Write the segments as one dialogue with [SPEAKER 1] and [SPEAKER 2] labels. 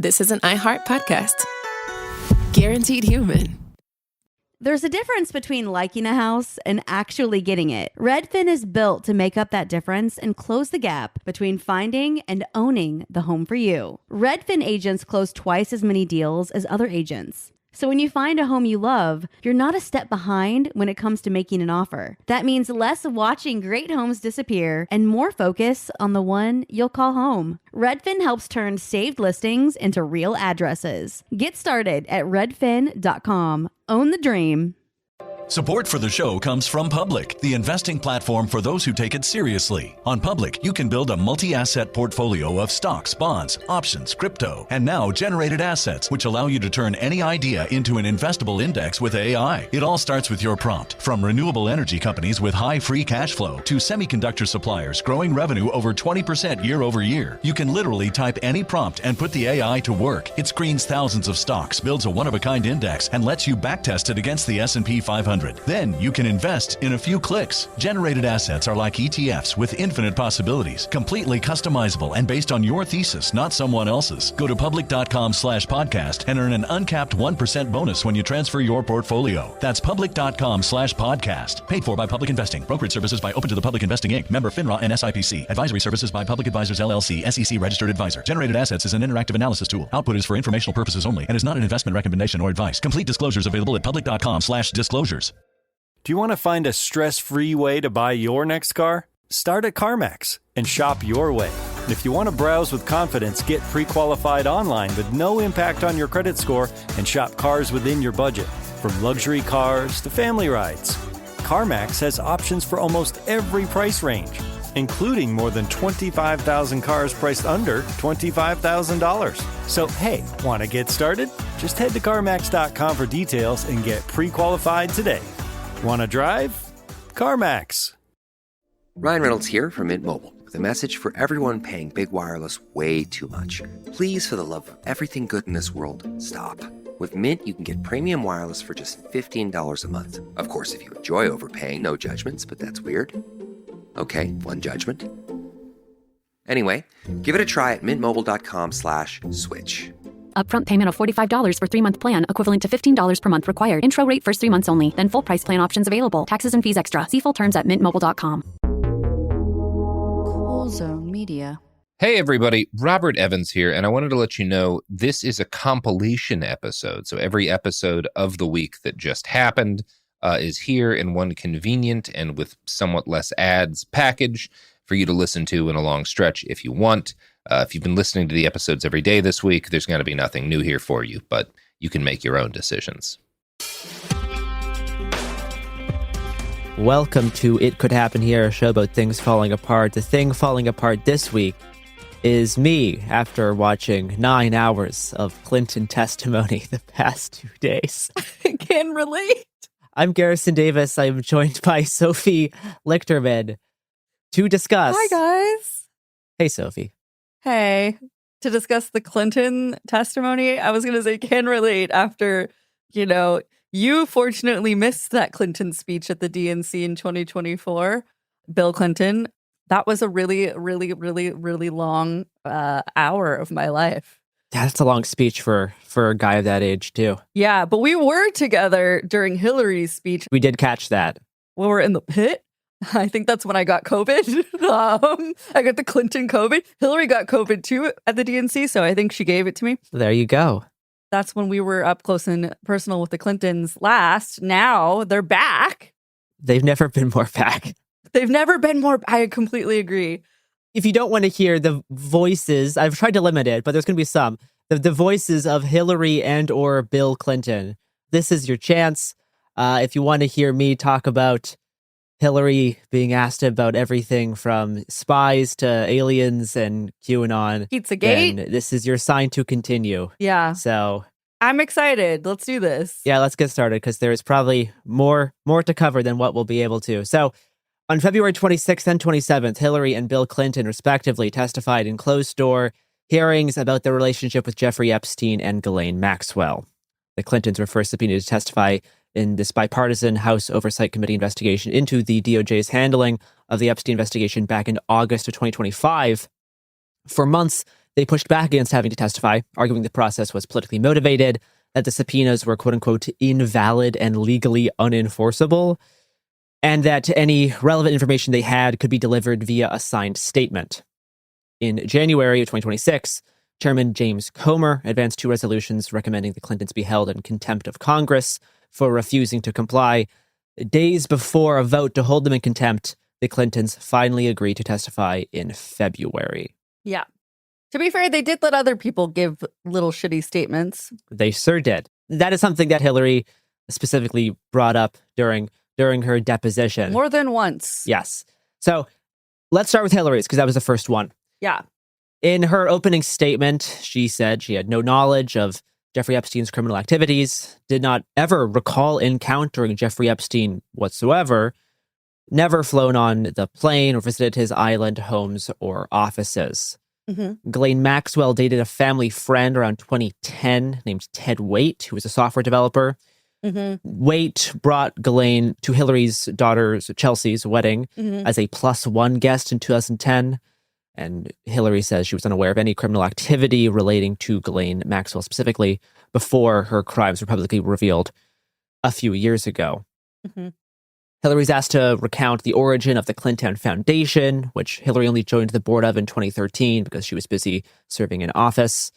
[SPEAKER 1] this is an iHeart podcast. Guaranteed human.
[SPEAKER 2] There's a difference between liking a house and actually getting it. Redfin is built to make up that difference and close the gap between finding and owning the home for you. Redfin agents close twice as many deals as other agents. So when you find a home you love, you're not a step behind when it comes to making an offer. That means less watching great homes disappear and more focus on the one you'll call home. Redfin helps turn saved listings into real addresses. Get started at redfin.com. Own the dream.
[SPEAKER 3] Support for the show comes from Public, the investing platform for those who take it seriously. On Public, you can build a multi-asset portfolio of stocks, bonds, options, crypto, and now generated assets, which allow you to turn any idea into an investable index with AI. It all starts with your prompt. From renewable energy companies with high free cash flow to semiconductor suppliers growing revenue over 20% year over year, you can literally type any prompt and put the AI to work. It screens thousands of stocks, builds a one-of-a-kind index, and lets you backtest it against the S&P 500. Then you can invest in a few clicks. Generated assets are like ETFs with infinite possibilities, completely customizable and based on your thesis, not someone else's. Go to public.com/podcast and earn an uncapped 1% bonus when you transfer your portfolio. That's public.com/podcast. Paid for by Public Investing. Brokerage services by Open to the Public Investing Inc. Member FINRA and SIPC. Advisory services by Public Advisors LLC, SEC registered advisor. Generated assets is an interactive analysis tool. Output is for informational purposes only and is not an investment recommendation or advice. Complete disclosures available at public.com/disclosures.
[SPEAKER 4] Do you want to find a stress-free way to buy your next car? Start at CarMax and shop your way. And if you want to browse with confidence, get pre-qualified online with no impact on your credit score and shop cars within your budget. From luxury cars to family rides, CarMax has options for almost every price range, including more than 25,000 cars priced under $25,000. So, hey, want to get started? Just head to CarMax.com for details and get pre-qualified today. Want to drive? CarMax.
[SPEAKER 5] Ryan Reynolds here from Mint Mobile with a message for everyone paying big wireless way too much. Please, for the love of everything good in this world, stop. With Mint, you can get premium wireless for just $15 a month. Of course, if you enjoy overpaying, no judgments, but that's weird. Okay, one judgment. Anyway, give it a try at mintmobile.com/switch.
[SPEAKER 6] Upfront payment of $45 for 3-month plan, equivalent to $15 per month required. Intro rate first 3 months only, then full price plan options available. Taxes and fees extra. See full terms at mintmobile.com.
[SPEAKER 2] Cool Zone Media.
[SPEAKER 7] Hey everybody, Robert Evans here, and I wanted to let you know this is a compilation episode. So every episode of the week that just happened is here in one convenient and with somewhat less ads package for you to listen to in a long stretch if you want. If you've been listening to the episodes every day this week, there's going to be nothing new here for you, but you can make your own decisions.
[SPEAKER 8] Welcome to It Could Happen Here, a show about things falling apart. The thing falling apart this week is me after watching 9 hours of Clinton testimony the past 2 days.
[SPEAKER 2] I can relate.
[SPEAKER 8] I'm Garrison Davis. I'm joined by Sophie Lichterman to discuss.
[SPEAKER 9] Hi, guys.
[SPEAKER 8] Hey, Sophie.
[SPEAKER 9] Hey. To discuss the Clinton testimony, I was going to say can relate after, you fortunately missed that Clinton speech at the DNC in 2024. Bill Clinton. That was a really, really, really, really long hour of my life.
[SPEAKER 8] Yeah, that's a long speech for a guy of that age, too.
[SPEAKER 9] Yeah, but we were together during Hillary's speech.
[SPEAKER 8] We did catch that.
[SPEAKER 9] We were in the pit. I think that's when I got COVID. I got the Clinton COVID. Hillary got COVID too at the DNC, so I think she gave it to me.
[SPEAKER 8] There you go.
[SPEAKER 9] That's when we were up close and personal with the Clintons last. Now they're back.
[SPEAKER 8] They've never been more back.
[SPEAKER 9] They've never been more. I completely agree.
[SPEAKER 8] If you don't want to hear the voices, I've tried to limit it, but there's going to be some. The voices of Hillary and or Bill Clinton. This is your chance. If you want to hear me talk about Hillary being asked about everything from spies to aliens and QAnon.
[SPEAKER 9] Pizzagate.
[SPEAKER 8] Then this is your sign to continue.
[SPEAKER 9] Yeah.
[SPEAKER 8] So
[SPEAKER 9] I'm excited. Let's do this.
[SPEAKER 8] Yeah, let's get started because there is probably more to cover than what we'll be able to. So on February 26th and 27th, Hillary and Bill Clinton respectively testified in closed-door hearings about their relationship with Jeffrey Epstein and Ghislaine Maxwell. The Clintons were first subpoenaed to testify in this bipartisan House Oversight Committee investigation into the DOJ's handling of the Epstein investigation back in August of 2025. For months, They pushed back against having to testify, arguing the process was politically motivated, that the subpoenas were quote-unquote invalid and legally unenforceable, and that any relevant information they had could be delivered via a signed statement. In January of 2026, Chairman James Comer advanced 2 resolutions recommending the Clintons be held in contempt of Congress for refusing to comply. Days before a vote to hold them in contempt, the Clintons finally agreed to testify in February.
[SPEAKER 9] Yeah. To be fair, they did let other people give little shitty statements.
[SPEAKER 8] They sure did. That is something that Hillary specifically brought up during her deposition.
[SPEAKER 9] More than once.
[SPEAKER 8] Yes. So let's start with Hillary's, because that was the first one.
[SPEAKER 9] Yeah.
[SPEAKER 8] In her opening statement, she said she had no knowledge of Jeffrey Epstein's criminal activities, did not ever recall encountering Jeffrey Epstein whatsoever, never flown on the plane or visited his island homes or offices.
[SPEAKER 9] Mm-hmm.
[SPEAKER 8] Ghislaine Maxwell dated a family friend around 2010 named Ted Waite, who was a software developer.
[SPEAKER 9] Mm-hmm.
[SPEAKER 8] Waite brought Ghislaine to Hillary's daughter's, Chelsea's, wedding as a +1 guest in 2010. And Hillary says she was unaware of any criminal activity relating to Ghislaine Maxwell specifically before her crimes were publicly revealed a few years ago.
[SPEAKER 9] Mm-hmm.
[SPEAKER 8] Hillary's asked to recount the origin of the Clinton Foundation, which Hillary only joined the board of in 2013 because she was busy serving in office.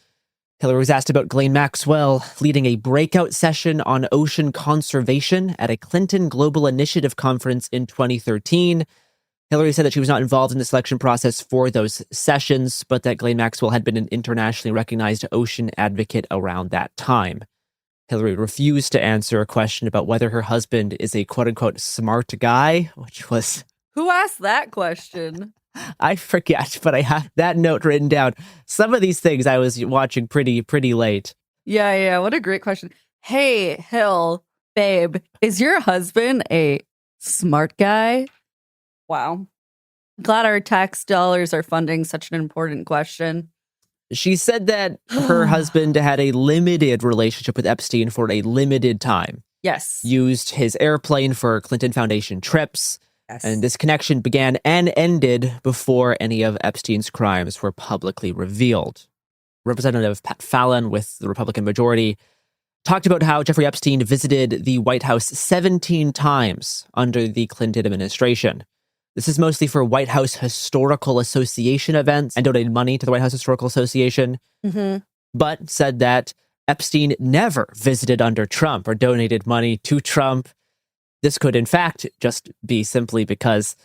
[SPEAKER 8] Hillary was asked about Ghislaine Maxwell leading a breakout session on ocean conservation at a Clinton Global Initiative conference in 2013. Hillary said that she was not involved in the selection process for those sessions, but that Ghislaine Maxwell had been an internationally recognized ocean advocate around that time. Hillary refused to answer a question about whether her husband is a quote-unquote smart guy, which was...
[SPEAKER 9] Who asked that question?
[SPEAKER 8] I forget, but I have that note written down. Some of these things I was watching pretty late.
[SPEAKER 9] Yeah. What a great question. Hey, Hill, babe, is your husband a smart guy? Wow. Glad our tax dollars are funding such an important question.
[SPEAKER 8] She said that her husband had a limited relationship with Epstein for a limited time.
[SPEAKER 9] Yes.
[SPEAKER 8] Used his airplane for Clinton Foundation trips.
[SPEAKER 9] Yes.
[SPEAKER 8] And this connection began and ended before any of Epstein's crimes were publicly revealed. Representative Pat Fallon with the Republican majority talked about how Jeffrey Epstein visited the White House 17 times under the Clinton administration. This is mostly for White House Historical Association events and donated money to the White House Historical Association, but said that Epstein never visited under Trump or donated money to Trump. This could, in fact, just be simply because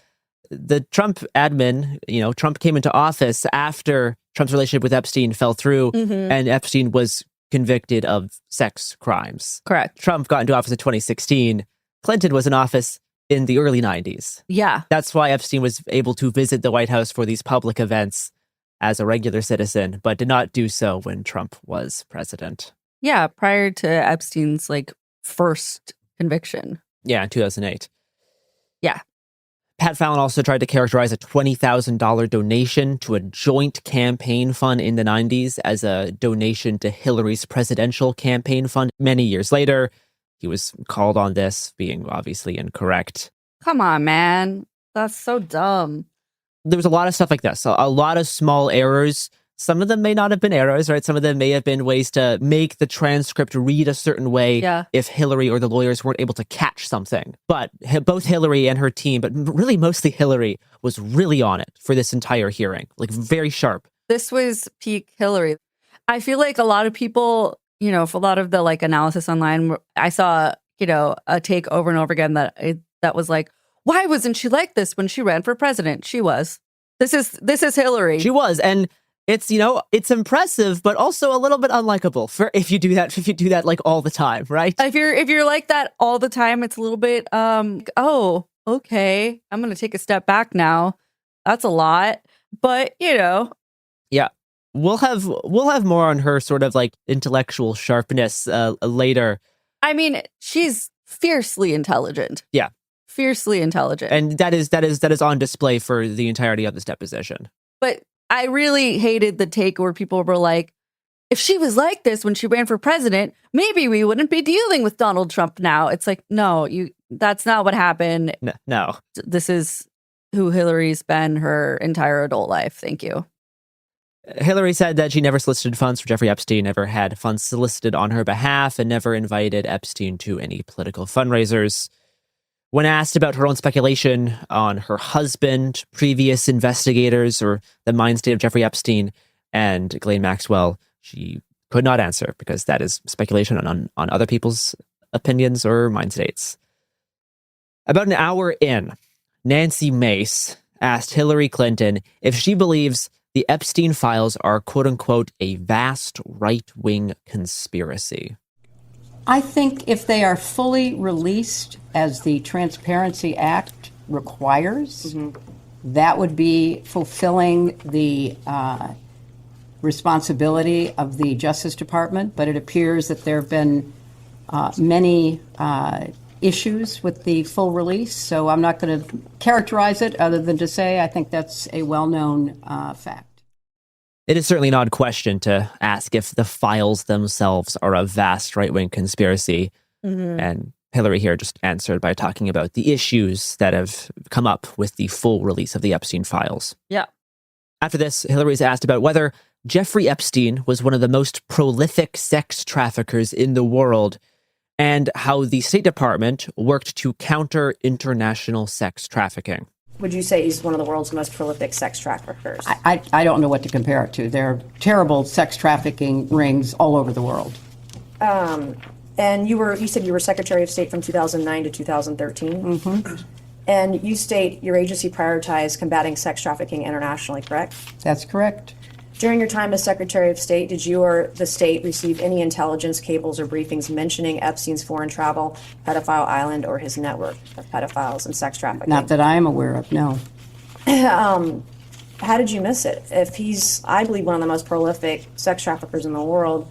[SPEAKER 8] the Trump admin, Trump came into office after Trump's relationship with Epstein fell through and Epstein was convicted of sex crimes.
[SPEAKER 9] Correct.
[SPEAKER 8] Trump got into office in 2016. Clinton was in office in the early 90s.
[SPEAKER 9] Yeah.
[SPEAKER 8] That's why Epstein was able to visit the White House for these public events as a regular citizen, but did not do so when Trump was president.
[SPEAKER 9] Yeah, prior to Epstein's first conviction.
[SPEAKER 8] Yeah, in 2008.
[SPEAKER 9] Yeah.
[SPEAKER 8] Pat Fallon also tried to characterize a $20,000 donation to a joint campaign fund in the 90s as a donation to Hillary's presidential campaign fund. Many years later, he was called on this, being obviously incorrect.
[SPEAKER 9] Come on, man. That's so dumb.
[SPEAKER 8] There was a lot of stuff like this, a lot of small errors. Some of them may not have been errors, right? Some of them may have been ways to make the transcript read a certain way if Hillary or the lawyers weren't able to catch something. But both Hillary and her team, but really mostly Hillary, was really on it for this entire hearing, very sharp.
[SPEAKER 9] This was peak Hillary. I feel like a lot of people, for a lot of the analysis online, I saw, a take over and over again that was like, why wasn't she like this when she ran for president? She was. This is Hillary.
[SPEAKER 8] She was. And it's, it's impressive, but also a little bit unlikable if you do that all the time, right?
[SPEAKER 9] If you're like that all the time, it's a little bit, oh, okay, I'm going to take a step back now. That's a lot. But, Yeah.
[SPEAKER 8] We'll have more on her sort of intellectual sharpness later.
[SPEAKER 9] I mean, she's fiercely intelligent.
[SPEAKER 8] Yeah.
[SPEAKER 9] Fiercely intelligent.
[SPEAKER 8] And that is on display for the entirety of this deposition.
[SPEAKER 9] But I really hated the take where people were like, if she was like this when she ran for president, maybe we wouldn't be dealing with Donald Trump now. It's like, no, that's not what happened.
[SPEAKER 8] No.
[SPEAKER 9] This is who Hillary's been her entire adult life. Thank you.
[SPEAKER 8] Hillary said that she never solicited funds for Jeffrey Epstein, never had funds solicited on her behalf, and never invited Epstein to any political fundraisers. When asked about her own speculation on her husband, previous investigators, or the mind state of Jeffrey Epstein and Ghislaine Maxwell, she could not answer because that is speculation on other people's opinions or mind states. About an hour in, Nancy Mace asked Hillary Clinton if she believes the Epstein files are, quote unquote, a vast right-wing conspiracy.
[SPEAKER 10] I think if they are fully released as the Transparency Act requires, that would be fulfilling the responsibility of the Justice Department. But it appears that there have been many issues with the full release. So I'm not going to characterize it other than to say I think that's a well-known fact.
[SPEAKER 8] It is certainly an odd question to ask if the files themselves are a vast right-wing conspiracy. And Hillary here just answered by talking about the issues that have come up with the full release of the Epstein files.
[SPEAKER 9] Yeah.
[SPEAKER 8] After this, Hillary's asked about whether Jeffrey Epstein was one of the most prolific sex traffickers in the world and how the State Department worked to counter international sex trafficking.
[SPEAKER 11] Would you say he's one of the world's most prolific sex traffickers?
[SPEAKER 10] I don't know what to compare it to. There are terrible sex trafficking rings all over the world.
[SPEAKER 11] And you said you were Secretary of State from 2009 to 2013? And you state your agency prioritized combating sex trafficking internationally, correct?
[SPEAKER 10] That's correct.
[SPEAKER 11] During your time as Secretary of State, did you or the state receive any intelligence cables or briefings mentioning Epstein's foreign travel, pedophile island, or his network of pedophiles and sex trafficking?
[SPEAKER 10] Not that I am aware of, no.
[SPEAKER 11] How did you miss it? If he's, I believe, one of the most prolific sex traffickers in the world,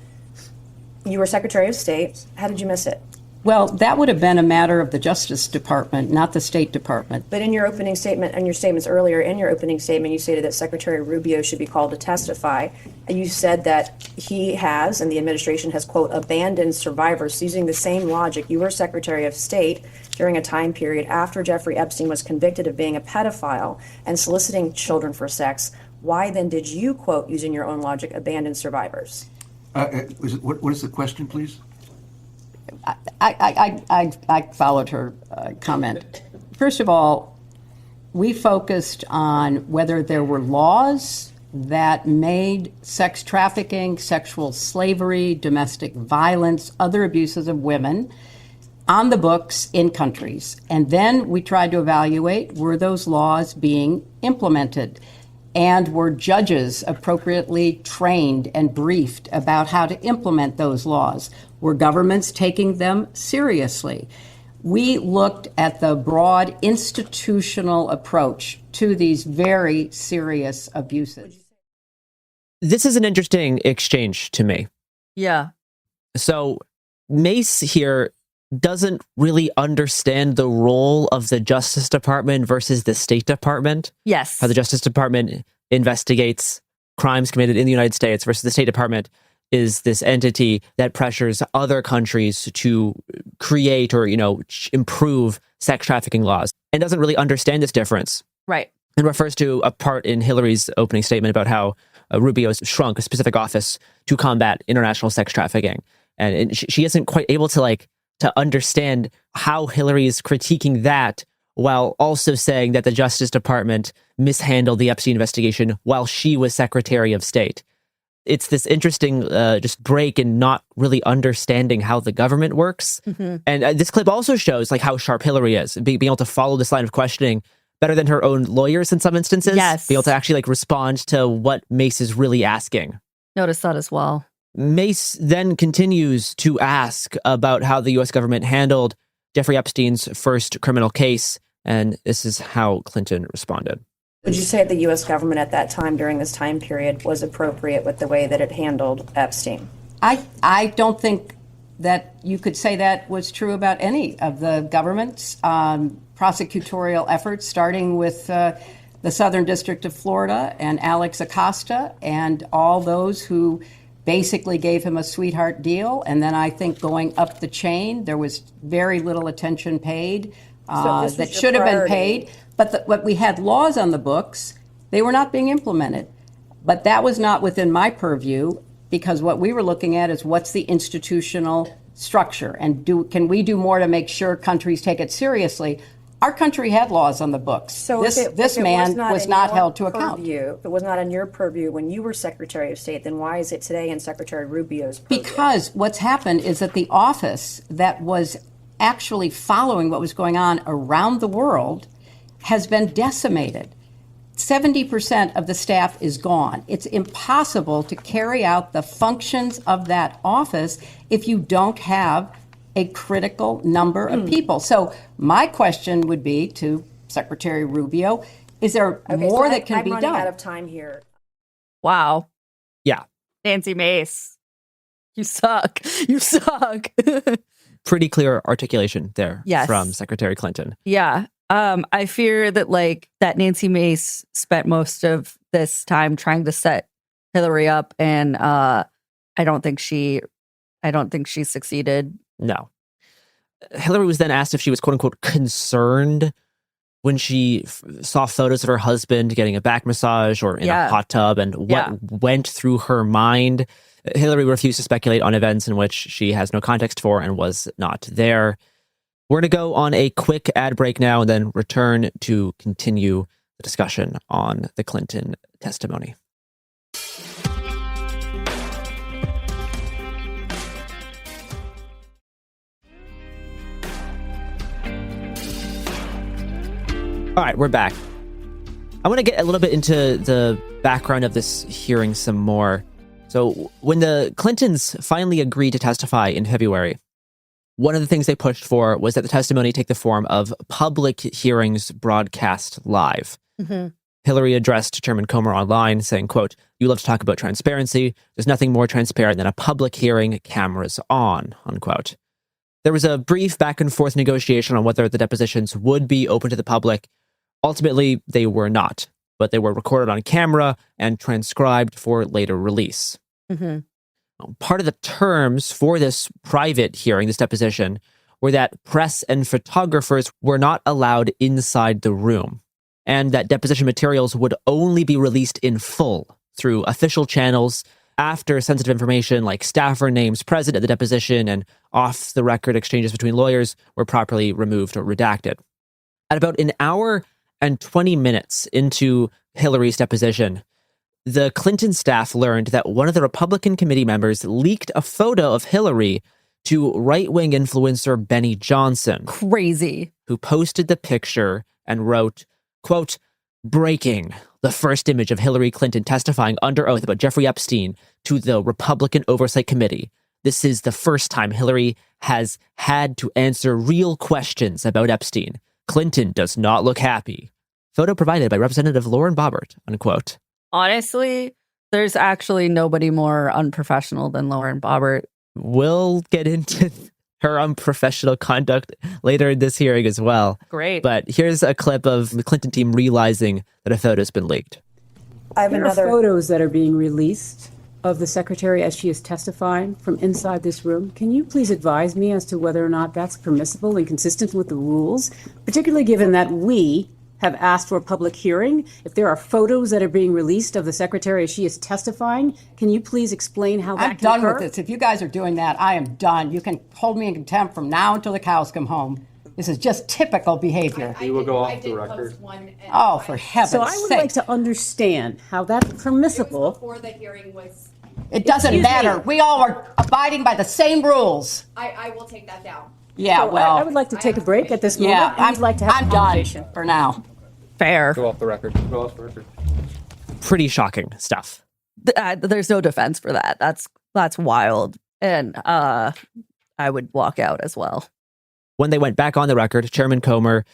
[SPEAKER 11] you were Secretary of State. How did you miss it?
[SPEAKER 10] Well, that would have been a matter of the Justice Department, not the State Department.
[SPEAKER 11] But in your opening statement, and your statements earlier, in your opening statement, you stated that Secretary Rubio should be called to testify. You said that he has, and the administration has, quote, abandoned survivors. Using the same logic, you were Secretary of State during a time period after Jeffrey Epstein was convicted of being a pedophile and soliciting children for sex. Why then did you, quote, using your own logic, abandon survivors?
[SPEAKER 12] What is the question, please?
[SPEAKER 10] I followed her comment. First of all, we focused on whether there were laws that made sex trafficking, sexual slavery, domestic violence, other abuses of women on the books in countries. And then we tried to evaluate, were those laws being implemented? And were judges appropriately trained and briefed about how to implement those laws? Were governments taking them seriously? We looked at the broad institutional approach to these very serious abuses.
[SPEAKER 8] This is an interesting exchange to me.
[SPEAKER 9] Yeah.
[SPEAKER 8] So Mace here doesn't really understand the role of the Justice Department versus the State Department.
[SPEAKER 9] Yes.
[SPEAKER 8] How the Justice Department investigates crimes committed in the United States versus the State Department is this entity that pressures other countries to create or, improve sex trafficking laws and doesn't really understand this difference.
[SPEAKER 9] Right.
[SPEAKER 8] And refers to a part in Hillary's opening statement about how Rubio's shrunk a specific office to combat international sex trafficking. And she isn't quite able to understand how Hillary is critiquing that while also saying that the Justice Department mishandled the Epstein investigation while she was Secretary of State. It's this interesting just break in not really understanding how the government works. And this clip also shows how sharp Hillary is, being able to follow this line of questioning better than her own lawyers in some instances.
[SPEAKER 9] Yes.
[SPEAKER 8] Be able to actually respond to what Mace is really asking.
[SPEAKER 9] Notice that as well.
[SPEAKER 8] Mace then continues to ask about how the U.S. government handled Jeffrey Epstein's first criminal case, and this is how Clinton responded.
[SPEAKER 11] Would you say the U.S. government at that time, during this time period, was appropriate with the way that it handled Epstein?
[SPEAKER 10] I don't think that you could say that was true about any of the government's prosecutorial efforts, starting with the Southern District of Florida and Alex Acosta and all those who basically gave him a sweetheart deal. And then I think going up the chain, there was very little attention paid that should have been paid. But we had laws on the books. They were not being implemented. But that was not within my purview, because what we were looking at is what's the institutional structure, and can we do more to make sure countries take it seriously? Our country had laws on the books.
[SPEAKER 11] So
[SPEAKER 10] this man was not held to account.
[SPEAKER 11] If it was not in your purview when you were Secretary of State, then why is it today in Secretary Rubio's purview?
[SPEAKER 10] Because what's happened is that the office that was actually following what was going on around the world has been decimated. 70% of the staff is gone. It's impossible to carry out the functions of that office if you don't have a critical number of people. So my question would be to Secretary Rubio, is there more that can be done?
[SPEAKER 11] I'm running out of time here.
[SPEAKER 9] Wow.
[SPEAKER 8] Yeah.
[SPEAKER 9] Nancy Mace, you suck. You suck.
[SPEAKER 8] Pretty clear articulation there
[SPEAKER 9] Yes.
[SPEAKER 8] from Secretary Clinton.
[SPEAKER 9] Yeah. I fear that that Nancy Mace spent most of this time trying to set Hillary up, and I don't think she succeeded.
[SPEAKER 8] No. Hillary was then asked if she was, quote unquote, concerned when she saw photos of her husband getting a back massage or in a hot tub, and what went through her mind. Hillary refused to speculate on events in which she has no context for and was not there. We're going to go on a quick ad break now and then return to continue the discussion on the Clinton testimony. All right, we're back. I want to get a little bit into the background of this hearing some more. So when the Clintons finally agreed to testify in February, one of the things they pushed for was that the testimony take the form of public hearings broadcast live.
[SPEAKER 9] Mm-hmm.
[SPEAKER 8] Hillary addressed Chairman Comer online saying, quote, "You love to talk about transparency. There's nothing more transparent than a public hearing, cameras on," unquote. There was a brief back and forth negotiation on whether the depositions would be open to the public. Ultimately, they were not, but they were recorded on camera and transcribed for later release.
[SPEAKER 9] Mm-hmm.
[SPEAKER 8] Part of the terms for this private hearing, this deposition, were that press and photographers were not allowed inside the room, and that deposition materials would only be released in full through official channels after sensitive information like staffer names present at the deposition and off-the-record exchanges between lawyers were properly removed or redacted. At about an hour and 20 minutes into Hillary's deposition, the Clinton staff learned that one of the Republican committee members leaked a photo of Hillary to right-wing influencer Benny Johnson.
[SPEAKER 9] Crazy.
[SPEAKER 8] Who posted the picture and wrote, quote, "Breaking, the first image of Hillary Clinton testifying under oath about Jeffrey Epstein to the Republican Oversight Committee. This is the first time Hillary has had to answer real questions about Epstein. Clinton does not look happy. Photo provided by Representative Lauren Boebert," unquote.
[SPEAKER 9] Honestly, there's actually nobody more unprofessional than Lauren Boebert.
[SPEAKER 8] We'll get into her unprofessional conduct later in this hearing as well.
[SPEAKER 9] Great.
[SPEAKER 8] But here's a clip of the Clinton team realizing that a photo's been leaked.
[SPEAKER 13] There are photos that are being released of the secretary as she is testifying from inside this room. Can you please advise me as to whether or not that's permissible and consistent with the rules, particularly given that we have asked for a public hearing? If there are photos that are being released of the secretary as she is testifying, can you please explain how that
[SPEAKER 10] I'm
[SPEAKER 13] can
[SPEAKER 10] done
[SPEAKER 13] occur?
[SPEAKER 10] with this. If you guys are doing that, I am done. You can hold me in contempt from now until the cows come home. This is just typical behavior.
[SPEAKER 14] We will go off the record.
[SPEAKER 10] Oh, for heaven's sake.
[SPEAKER 13] So I would like to understand how that's permissible.
[SPEAKER 2] Before the hearing was...
[SPEAKER 10] It doesn't matter. We all are abiding by the same rules.
[SPEAKER 2] I will take that down.
[SPEAKER 10] Yeah,
[SPEAKER 13] So
[SPEAKER 10] well...
[SPEAKER 13] I would like to take a break at this moment.
[SPEAKER 10] Yeah,
[SPEAKER 13] I'd like to have
[SPEAKER 10] I'm
[SPEAKER 13] a
[SPEAKER 10] done
[SPEAKER 13] conversation.
[SPEAKER 10] for now.
[SPEAKER 9] Fair.
[SPEAKER 14] Go off the record. Go off the record.
[SPEAKER 8] Pretty shocking stuff.
[SPEAKER 9] There's no defense for that. That's wild. And I would walk out as well.
[SPEAKER 8] When they went back on the record, Chairman Comer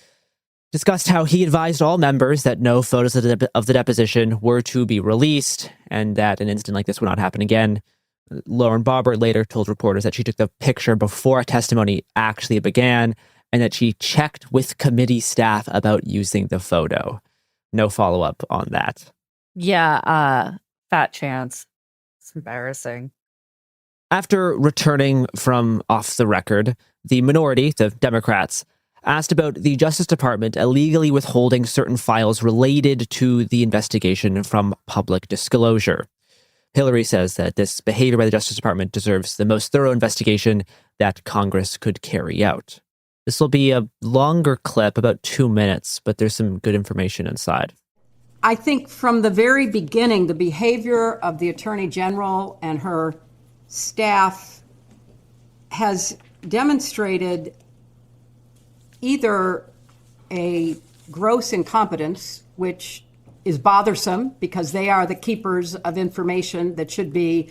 [SPEAKER 8] discussed how he advised all members that no photos of the deposition were to be released and that an incident like this would not happen again. Lauren Boebert later told reporters that she took the picture before a testimony actually began and that she checked with committee staff about using the photo. No follow-up on that.
[SPEAKER 9] Yeah, fat chance. It's embarrassing.
[SPEAKER 8] After returning from off the record, the minority, the Democrats, asked about the Justice Department illegally withholding certain files related to the investigation from public disclosure. Hillary says that this behavior by the Justice Department deserves the most thorough investigation that Congress could carry out. This will be a longer clip, about 2 minutes, but there's some good information inside.
[SPEAKER 10] I think from the very beginning, the behavior of the Attorney General and her staff has demonstrated either a gross incompetence, which is bothersome because they are the keepers of information that should be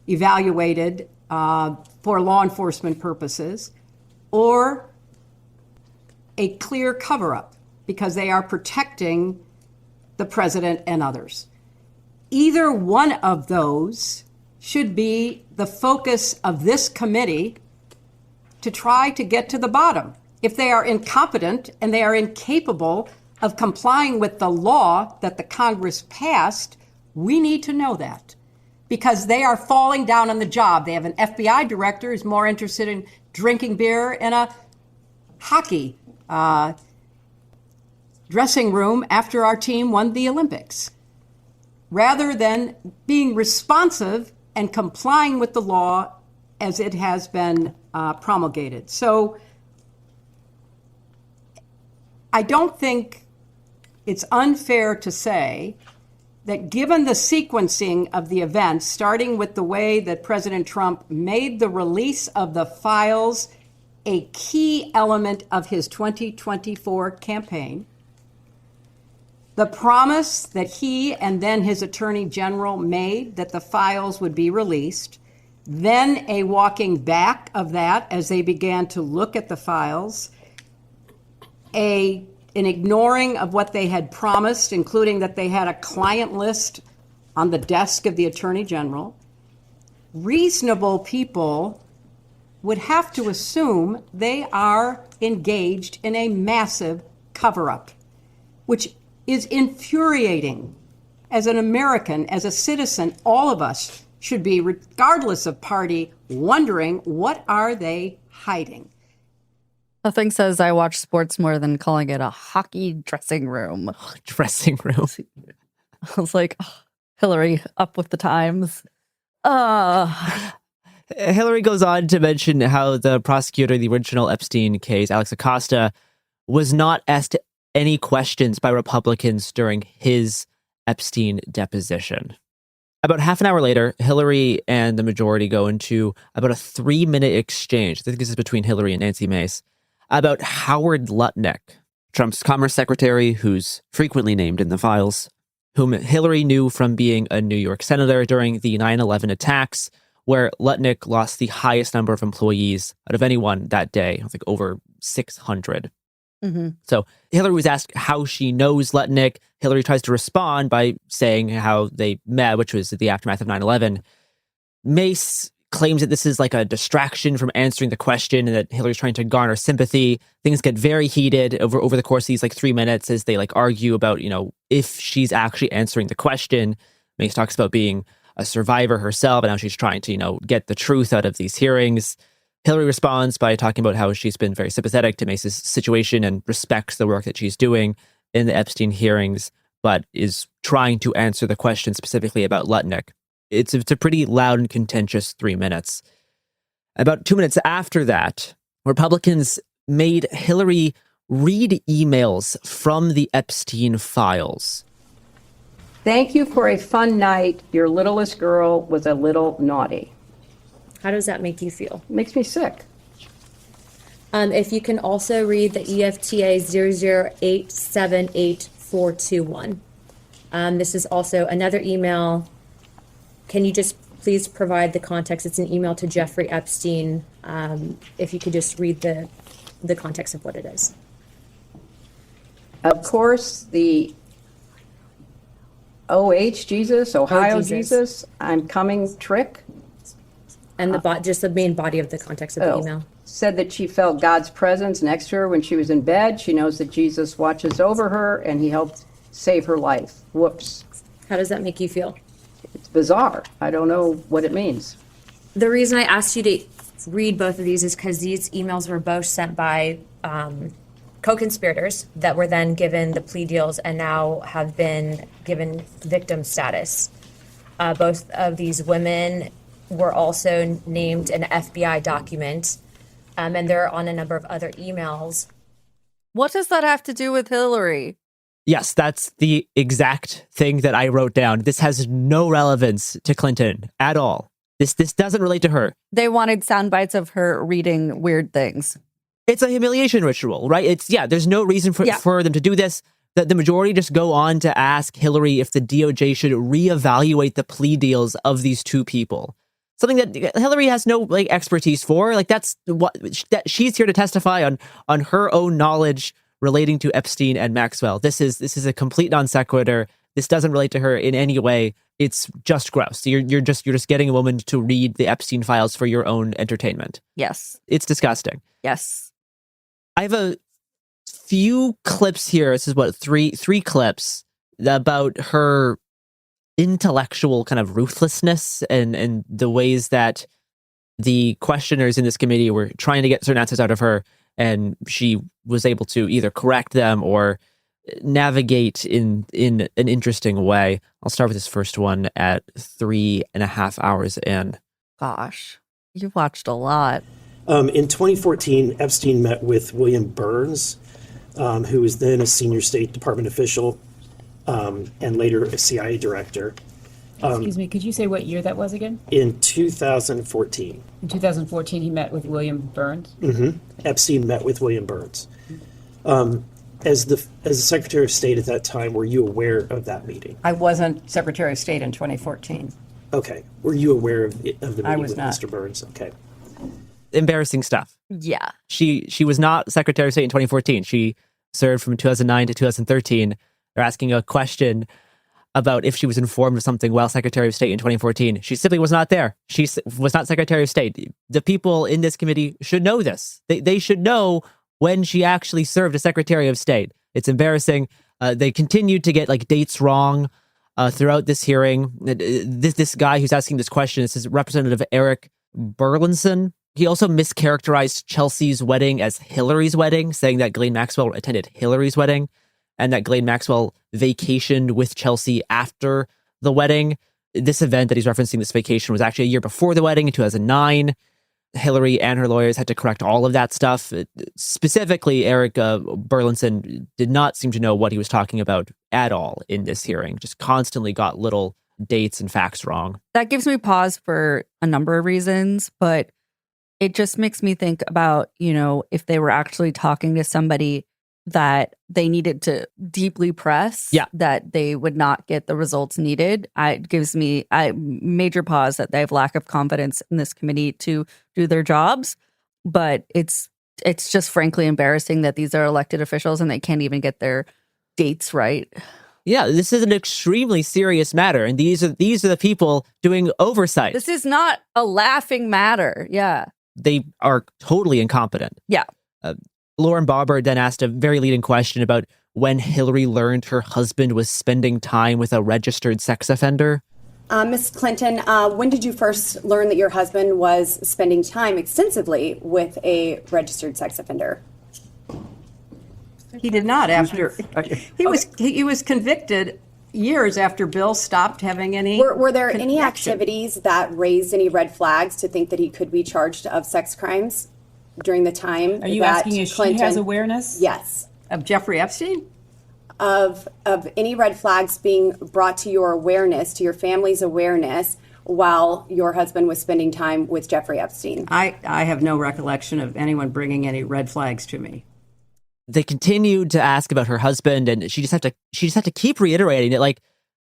[SPEAKER 10] evaluated for law enforcement purposes, or a clear cover-up because they are protecting the president and others. Either one of those should be the focus of this committee to try to get to the bottom. If they are incompetent and they are incapable of complying with the law that the Congress passed, we need to know that because they are falling down on the job. They have an FBI director who's more interested in drinking beer in a hockey dressing room after our team won the Olympics, rather than being responsive and complying with the law as it has been promulgated. So I don't think it's unfair to say that given the sequencing of the events, starting with the way that President Trump made the release of the files a key element of his 2024 campaign, the promise that he and then his attorney general made that the files would be released, then a walking back of that as they began to look at the files, an ignoring of what they had promised, including that they had a client list on the desk of the attorney general. Reasonable people would have to assume they are engaged in a massive cover-up, which is infuriating. As an American, as a citizen, all of us should be, regardless of party, wondering what are they hiding?
[SPEAKER 9] Nothing says I watch sports more than calling it a hockey dressing room.
[SPEAKER 8] Dressing room.
[SPEAKER 9] I was like, oh, Hillary, up with the times.
[SPEAKER 8] Hillary goes on to mention how the prosecutor in the original Epstein case, Alex Acosta, was not asked any questions by Republicans during his Epstein deposition. About half an hour later, Hillary and the majority go into about a 3-minute exchange. I think this is between Hillary and Nancy Mace, about Howard Lutnick, Trump's Commerce Secretary, who's frequently named in the files, whom Hillary knew from being a New York senator during the 9/11 attacks, where Lutnick lost the highest number of employees out of anyone that day, I think over 600.
[SPEAKER 9] Mm-hmm.
[SPEAKER 8] So Hillary was asked how she knows Lutnick. Hillary tries to respond by saying how they met, which was the aftermath of 9/11. Mace claims that this is like a distraction from answering the question and that Hillary's trying to garner sympathy. Things get very heated over the course of these 3 minutes as they argue about, if she's actually answering the question. Mace talks about being a survivor herself and how she's trying to, get the truth out of these hearings. Hillary responds by talking about how she's been very sympathetic to Mace's situation and respects the work that she's doing in the Epstein hearings, but is trying to answer the question specifically about Lutnick. It's a pretty loud and contentious 3 minutes. About 2 minutes after that, Republicans made Hillary read emails from the Epstein files.
[SPEAKER 10] Thank you for a fun night. Your littlest girl was a little naughty.
[SPEAKER 11] How does that make you feel?
[SPEAKER 10] Makes me sick.
[SPEAKER 11] If you can also read the EFTA 0087841. This is also another email. Can you just please provide the context? It's an email to Jeffrey Epstein. If you could just read the context of what it is.
[SPEAKER 10] Of course, the Ohio Jesus, I'm coming trick.
[SPEAKER 11] And just the main body of the context of the email.
[SPEAKER 10] Said that she felt God's presence next to her when she was in bed. She knows that Jesus watches over her and he helped save her life. Whoops.
[SPEAKER 11] How does that make you feel?
[SPEAKER 10] It's bizarre. I don't know what it means.
[SPEAKER 11] The reason I asked you to read both of these is because these emails were both sent by
[SPEAKER 15] co-conspirators that were then given the plea deals and now have been given victim status. Both of these women were also named in an FBI document, and they're on a number of other emails.
[SPEAKER 9] What does that have to do with Hillary?
[SPEAKER 8] Yes, that's the exact thing that I wrote down. This has no relevance to Clinton at all. This doesn't relate to her.
[SPEAKER 9] They wanted sound bites of her reading weird things.
[SPEAKER 8] It's a humiliation ritual, right? There's no reason for them to do this. The majority just go on to ask Hillary if the DOJ should reevaluate the plea deals of these two people. Something that Hillary has no expertise for. That's what that she's here to testify on her own knowledge relating to Epstein and Maxwell. This is a complete non sequitur. This doesn't relate to her in any way. It's just gross. You're just getting a woman to read the Epstein files for your own entertainment.
[SPEAKER 9] Yes.
[SPEAKER 8] It's disgusting.
[SPEAKER 9] Yes.
[SPEAKER 8] I have a few clips here. This is three clips about her intellectual kind of ruthlessness and the ways that the questioners in this committee were trying to get certain answers out of her, and she was able to either correct them or navigate in an interesting way. I'll start with this first one at 3.5 hours in.
[SPEAKER 9] Gosh, you've watched a lot.
[SPEAKER 16] In 2014, Epstein met with William Burns, who was then a senior State Department official and later a CIA director.
[SPEAKER 13] Excuse me, could you say what year that was again?
[SPEAKER 16] In 2014.
[SPEAKER 13] In 2014, he met with William Burns?
[SPEAKER 16] Mm-hmm. Epstein met with William Burns. As the Secretary of State at that time, were you aware of that meeting?
[SPEAKER 10] I wasn't Secretary of State in 2014.
[SPEAKER 16] Okay. Were you aware of the meeting
[SPEAKER 10] I was
[SPEAKER 16] with
[SPEAKER 10] not.
[SPEAKER 16] Mr. Burns? Okay.
[SPEAKER 8] Embarrassing stuff.
[SPEAKER 9] Yeah.
[SPEAKER 8] She was not Secretary of State in 2014. She served from 2009 to 2013. They're asking a question about if she was informed of something while Secretary of State in 2014. She simply was not there. She was not Secretary of State. The people in this committee should know this. They should know when she actually served as Secretary of State. It's embarrassing. They continued to get dates wrong throughout this hearing. This guy who's asking this question, this is Representative Eric Burlinson. He also mischaracterized Chelsea's wedding as Hillary's wedding, saying that Ghislaine Maxwell attended Hillary's wedding and that Ghislaine Maxwell vacationed with Chelsea after the wedding. This event that he's referencing, this vacation, was actually a year before the wedding in 2009. Hillary and her lawyers had to correct all of that stuff. Specifically, Eric Burlinson did not seem to know what he was talking about at all in this hearing, just constantly got little dates and facts wrong.
[SPEAKER 9] That gives me pause for a number of reasons, but it just makes me think about, if they were actually talking to somebody that they needed to deeply press, that they would not get the results needed. It gives me a major pause that they have lack of confidence in this committee to do their jobs. But it's just frankly embarrassing that these are elected officials and they can't even get their dates right.
[SPEAKER 8] Yeah, this is an extremely serious matter, and these are the people doing oversight.
[SPEAKER 9] This is not a laughing matter. Yeah.
[SPEAKER 8] They are totally incompetent.
[SPEAKER 9] Yeah.
[SPEAKER 8] Lauren Bobber then asked a very leading question about when Hillary learned her husband was spending time with a registered sex offender.
[SPEAKER 17] Ms. Clinton, when did you first learn that your husband was spending time extensively with a registered sex offender?
[SPEAKER 10] He did not after he was convicted years after Bill stopped having any.
[SPEAKER 17] Were there any activities that raised any red flags to think that he could be charged of sex crimes during the time?
[SPEAKER 13] Are you
[SPEAKER 17] that
[SPEAKER 13] asking if
[SPEAKER 17] Clinton,
[SPEAKER 13] she has awareness?
[SPEAKER 17] Yes.
[SPEAKER 10] Of Jeffrey Epstein?
[SPEAKER 17] Of any red flags being brought to your awareness, to your family's awareness, while your husband was spending time with Jeffrey Epstein?
[SPEAKER 10] I have no recollection of anyone bringing any red flags to me.
[SPEAKER 8] They continued to ask about her husband, and she just had to keep reiterating it.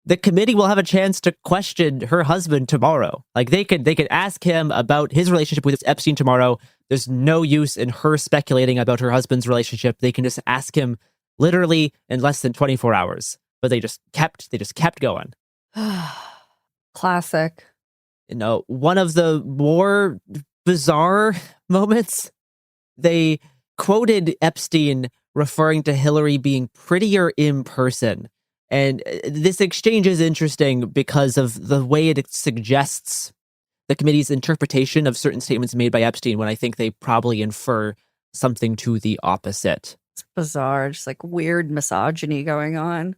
[SPEAKER 8] The committee will have a chance to question her husband tomorrow. They could ask him about his relationship with Epstein tomorrow. There's no use in her speculating about her husband's relationship. They can just ask him literally in less than 24 hours. But they just kept going.
[SPEAKER 9] Classic.
[SPEAKER 8] One of the more bizarre moments, they quoted Epstein referring to Hillary being prettier in person. And this exchange is interesting because of the way it suggests the committee's interpretation of certain statements made by Epstein, when I think they probably infer something to the opposite.
[SPEAKER 9] It's bizarre, just like weird misogyny going on.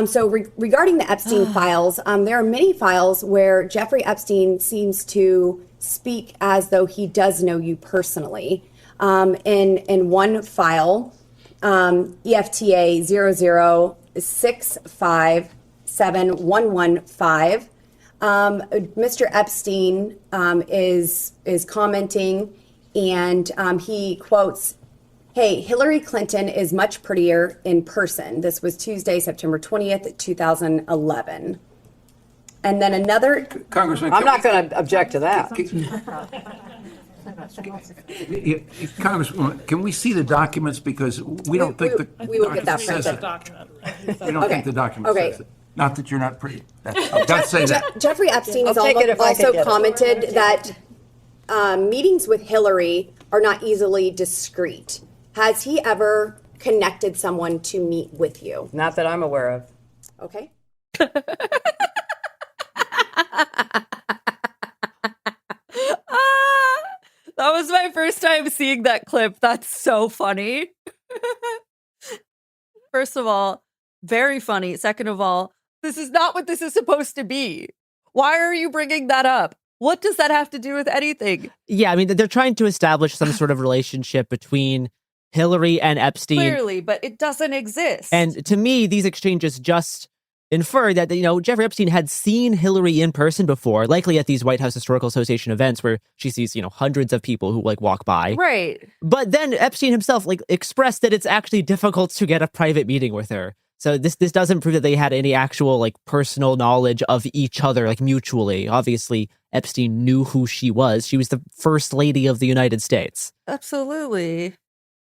[SPEAKER 17] So regarding the Epstein files, there are many files where Jeffrey Epstein seems to speak as though he does know you personally. In one file, EFTA 006571115, Mr. Epstein is commenting, and he quotes, "Hey, Hillary Clinton is much prettier in person." This was Tuesday, September 20th, 2011. And then another...
[SPEAKER 10] Congressman, I'm not going to object to that.
[SPEAKER 12] Congresswoman, can we see the documents? Because we don't think the
[SPEAKER 17] we will get that
[SPEAKER 12] document says it. We don't think the document says it. Not that you're not pretty. I've got to say that.
[SPEAKER 17] Jeffrey Epstein has also commented that meetings with Hillary are not easily discreet. Has he ever connected someone to meet with you?
[SPEAKER 10] Not that I'm aware of.
[SPEAKER 17] Okay.
[SPEAKER 9] That was my first time seeing that clip. That's so funny. First of all, very funny. Second of all, this is not what this is supposed to be. Why are you bringing that up? What does that have to do with anything?
[SPEAKER 8] Yeah, I mean, they're trying to establish some sort of relationship between Hillary and Epstein.
[SPEAKER 9] Clearly, but it doesn't exist.
[SPEAKER 8] And to me, these exchanges just infer that, Jeffrey Epstein had seen Hillary in person before, likely at these White House Historical Association events where she sees, hundreds of people who walk by.
[SPEAKER 9] Right.
[SPEAKER 8] But then Epstein himself expressed that it's actually difficult to get a private meeting with her. So this doesn't prove that they had any actual personal knowledge of each other, mutually. Obviously, Epstein knew who she was. She was the first lady of the United States.
[SPEAKER 9] Absolutely.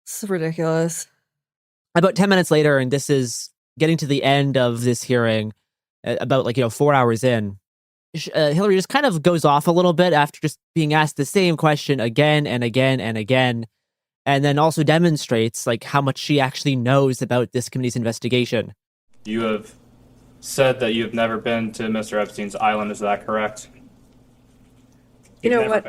[SPEAKER 9] It's ridiculous.
[SPEAKER 8] About 10 minutes later, and this is getting to the end of this hearing, about 4 hours in, Hillary just kind of goes off a little bit after just being asked the same question again and again and again, and then also demonstrates how much she actually knows about this committee's investigation.
[SPEAKER 14] You have said that you have never been to Mr. Epstein's island. Is that correct?
[SPEAKER 10] You know what?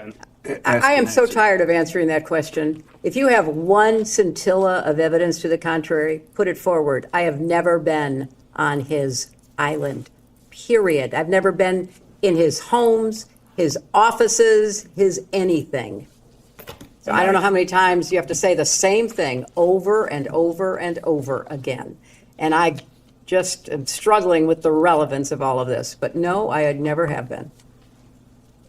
[SPEAKER 10] I am so tired of answering that question. If you have one scintilla of evidence to the contrary, put it forward. I have never been on his island, period. I've never been in his homes, his offices, his anything. So I don't know how many times you have to say the same thing over and over and over again. And I just am struggling with the relevance of all of this. But no, I never have been.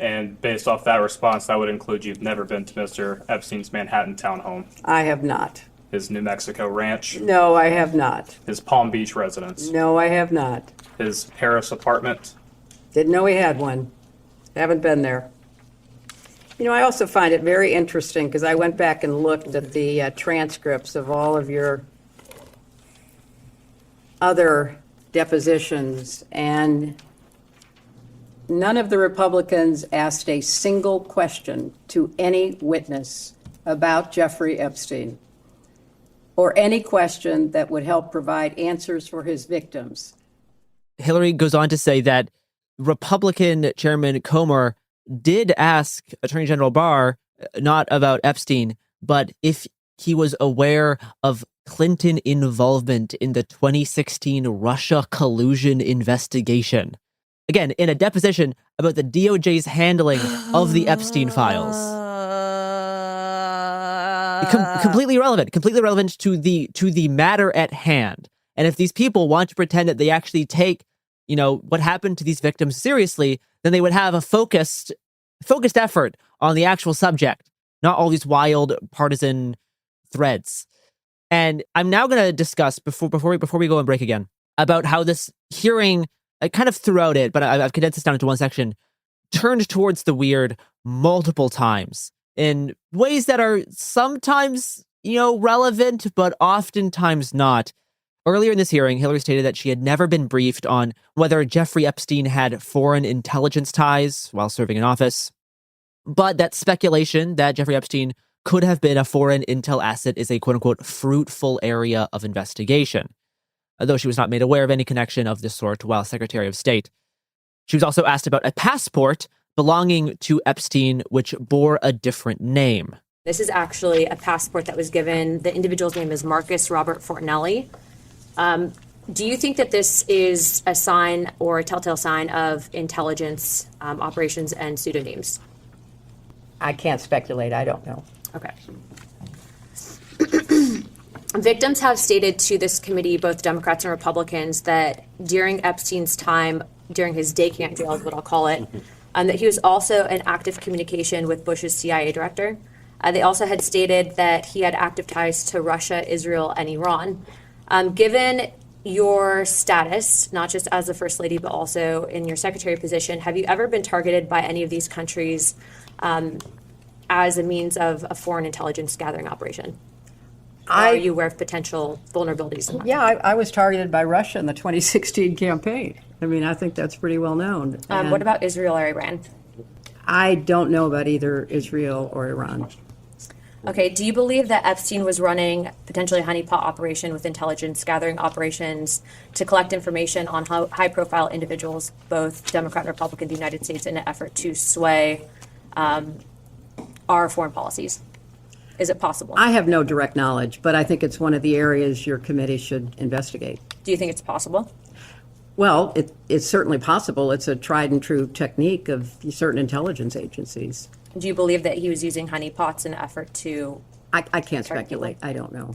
[SPEAKER 14] And based off that response, that would include you've never been to Mr. Epstein's Manhattan townhome.
[SPEAKER 10] I have not.
[SPEAKER 14] His New Mexico ranch.
[SPEAKER 10] No, I have not.
[SPEAKER 14] His Palm Beach residence.
[SPEAKER 10] No, I have not.
[SPEAKER 14] His Paris apartment.
[SPEAKER 10] Didn't know he had one. Haven't been there. I also find it very interesting because I went back and looked at the transcripts of all of your other depositions, and none of the Republicans asked a single question to any witness about Jeffrey Epstein, or any question that would help provide answers for his victims.
[SPEAKER 8] Hillary goes on to say that Republican Chairman Comer did ask Attorney General Barr, not about Epstein, but if he was aware of Clinton involvement in the 2016 Russia collusion investigation. Again, in a deposition about the DOJ's handling of the Epstein files. Completely irrelevant to the matter at hand. And if these people want to pretend that they actually take, what happened to these victims seriously, then they would have a focused effort on the actual subject, not all these wild partisan threads. And I'm now going to discuss before we go and break again about how this hearing, kind of throughout it, but I've condensed this down into one section, turned towards the weird multiple times in ways that are sometimes, relevant, but oftentimes not. Earlier in this hearing, Hillary stated that she had never been briefed on whether Jeffrey Epstein had foreign intelligence ties while serving in office, but that speculation that Jeffrey Epstein could have been a foreign intel asset is a quote-unquote fruitful area of investigation, though she was not made aware of any connection of this sort while Secretary of State. She was also asked about a passport belonging to Epstein, which bore a different name.
[SPEAKER 15] This is actually a passport that was given. The individual's name is Marcus Robert Fortinelli. Do you think that this is a sign or a telltale sign of intelligence operations and pseudonyms?
[SPEAKER 10] I can't speculate. I don't know.
[SPEAKER 15] Okay. Victims have stated to this committee, both Democrats and Republicans, that during Epstein's time, during his day camp jail is what I'll call it, that he was also in active communication with Bush's CIA director. They also had stated that he had active ties to Russia, Israel, and Iran. Given your status, not just as the First Lady, but also in your secretary position, have you ever been targeted by any of these countries as a means of a foreign intelligence gathering operation? Are you aware of potential vulnerabilities?
[SPEAKER 10] Yeah, I was targeted by Russia in the 2016 campaign. I mean, I think that's pretty well known.
[SPEAKER 15] What about Israel or Iran?
[SPEAKER 10] I don't know about either Israel or Iran.
[SPEAKER 15] Okay, do you believe that Epstein was running potentially a honeypot operation with intelligence gathering operations to collect information on high-profile individuals, both Democrat and Republican, in the United States, in an effort to sway our foreign policies? Is it possible?
[SPEAKER 10] I have no direct knowledge, but I think it's one of the areas your committee should investigate.
[SPEAKER 15] Do you think it's possible?
[SPEAKER 10] Well, it's certainly possible. It's a tried and true technique of certain intelligence agencies.
[SPEAKER 15] Do you believe that he was using honeypots in an effort to...
[SPEAKER 10] I can't speculate. I don't know.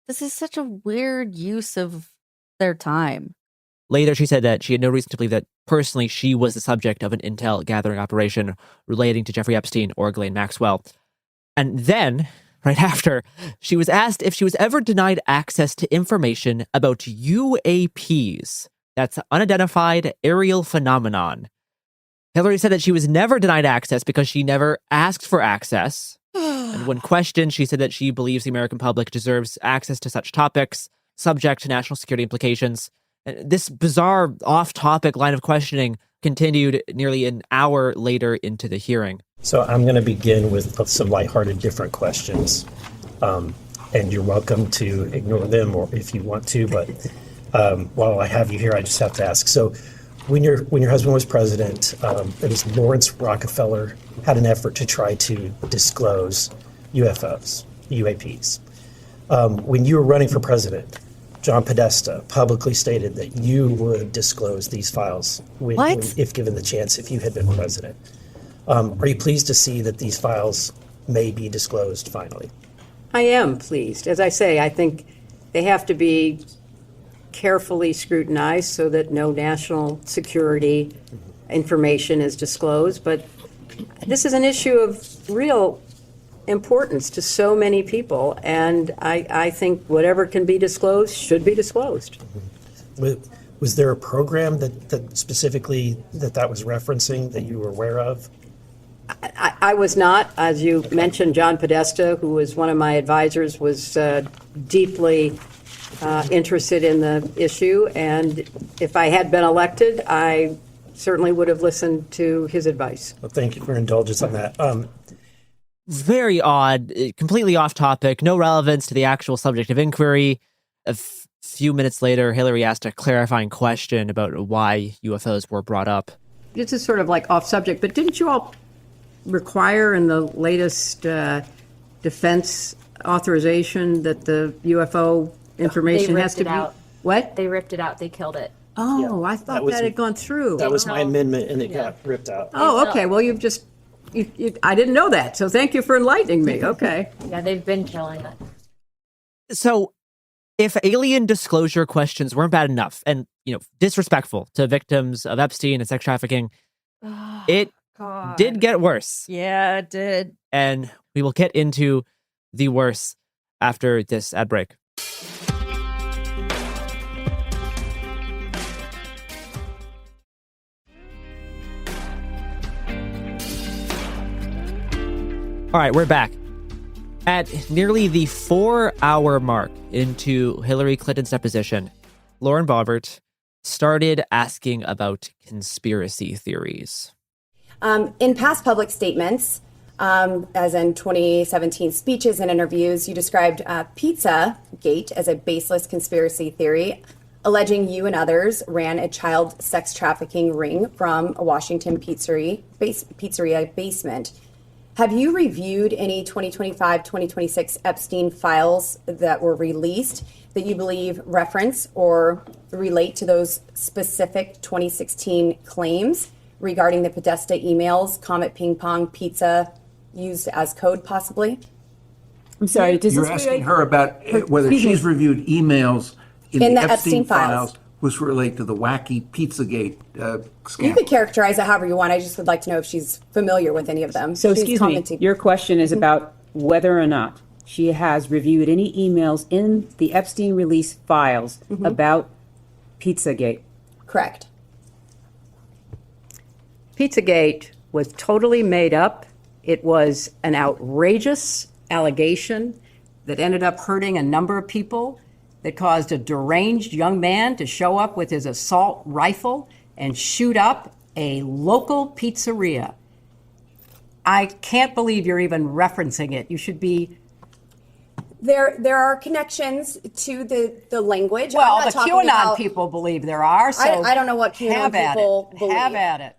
[SPEAKER 2] This is such a weird use of their time.
[SPEAKER 8] Later, she said that she had no reason to believe that personally she was the subject of an intel gathering operation relating to Jeffrey Epstein or Ghislaine Maxwell. And then, right after, she was asked if she was ever denied access to information about UAPs. That's unidentified aerial phenomenon. Hillary said that she was never denied access because she never asked for access. And when questioned, she said that she believes the American public deserves access to such topics, subject to national security implications. This bizarre off-topic line of questioning continued nearly an hour later into the hearing.
[SPEAKER 16] So I'm going to begin with some lighthearted, different questions. And you're welcome to ignore them or if you want to, but while I have you here, I just have to ask. So when your husband was president, it was Lawrence Rockefeller had an effort to try to disclose UFOs, UAPs. When you were running for president, John Podesta publicly stated that you would disclose these files if given the chance, if you had been president. Are you pleased to see that these files may be disclosed finally?
[SPEAKER 10] I am pleased. As I say, I think they have to be carefully scrutinized so that no national security information is disclosed. But this is an issue of real importance to so many people, and I think whatever can be disclosed should be disclosed.
[SPEAKER 16] Was there a program that specifically that was referencing that you were aware of?
[SPEAKER 10] I was not. As you mentioned, John Podesta, who was one of my advisors, was deeply interested in the issue, and if I had been elected, I certainly would have listened to his advice.
[SPEAKER 16] Well, thank you for your indulgence on that.
[SPEAKER 8] Very odd, completely off topic, no relevance to the actual subject of inquiry. A few minutes later, Hillary asked a clarifying question about why UFOs were brought up.
[SPEAKER 10] This is sort of like off subject, but didn't you all require in the latest defense authorization that the UFO information has to be... What?
[SPEAKER 15] They ripped it out. They killed it.
[SPEAKER 10] Oh, I thought that had gone through.
[SPEAKER 16] That was my amendment, and it got ripped out.
[SPEAKER 10] Oh, okay. Well, you've just... I didn't know that, so thank you for enlightening me. Okay.
[SPEAKER 15] Yeah, they've been killing it.
[SPEAKER 8] So, if alien disclosure questions weren't bad enough and, disrespectful to victims of Epstein and sex trafficking, it did get worse.
[SPEAKER 2] Yeah, it did.
[SPEAKER 8] And we will get into the worse after this ad break. All right, we're back. At nearly the 4-hour mark into Hillary Clinton's deposition, Lauren Boebert started asking about conspiracy theories.
[SPEAKER 17] In past public statements, as in 2017 speeches and interviews, you described Pizzagate as a baseless conspiracy theory, alleging you and others ran a child sex trafficking ring from a Washington pizzeria basement. Have you reviewed any 2025, 2026 Epstein files that were released that you believe reference or relate to those specific 2016 claims regarding the Podesta emails, Comet Ping Pong Pizza used as code possibly?
[SPEAKER 13] I'm sorry, does
[SPEAKER 12] You're
[SPEAKER 13] this
[SPEAKER 12] asking
[SPEAKER 13] relate-
[SPEAKER 12] her about whether she's reviewed emails in the Epstein files, which relate to the wacky Pizzagate scandal.
[SPEAKER 17] You could characterize it however you want. I just would like to know if she's familiar with any of them.
[SPEAKER 13] So,
[SPEAKER 17] She's
[SPEAKER 13] excuse me,
[SPEAKER 17] commenting.
[SPEAKER 13] your question is about whether or not she has reviewed any emails in the Epstein release files about Pizzagate.
[SPEAKER 17] Correct.
[SPEAKER 10] Pizzagate was totally made up. It was an outrageous allegation that ended up hurting a number of people, that caused a deranged young man to show up with his assault rifle and shoot up a local pizzeria. I can't believe you're even referencing it. You should be.
[SPEAKER 17] There are connections to the language.
[SPEAKER 10] Well,
[SPEAKER 17] I'm
[SPEAKER 10] the
[SPEAKER 17] not talking
[SPEAKER 10] QAnon
[SPEAKER 17] about-
[SPEAKER 10] people believe there are. So
[SPEAKER 17] I don't know what QAnon
[SPEAKER 10] have at
[SPEAKER 17] people
[SPEAKER 10] it.
[SPEAKER 17] believe.
[SPEAKER 10] Have at it.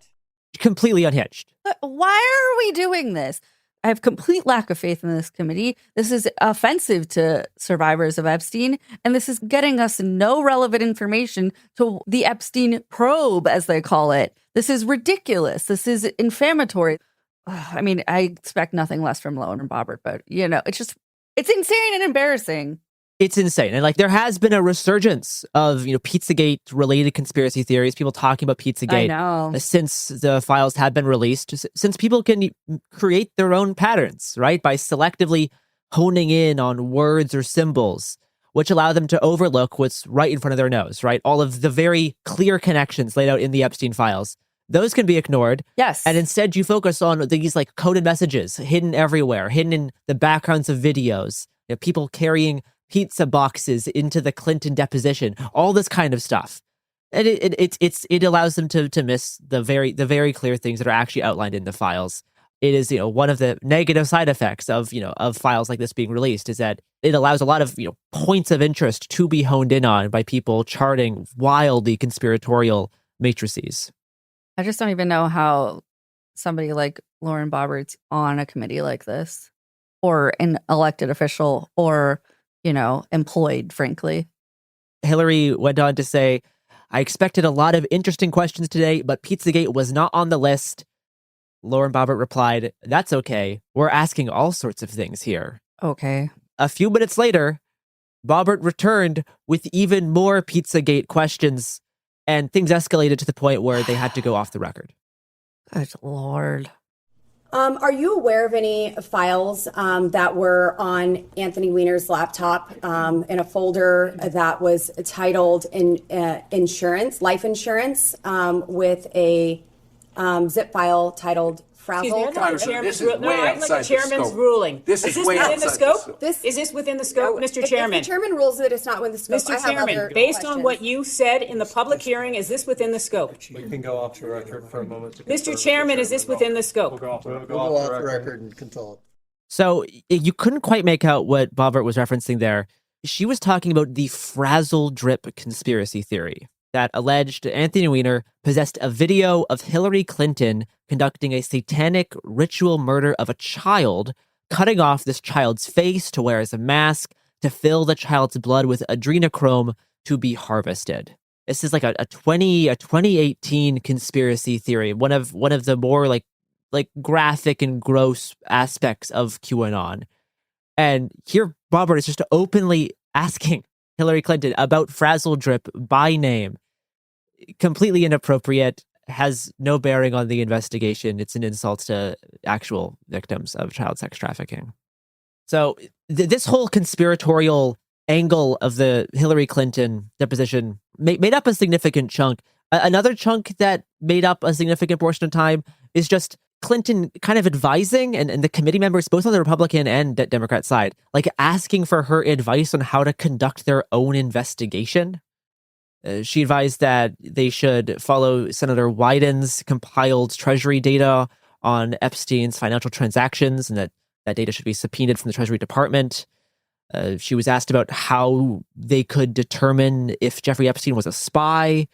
[SPEAKER 8] Completely unhinged.
[SPEAKER 9] Why are we doing this? I have complete lack of faith in this committee. This is offensive to survivors of Epstein, and this is getting us no relevant information to the Epstein probe, as they call it. This is ridiculous. This is inflammatory. I mean, I expect nothing less from Lowen and Bobbert, but, it's insane and embarrassing.
[SPEAKER 8] It's insane. And there has been a resurgence of, Pizzagate related conspiracy theories, people talking about Pizzagate.
[SPEAKER 9] I know.
[SPEAKER 8] Since the files have been released, since people can create their own patterns, right? By selectively honing in on words or symbols, which allow them to overlook what's right in front of their nose, right? All of the very clear connections laid out in the Epstein files. Those can be ignored.
[SPEAKER 9] Yes.
[SPEAKER 8] And instead you focus on these coded messages hidden everywhere, hidden in the backgrounds of videos, people carrying pizza boxes into the Clinton deposition, all this kind of stuff. And it allows them to miss the very clear things that are actually outlined in the files. It is, one of the negative side effects of files like this being released is that it allows a lot of, points of interest to be honed in on by people charting wildly conspiratorial matrices.
[SPEAKER 9] I just don't even know how somebody like Lauren Bobbert's on a committee like this, or an elected official, or employed, frankly.
[SPEAKER 8] Hillary went on to say, I expected a lot of interesting questions today, but Pizzagate was not on the list. Lauren Bobbert replied, that's okay. We're asking all sorts of things here.
[SPEAKER 9] Okay.
[SPEAKER 8] A few minutes later, Bobbert returned with even more Pizzagate questions, and things escalated to the point where they had to go off the record.
[SPEAKER 9] Good Lord.
[SPEAKER 17] Are you aware of any files that were on Anthony Weiner's laptop in a folder that was titled insurance, life insurance, with a zip file titled frazzle?
[SPEAKER 12] This is way outside the
[SPEAKER 13] chairman's
[SPEAKER 12] scope.
[SPEAKER 13] ruling.
[SPEAKER 12] This is way
[SPEAKER 13] within the
[SPEAKER 12] outside the
[SPEAKER 13] scope?
[SPEAKER 12] scope.
[SPEAKER 13] Is this within the scope, Mr.
[SPEAKER 17] If
[SPEAKER 13] Chairman?
[SPEAKER 17] the chairman rules that it's not within the scope, I
[SPEAKER 13] Mr.
[SPEAKER 17] have
[SPEAKER 13] Chairman,
[SPEAKER 17] other
[SPEAKER 13] based
[SPEAKER 17] questions.
[SPEAKER 13] on what you said in the public hearing, is this within the scope?
[SPEAKER 18] We can go off the record for a moment.
[SPEAKER 13] Mr. Chairman, is this within the scope?
[SPEAKER 18] We'll go off
[SPEAKER 19] the record and consult.
[SPEAKER 8] So you couldn't quite make out what Bobbert was referencing there. She was talking about the frazzle drip conspiracy theory that alleged Anthony Weiner possessed a video of Hillary Clinton conducting a satanic ritual murder of a child, cutting off this child's face to wear as a mask to fill the child's blood with adrenochrome to be harvested. This is a 2018 conspiracy theory, one of the more like graphic and gross aspects of QAnon. And here Bobbert is just openly asking Hillary Clinton about frazzle drip by name. Completely inappropriate, has no bearing on the investigation. It's an insult to actual victims of child sex trafficking. So this whole conspiratorial angle of the Hillary Clinton deposition made up a significant chunk. Another chunk that made up a significant portion of time is just Clinton kind of advising and the committee members, both on the Republican and Democrat side, asking for her advice on how to conduct their own investigation. She advised that they should follow Senator Wyden's compiled Treasury data on Epstein's financial transactions, and that data should be subpoenaed from the Treasury Department. She was asked about how they could determine if Jeffrey Epstein was a spy.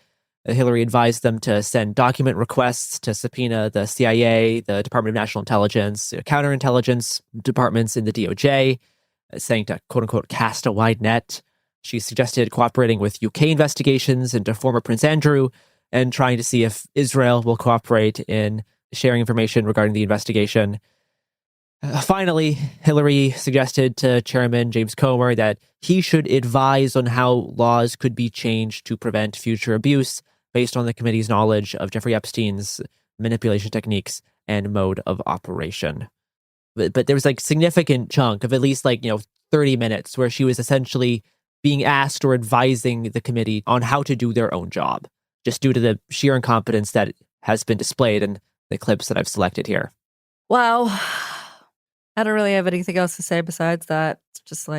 [SPEAKER 8] Hillary advised them to send document requests to subpoena the CIA, the Department of National Intelligence, counterintelligence departments in the DOJ, saying to, quote unquote, cast a wide net. She suggested cooperating with UK investigations into former Prince Andrew and trying to see if Israel will cooperate in sharing information regarding the investigation. Finally, Hillary suggested to Chairman James Comer that he should advise on how laws could be changed to prevent future abuse based on the committee's knowledge of Jeffrey Epstein's manipulation techniques and mode of operation. But there was like significant chunk of at least 30 minutes where she was essentially being asked or advising the committee on how to do their own job, just due to the sheer incompetence that has been displayed in the clips that I've selected here.
[SPEAKER 9] Wow. I don't really have anything else to say besides that. It's just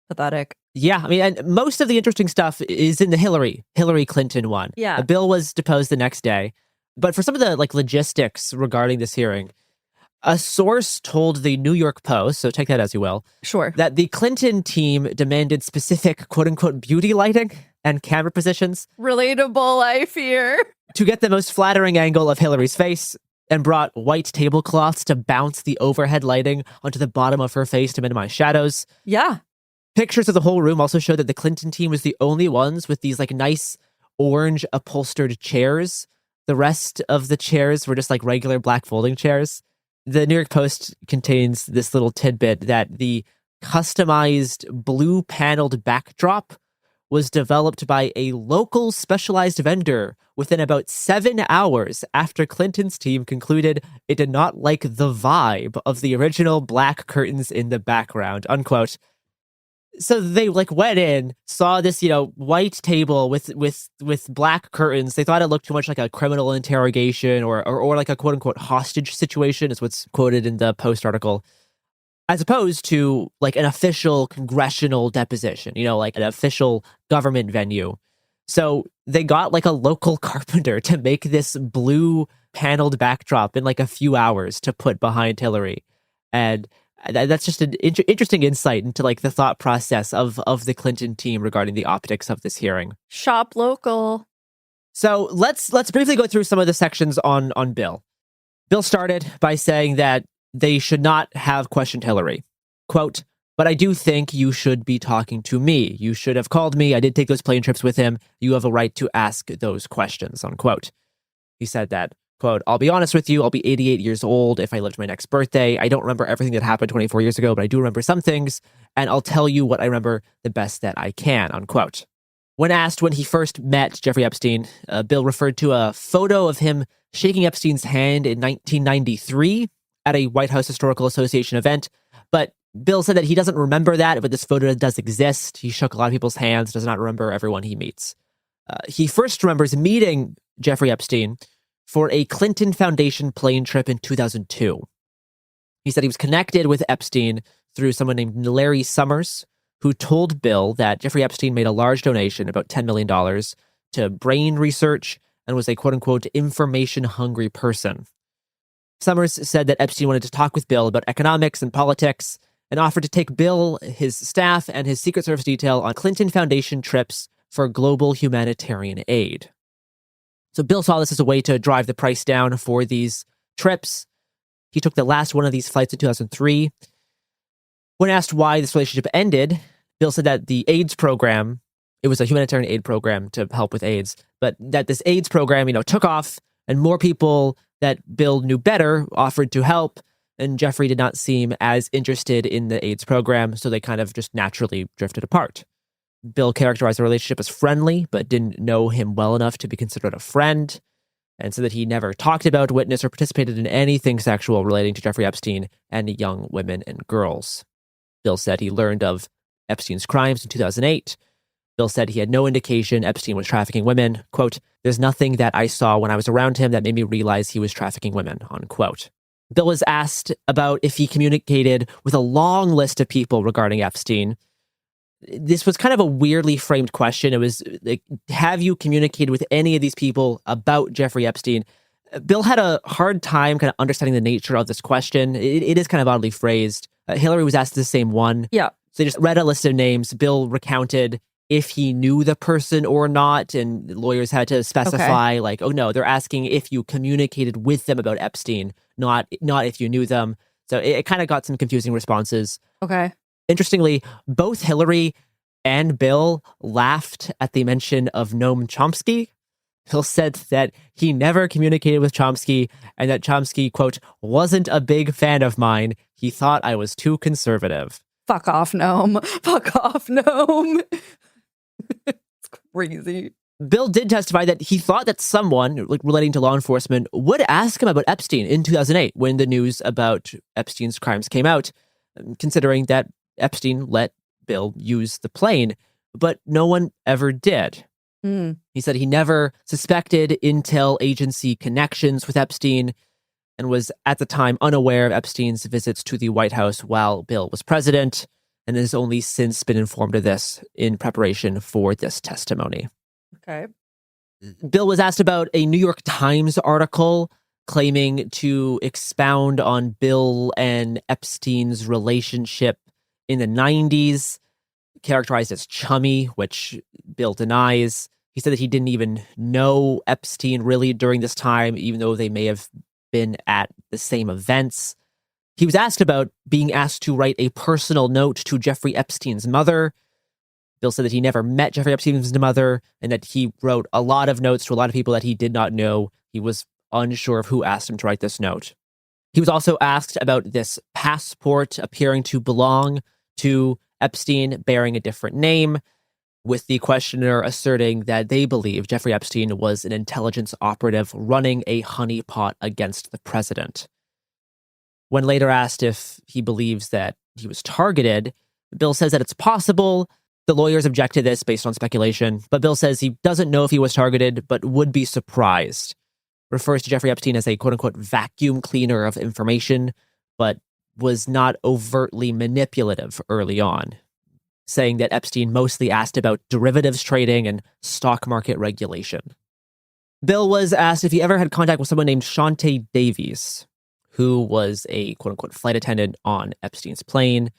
[SPEAKER 9] pathetic.
[SPEAKER 8] Yeah, I mean, and most of the interesting stuff is in the Hillary Clinton one.
[SPEAKER 9] Yeah.
[SPEAKER 8] Bill was deposed the next day. But for some of the logistics regarding this hearing, a source told the New York Post, so take that as you will,
[SPEAKER 9] sure,
[SPEAKER 8] that the Clinton team demanded specific quote unquote beauty lighting and camera positions.
[SPEAKER 9] Relatable, I fear.
[SPEAKER 8] To get the most flattering angle of Hillary's face, and brought white tablecloths to bounce the overhead lighting onto the bottom of her face to minimize shadows.
[SPEAKER 9] Yeah.
[SPEAKER 8] Pictures of the whole room also showed that the Clinton team was the only ones with these nice orange upholstered chairs. The rest of the chairs were just regular black folding chairs. The New York Post contains this little tidbit that the customized blue paneled backdrop was developed by a local specialized vendor within about 7 hours after Clinton's team concluded it did not like the vibe of the original black curtains in the background, unquote. So they went in, saw this, white table with black curtains. They thought it looked too much like a criminal interrogation or like a quote unquote hostage situation is what's quoted in the Post article, as opposed to an official congressional deposition, an official government venue. So they got a local carpenter to make this blue paneled backdrop in a few hours to put behind Hillary. And that's just an interesting insight into the thought process of the Clinton team regarding the optics of this hearing.
[SPEAKER 9] Shop local.
[SPEAKER 8] So let's briefly go through some of the sections on Bill. Bill started by saying that they should not have questioned Hillary. Quote, "But I do think you should be talking to me. You should have called me. I did take those plane trips with him. You have a right to ask those questions," unquote. He said that, quote, "I'll be honest with you, I'll be 88 years old if I lived my next birthday. I don't remember everything that happened 24 years ago, but I do remember some things, and I'll tell you what I remember the best that I can," unquote. When asked when he first met Jeffrey Epstein, Bill referred to a photo of him shaking Epstein's hand in 1993 at a White House Historical Association event, but Bill said that he doesn't remember that, but this photo does exist. He shook a lot of people's hands, does not remember everyone he meets. He first remembers meeting Jeffrey Epstein for a Clinton Foundation plane trip in 2002. He said he was connected with Epstein through someone named Larry Summers, who told Bill that Jeffrey Epstein made a large donation, about $10 million, to brain research and was a quote-unquote information-hungry person. Summers said that Epstein wanted to talk with Bill about economics and politics and offered to take Bill, his staff, and his Secret Service detail on Clinton Foundation trips for global humanitarian aid. So Bill saw this as a way to drive the price down for these trips. He took the last one of these flights in 2003. When asked why this relationship ended, Bill said that the AIDS program, it was a humanitarian aid program to help with AIDS, but that this AIDS program, took off and more people that Bill knew better offered to help, and Jeffrey did not seem as interested in the AIDS program, so they kind of just naturally drifted apart. Bill characterized the relationship as friendly, but didn't know him well enough to be considered a friend, and said that he never talked about, witnessed, or participated in anything sexual relating to Jeffrey Epstein and young women and girls. Bill said he learned of Epstein's crimes in 2008. Bill said he had no indication Epstein was trafficking women. Quote, "There's nothing that I saw when I was around him that made me realize he was trafficking women," unquote. Bill was asked about if he communicated with a long list of people regarding Epstein. This was kind of a weirdly framed question. It was like, have you communicated with any of these people about Jeffrey Epstein? Bill had a hard time kind of understanding the nature of this question. It is kind of oddly phrased. Hillary was asked the same one.
[SPEAKER 9] Yeah.
[SPEAKER 8] So they just read a list of names. Bill recounted if he knew the person or not, and lawyers had to specify like, oh no, they're asking if you communicated with them about Epstein, not if you knew them. So it kind of got some confusing responses.
[SPEAKER 9] Okay.
[SPEAKER 8] Interestingly, both Hillary and Bill laughed at the mention of Noam Chomsky. Bill said that he never communicated with Chomsky and that Chomsky, quote, wasn't a big fan of mine. He thought I was too conservative.
[SPEAKER 9] Fuck off, Noem. Fuck off, Noem. It's crazy.
[SPEAKER 8] Bill did testify that he thought that someone relating to law enforcement would ask him about Epstein in 2008 when the news about Epstein's crimes came out, considering that Epstein let Bill use the plane, but no one ever did. He said he never suspected intel agency connections with Epstein and was at the time unaware of Epstein's visits to the White House while Bill was president, and has only since been informed of this in preparation for this testimony.
[SPEAKER 9] Okay.
[SPEAKER 8] Bill was asked about a New York Times article claiming to expound on Bill and Epstein's relationship in the 90s, characterized as chummy, which Bill denies. He said that he didn't even know Epstein really during this time, even though they may have been at the same events. He was asked about being asked to write a personal note to Jeffrey Epstein's mother. Bill said that he never met Jeffrey Epstein's mother and that he wrote a lot of notes to a lot of people that he did not know. He was unsure of who asked him to write this note. He was also asked about this passport appearing to belong to Epstein bearing a different name, with the questioner asserting that they believe Jeffrey Epstein was an intelligence operative running a honeypot against the president. When later asked if he believes that he was targeted, Bill says that it's possible. The lawyers object to this based on speculation, but Bill says he doesn't know if he was targeted, but would be surprised. Refers to Jeffrey Epstein as a quote-unquote vacuum cleaner of information, but was not overtly manipulative early on, saying that Epstein mostly asked about derivatives trading and stock market regulation. Bill was asked if he ever had contact with someone named Shante Davies, who was a quote-unquote flight attendant on Epstein's plane.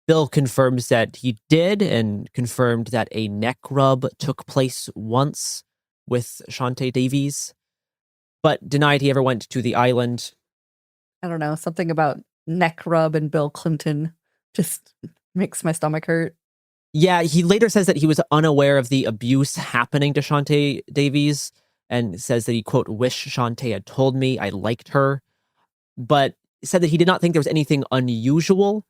[SPEAKER 8] Bill confirms that he did, and confirmed that a neck rub took place once with Shante Davies, but denied he ever went to the island.
[SPEAKER 9] I don't know, something about neck rub and Bill Clinton just makes my stomach hurt.
[SPEAKER 8] Yeah, he later says that he was unaware of the abuse happening to Shante Davies, and says that he, quote, wish Shante had told me I liked her, but said that he did not think there was anything unusual.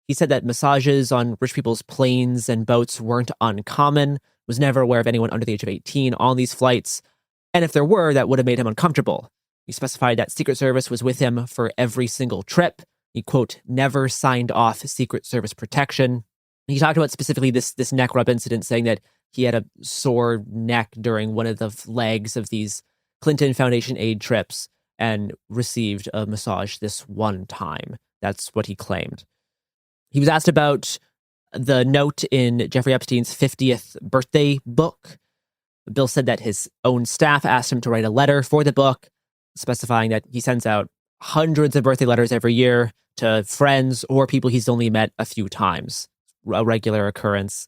[SPEAKER 8] He said that massages on rich people's planes and boats weren't uncommon, was never aware of anyone under the age of 18 on these flights, and if there were, that would have made him uncomfortable. He specified that Secret Service was with him for every single trip. He, quote, never signed off Secret Service protection. He talked about specifically this neck rub incident, saying that he had a sore neck during one of the legs of these Clinton Foundation aid trips and received a massage this one time. That's what he claimed. He was asked about the note in Jeffrey Epstein's 50th birthday book. Bill said that his own staff asked him to write a letter for the book, specifying that he sends out hundreds of birthday letters every year to friends or people he's only met a few times, a regular occurrence.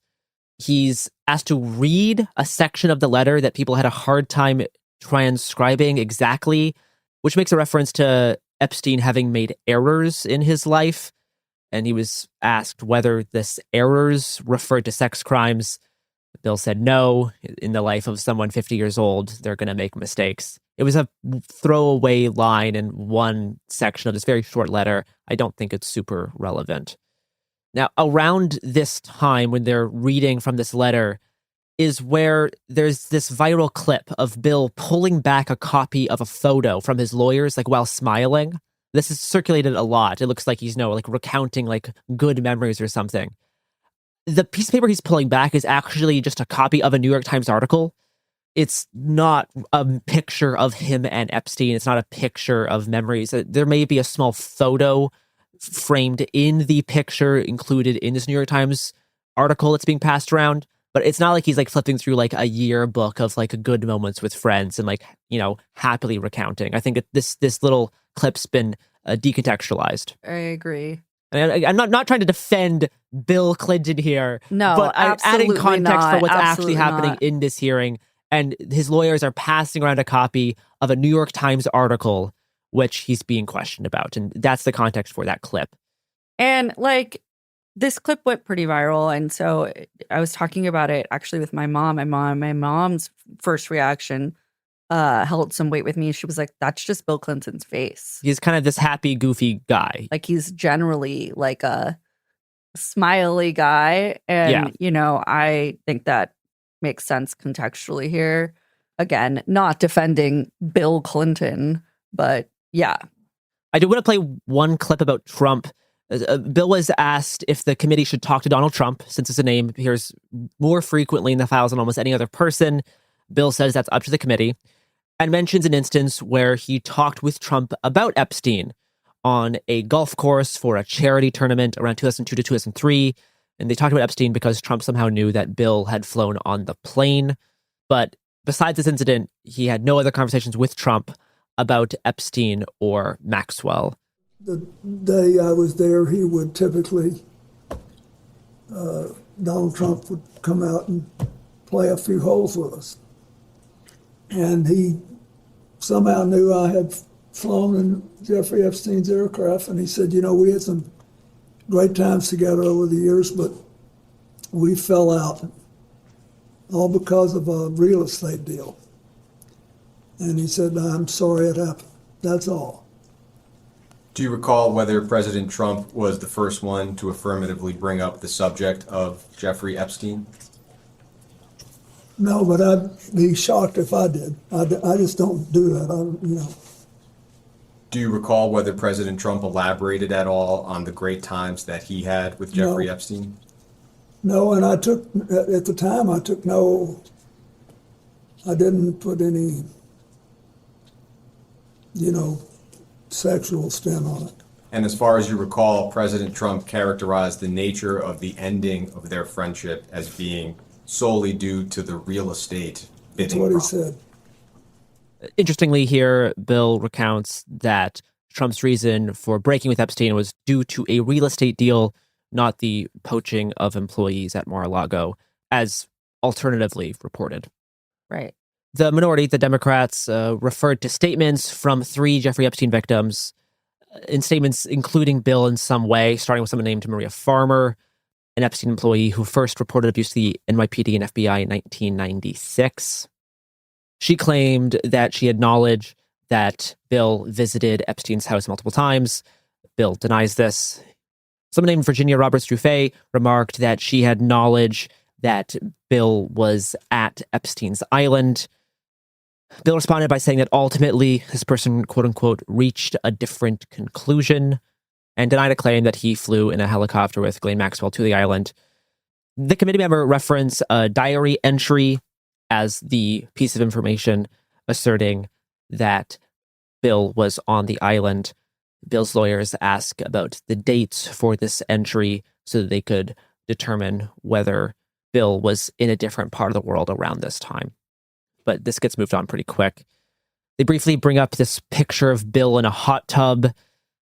[SPEAKER 8] He's asked to read a section of the letter that people had a hard time transcribing exactly, which makes a reference to Epstein having made errors in his life. And he was asked whether this errors referred to sex crimes. Bill said no. In the life of someone 50 years old, they're going to make mistakes. It was a throwaway line in one section of this very short letter. I don't think it's super relevant. Now, around this time when they're reading from this letter is where there's this viral clip of Bill pulling back a copy of a photo from his lawyers, like while smiling. This is circulated a lot. It looks like he's, recounting like good memories or something. The piece of paper he's pulling back is actually just a copy of a New York Times article. It's not a picture of him and Epstein. It's not a picture of memories. There may be a small photo framed in the picture included in this New York Times article that's being passed around, but it's not like he's like flipping through like a yearbook of like good moments with friends and happily recounting. I think this little clip's been decontextualized.
[SPEAKER 9] I agree.
[SPEAKER 8] And I'm not trying to defend Bill Clinton here.
[SPEAKER 9] No,
[SPEAKER 8] but I'm adding
[SPEAKER 9] absolutely
[SPEAKER 8] context for
[SPEAKER 9] not.
[SPEAKER 8] what's
[SPEAKER 9] Absolutely
[SPEAKER 8] actually happening
[SPEAKER 9] not.
[SPEAKER 8] in this hearing. And his lawyers are passing around a copy of a New York Times article, which he's being questioned about. And that's the context for that clip.
[SPEAKER 9] And like, this clip went pretty viral. And so I was talking about it actually with my mom. My mom's first reaction held some weight with me. She was like, that's just Bill Clinton's face.
[SPEAKER 8] He's kind of this happy, goofy guy.
[SPEAKER 9] Like, he's generally like a smiley guy. And, you know, I think that makes sense contextually here. Again, not defending Bill Clinton, but yeah.
[SPEAKER 8] I do want to play one clip about Trump. Bill was asked if the committee should talk to Donald Trump, since it's a name appears more frequently in the files than almost any other person. Bill says that's up to the committee, and mentions an instance where he talked with Trump about Epstein on a golf course for a charity tournament around 2002 to 2003. And they talked about Epstein because Trump somehow knew that Bill had flown on the plane. But besides this incident, he had no other conversations with Trump about Epstein or Maxwell.
[SPEAKER 20] The day I was there, he would typically, Donald Trump would come out and play a few holes with us. And he somehow knew I had flown in Jeffrey Epstein's aircraft, and he said, you know, we had some great times together over the years, but we fell out, all because of a real estate deal. And he said, I'm sorry it happened. That's all.
[SPEAKER 21] Do you recall whether President Trump was the first one to affirmatively bring up the subject of Jeffrey Epstein?
[SPEAKER 20] No, but I'd be shocked if I did. I just don't do that.
[SPEAKER 21] Do you recall whether President Trump elaborated at all on the great times that he had with Jeffrey Epstein?
[SPEAKER 20] No, and at the time, I didn't put any, sexual spin on it.
[SPEAKER 21] And as far as you recall, President Trump characterized the nature of the ending of their friendship as being solely due to the real estate bidding.
[SPEAKER 20] That's what he said.
[SPEAKER 8] Interestingly here, Bill recounts that Trump's reason for breaking with Epstein was due to a real estate deal, not the poaching of employees at Mar-a-Lago, as alternatively reported.
[SPEAKER 9] Right.
[SPEAKER 8] The minority, the Democrats, referred to statements from 3 Jeffrey Epstein victims, in statements including Bill in some way, starting with someone named Maria Farmer, an Epstein employee who first reported abuse to the NYPD and FBI in 1996. She claimed that she had knowledge that Bill visited Epstein's house multiple times. Bill denies this. Someone named Virginia Roberts Dufay remarked that she had knowledge that Bill was at Epstein's island. Bill responded by saying that ultimately this person, quote unquote, reached a different conclusion, and denied a claim that he flew in a helicopter with Ghislaine Maxwell to the island. The committee member referenced a diary entry as the piece of information asserting that Bill was on the island. Bill's lawyers asked about the dates for this entry so that they could determine whether Bill was in a different part of the world around this time. But this gets moved on pretty quick. They briefly bring up this picture of Bill in a hot tub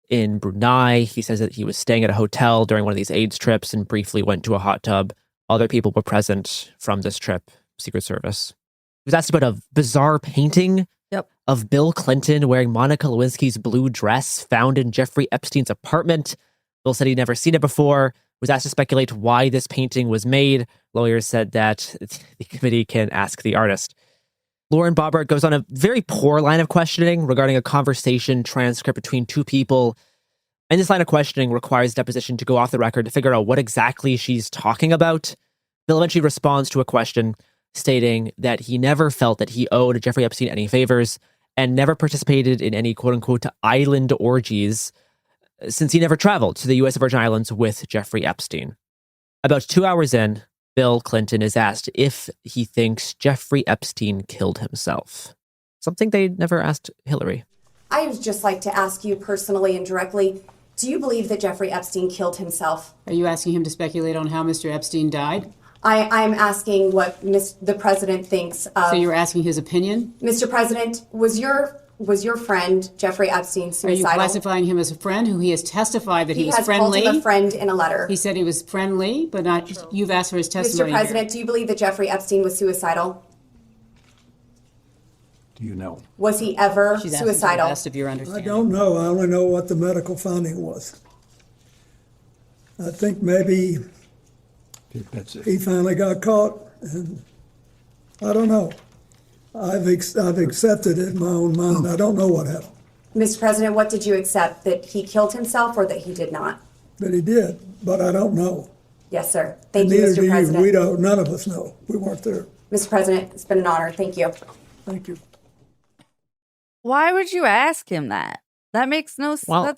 [SPEAKER 8] in Brunei. He says that he was staying at a hotel during one of these AIDS trips and briefly went to a hot tub. Other people were present from this trip, Secret Service. He was asked about a bizarre painting of Bill Clinton wearing Monica Lewinsky's blue dress found in Jeffrey Epstein's apartment. Bill said he'd never seen it before, was asked to speculate why this painting was made. Lawyers said that the committee can ask the artist. Lauren Boebert goes on a very poor line of questioning regarding a conversation transcript between 2 people. And this line of questioning requires Deposition to go off the record to figure out what exactly she's talking about. Bill eventually responds to a question stating that he never felt that he owed Jeffrey Epstein any favors and never participated in any quote-unquote island orgies since he never traveled to the U.S. Virgin Islands with Jeffrey Epstein. About 2 hours in, Bill Clinton is asked if he thinks Jeffrey Epstein killed himself. Something they never asked Hillary.
[SPEAKER 17] I would just like to ask you personally and directly, do you believe that Jeffrey Epstein killed himself?
[SPEAKER 13] Are you asking him to speculate on how Mr. Epstein died?
[SPEAKER 17] I'm asking what the president thinks of...
[SPEAKER 13] So you're asking his opinion?
[SPEAKER 17] Mr. President, was your Was your friend Jeffrey Epstein suicidal?
[SPEAKER 13] Are you classifying him as a friend who he has testified that he was
[SPEAKER 17] has
[SPEAKER 13] friendly?
[SPEAKER 17] called him a friend in a letter.
[SPEAKER 13] He said he was friendly, but not. You've asked for his testimony.
[SPEAKER 17] Mr. President, do you believe that Jeffrey Epstein was suicidal?
[SPEAKER 12] Do you know?
[SPEAKER 17] Was he ever
[SPEAKER 13] She's asking for the
[SPEAKER 17] suicidal?
[SPEAKER 13] best of your
[SPEAKER 20] I
[SPEAKER 13] understanding.
[SPEAKER 20] don't know. I only know what the medical finding was. I think maybe
[SPEAKER 12] That's it.
[SPEAKER 20] he finally got caught, and I don't know. I've accepted it in my own mind. I don't know what happened.
[SPEAKER 17] Mr. President, what did you accept? That he killed himself or that he did not?
[SPEAKER 20] That he did, but I don't know.
[SPEAKER 17] Yes, sir.
[SPEAKER 20] And
[SPEAKER 17] Thank you,
[SPEAKER 20] neither
[SPEAKER 17] Mr.
[SPEAKER 20] do you.
[SPEAKER 17] President.
[SPEAKER 20] We don't. None of us know. We weren't there.
[SPEAKER 17] Mr. President, it's been an honor. Thank you.
[SPEAKER 20] Thank you.
[SPEAKER 9] Why would you ask him that? That makes no sense.
[SPEAKER 8] Well,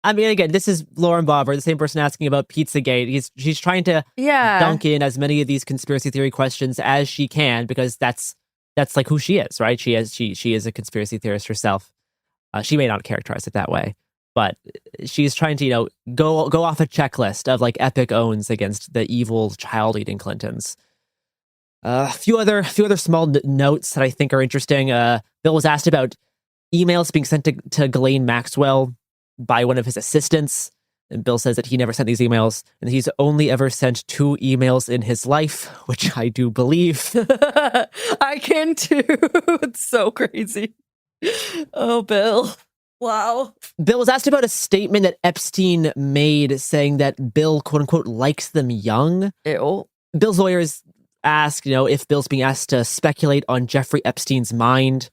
[SPEAKER 8] I mean, again, this is Lauren Bobber, the same person asking about Pizzagate. She's trying to dunk in as many of these conspiracy theory questions as she can, because that's like who she is, right? She is a conspiracy theorist herself. She may not characterize it that way, but she's trying to, go off a checklist of like epic owns against the evil child-eating Clintons. A few other small notes that I think are interesting. Bill was asked about emails being sent to Ghislaine Maxwell by one of his assistants. And Bill says that he never sent these emails, and he's only ever sent 2 emails in his life, which I do believe.
[SPEAKER 9] I can too. It's so crazy. Oh, Bill. Wow.
[SPEAKER 8] Bill was asked about a statement that Epstein made saying that Bill, quote unquote, likes them young.
[SPEAKER 9] Ew.
[SPEAKER 8] Bill's lawyers asked, if Bill's being asked to speculate on Jeffrey Epstein's mind.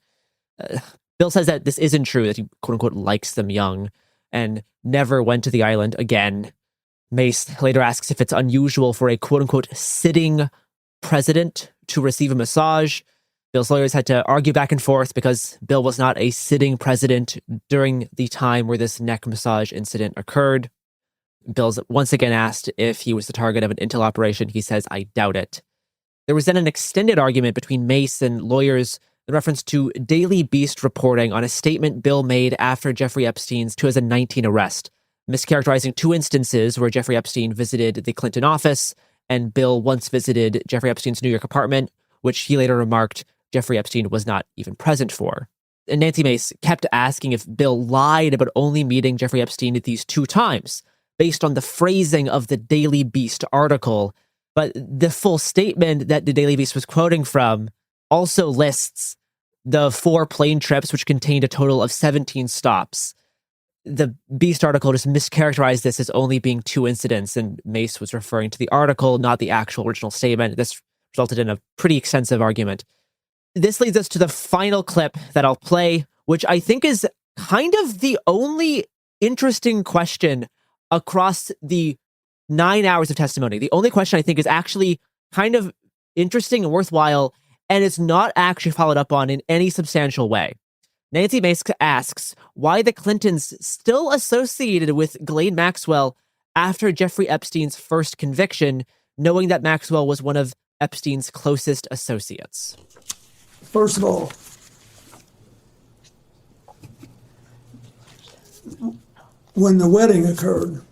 [SPEAKER 8] Bill says that this isn't true, that he, quote unquote, likes them young, and never went to the island again. Mace later asks if it's unusual for a quote-unquote sitting president to receive a massage. Bill's lawyers had to argue back and forth because Bill was not a sitting president during the time where this neck massage incident occurred. Bill's once again asked if he was the target of an intel operation. He says, I doubt it. There was then an extended argument between Mace and lawyers in reference to Daily Beast reporting on a statement Bill made after Jeffrey Epstein's 2019 arrest, mischaracterizing 2 instances where Jeffrey Epstein visited the Clinton office and Bill once visited Jeffrey Epstein's New York apartment, which he later remarked Jeffrey Epstein was not even present for. And Nancy Mace kept asking if Bill lied about only meeting Jeffrey Epstein at these 2 times, based on the phrasing of the Daily Beast article. But the full statement that the Daily Beast was quoting from also lists the 4 plane trips, which contained a total of 17 stops. The Beast article just mischaracterized this as only being 2 incidents, and Mace was referring to the article, not the actual original statement. This resulted in a pretty extensive argument. This leads us to the final clip that I'll play, which I think is kind of the only interesting question across the 9 hours of testimony. The only question I think is actually kind of interesting and worthwhile, and it's not actually followed up on in any substantial way. Nancy Mace asks why the Clintons still associated with Ghislaine Maxwell after Jeffrey Epstein's first conviction, knowing that Maxwell was one of Epstein's closest associates.
[SPEAKER 20] First of all, when the wedding occurred,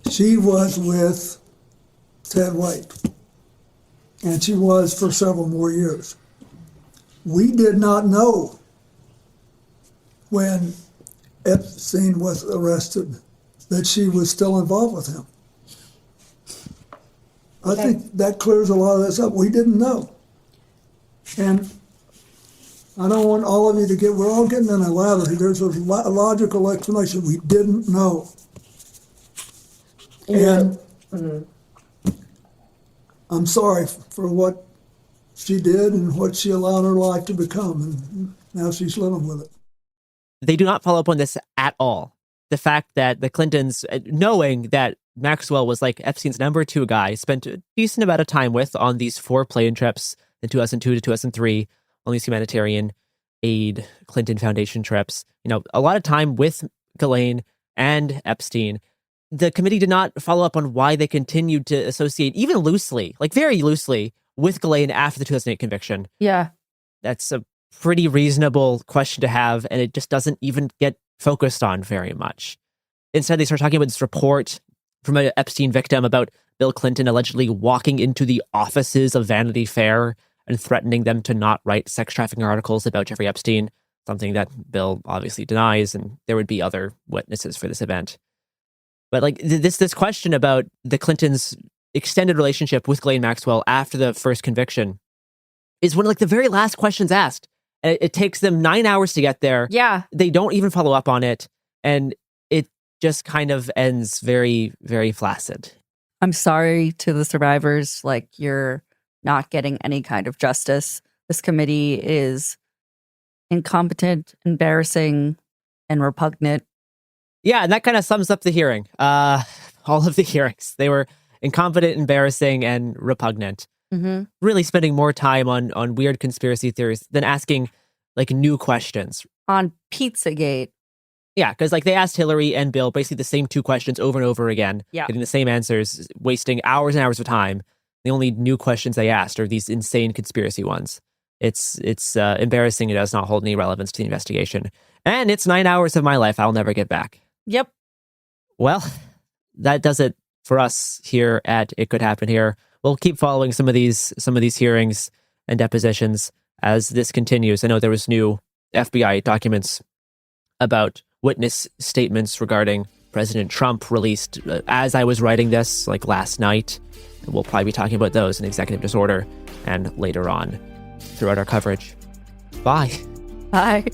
[SPEAKER 20] she was with Ted White, and she was for several more years. We did not know when Epstein was arrested that she was still involved with him. I think that clears a lot of this up. We didn't know. And I don't want all of you to we're all getting in a lather. There's a logical explanation. We didn't know. And I'm sorry for what she did and what she allowed her life to become, and now she's living with it.
[SPEAKER 8] They do not follow up on this at all. The fact that the Clintons, knowing that Maxwell was like Epstein's number 2 guy, spent a decent amount of time with on these 4 plane trips in 2002 to 2003, on these humanitarian aid Clinton Foundation trips. A lot of time with Ghislaine and Epstein. The committee did not follow up on why they continued to associate, even loosely, like very loosely, with Ghislaine after the 2008 conviction.
[SPEAKER 9] Yeah.
[SPEAKER 8] That's a pretty reasonable question to have, and it just doesn't even get focused on very much. Instead, they start talking about this report from an Epstein victim about Bill Clinton allegedly walking into the offices of Vanity Fair and threatening them to not write sex trafficking articles about Jeffrey Epstein, something that Bill obviously denies, and there would be other witnesses for this event. But like this question about the Clintons' extended relationship with Ghislaine Maxwell after the first conviction is one of like the very last questions asked. And it takes them 9 hours to get there.
[SPEAKER 9] Yeah.
[SPEAKER 8] They don't even follow up on it. And it just kind of ends very, very flaccid.
[SPEAKER 9] I'm sorry to the survivors. Like, you're not getting any kind of justice. This committee is incompetent, embarrassing, and repugnant.
[SPEAKER 8] Yeah, and that kind of sums up the hearing. All of the hearings. They were incompetent, embarrassing, and repugnant.
[SPEAKER 9] Mm-hmm.
[SPEAKER 8] Really spending more time on weird conspiracy theories than asking like new questions.
[SPEAKER 9] On Pizzagate.
[SPEAKER 8] Yeah, because like they asked Hillary and Bill basically the same two questions over and over again, getting the same answers, wasting hours and hours of time. The only new questions they asked are these insane conspiracy ones. It's embarrassing. It does not hold any relevance to the investigation. And it's 9 hours of my life I'll never get back.
[SPEAKER 9] Yep.
[SPEAKER 8] Well, that does it for us here at It Could Happen Here. We'll keep following some of these hearings and depositions as this continues. I know there was new FBI documents about witness statements regarding President Trump released as I was writing this, like last night. We'll probably be talking about those in Executive Disorder and later on throughout our coverage. Bye.
[SPEAKER 9] Bye.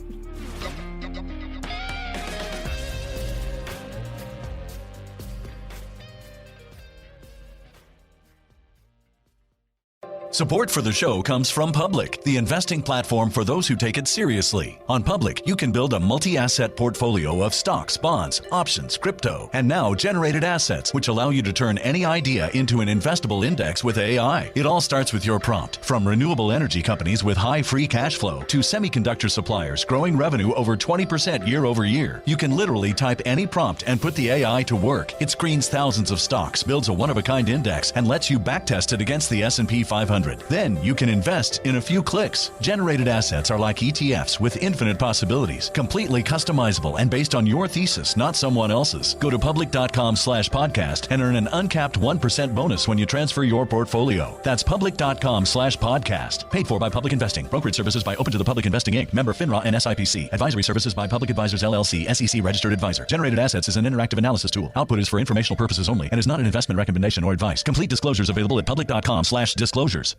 [SPEAKER 3] Support for the show comes from Public, the investing platform for those who take it seriously. On Public, you can build a multi-asset portfolio of stocks, bonds, options, crypto, and now generated assets, which allow you to turn any idea into an investable index with AI. It all starts with your prompt. From renewable energy companies with high free cash flow to semiconductor suppliers growing revenue over 20% year over year, you can literally type any prompt and put the AI to work. It screens thousands of stocks, builds a one-of-a-kind index, and lets you backtest it against the S&P 500. Then you can invest in a few clicks. Generated assets are like ETFs with infinite possibilities, completely customizable and based on your thesis, not someone else's. Go to public.com/podcast and earn an uncapped 1% bonus when you transfer your portfolio. That's public.com/podcast. Paid for by Public Investing. Brokerage services by Open to the Public Investing Inc. Member FINRA and SIPC. Advisory services by Public Advisors LLC, SEC registered advisor. Generated assets is an interactive analysis tool. Output is for informational purposes only and is not an investment recommendation or advice. Complete disclosures available at public.com/disclosures.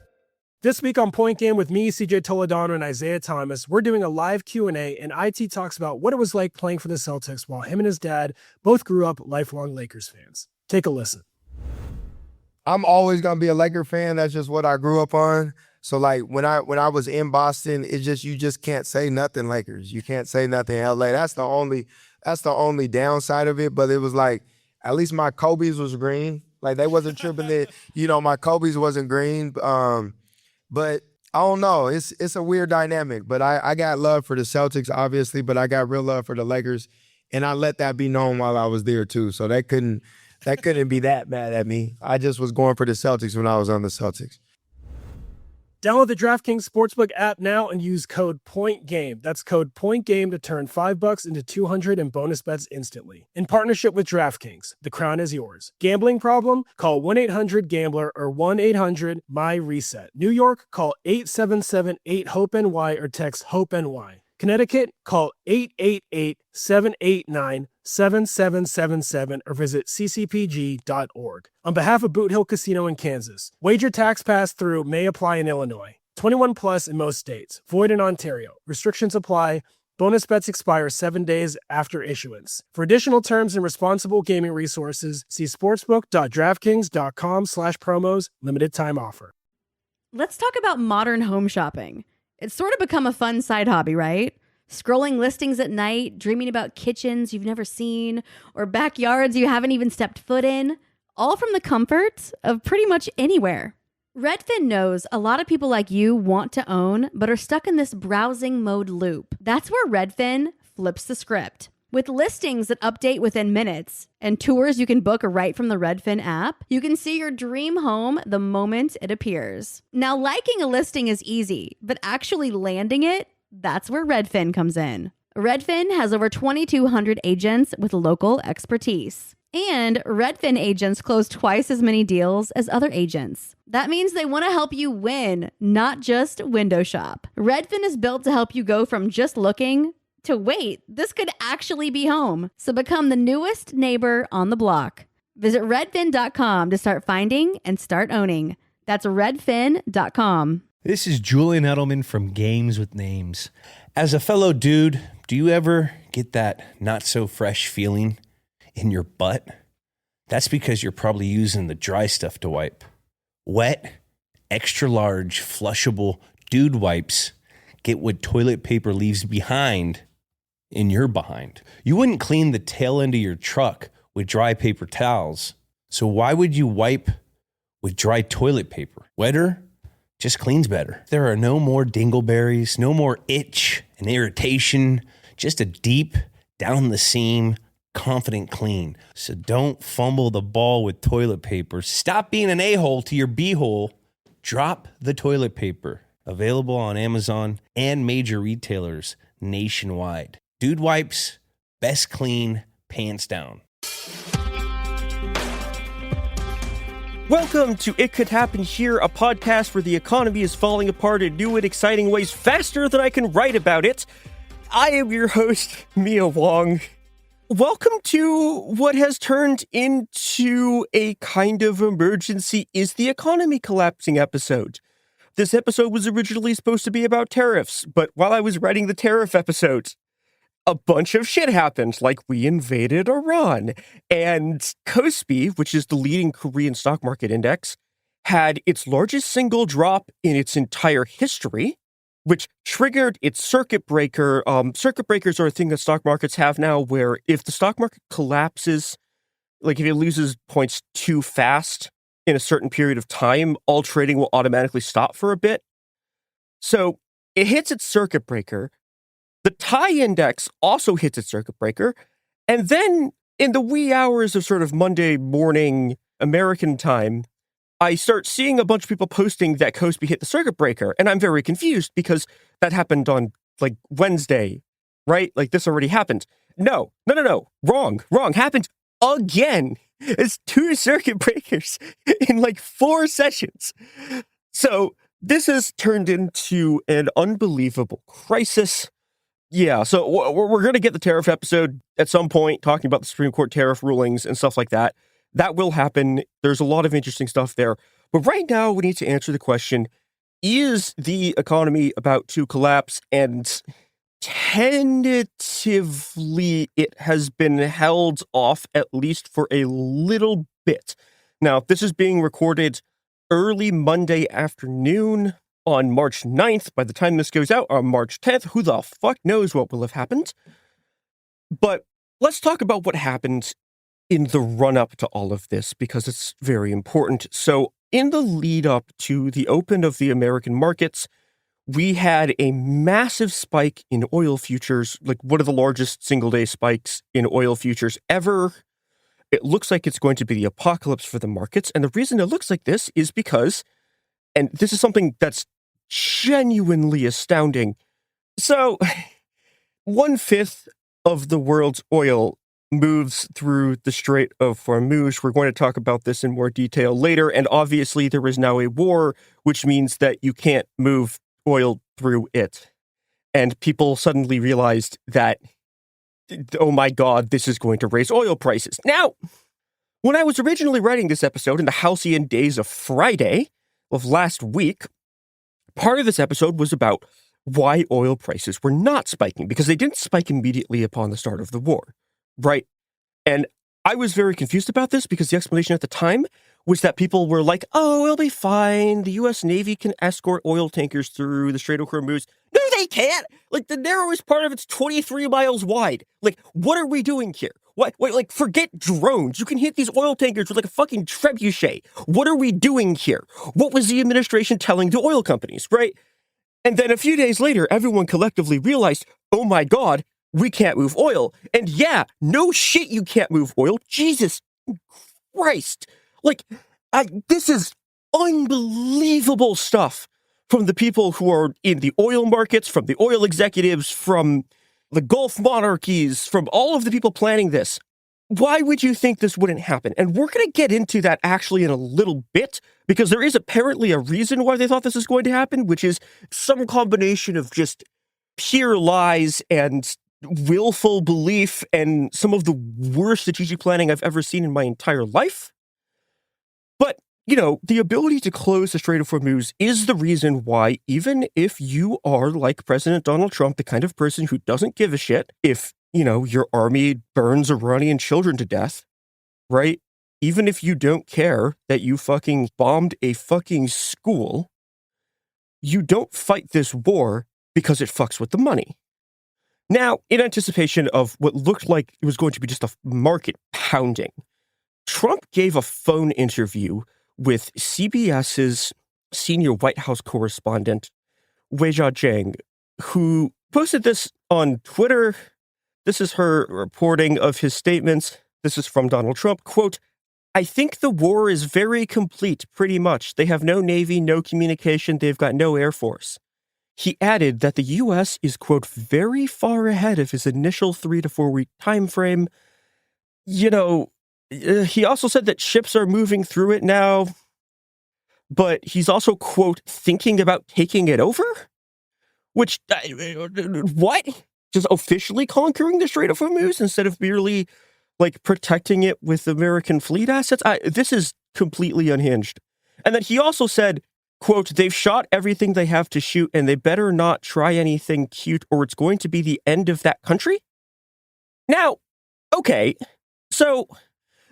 [SPEAKER 1] This week on Point Game with me, CJ Toledano, and Isaiah Thomas, we're doing a live Q&A, and IT talks about what it was like playing for the Celtics while him and his dad both grew up lifelong Lakers fans. Take a listen.
[SPEAKER 22] I'm always going to be a Laker fan. That's just what I grew up on. So, like, when I was in Boston, it's just you just can't say nothing Lakers. You can't say nothing LA. That's the only downside of it, but it was like, at least my Kobe's was green. Like, they wasn't tripping that, my Kobe's wasn't green. But I don't know. It's a weird dynamic. But I got love for the Celtics, obviously, but I got real love for the Lakers. And I let that be known while I was there, too. So they couldn't be that mad at me. I just was going for the Celtics when I was on the Celtics.
[SPEAKER 1] Download the DraftKings Sportsbook app now and use code POINTGAME. That's code POINTGAME to turn $5 into $200 in bonus bets instantly. In partnership with DraftKings, the crown is yours. Gambling problem? Call 1-800-GAMBLER or 1-800-MY-RESET. New York, call 877-8-HOPE-NY or text HOPE-NY. Connecticut, call 888-789-7777 or visit ccpg.org. On behalf of Boot Hill Casino in Kansas, wager tax pass-through may apply in Illinois. 21 plus in most states. Void in Ontario. Restrictions apply. Bonus bets expire 7 days after issuance. For additional terms and responsible gaming resources, see sportsbook.draftkings.com/promos. Limited time offer.
[SPEAKER 2] Let's talk about modern home shopping. It's sort of become a fun side hobby, right? Scrolling listings at night, dreaming about kitchens you've never seen, or backyards you haven't even stepped foot in, all from the comfort of pretty much anywhere. Redfin knows a lot of people like you want to own, but are stuck in this browsing mode loop. That's where Redfin flips the script. With listings that update within minutes and tours you can book right from the Redfin app, you can see your dream home the moment it appears. Now, liking a listing is easy, but actually landing it, that's where Redfin comes in. Redfin has over 2,200 agents with local expertise. And Redfin agents close twice as many deals as other agents. That means they want to help you win, not just window shop. Redfin is built to help you go from just looking to wait, this could actually be home. So become the newest neighbor on the block. Visit redfin.com to start finding and start owning. That's redfin.com.
[SPEAKER 4] This is Julian Edelman from Games with Names. As a fellow dude, do you ever get that not so fresh feeling in your butt? That's because you're probably using the dry stuff to wipe. Wet, extra large, flushable dude wipes get what toilet paper leaves behind in your behind. You wouldn't clean the tail end of your truck with dry paper towels. So why would you wipe with dry toilet paper? Wetter just cleans better. There are no more dingleberries, no more itch and irritation, just a deep, down the seam, confident clean. So don't fumble the ball with toilet paper. Stop being an a-hole to your b-hole. Drop the toilet paper. Available on Amazon and major retailers nationwide. Dude wipes, best clean, pants down.
[SPEAKER 5] Welcome to It Could Happen Here, a podcast where the economy is falling apart in new and exciting ways faster than I can write about it. I am your host, Mia Wong. Welcome to what has turned into a kind of emergency Is the Economy Collapsing episode. This episode was originally supposed to be about tariffs, but while I was writing the tariff episode, a bunch of shit happened, like we invaded Iran, and Kospi, which is the leading Korean stock market index, had its largest single drop in its entire history, which triggered its circuit breaker. Circuit breakers are a thing that stock markets have now, where if the stock market collapses, like if it loses points too fast in a certain period of time, all trading will automatically stop for a bit. So it hits its circuit breaker. The Thai index also hits its circuit breaker. And then in the wee hours of sort of Monday morning American time, I start seeing a bunch of people posting that Kospi hit the circuit breaker. And I'm very confused because that happened on like Wednesday, right? Like this already happened. No. Wrong. Happened again. It's 2 circuit breakers in like 4 sessions. So this has turned into an unbelievable crisis. Yeah, so we're going to get the tariff episode at some point, talking about the Supreme Court tariff rulings and stuff like that. That will happen. There's a lot of interesting stuff there. But right now, we need to answer the question, is the economy about to collapse? And tentatively, it has been held off at least for a little bit. Now, this is being recorded early Monday afternoon on March 9th. By the time this goes out on March 10th, who the fuck knows what will have happened? But let's talk about what happened in the run-up to all of this, because it's very important. So in the lead-up to the open of the American markets, we had a massive spike in oil futures, like one of the largest single-day spikes in oil futures ever. It looks like it's going to be the apocalypse for the markets. And the reason it looks like this is because, and this is something that's genuinely astounding. So 1/5 of the world's oil moves through the Strait of Hormuz. We're going to talk about this in more detail later. And obviously there is now a war, which means that you can't move oil through it. And people suddenly realized that, oh my God, this is going to raise oil prices. Now, when I was originally writing this episode in the halcyon days of Friday of last week, part of this episode was about why oil prices were not spiking, because they didn't spike immediately upon the start of the war, right? And I was very confused about this because the explanation at the time was that people were like, oh, it'll be fine. The U.S. Navy can escort oil tankers through the Strait of Hormuz. No, they can't. Like, the narrowest part of it's 23 miles wide. Like, what are we doing here? What, like, forget drones. You can hit these oil tankers with like a fucking trebuchet. What are we doing here? What was the administration telling the oil companies, right? And then a few days later, everyone collectively realized, oh my God, we can't move oil. And yeah, no shit, you can't move oil. Jesus Christ. Like, this is unbelievable stuff from the people who are in the oil markets, from the oil executives, from the Gulf monarchies, from all of the people planning this. why would you think this wouldn't happen? And we're going to get into that actually in a little bit, because there is apparently a reason why they thought this was going to happen, which is some combination of just pure lies and willful belief and some of the worst strategic planning I've ever seen in my entire life. But, the ability to close the Strait of Hormuz is the reason why, even if you are like President Donald Trump, the kind of person who doesn't give a shit if your army burns Iranian children to death, right? Even if you don't care that you fucking bombed a fucking school, you don't fight this war because it fucks with the money. Now, in anticipation of what looked like it was going to be just a market pounding, Trump gave a phone interview with CBS's senior White House correspondent, Weijia Jiang, who posted this on Twitter. This is her reporting of his statements. This is from Donald Trump. Quote, "I think the war is very complete, pretty much. They have no Navy, no communication. They've got no Air Force." He added that the U.S. is, quote, very far ahead of his initial 3 to 4 week time frame. He also said that ships are moving through it now, but he's also, quote, thinking about taking it over? Which, what? Just officially conquering the Strait of Hormuz instead of merely, protecting it with American fleet assets? This is completely unhinged. And then he also said, quote, "They've shot everything they have to shoot, and they better not try anything cute, or it's going to be the end of that country." Now, okay, so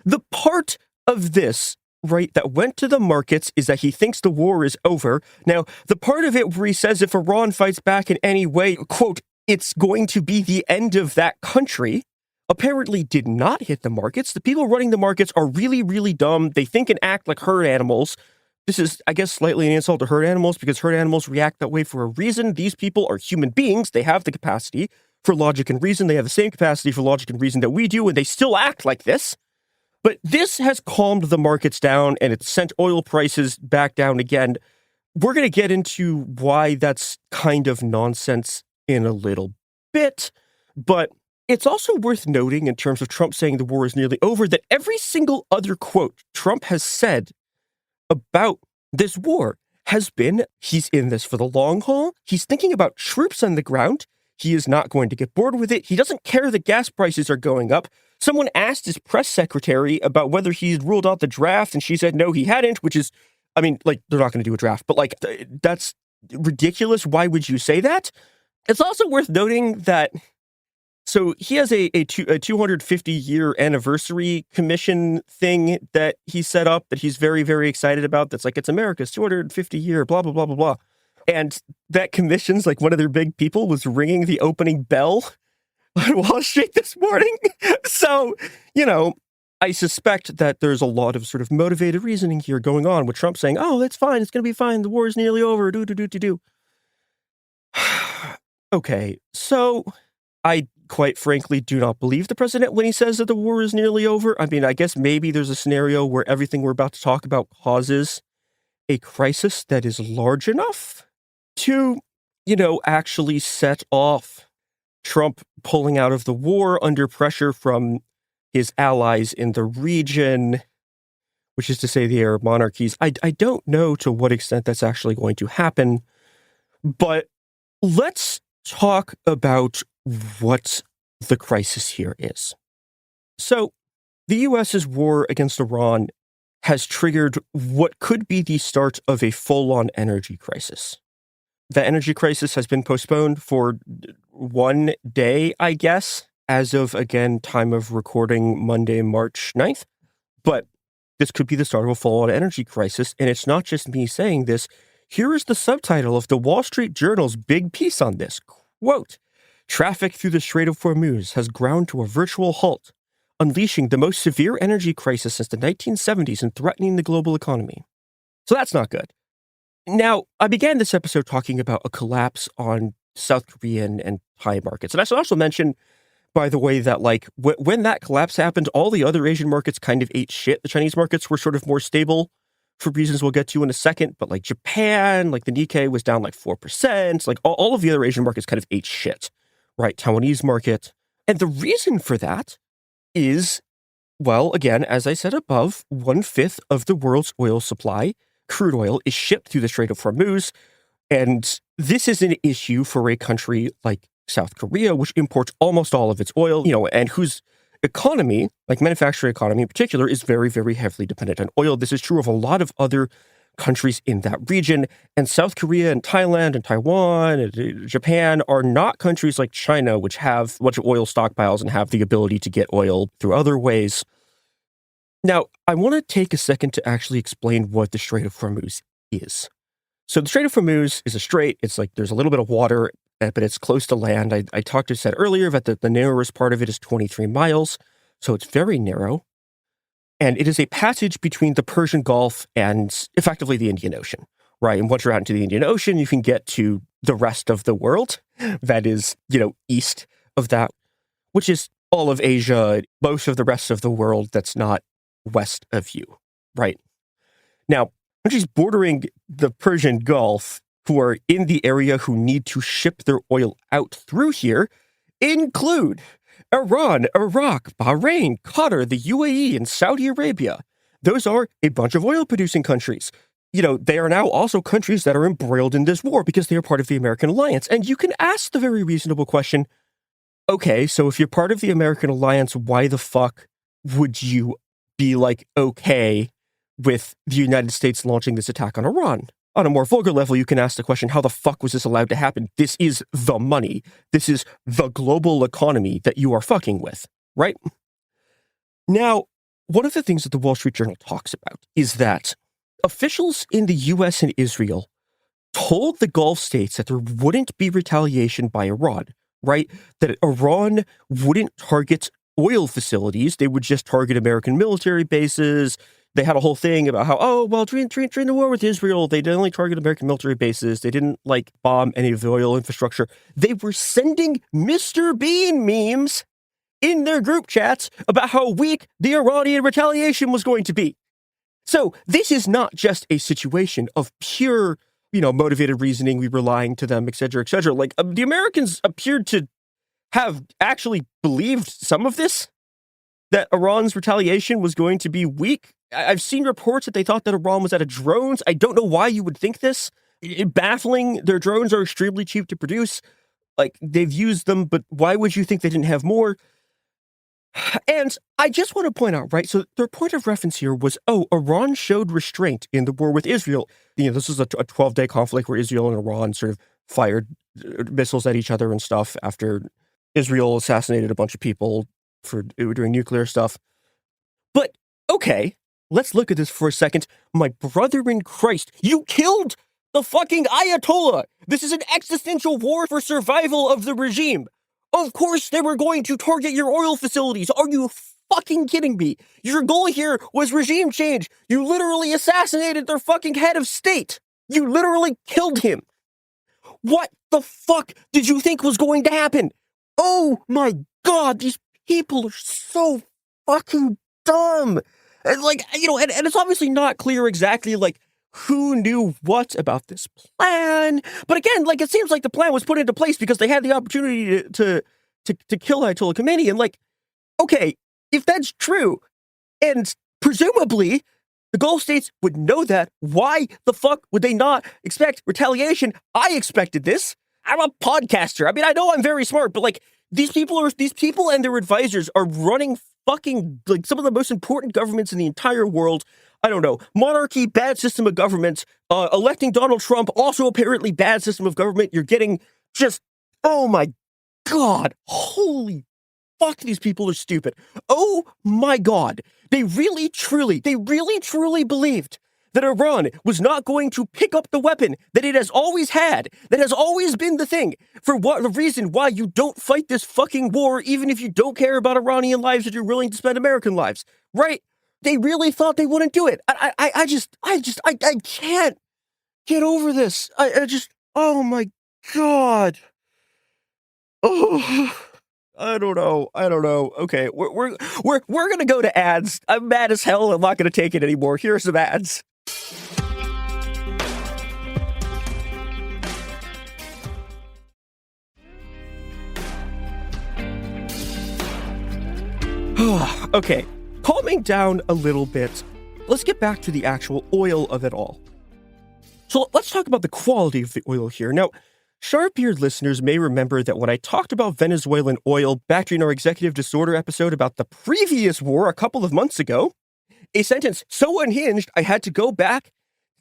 [SPEAKER 5] the part of this, right, that went to the markets is that he thinks the war is over. Now, the part of it where he says if Iran fights back in any way, quote, it's going to be the end of that country, apparently did not hit the markets. The people running the markets are really, really dumb. They think and act like herd animals. This is, I guess, slightly an insult to herd animals because herd animals react that way for a reason. These people are human beings. They have the capacity for logic and reason. They have the same capacity for logic and reason that we do, and they still act like this. But this has calmed the markets down, and it's sent oil prices back down again. We're going to get into why that's kind of nonsense in a little bit, but it's also worth noting in terms of Trump saying the war is nearly over that every single other quote Trump has said about this war has been he's in this for the long haul. He's thinking about troops on the ground. He is not going to get bored with it. He doesn't care that gas prices are going up. Someone asked his press secretary about whether he'd ruled out the draft, and she said no, he hadn't, which is, they're not going to do a draft, but that's ridiculous. Why would you say that? It's also worth noting that, so he has a 250-year anniversary commission thing that he set up that he's very, very excited about. That's it's America's 250-year, blah, blah, blah, blah, blah. And that commission's one of their big people was ringing the opening bell on Wall Street this morning. So, I suspect that there's a lot of sort of motivated reasoning here going on with Trump saying, oh, that's fine. It's going to be fine. The war is nearly over. Do. Okay, so I quite frankly do not believe the president when he says that the war is nearly over. I guess maybe there's a scenario where everything we're about to talk about causes a crisis that is large enough to, actually set off Trump pulling out of the war under pressure from his allies in the region, which is to say the Arab monarchies. I don't know to what extent that's actually going to happen, but let's talk about what the crisis here is. So, the U.S.'s war against Iran has triggered what could be the start of a full-on energy crisis. The energy crisis has been postponed for one day, I guess, as of, again, time of recording Monday, March 9th. But this could be the start of a full-on energy crisis, and it's not just me saying this. Here is the subtitle of the Wall Street Journal's big piece on this. Quote, "Traffic through the Strait of Hormuz has ground to a virtual halt, unleashing the most severe energy crisis since the 1970s and threatening the global economy." So that's not good. Now, I began this episode talking about a collapse on South Korean and Thai markets. And I should also mention, by the way, that when that collapse happened, all the other Asian markets kind of ate shit. The Chinese markets were sort of more stable for reasons we'll get to in a second. But Japan, the Nikkei was down 4%. All of the other Asian markets kind of ate shit, right? Taiwanese market. And the reason for that is Well, again, as I said above, 1/5 of the world's oil supply, crude oil, is shipped through the Strait of Hormuz. And this is an issue for a country like South Korea, which imports almost all of its oil, and whose economy, like manufacturing economy in particular, is very, very heavily dependent on oil. This is true of a lot of other countries in that region. And South Korea and Thailand and Taiwan and Japan are not countries like China, which have a bunch of oil stockpiles and have the ability to get oil through other ways. Now, I want to take a second to actually explain what the Strait of Hormuz is. So the Strait of Hormuz is a strait. It's like there's a little bit of water, but it's close to land. I said earlier that the narrowest part of it is 23 miles, so it's very narrow. And it is a passage between the Persian Gulf and effectively the Indian Ocean, right? And once you're out into the Indian Ocean, you can get to the rest of the world that is, east of that, which is all of Asia, most of the rest of the world that's not west of you, right? Now, countries bordering the Persian Gulf who are in the area who need to ship their oil out through here include Iran, Iraq, Bahrain, Qatar, the UAE, and Saudi Arabia. Those are a bunch of oil-producing countries. They are now also countries that are embroiled in this war because they are part of the American alliance. And you can ask the very reasonable question, okay, so if you're part of the American alliance, why the fuck would you be okay with the United States launching this attack on Iran? On a more vulgar level, you can ask the question, how the fuck was this allowed to happen? This is the money. This is the global economy that you are fucking with, right? Now, one of the things that the Wall Street Journal talks about is that officials in the US and Israel told the Gulf states that there wouldn't be retaliation by Iran, right? That Iran wouldn't target oil facilities. They would just target American military bases. They had a whole thing about how, during the war with Israel, they didn't only target American military bases. They didn't bomb any of the oil infrastructure. They were sending Mr. Bean memes in their group chats about how weak the Iranian retaliation was going to be. So this is not just a situation of pure, motivated reasoning. We were lying to them, et cetera, et cetera. The Americans appeared to have actually believed some of this, that Iran's retaliation was going to be weak. I've seen reports that they thought that Iran was out of drones. I don't know why you would think this. Baffling. Their drones are extremely cheap to produce. They've used them, but why would you think they didn't have more? And I just want to point out, right, so their point of reference here was, Iran showed restraint in the war with Israel. This was a 12-day conflict where Israel and Iran sort of fired missiles at each other and stuff after Israel assassinated a bunch of people for doing nuclear stuff. But, okay, let's look at this for a second. My brother in Christ, you killed the fucking Ayatollah. This is an existential war for survival of the regime. Of course they were going to target your oil facilities. Are you fucking kidding me? Your goal here was regime change. You literally assassinated their fucking head of state. You literally killed him. What the fuck did you think was going to happen? Oh my God, these people are so fucking dumb. And and it's obviously not clear exactly who knew what about this plan. But again, it seems like the plan was put into place because they had the opportunity to kill Ayatollah Khomeini. And okay, if that's true, and presumably the Gulf states would know that, why the fuck would they not expect retaliation? I expected this. I'm a podcaster. I know I'm very smart, but these people and their advisors are running fucking some of the most important governments in the entire world. I don't know. Monarchy, bad system of government. Electing Donald Trump, also apparently bad system of government. You're getting just, oh my God, holy fuck, these people are stupid. Oh my God. They really, truly believed that Iran was not going to pick up the weapon that it has always had, that has always been the thing, for what the reason why you don't fight this fucking war, even if you don't care about Iranian lives and you're willing to spend American lives, right? They really thought they wouldn't do it. I can't get over this. Oh my God. Oh, I don't know. Okay, we're gonna go to ads. I'm mad as hell. I'm not gonna take it anymore. Here are some ads. Okay, calming down a little bit, let's get back to the actual oil of it all. So let's talk about the quality of the oil here. Now, sharp-eared listeners may remember that when I talked about Venezuelan oil back during our executive disorder episode about the previous war a couple of months ago, a sentence so unhinged I had to go back,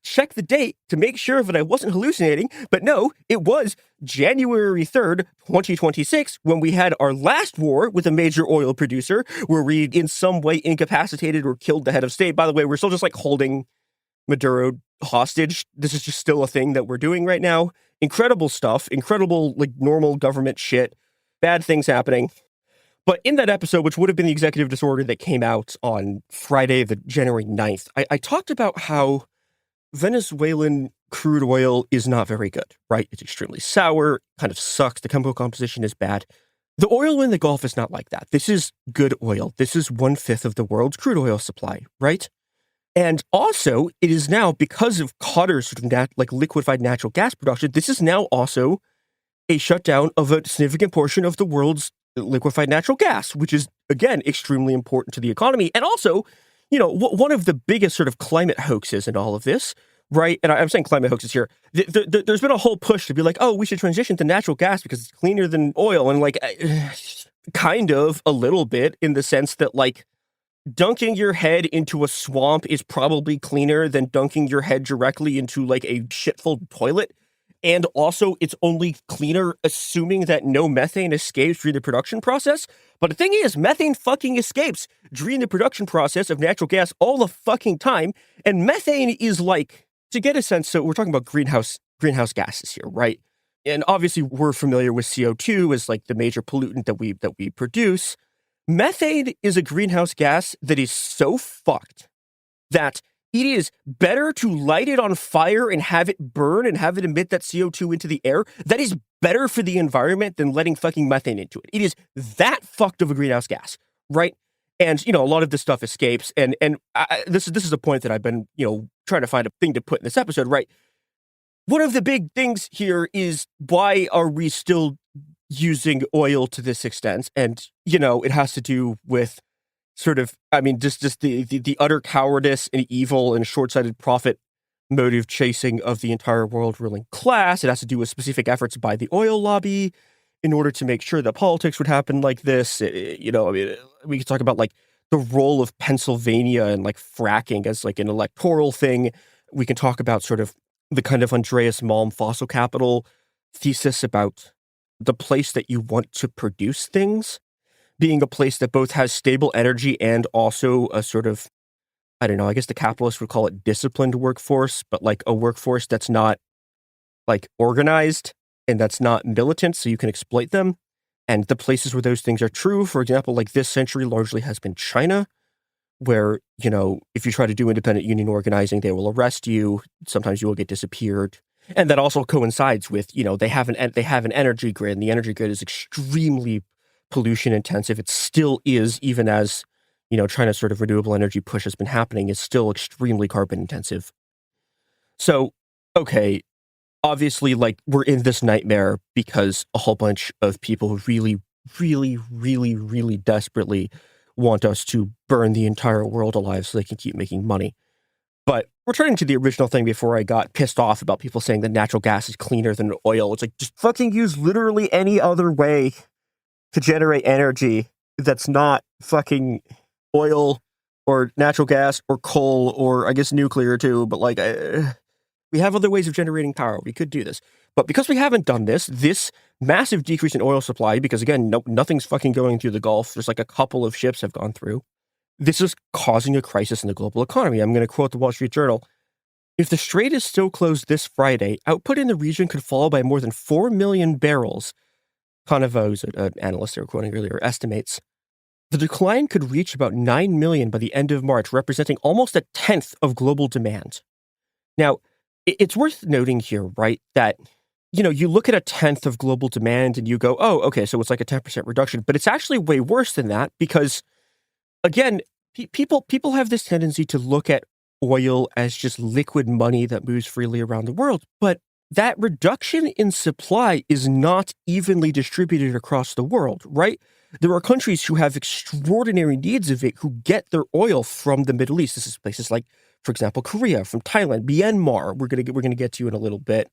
[SPEAKER 5] check the date to make sure that I wasn't hallucinating, but no, it was January 3rd, 2026, when we had our last war with a major oil producer, where we in some way incapacitated or killed the head of state. By the way, we're still just like holding Maduro hostage. This is just still a thing that we're doing right now. Incredible stuff, incredible like normal government shit, bad things happening. But in that episode, which would have been the executive disorder that came out on Friday, the January 9th, I talked about how Venezuelan crude oil is not very good, right? It's extremely sour, kind of sucks. The chemical composition is bad. The oil in the Gulf is not like that. This is good oil. This is 1/5 of the world's crude oil supply, right? And also, it is now, because of Qatar's sort of liquefied natural gas production, this is now also a shutdown of a significant portion of the world's liquefied natural gas, which is, again, extremely important to the economy. And also, you know, one of the biggest sort of climate hoaxes in all of this, right? And I'm saying climate hoaxes here. There's been a whole push to be like, oh, we should transition to natural gas because it's cleaner than oil. And like, kind of a little bit in the sense that like dunking your head into a swamp is probably cleaner than dunking your head directly into like a shitful toilet. And also, it's only cleaner assuming that no methane escapes during the production process. But the thing is, methane fucking escapes during the production process of natural gas all the fucking time. And methane is like, to get a sense, so we're talking about greenhouse gases here, right? And obviously, we're familiar with CO2 as like the major pollutant that we produce. Methane is a greenhouse gas that is so fucked that it is better to light it on fire and have it burn and have it emit that CO2 into the air. That is better for the environment than letting fucking methane into it. It is that fucked of a greenhouse gas, right? And, you know, a lot of this stuff escapes. And this is a point that I've been, you know, trying to find a thing to put in this episode, right? One of the big things here is, why are we still using oil to this extent? And, you know, it has to do with sort of, I mean, just the utter cowardice and evil and short-sighted profit motive chasing of the entire world ruling class. It has to do with specific efforts by the oil lobby in order to make sure that politics would happen like this. You know, I mean, we could talk about like the role of Pennsylvania and like fracking as like an electoral thing. We can talk about sort of the kind of Andreas Malm fossil capital thesis about the place that you want to produce things being a place that both has stable energy and also a sort of, I don't know, I guess the capitalists would call it disciplined workforce, but like a workforce that's not like organized and that's not militant, so you can exploit them. And the places where those things are true, for example, like this century largely has been China, where, you know, if you try to do independent union organizing, they will arrest you. Sometimes you will get disappeared. And that also coincides with, you know, they have an energy grid, and the energy grid is extremely pollution intensive. It still is, even as, you know, China's sort of renewable energy push has been happening, is still extremely carbon intensive. So, okay, obviously, like, we're in this nightmare because a whole bunch of people really, really, really, really desperately want us to burn the entire world alive so they can keep making money. But returning to the original thing before I got pissed off about people saying that natural gas is cleaner than oil, it's like, just fucking use literally any other way to generate energy that's not fucking oil or natural gas or coal or I guess nuclear too, but like we have other ways of generating power. We could do this. But because we haven't done this massive decrease in oil supply, because again, nothing's fucking going through the Gulf. There's like a couple of ships have gone through. This is causing a crisis in the global economy. I'm going to quote the Wall Street Journal. If the Strait is still closed this Friday, output in the region could fall by more than 4 million barrels. Conovo's, an analyst they were quoting earlier, estimates the decline could reach about 9 million by the end of March, representing almost a tenth of global demand. Now, it's worth noting here, right, that, you know, you look at a tenth of global demand and you go, oh, okay, so it's like a 10% reduction, but it's actually way worse than that because, again, people have this tendency to look at oil as just liquid money that moves freely around the world, but that reduction in supply is not evenly distributed across the world, right? There are countries who have extraordinary needs of it who get their oil from the Middle East. This is places like, for example, Korea, from Thailand, Myanmar, we're gonna get to in a little bit,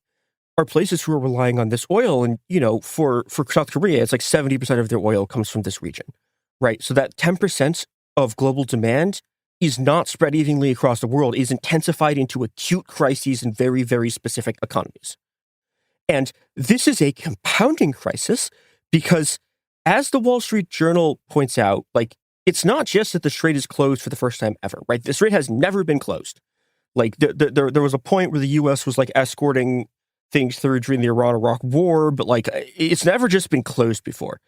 [SPEAKER 5] are places who are relying on this oil. And, for South Korea, it's like 70% of their oil comes from this region, right? So that 10% of global demand is not spread evenly across the world, is intensified into acute crises in very, very specific economies. And this is a compounding crisis because, as the Wall Street Journal points out, it's not just that the Strait is closed for the first time ever, right? The Strait has never been closed. There was a point where the U.S. was escorting things through during the Iran-Iraq war, but it's never just been closed before.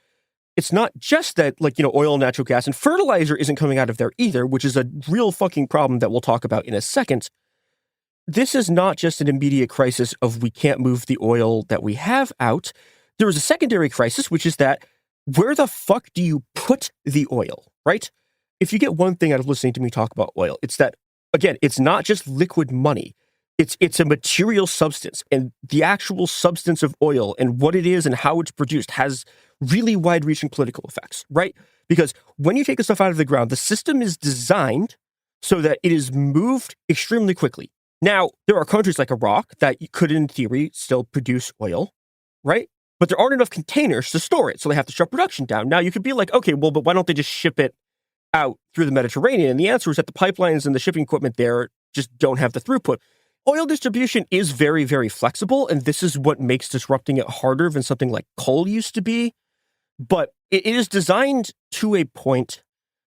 [SPEAKER 5] It's not just that, oil, natural gas, and fertilizer isn't coming out of there either, which is a real fucking problem that we'll talk about in a second. This is not just an immediate crisis of we can't move the oil that we have out. There is a secondary crisis, which is that where the fuck do you put the oil, right? If you get one thing out of listening to me talk about oil, it's that, again, it's not just liquid money. It's a material substance, and the actual substance of oil and what it is and how it's produced has really wide-reaching political effects, right? Because when you take the stuff out of the ground, the system is designed so that it is moved extremely quickly. Now, there are countries like Iraq that could, in theory, still produce oil, right? But there aren't enough containers to store it, so they have to shut production down. Now, you could be like, okay, well, but why don't they just ship it out through the Mediterranean? And the answer is that the pipelines and the shipping equipment there just don't have the throughput. Oil distribution is very, very flexible, and this is what makes disrupting it harder than something like coal used to be. But it is designed to a point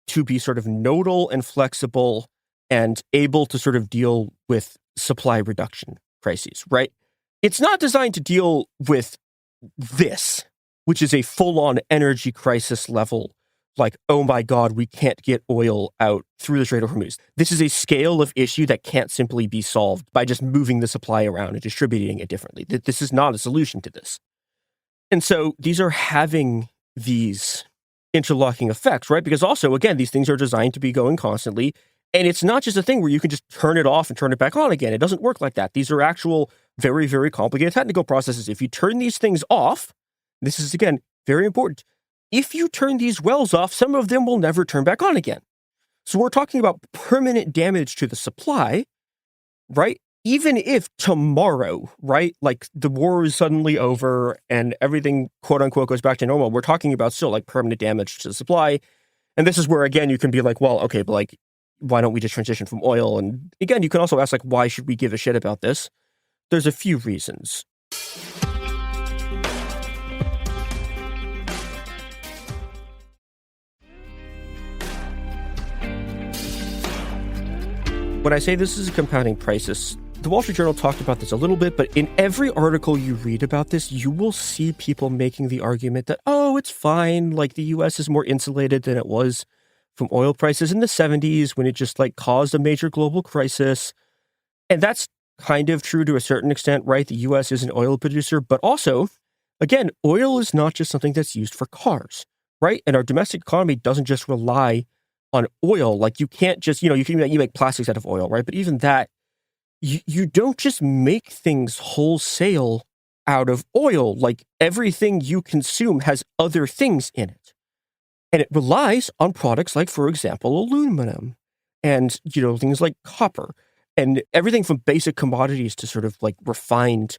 [SPEAKER 5] to be sort of nodal and flexible and able to sort of deal with supply reduction crises, right? It's not designed to deal with this, which is a full-on energy crisis level, oh my God, we can't get oil out through the Strait of Hormuz. This is a scale of issue that can't simply be solved by just moving the supply around and distributing it differently. This is not a solution to this. And so these are having these interlocking effects, right? Because also, again, these things are designed to be going constantly. And it's not just a thing where you can just turn it off and turn it back on again. It doesn't work like that. These are actual very, very complicated technical processes. If you turn these things off, this is, again, very important. If you turn these wells off, some of them will never turn back on again. So we're talking about permanent damage to the supply, right? Even if tomorrow, right, the war is suddenly over and everything, quote unquote, goes back to normal, we're talking about still permanent damage to the supply. And this is where, again, you can be well, okay, but why don't we just transition from oil? And again, you can also ask, why should we give a shit about this? There's a few reasons. When I say this is a compounding crisis, the Wall Street Journal talked about this a little bit, but in every article you read about this, you will see people making the argument that, oh, it's fine, the U.S. is more insulated than it was from oil prices in the 70s when it just caused a major global crisis. And that's kind of true to a certain extent, right? The U.S. is an oil producer, but also, again, oil is not just something that's used for cars, right? And our domestic economy doesn't just rely on oil. You can't just, you make plastics out of oil, right? But even that, you don't just make things wholesale out of oil. Everything you consume has other things in it. And it relies on products like, for example, aluminum and, things like copper and everything from basic commodities to sort of refined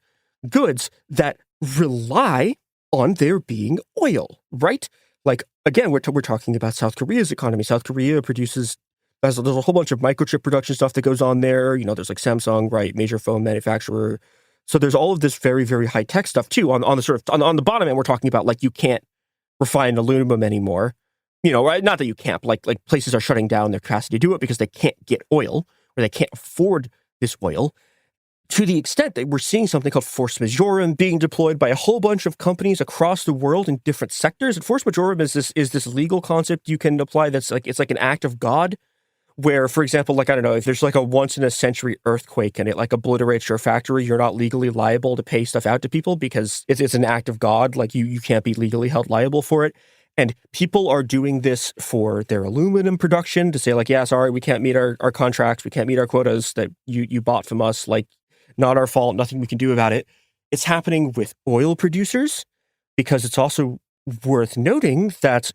[SPEAKER 5] goods that rely on there being oil, right? Again, we're talking about South Korea's economy. South Korea there's a whole bunch of microchip production stuff that goes on there. There's Samsung, right? Major phone manufacturer. So there's all of this very, very high tech stuff too. On the sort of, on the bottom end, we're talking about you can't refine aluminum anymore. Right? Not that you can't, places are shutting down their capacity to do it because they can't get oil or they can't afford this oil. To the extent that we're seeing something called force majeure being deployed by a whole bunch of companies across the world in different sectors. And force majeure is this legal concept you can apply that's it's an act of God, where, for example, I don't know, if there's a once in a century earthquake and it obliterates your factory, you're not legally liable to pay stuff out to people because it's an act of God. You can't be legally held liable for it. And people are doing this for their aluminum production to say yeah, sorry, we can't meet our contracts. We can't meet our quotas that you bought from us. Not our fault, nothing we can do about it. It's happening with oil producers because it's also worth noting that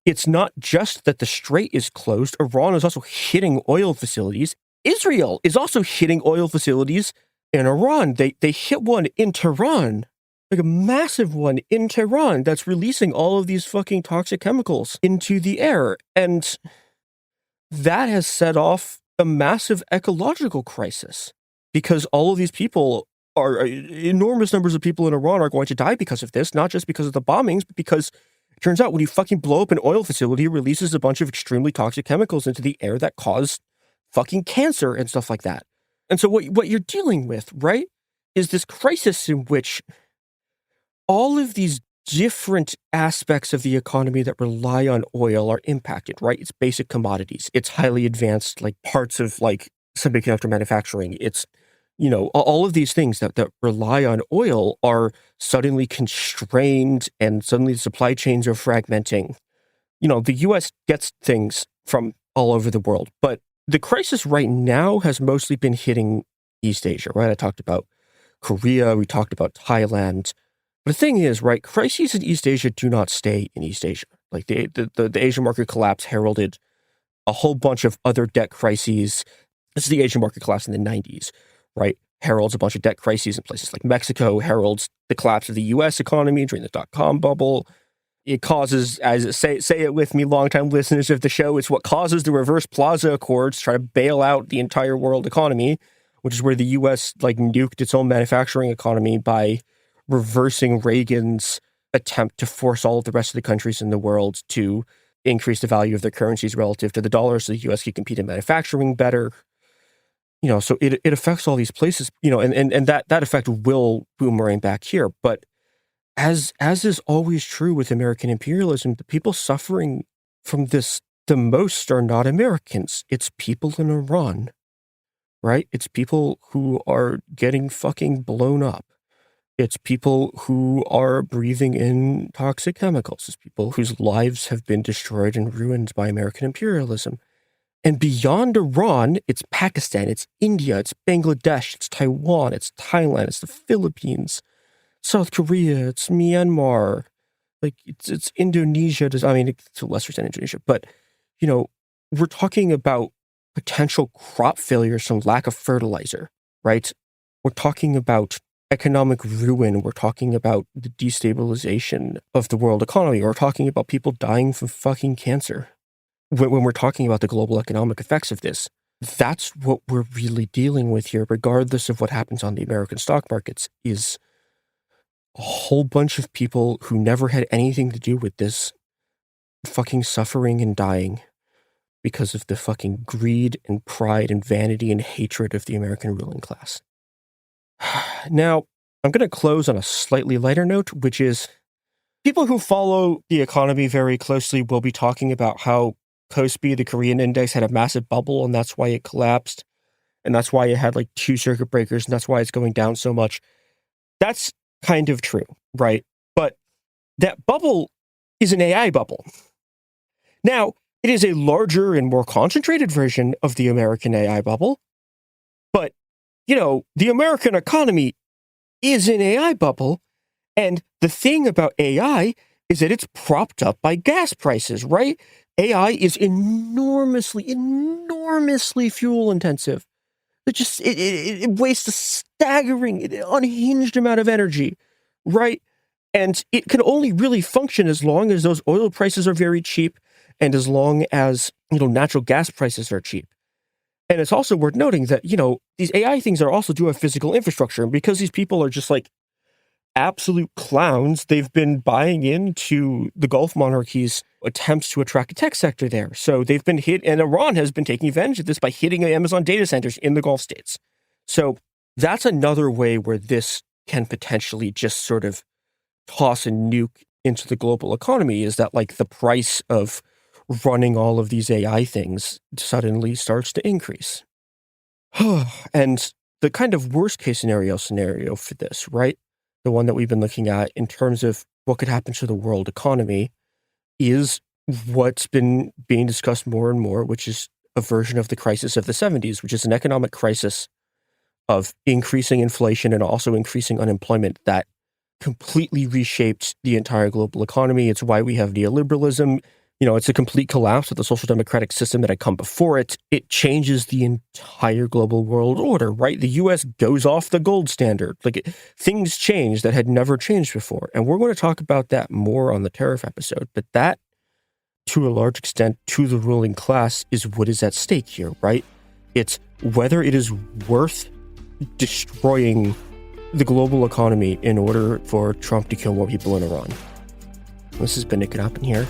[SPEAKER 5] it's not just that the Strait is closed. Iran is also hitting oil facilities. Israel is also hitting oil facilities in Iran. They hit one in Tehran, like a massive one in Tehran that's releasing all of these fucking toxic chemicals into the air. And that has set off a massive ecological crisis because all of these people enormous numbers of people in Iran are going to die because of this, not just because of the bombings, but because it turns out when you fucking blow up an oil facility, it releases a bunch of extremely toxic chemicals into the air that cause fucking cancer and stuff like that. And so what you're dealing with, right, is this crisis in which all of these different aspects of the economy that rely on oil are impacted, right? It's basic commodities. It's highly advanced, like parts of like semiconductor manufacturing. It's, you know, all of these things that rely on oil are suddenly constrained and suddenly the supply chains are fragmenting. You know, the U.S. gets things from all over the world, but the crisis right now has mostly been hitting East Asia, right? I talked about Korea. We talked about Thailand. But the thing is, right, crises in East Asia do not stay in East Asia. Like the Asian market collapse heralded a whole bunch of other debt crises. This is the Asian market collapse in the 90s, right? Heralds a bunch of debt crises in places like Mexico, heralds the collapse of the U.S. economy during the dot-com bubble. It causes, say it with me, longtime listeners of the show, it's what causes the Reverse Plaza Accords to try to bail out the entire world economy, which is where the U.S. like nuked its own manufacturing economy by reversing Reagan's attempt to force all of the rest of the countries in the world to increase the value of their currencies relative to the dollar so the U.S. could compete in manufacturing better. You know, so it affects all these places, you know, and that effect will boomerang back here. But as is always true with American imperialism, the people suffering from this the most are not Americans. It's people in Iran, right? It's people who are getting fucking blown up. It's people who are breathing in toxic chemicals. It's people whose lives have been destroyed and ruined by American imperialism. And beyond Iran, it's Pakistan, it's India, it's Bangladesh, it's Taiwan, it's Thailand, it's the Philippines, South Korea, it's Myanmar, like it's Indonesia. I mean, to a lesser extent Indonesia, but you know, we're talking about potential crop failures from lack of fertilizer, right? We're talking about economic ruin. We're talking about the destabilization of the world economy. We're talking about people dying from fucking cancer. When we're talking about the global economic effects of this, that's what we're really dealing with here, regardless of what happens on the American stock markets, is a whole bunch of people who never had anything to do with this fucking suffering and dying because of the fucking greed and pride and vanity and hatred of the American ruling class. Now, I'm going to close on a slightly lighter note, which is people who follow the economy very closely will be talking about how KOSPI, the Korean index, had a massive bubble, and that's why it collapsed. And that's why it had like 2 circuit breakers, and that's why it's going down so much. That's kind of true, right? But that bubble is an AI bubble. Now, it is a larger and more concentrated version of the American AI bubble. But, you know, the American economy is an AI bubble. And the thing about AI is that it's propped up by gas prices, right? AI is enormously fuel intensive. It wastes a staggering, unhinged amount of energy, right? And it can only really function as long as those oil prices are very cheap and as long as, you know, natural gas prices are cheap. And it's also worth noting that, you know, these AI things are also do have physical infrastructure. And because these people are just like absolute clowns, they've been buying into the Gulf monarchies' attempts to attract a tech sector there. So they've been hit, and Iran has been taking advantage of this by hitting Amazon data centers in the Gulf states. So that's another way where this can potentially just sort of toss a nuke into the global economy, is that like the price of running all of these AI things suddenly starts to increase. And the kind of worst case scenario for this, right? The one that we've been looking at in terms of what could happen to the world economy, is what's been being discussed more and more, which is a version of the crisis of the 70s, which is an economic crisis of increasing inflation and also increasing unemployment that completely reshaped the entire global economy. It's why we have neoliberalism. It's a complete collapse of the social democratic system that had come before it. It changes the entire global world order, right? The U.S. goes off the gold standard. Things change that had never changed before. And we're going to talk about that more on the Tariff episode. But that, to a large extent, to the ruling class, is what is at stake here, right? It's whether it is worth destroying the global economy in order for Trump to kill more people in Iran. This has been It Could Happen Here.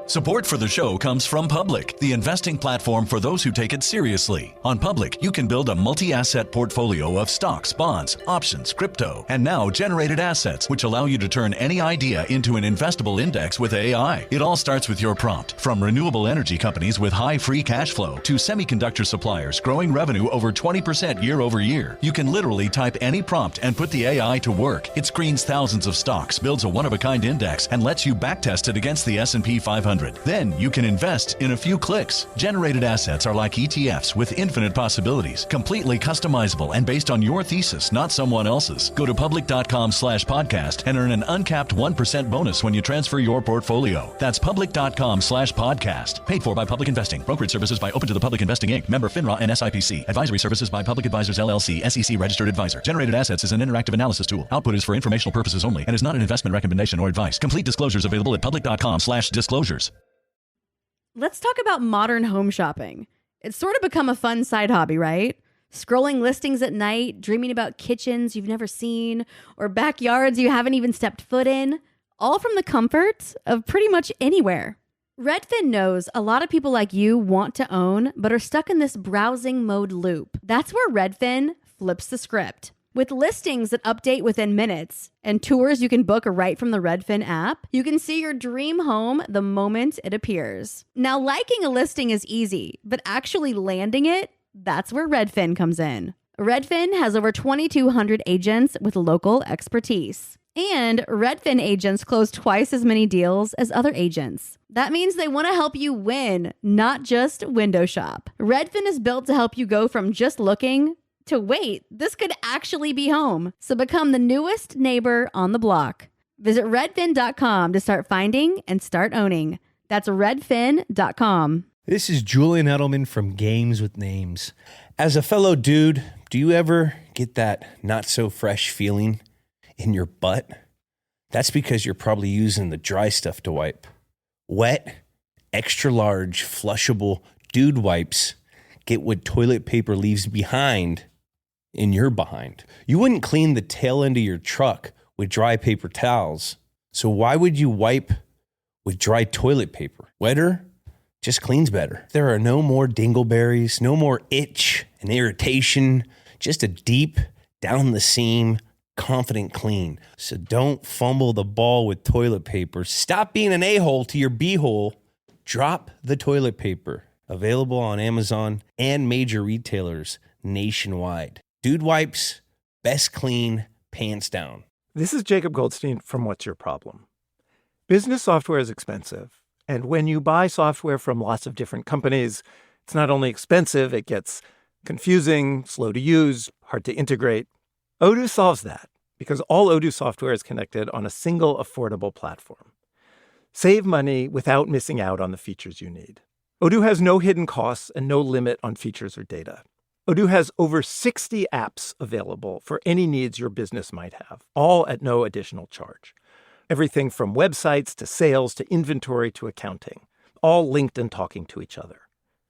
[SPEAKER 3] Support for the show comes from Public, the investing platform for those who take it seriously. On Public, you can build a multi-asset portfolio of stocks, bonds, options, crypto, and now generated assets, which allow you to turn any idea into an investable index with AI. It all starts with your prompt. From renewable energy companies with high free cash flow to semiconductor suppliers growing revenue over 20% year over year, you can literally type any prompt and put the AI to work. It screens thousands of stocks, builds a one-of-a-kind index, and lets you backtest it against the S&P 500. Then you can invest in a few clicks. Generated assets are like ETFs with infinite possibilities, completely customizable and based on your thesis, not someone else's. Go to public.com/podcast and earn an uncapped 1% bonus when you transfer your portfolio. That's public.com/podcast. Paid for by Public Investing. Brokerage services by Open to the Public Investing Inc. Member FINRA and SIPC. Advisory services by Public Advisors LLC, SEC registered advisor. Generated assets is an interactive analysis tool. Output is for informational purposes only and is not an investment recommendation or advice. Complete disclosures available at public.com/disclosures.
[SPEAKER 2] Let's talk about modern home shopping. It's sort of become a fun side hobby, right? Scrolling listings at night, dreaming about kitchens you've never seen, or backyards you haven't even stepped foot in, all from the comfort of pretty much anywhere. Redfin knows a lot of people like you want to own, but are stuck in this browsing mode loop. That's where Redfin flips the script. With listings that update within minutes and tours you can book right from the Redfin app, you can see your dream home the moment it appears. Now, liking a listing is easy, but actually landing it, that's where Redfin comes in. Redfin has over 2,200 agents with local expertise. And Redfin agents close twice as many deals as other agents. That means they want to help you win, not just window shop. Redfin is built to help you go from just looking to wait, this could actually be home. So become the newest neighbor on the block. Visit redfin.com to start finding and start owning. That's redfin.com.
[SPEAKER 4] This is Julian Edelman from Games with Names. As a fellow dude, do you ever get that not so fresh feeling in your butt? That's because you're probably using the dry stuff to wipe. Wet, extra large, flushable dude wipes get what toilet paper leaves behind in your behind. You wouldn't clean the tail end of your truck with dry paper towels. So why would you wipe with dry toilet paper? Wetter just cleans better. There are no more dingleberries, no more itch and irritation, just a deep, down the seam, confident clean. So don't fumble the ball with toilet paper. Stop being an a-hole to your b-hole. Drop the toilet paper. Available on Amazon and major retailers nationwide. Dude wipes, best clean, pants down.
[SPEAKER 6] This is Jacob Goldstein from What's Your Problem? Business software is expensive. And when you buy software from lots of different companies, it's not only expensive, it gets confusing, slow to use, hard to integrate. Odoo solves that because all Odoo software is connected on a single affordable platform. Save money without missing out on the features you need. Odoo has no hidden costs and no limit on features or data. Odoo has over 60 apps available for any needs your business might have, all at no additional charge. Everything from websites to sales to inventory to accounting, all linked and talking to each other.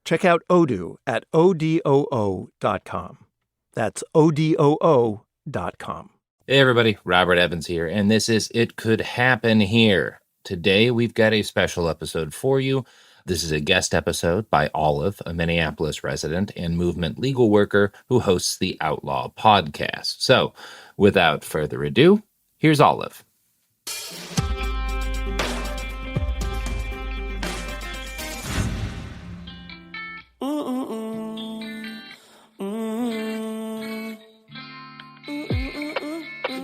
[SPEAKER 6] Check out Odoo at odoo.com. That's odoo.com.
[SPEAKER 7] Hey everybody, Robert Evans here, and this is It Could Happen Here. Today we've got a special episode for you. This is a guest episode by Olive, a Minneapolis resident and movement legal worker who hosts the Outlaw podcast. So, without further ado, here's Olive.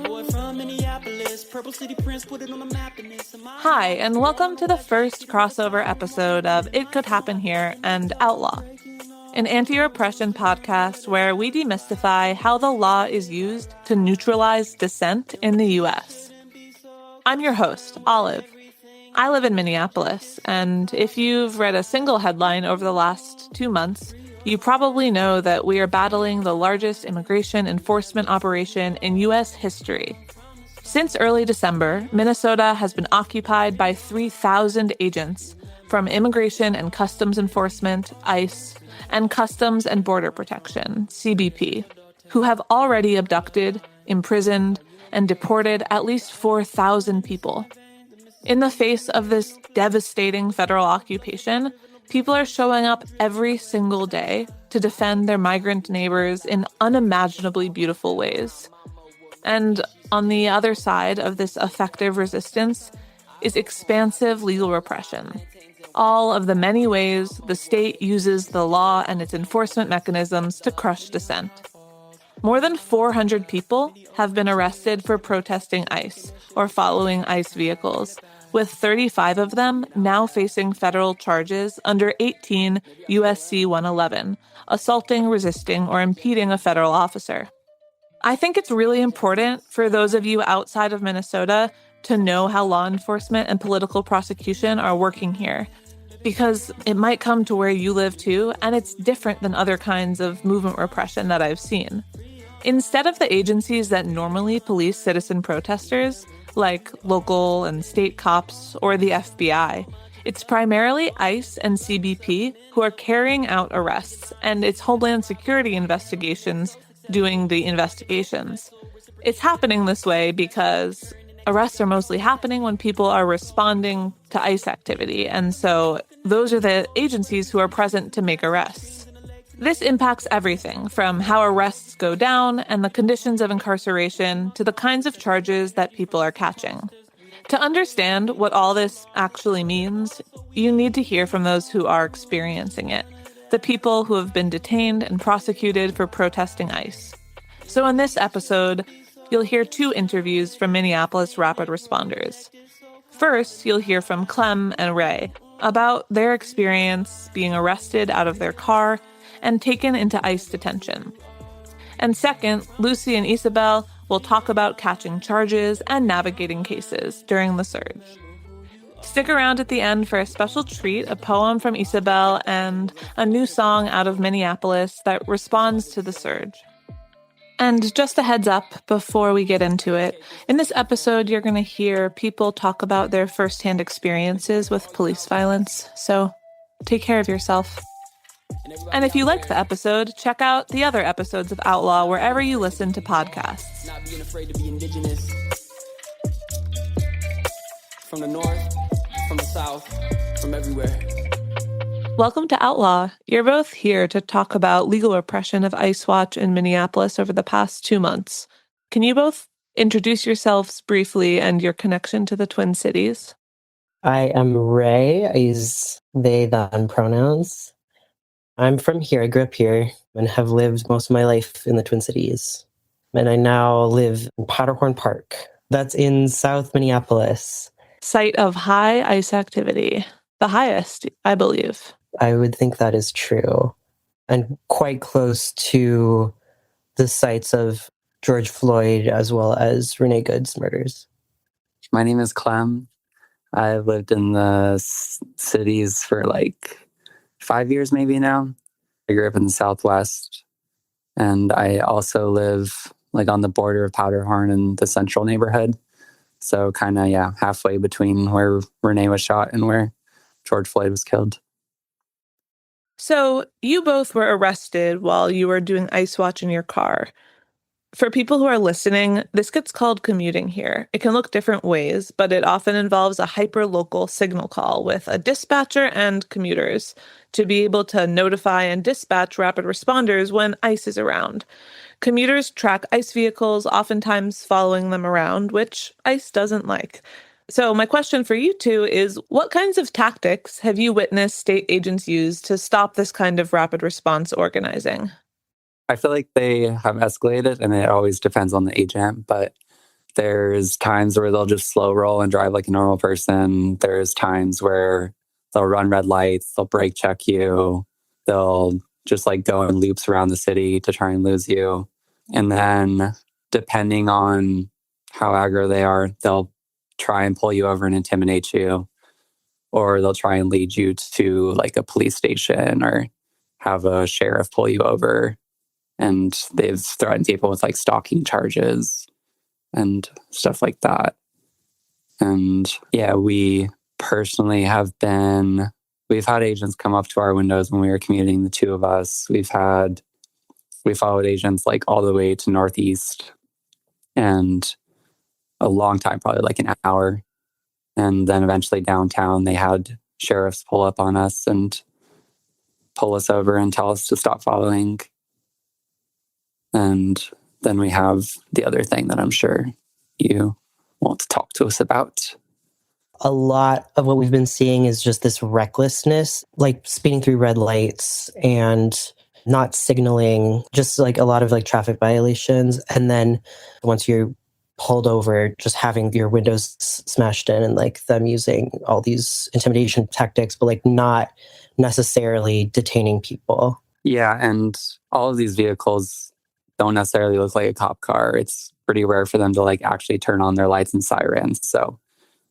[SPEAKER 23] Boy from Minneapolis.
[SPEAKER 11] Minneapolis. Purple City Prince put it on the map and it's
[SPEAKER 14] Hi, and welcome to the first crossover episode of It Could Happen Here and Outlaw, an anti-repression podcast where we demystify how the law is used to neutralize dissent in the U.S. I'm your host, Olive. I live in Minneapolis, and if you've read a single headline over the last 2 months, you probably know that we are battling the largest immigration enforcement operation in U.S. history. Since early December, Minnesota has been occupied by 3,000 agents from Immigration and Customs Enforcement, ICE, and Customs and Border Protection, CBP, who have already abducted, imprisoned, and deported at least 4,000 people. In the face of this devastating federal occupation, people are showing up every single day to defend their migrant neighbors in unimaginably beautiful ways. And on the other side of this effective resistance is expansive legal repression. All of the many ways the state uses the law and its enforcement mechanisms to crush dissent. More than 400 people have been arrested for protesting ICE or following ICE vehicles, with 35 of them now facing federal charges under 18 U.S.C. 111, assaulting, resisting, or impeding a federal officer. I think it's really important for those of you outside of Minnesota to know how law enforcement and political prosecution are working here, because it might come to where you live too, and it's different than other kinds of movement repression that I've seen. Instead of the agencies that normally police citizen protesters, like local and state cops or the FBI, it's primarily ICE and CBP who are carrying out arrests, and it's Homeland Security investigations doing the investigations. It's happening this way because arrests are mostly happening when people are responding to ICE activity, and so those are the agencies who are present to make arrests. This impacts everything from how arrests go down and the conditions of incarceration to the kinds of charges that people are catching. To understand what all this actually means, you need to hear from those who are experiencing it, the people who have been detained and prosecuted for protesting ICE. So in this episode, you'll hear 2 interviews from Minneapolis rapid responders. First, you'll hear from Clem and Ray about their experience being arrested out of their car and taken into ICE detention. And second, Lucy and Isabel will talk about catching charges and navigating cases during the surge. Stick around at the end for a special treat, a poem from Isabel and a new song out of Minneapolis that responds to the surge. And just a heads up before we get into it, in this episode you're going to hear people talk about their firsthand experiences with police violence, so take care of yourself. And if you like the episode, check out the other episodes of Outlaw wherever you listen to podcasts.
[SPEAKER 11] not being afraid to be indigenous. From the north, from the south, from everywhere.
[SPEAKER 14] Welcome to Outlaw. You're both here to talk about legal repression of ICE Watch in Minneapolis over the past 2 months. Can you both introduce yourselves briefly and your connection to the Twin Cities?
[SPEAKER 23] I am Ray. I use they, them pronouns. I'm from here. I grew up here and have lived most of my life in the Twin Cities. And I now live in Powderhorn Park. That's in South Minneapolis.
[SPEAKER 14] Site of high ICE activity. The highest, I believe.
[SPEAKER 23] I would think that is true. And quite close to the sites of George Floyd as well as Renee Good's murders.
[SPEAKER 24] My name is Clem. I've lived in the cities for like 5 years maybe now. I grew up in the Southwest, and I also live like on the border of Powderhorn and the central neighborhood. So kind of, halfway between where Renee was shot and where George Floyd was killed.
[SPEAKER 14] So you both were arrested while you were doing ICE Watch in your car. For people who are listening, this gets called commuting here. It can look different ways, but it often involves a hyper-local signal call with a dispatcher and commuters to be able to notify and dispatch rapid responders when ICE is around. Commuters track ICE vehicles, oftentimes following them around, which ICE doesn't like. So my question for you two is, what kinds of tactics have you witnessed state agents use to stop this kind of rapid response organizing?
[SPEAKER 24] I feel like they have escalated, and it always depends on the agent, but There's times where they'll just slow roll and drive like a normal person. There's times where they'll run red lights, they'll brake check you, they'll just like go in loops around the city to try and lose you. And then depending on how aggro they are, they'll try and pull you over and intimidate you, or they'll try and lead you to like a police station or have a sheriff pull you over. And they've threatened people with like stalking charges and stuff like that. And yeah, we personally we've had agents come up to our windows when we were commuting, the two of us. We followed agents like all the way to Northeast and a long time, probably like an hour. And then eventually downtown, they had sheriffs pull up on us and pull us over and tell us to stop following. And then we have the other thing that I'm sure you want to talk to us about.
[SPEAKER 23] A lot of what we've been seeing is just this recklessness, like speeding through red lights and not signaling, just like a lot of like traffic violations. And then once you're pulled over, just having your windows smashed in and like them using all these intimidation tactics, but like not necessarily detaining people.
[SPEAKER 24] Yeah, and all of these vehicles don't necessarily look like a cop car. It's pretty rare for them to like actually turn on their lights and sirens. So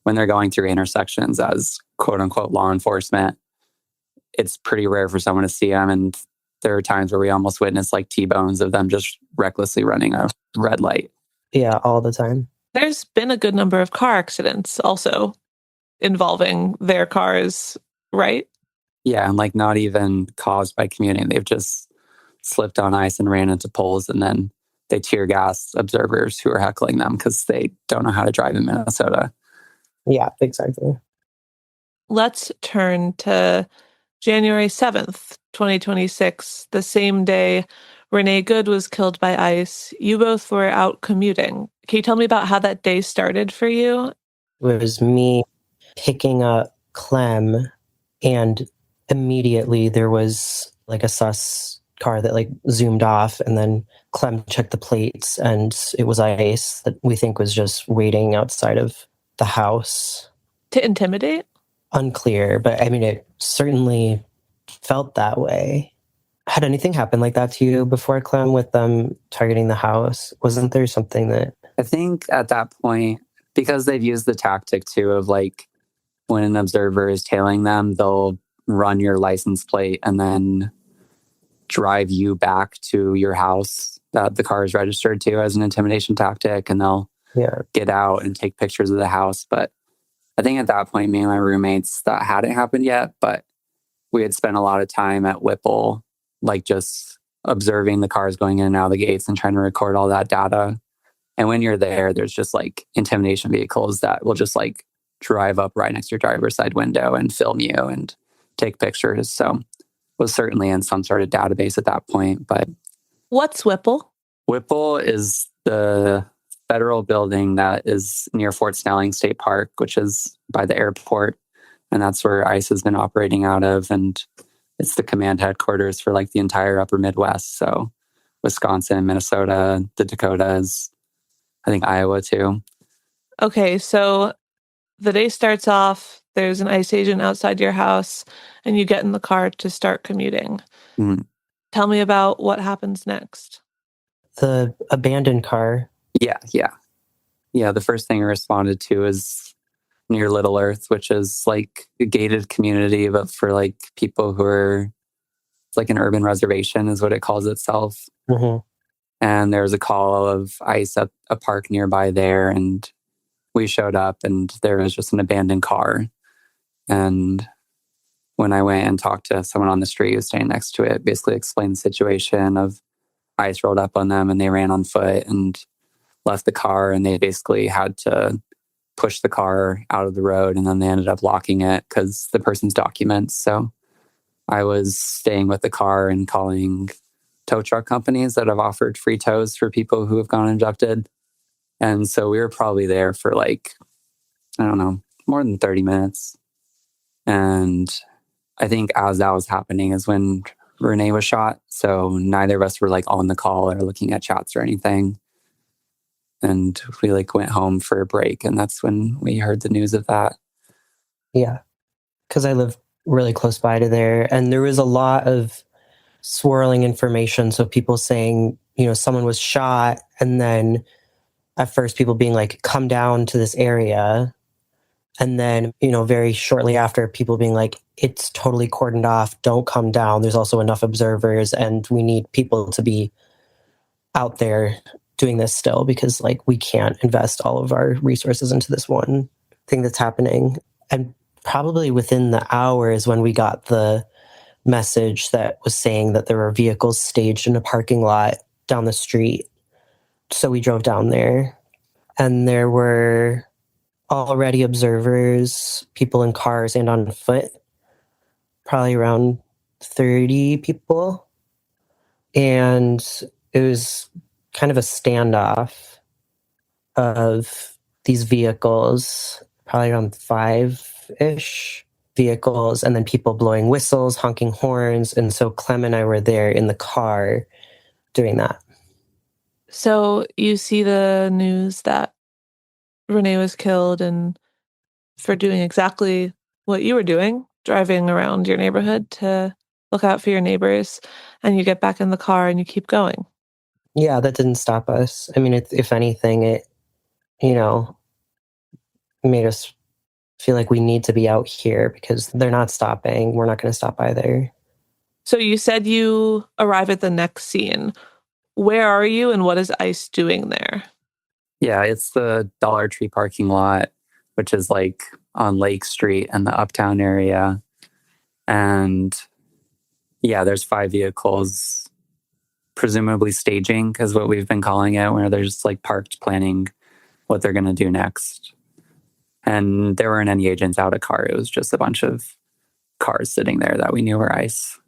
[SPEAKER 24] when they're going through intersections as quote unquote law enforcement, it's pretty rare for someone to see them. And there are times where we almost witness like T-bones of them just recklessly running a red light.
[SPEAKER 23] Yeah, all the time.
[SPEAKER 14] There's been a good number of car accidents also involving their cars, right?
[SPEAKER 24] Yeah, and like not even caused by commuting. They've just slipped on ice and ran into poles, and then they tear gas observers who are heckling them because they don't know how to drive in Minnesota.
[SPEAKER 23] Yeah, exactly.
[SPEAKER 14] Let's turn to January 7th, 2026, the same day Renee Good was killed by ICE. You both were out commuting. Can you tell me about how that day started for you?
[SPEAKER 23] It was me picking up Clem, and immediately there was like a sus car that like zoomed off, and then Clem checked the plates, and it was ICE that we think was just waiting outside of the house.
[SPEAKER 14] To intimidate?
[SPEAKER 23] Unclear, but I mean, it certainly felt that way. Had anything happened like that to you before, Clem, with them targeting the house? Wasn't there something that...
[SPEAKER 24] I think at that point, because they've used the tactic too of like when an observer is tailing them, they'll run your license plate and then drive you back to your house that the car is registered to as an intimidation tactic, and they'll get out and take pictures of the house. But I think at that point, me and my roommates, that hadn't happened yet, but we had spent a lot of time at Whipple, like just observing the cars going in and out of the gates and trying to record all that data. And when you're there, there's just like intimidation vehicles that will just like drive up right next to your driver's side window and film you and take pictures. So was certainly in some sort of database at that point. But
[SPEAKER 14] what's Whipple?
[SPEAKER 24] Whipple is the federal building that is near Fort Snelling State Park, which is by the airport. And that's where ICE has been operating out of. And it's the command headquarters for like the entire upper Midwest. So Wisconsin, Minnesota, the Dakotas, I think Iowa too.
[SPEAKER 14] Okay, so the day starts off, there's an ICE agent outside your house, and you get in the car to start commuting.
[SPEAKER 24] Mm-hmm.
[SPEAKER 14] Tell me about what happens next.
[SPEAKER 23] The abandoned car.
[SPEAKER 24] Yeah. The first thing I responded to is near Little Earth, which is like a gated community, but for like people who are, it's like an urban reservation is what it calls itself.
[SPEAKER 23] Mm-hmm.
[SPEAKER 24] And there was a call of ICE at a park nearby there, and we showed up, and there was just an abandoned car. And when I went and talked to someone on the street who was staying next to it, basically explained the situation of ICE rolled up on them and they ran on foot and left the car, and they basically had to push the car out of the road, and then they ended up locking it because the person's documents. So I was staying with the car and calling tow truck companies that have offered free tows for people who have gone abducted. And so we were probably there for like, I don't know, more than 30 minutes. And I think as that was happening is when Renee was shot. So neither of us were like on the call or looking at chats or anything. And we like went home for a break, and that's when we heard the news of that.
[SPEAKER 23] Yeah, because I live really close by to there, and there was a lot of swirling information. So people saying, someone was shot, and then at first people being like, come down to this area. And then, very shortly after, people being like, it's totally cordoned off. Don't come down. There's also enough observers, and we need people to be out there doing this still, because like we can't invest all of our resources into this one thing that's happening. And probably within the hours when we got the message that was saying that there were vehicles staged in a parking lot down the street. So we drove down there, and there were already observers, people in cars and on foot, probably around 30 people. And it was kind of a standoff of these vehicles, probably around 5-ish vehicles, and then people blowing whistles, honking horns. And so Clem and I were there in the car doing that.
[SPEAKER 14] So you see the news that Renee was killed, and for doing exactly what you were doing, driving around your neighborhood to look out for your neighbors, and you get back in the car and you keep going.
[SPEAKER 23] Yeah, that didn't stop us. I mean, if anything, it, made us feel like we need to be out here because they're not stopping. We're not going to stop either.
[SPEAKER 14] So you said you arrive at the next scene. Where are you, and what is ICE doing there?
[SPEAKER 24] Yeah, it's the Dollar Tree parking lot, which is like on Lake Street and the Uptown area. And yeah, there's 5 vehicles, presumably staging, because what we've been calling it, where they're just like parked planning what they're going to do next. And there weren't any agents out of car. It was just a bunch of cars sitting there that we knew were ICE.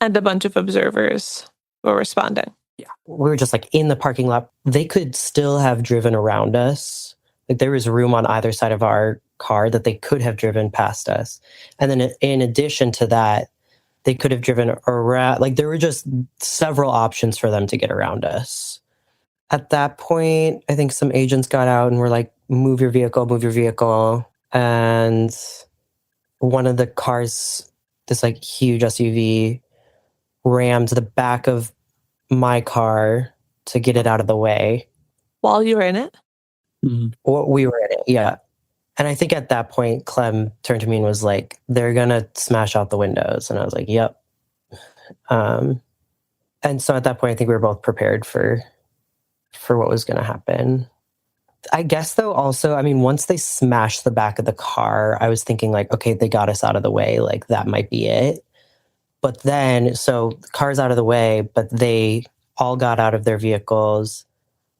[SPEAKER 14] And a bunch of observers were responding.
[SPEAKER 23] Yeah. We were just like in the parking lot. They could still have driven around us. Like there was room on either side of our car that they could have driven past us. And then in addition to that, they could have driven around. Like there were just several options for them to get around us. At that point, I think some agents got out and were like, move your vehicle. And one of the cars, this like huge SUV, rammed the back of my car to get it out of the way.
[SPEAKER 14] While you were in it?
[SPEAKER 23] Mm-hmm. We were in it, yeah. And I think at that point, Clem turned to me and was like, they're going to smash out the windows. And I was like, yep. And so at that point, I think we were both prepared for what was going to happen. I guess, though, also, I mean, once they smashed the back of the car, I was thinking like, okay, they got us out of the way. Like, that might be it. But then, so the car's out of the way, but they all got out of their vehicles.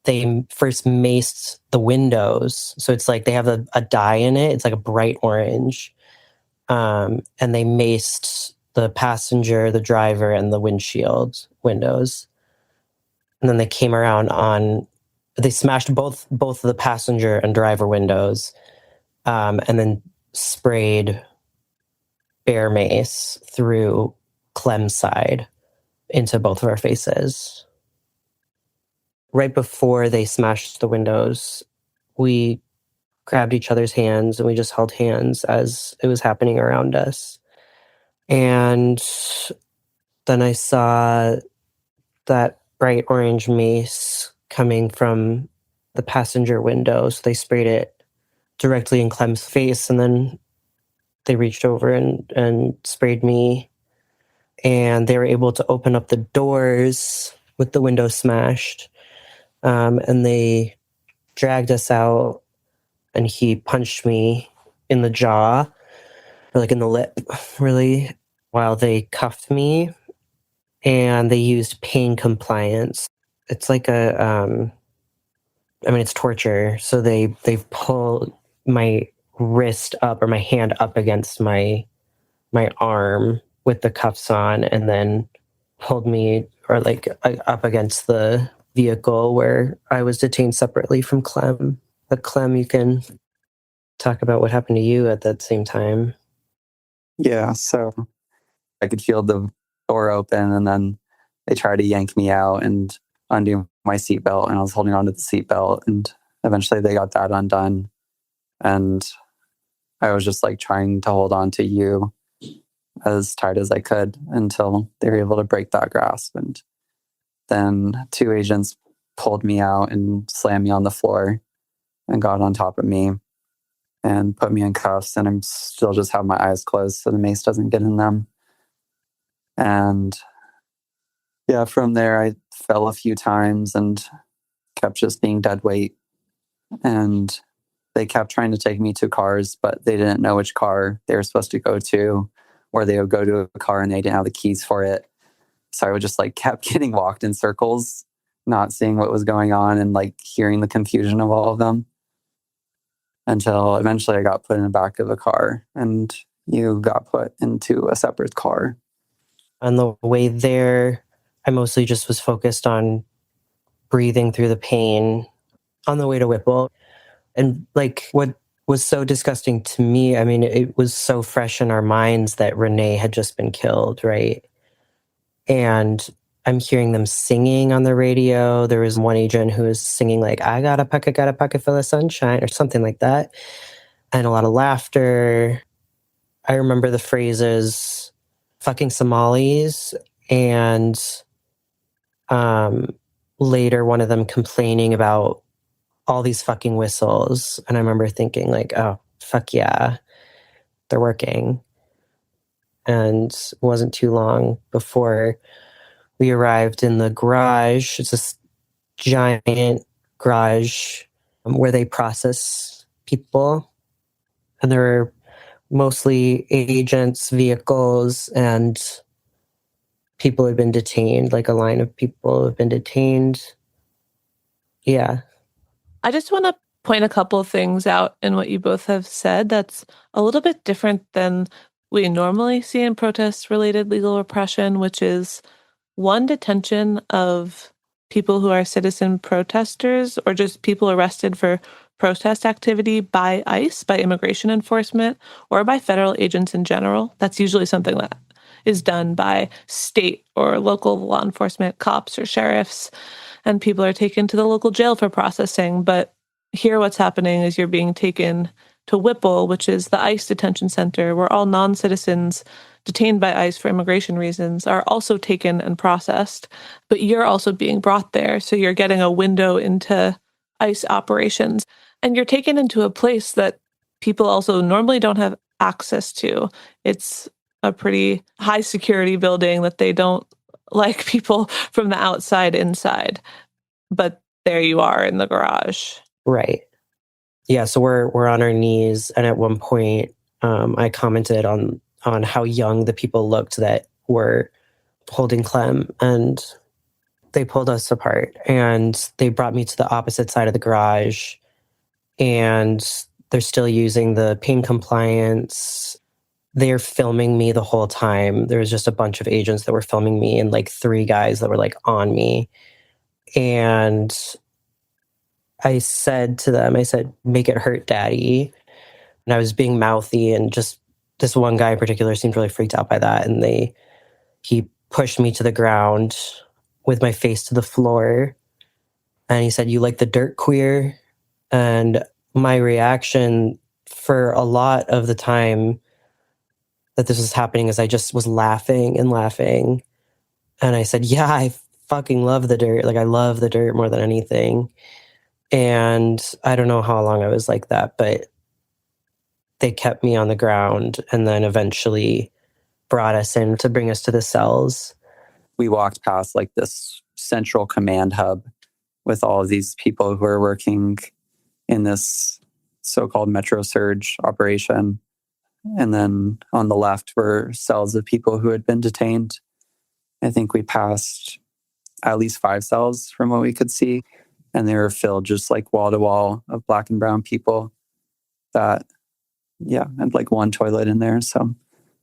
[SPEAKER 23] They first maced the windows. So it's like they have a dye in it. It's like a bright orange. And they maced the passenger, the driver, and the windshield windows. And then they came around they smashed both of the passenger and driver windows, and then sprayed bear mace through Clem's side into both of our faces. Right before they smashed the windows, we grabbed each other's hands and we just held hands as it was happening around us. And then I saw that bright orange mace coming from the passenger window. So they sprayed it directly in Clem's face, and then they reached over and sprayed me. And they were able to open up the doors with the windows smashed. And they dragged us out, and he punched me in the jaw, or like in the lip, really, while they cuffed me. And they used pain compliance. It's like it's torture. So they pull my wrist up, or my hand up against my arm with the cuffs on, and then pulled me up against the vehicle where I was detained separately from Clem. But Clem, you can talk about what happened to you at that same time.
[SPEAKER 24] Yeah, so I could feel the door open, and then they tried to yank me out and undo my seatbelt, and I was holding onto the seatbelt, and eventually they got that undone. And I was just like trying to hold on to you as tight as I could until they were able to break that grasp. And then 2 agents pulled me out and slammed me on the floor and got on top of me and put me in cuffs. And I'm still just have my eyes closed so the mace doesn't get in them. And yeah, from there I fell a few times and kept just being dead weight. And they kept trying to take me to cars, but they didn't know which car they were supposed to go to, or they would go to a car and they didn't have the keys for it. So I would just like kept getting walked in circles, not seeing what was going on and like hearing the confusion of all of them, until eventually I got put in the back of a car and you got put into a separate car.
[SPEAKER 23] On the way there, I mostly just was focused on breathing through the pain. On the way to Whipple, and like what was so disgusting to me, I mean, it was so fresh in our minds that Renee had just been killed, right? And I'm hearing them singing on the radio. There was one agent who was singing like, I got a pocket full of sunshine, or something like that. And a lot of laughter. I remember the phrases, fucking Somalis, and later one of them complaining about all these fucking whistles. And I remember thinking like, oh, fuck yeah, they're working. And it wasn't too long before we arrived in the garage. It's this giant garage where they process people. And there were mostly agents, vehicles, and people who had been detained, like a line of people who have been detained. Yeah.
[SPEAKER 14] I just want to point a couple of things out in what you both have said that's a little bit different than we normally see in protest-related legal repression, which is one, detention of people who are citizen protesters or just people arrested for protest activity by ICE, by immigration enforcement, or by federal agents in general. That's usually something that is done by state or local law enforcement, cops or sheriffs, and people are taken to the local jail for processing. But here what's happening is you're being taken to Whipple, which is the ICE detention center, where all non-citizens detained by ICE for immigration reasons are also taken and processed. But you're also being brought there, so you're getting a window into ICE operations. And you're taken into a place that people also normally don't have access to. It's a pretty high security building that they don't like people from the outside inside. But there you are in the garage.
[SPEAKER 23] Right. Yeah, so we're on our knees, and at one point I commented on how young the people looked that were holding Clem, and they pulled us apart, and they brought me to the opposite side of the garage, and they're still using the pain compliance. They're filming me the whole time. There was just a bunch of agents that were filming me, and like 3 guys that were like on me. And I said to them, I said, make it hurt, daddy. And I was being mouthy, and just this one guy in particular seemed really freaked out by that. And he pushed me to the ground with my face to the floor. And he said, you like the dirt, queer? And my reaction for a lot of the time that this was happening is I just was laughing and laughing. And I said, yeah, I fucking love the dirt. Like, I love the dirt more than anything. And I don't know how long I was like that, but they kept me on the ground and then eventually brought us in to bring us to the cells.
[SPEAKER 24] We walked past like this central command hub with all of these people who are working in this so-called Metro Surge operation. And then on the left were cells of people who had been detained. I think we passed at least 5 cells from what we could see. And they were filled just like wall to wall of black and brown people that, yeah, had like one toilet in there. So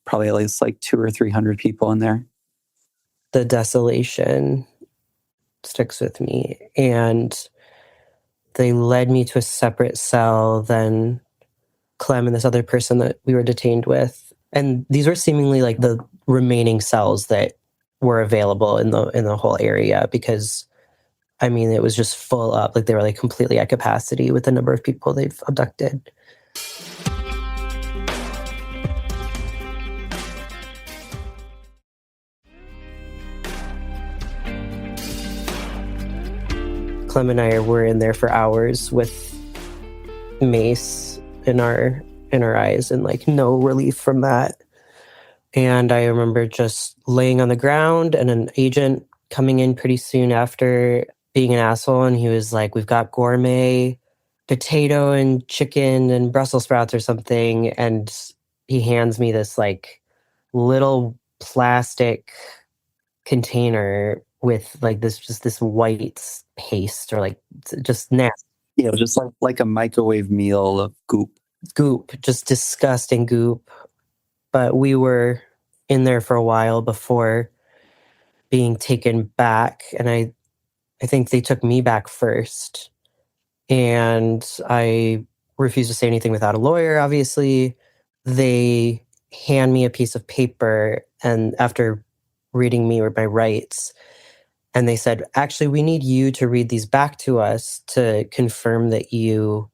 [SPEAKER 24] probably at least like 200 or 300 people in there.
[SPEAKER 23] The desolation sticks with me. And they led me to a separate cell than Clem and this other person that we were detained with. And these were seemingly like the remaining cells that were available in the whole area, because I mean, it was just full up. Like they were like completely at capacity with the number of people they've abducted. Clem and I were in there for hours with mace in our eyes and like no relief from that. And I remember just laying on the ground and an agent coming in pretty soon after being an asshole. And he was like, we've got gourmet potato and chicken and Brussels sprouts or something. And he hands me this like little plastic container with like this white paste or like just nasty.
[SPEAKER 24] Yeah, just like a microwave meal of goop.
[SPEAKER 23] Goop, just disgusting goop. But we were in there for a while before being taken back. And I think they took me back first. And I refused to say anything without a lawyer, obviously. They hand me a piece of paper, and after reading me my rights, and they said, actually, we need you to read these back to us to confirm that you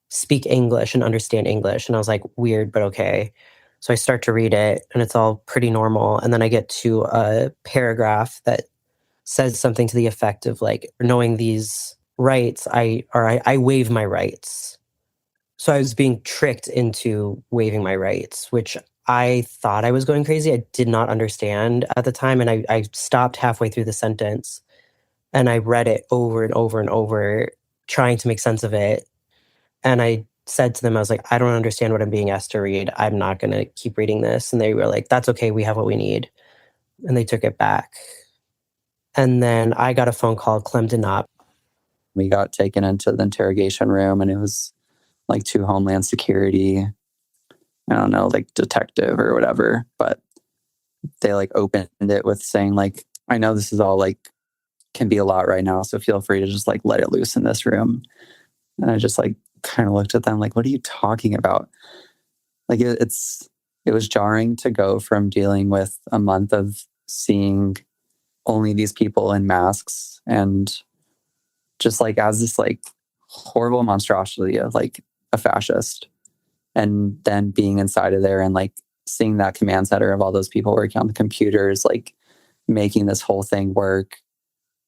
[SPEAKER 23] speak English and understand English. And I was like, weird, but okay. So I start to read it, and it's all pretty normal. And then I get to a paragraph that says something to the effect of like, knowing these rights, I waive my rights. So I was being tricked into waiving my rights, which I thought I was going crazy. I did not understand at the time. And I stopped halfway through the sentence and I read it over and over and over, trying to make sense of it. And I said to them, I was like, I don't understand what I'm being asked to read. I'm not going to keep reading this. And they were like, that's okay. We have what we need. And they took it back. And then I got a phone call. Clem did not.
[SPEAKER 24] We got taken into the interrogation room, and it was like 2 Homeland Security, I don't know, like detective or whatever. But they like opened it with saying like, I know this is all like can be a lot right now, so feel free to just like let it loose in this room. And I just like kind of looked at them like, what are you talking about? Like it was jarring to go from dealing with a month of seeing only these people in masks and just like as this like horrible monstrosity of like a fascist, and then being inside of there and like seeing that command center of all those people working on the computers, like making this whole thing work.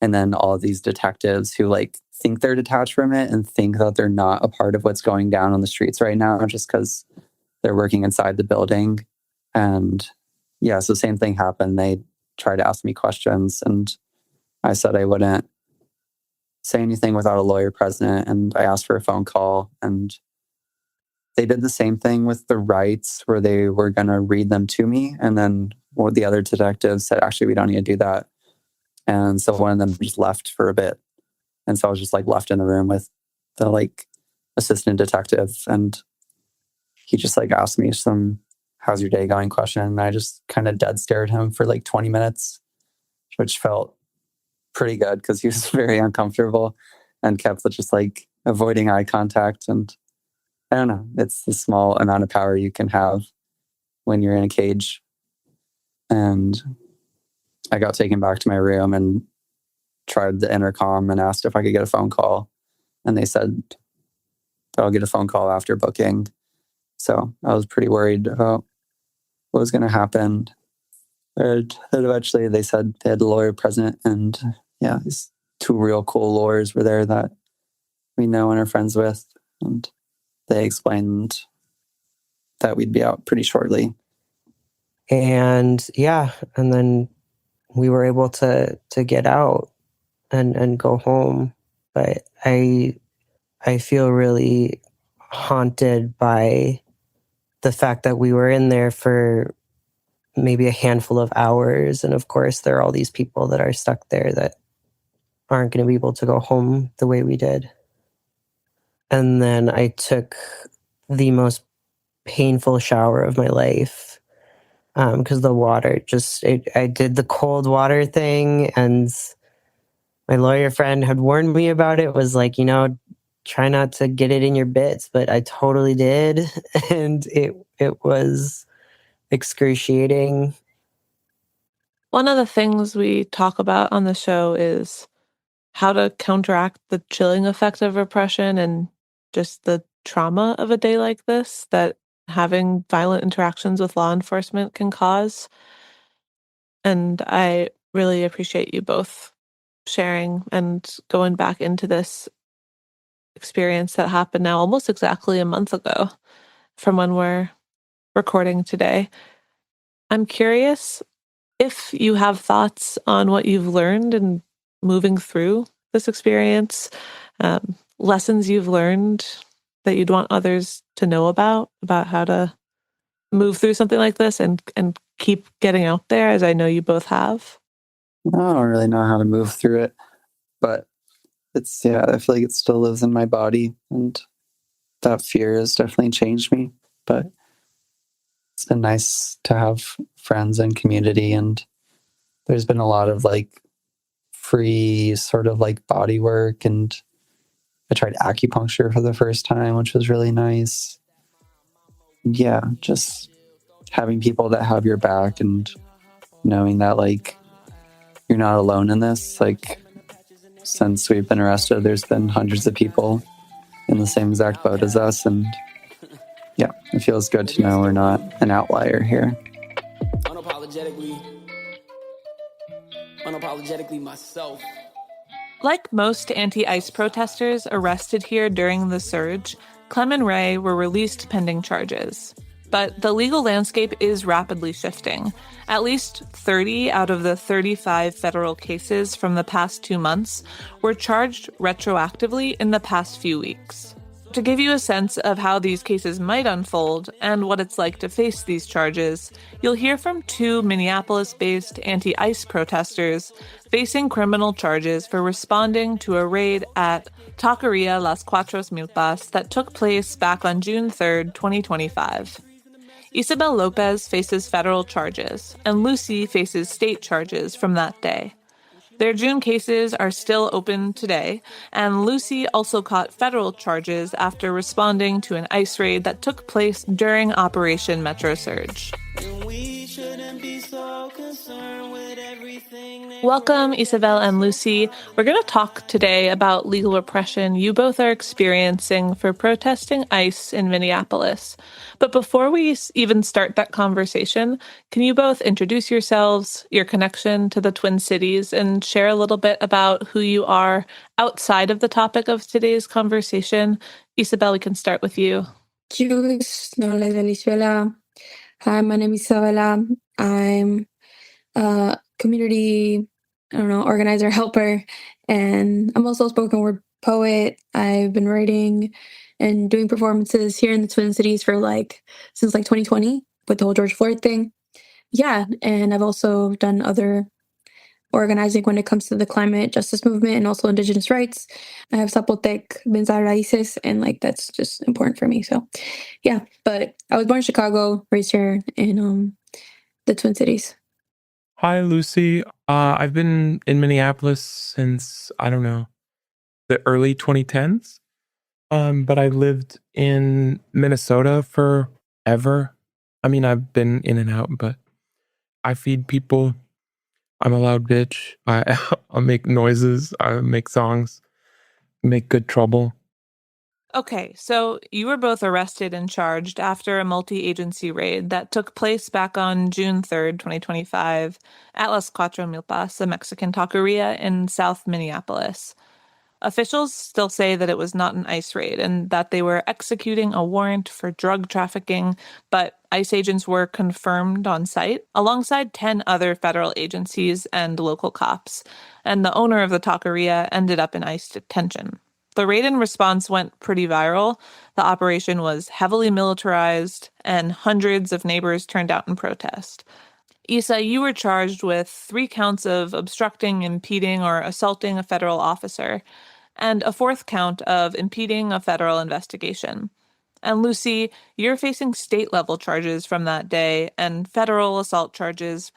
[SPEAKER 24] And then all of these detectives who like think they're detached from it and think that they're not a part of what's going down on the streets right now just because they're working inside the building. And yeah, so same thing happened. They tried to ask me questions and I said I wouldn't say anything without a lawyer present. And I asked for a phone call, and they did the same thing with the rights where they were going to read them to me. And then the other detectives said, actually, we don't need to do that. And so one of them just left for a bit. And so I was just like left in the room with the like assistant detective. And he just like asked me some, how's your day going question. And I just kind of dead stared him for like 20 minutes, which felt pretty good because he was very uncomfortable and kept just like avoiding eye contact. And I don't know, it's the small amount of power you can have when you're in a cage. And I got taken back to my room and tried the intercom and asked if I could get a phone call. And they said, I'll get a phone call after booking. So I was pretty worried about what was going to happen. And eventually they said they had a lawyer present. And yeah, these 2 real cool lawyers were there that we know and are friends with. And they explained that we'd be out pretty shortly.
[SPEAKER 23] And yeah, and then we were able to get out and go home. But I feel really haunted by the fact that we were in there for maybe a handful of hours. And of course, there are all these people that are stuck there that aren't going to be able to go home the way we did. And then I took the most painful shower of my life because the water I did the cold water thing, and my lawyer friend had warned me about it, was like, try not to get it in your bits, but I totally did. And it was excruciating.
[SPEAKER 14] One of the things we talk about on the show is how to counteract the chilling effect of repression and just the trauma of a day like this that having violent interactions with law enforcement can cause. And I really appreciate you both sharing and going back into this experience that happened now almost exactly a month ago from when we're recording today. I'm curious if you have thoughts on what you've learned in moving through this experience, lessons you've learned that you'd want others to know about how to move through something like this and keep getting out there, as I know you both have.
[SPEAKER 24] I don't really know how to move through it, but I feel like it still lives in my body, and that fear has definitely changed me. But it's been nice to have friends and community, and there's been a lot of like free sort of like body work, and I tried acupuncture for the first time, which was really nice. Yeah, just having people that have your back and knowing that like you're not alone in this. Like, since we've been arrested, there's been hundreds of people in the same exact boat as us, and yeah, it feels good to know we're not an outlier here.
[SPEAKER 11] Unapologetically myself.
[SPEAKER 14] Like most anti-ICE protesters arrested here during the surge, Clem and Ray were released pending charges. But the legal landscape is rapidly shifting. At least 30 out of the 35 federal cases from the past 2 months were charged retroactively in the past few weeks. To give you a sense of how these cases might unfold and what it's like to face these charges, you'll hear from 2 Minneapolis-based anti-ICE protesters facing criminal charges for responding to a raid at Taqueria Las Cuatro Milpas that took place back on June 3rd, 2025. Isabel Lopez faces federal charges, and Lucy faces state charges from that day. Their June cases are still open today, and Lucy also caught federal charges after responding to an ICE raid that took place during Operation Metro Surge. Welcome, Isabel and Lucy. We're going to talk today about legal repression you both are experiencing for protesting ICE in Minneapolis. But before we even start that conversation, can you both introduce yourselves, your connection to the Twin Cities, and share a little bit about who you are outside of the topic of today's conversation? Isabel, we can start with you.
[SPEAKER 10] Hi, my name is Isabela. I'm a community, organizer, helper, and I'm also a spoken word poet. I've been writing and doing performances here in the Twin Cities for since 2020 with the whole George Floyd thing. Yeah, and I've also done other organizing when it comes to the climate justice movement and also indigenous rights. I have Zapotec Benzar Raices, and that's just important for me. So yeah, but I was born in Chicago, raised here in the Twin Cities.
[SPEAKER 15] Hi, Lucy. I've been in Minneapolis since, the early 2010s. But I lived in Minnesota forever. I've been in and out, but I feed people. I'm a loud bitch. I make noises. I make songs. Make good trouble.
[SPEAKER 14] Okay, so you were both arrested and charged after a multi-agency raid that took place back on June 3rd, 2025, at Las Cuatro Milpas, a Mexican taqueria in South Minneapolis. Officials still say that it was not an ICE raid and that they were executing a warrant for drug trafficking, but ICE agents were confirmed on site alongside 10 other federal agencies and local cops, and the owner of the taqueria ended up in ICE detention. The raid in response went pretty viral. The operation was heavily militarized, and hundreds of neighbors turned out in protest. Isa, you were charged with 3 counts of obstructing, impeding, or assaulting a federal officer, and a 4th count of impeding a federal investigation. And Lucy, you're facing state-level charges from that day and federal assault charges.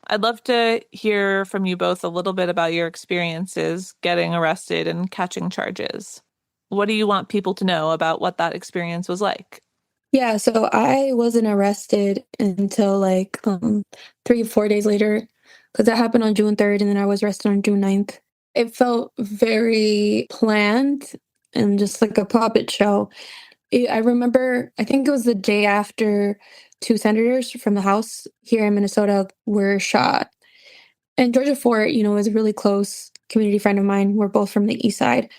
[SPEAKER 14] I'd love to hear from you both a little bit about your experiences getting arrested and catching charges. What do you want people to know about what that experience was like?
[SPEAKER 10] Yeah, so I wasn't arrested until 3 or 4 days later, because that happened on June 3rd, and then I was arrested on June 9th. It felt very planned and just like a puppet show. I remember, I think it was the day after 2 senators from the House here in Minnesota were shot. And Georgia Fort, is a really close community friend of mine. We're both from the East Side.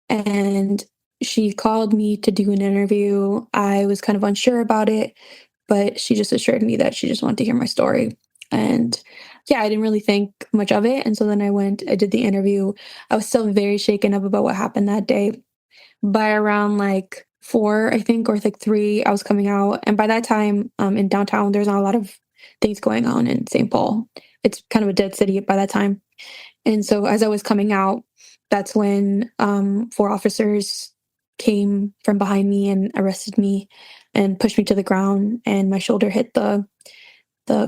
[SPEAKER 10] And she called me to do an interview. I was kind of unsure about it, but she just assured me that she just wanted to hear my story. And yeah, I didn't really think much of it. And so then I did the interview. I was still very shaken up about what happened that day. By around like 4, I think, or like 3, I was coming out. And by that time, in downtown, there's not a lot of things going on in St. Paul. It's kind of a dead city by that time. And so as I was coming out, that's when 4 officers came from behind me and arrested me and pushed me to the ground. And my shoulder hit the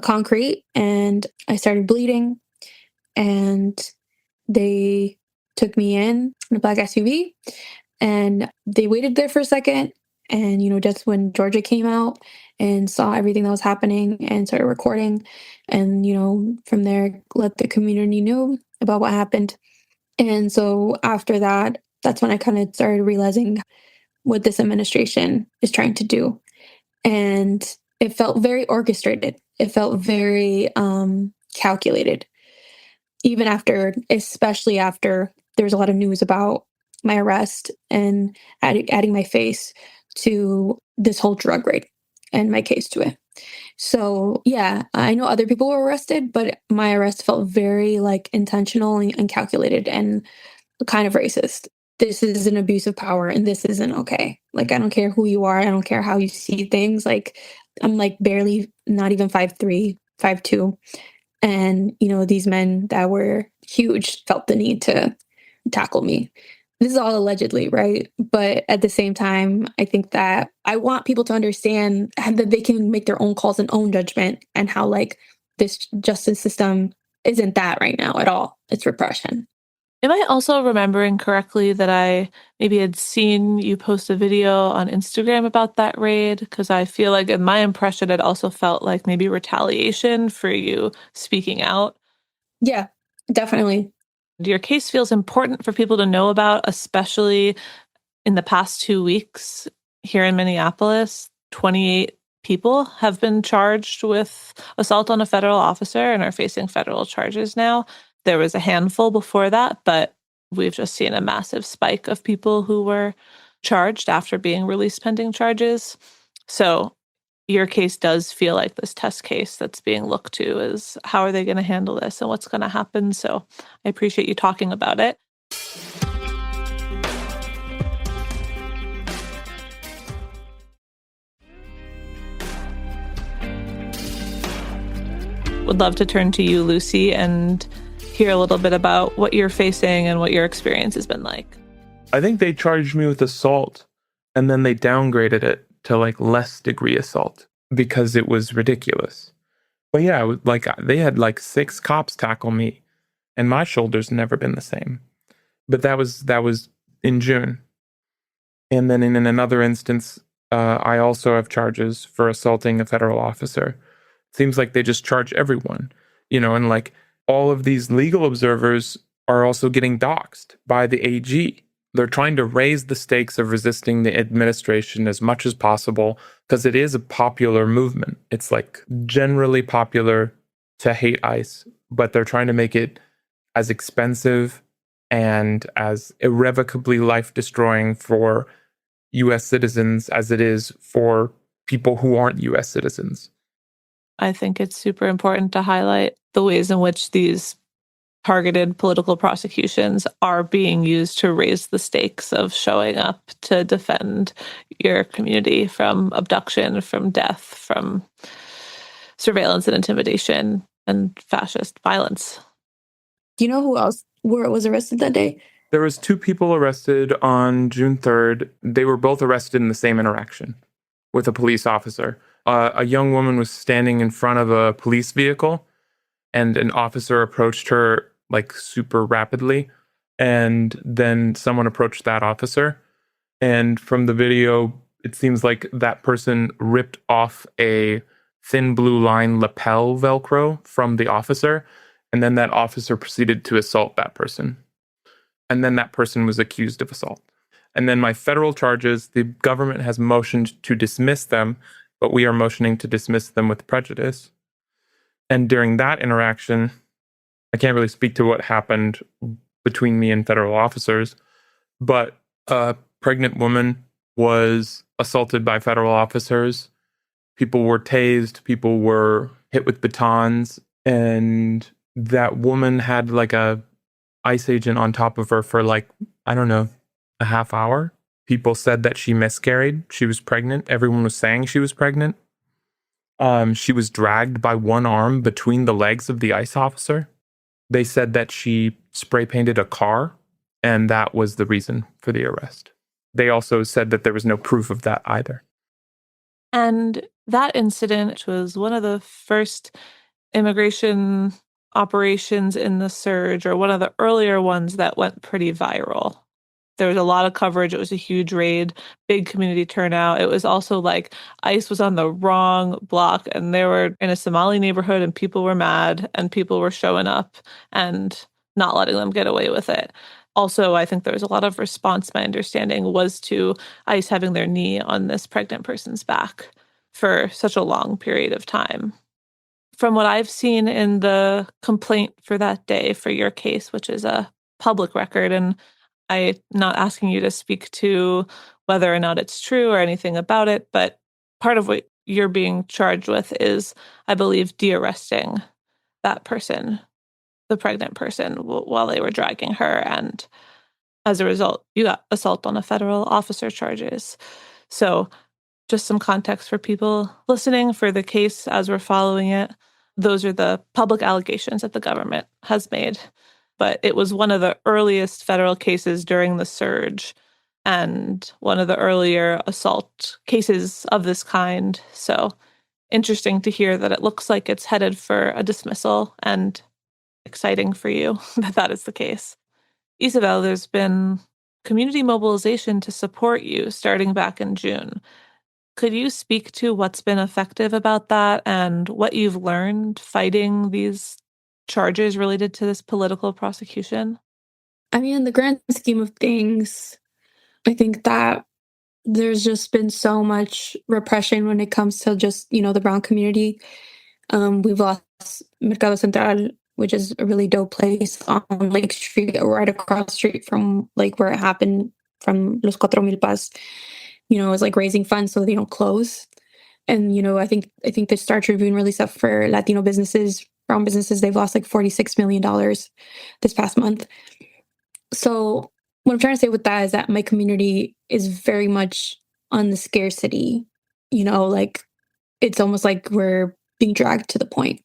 [SPEAKER 10] concrete and I started bleeding. And they took me in a black SUV. And they waited there for a second. And, just when Georgia came out and saw everything that was happening and started recording. And, from there, let the community know about what happened. And so after that, that's when I kind of started realizing what this administration is trying to do. And it felt very orchestrated. It felt very calculated. Even especially after there was a lot of news about my arrest and adding my face to this whole drug raid and my case to it. So yeah, I know other people were arrested, but my arrest felt very intentional and calculated and kind of racist. This is an abuse of power and this isn't okay. I don't care who you are. I don't care how you see things. I'm barely not even 5'3", 5'2". And, these men that were huge felt the need to tackle me. This is all allegedly, right? But at the same time, I think that I want people to understand that they can make their own calls and own judgment and how this justice system isn't that right now at all. It's repression.
[SPEAKER 14] Am I also remembering correctly that I maybe had seen you post a video on Instagram about that raid? Because I feel like in my impression, it also felt like maybe retaliation for you speaking out.
[SPEAKER 10] Yeah, definitely.
[SPEAKER 14] Your case feels important for people to know about, especially in the past 2 weeks here in Minneapolis. 28 people have been charged with assault on a federal officer and are facing federal charges now. There was a handful before that, but we've just seen a massive spike of people who were charged after being released pending charges. So your case does feel like this test case that's being looked to is how are they going to handle this and what's going to happen. So I appreciate you talking about it. Would love to turn to you, Lucy, and hear a little bit about what you're facing and what your experience has been like.
[SPEAKER 15] I think they charged me with assault and then they downgraded it to less degree assault because it was ridiculous. But yeah, they had 6 cops tackle me and my shoulder's never been the same. But that was in June. And then in another instance, I also have charges for assaulting a federal officer. It seems like they just charge everyone, and all of these legal observers are also getting doxxed by the AG. They're trying to raise the stakes of resisting the administration as much as possible because it is a popular movement. It's generally popular to hate ICE, but they're trying to make it as expensive and as irrevocably life-destroying for U.S. citizens as it is for people who aren't U.S. citizens.
[SPEAKER 14] I think it's super important to highlight the ways in which these targeted political prosecutions are being used to raise the stakes of showing up to defend your community from abduction, from death, from surveillance and intimidation and fascist violence.
[SPEAKER 10] Do you know who else was arrested that day?
[SPEAKER 15] There was 2 people arrested on June 3rd. They were both arrested in the same interaction with a police officer. A young woman was standing in front of a police vehicle and an officer approached her super rapidly. And then someone approached that officer. And from the video, it seems like that person ripped off a thin blue line lapel Velcro from the officer. And then that officer proceeded to assault that person. and then that person was accused of assault. And then my federal charges, the government has motioned to dismiss them, but we are motioning to dismiss them with prejudice. And during that interaction, I can't really speak to what happened between me and federal officers, but a pregnant woman was assaulted by federal officers. People were tased, people were hit with batons, and that woman had like a ICE agent on top of her for like, I don't know, a half hour. People said that she miscarried. She was pregnant. Everyone was saying she was pregnant. She was dragged by one arm between the legs of the ICE officer. They said that she spray painted a car, and that was the reason for the arrest. They also said that there was no proof of that either.
[SPEAKER 14] And that incident was one of the first immigration operations in the surge, or one of the earlier ones that went pretty viral. There was a lot of coverage. It was a huge raid, big community turnout. It was also like ICE was on the wrong block, and they were in a Somali neighborhood, and people were mad, and people were showing up and not letting them get away with it. Also, I think there was a lot of response, my understanding, was to ICE having their knee on this pregnant person's back for such a long period of time. From what I've seen in the complaint for that day for your case, which is a public record, and I'm not asking you to speak to whether or not it's true or anything about it, but part of what you're being charged with is, I believe, de-arresting that person, the pregnant person, while they were dragging her. And as a result, you got assault on a federal officer charges. So just some context for people listening for the case as we're following it. Those are the public allegations that the government has made. But it was one of the earliest federal cases during the surge and one of the earlier assault cases of this kind. So interesting to hear that it looks like it's headed for a dismissal, and exciting for you that that is the case. Isabel, there's been community mobilization to support you starting back in June. Could you speak to what's been effective about that and what you've learned fighting these charges related to this political prosecution?
[SPEAKER 10] I mean, in the grand scheme of things, I think that there's just been so much repression when it comes to just, the brown community. We've lost Mercado Central, which is a really dope place on Lake Street, right across the street from like where it happened, from Los Cuatro Milpas. It's like raising funds so they don't close. And, I think the Star Tribune released up for Latino businesses, brown businesses, they've lost like $46 million this past month. So what I'm trying to say with that is that my community is very much on the scarcity, like it's almost like we're being dragged to the point.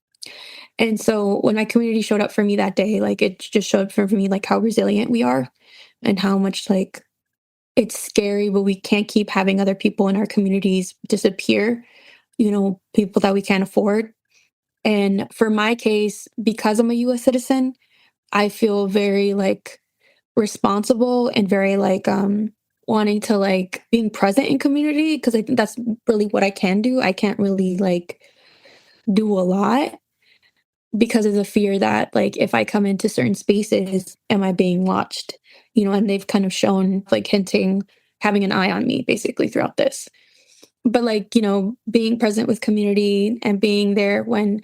[SPEAKER 10] And so when my community showed up for me that day, like it just showed for me like how resilient we are and how much like it's scary, but we can't keep having other people in our communities disappear, people that we can't afford. And for my case, because I'm a US citizen, I feel very like responsible and very like wanting to like being present in community, because I think that's really what I can do. I can't really like do a lot because of the fear that like if I come into certain spaces, am I being watched? And they've kind of shown like hinting, having an eye on me basically throughout this. But like, being present with community and being there when,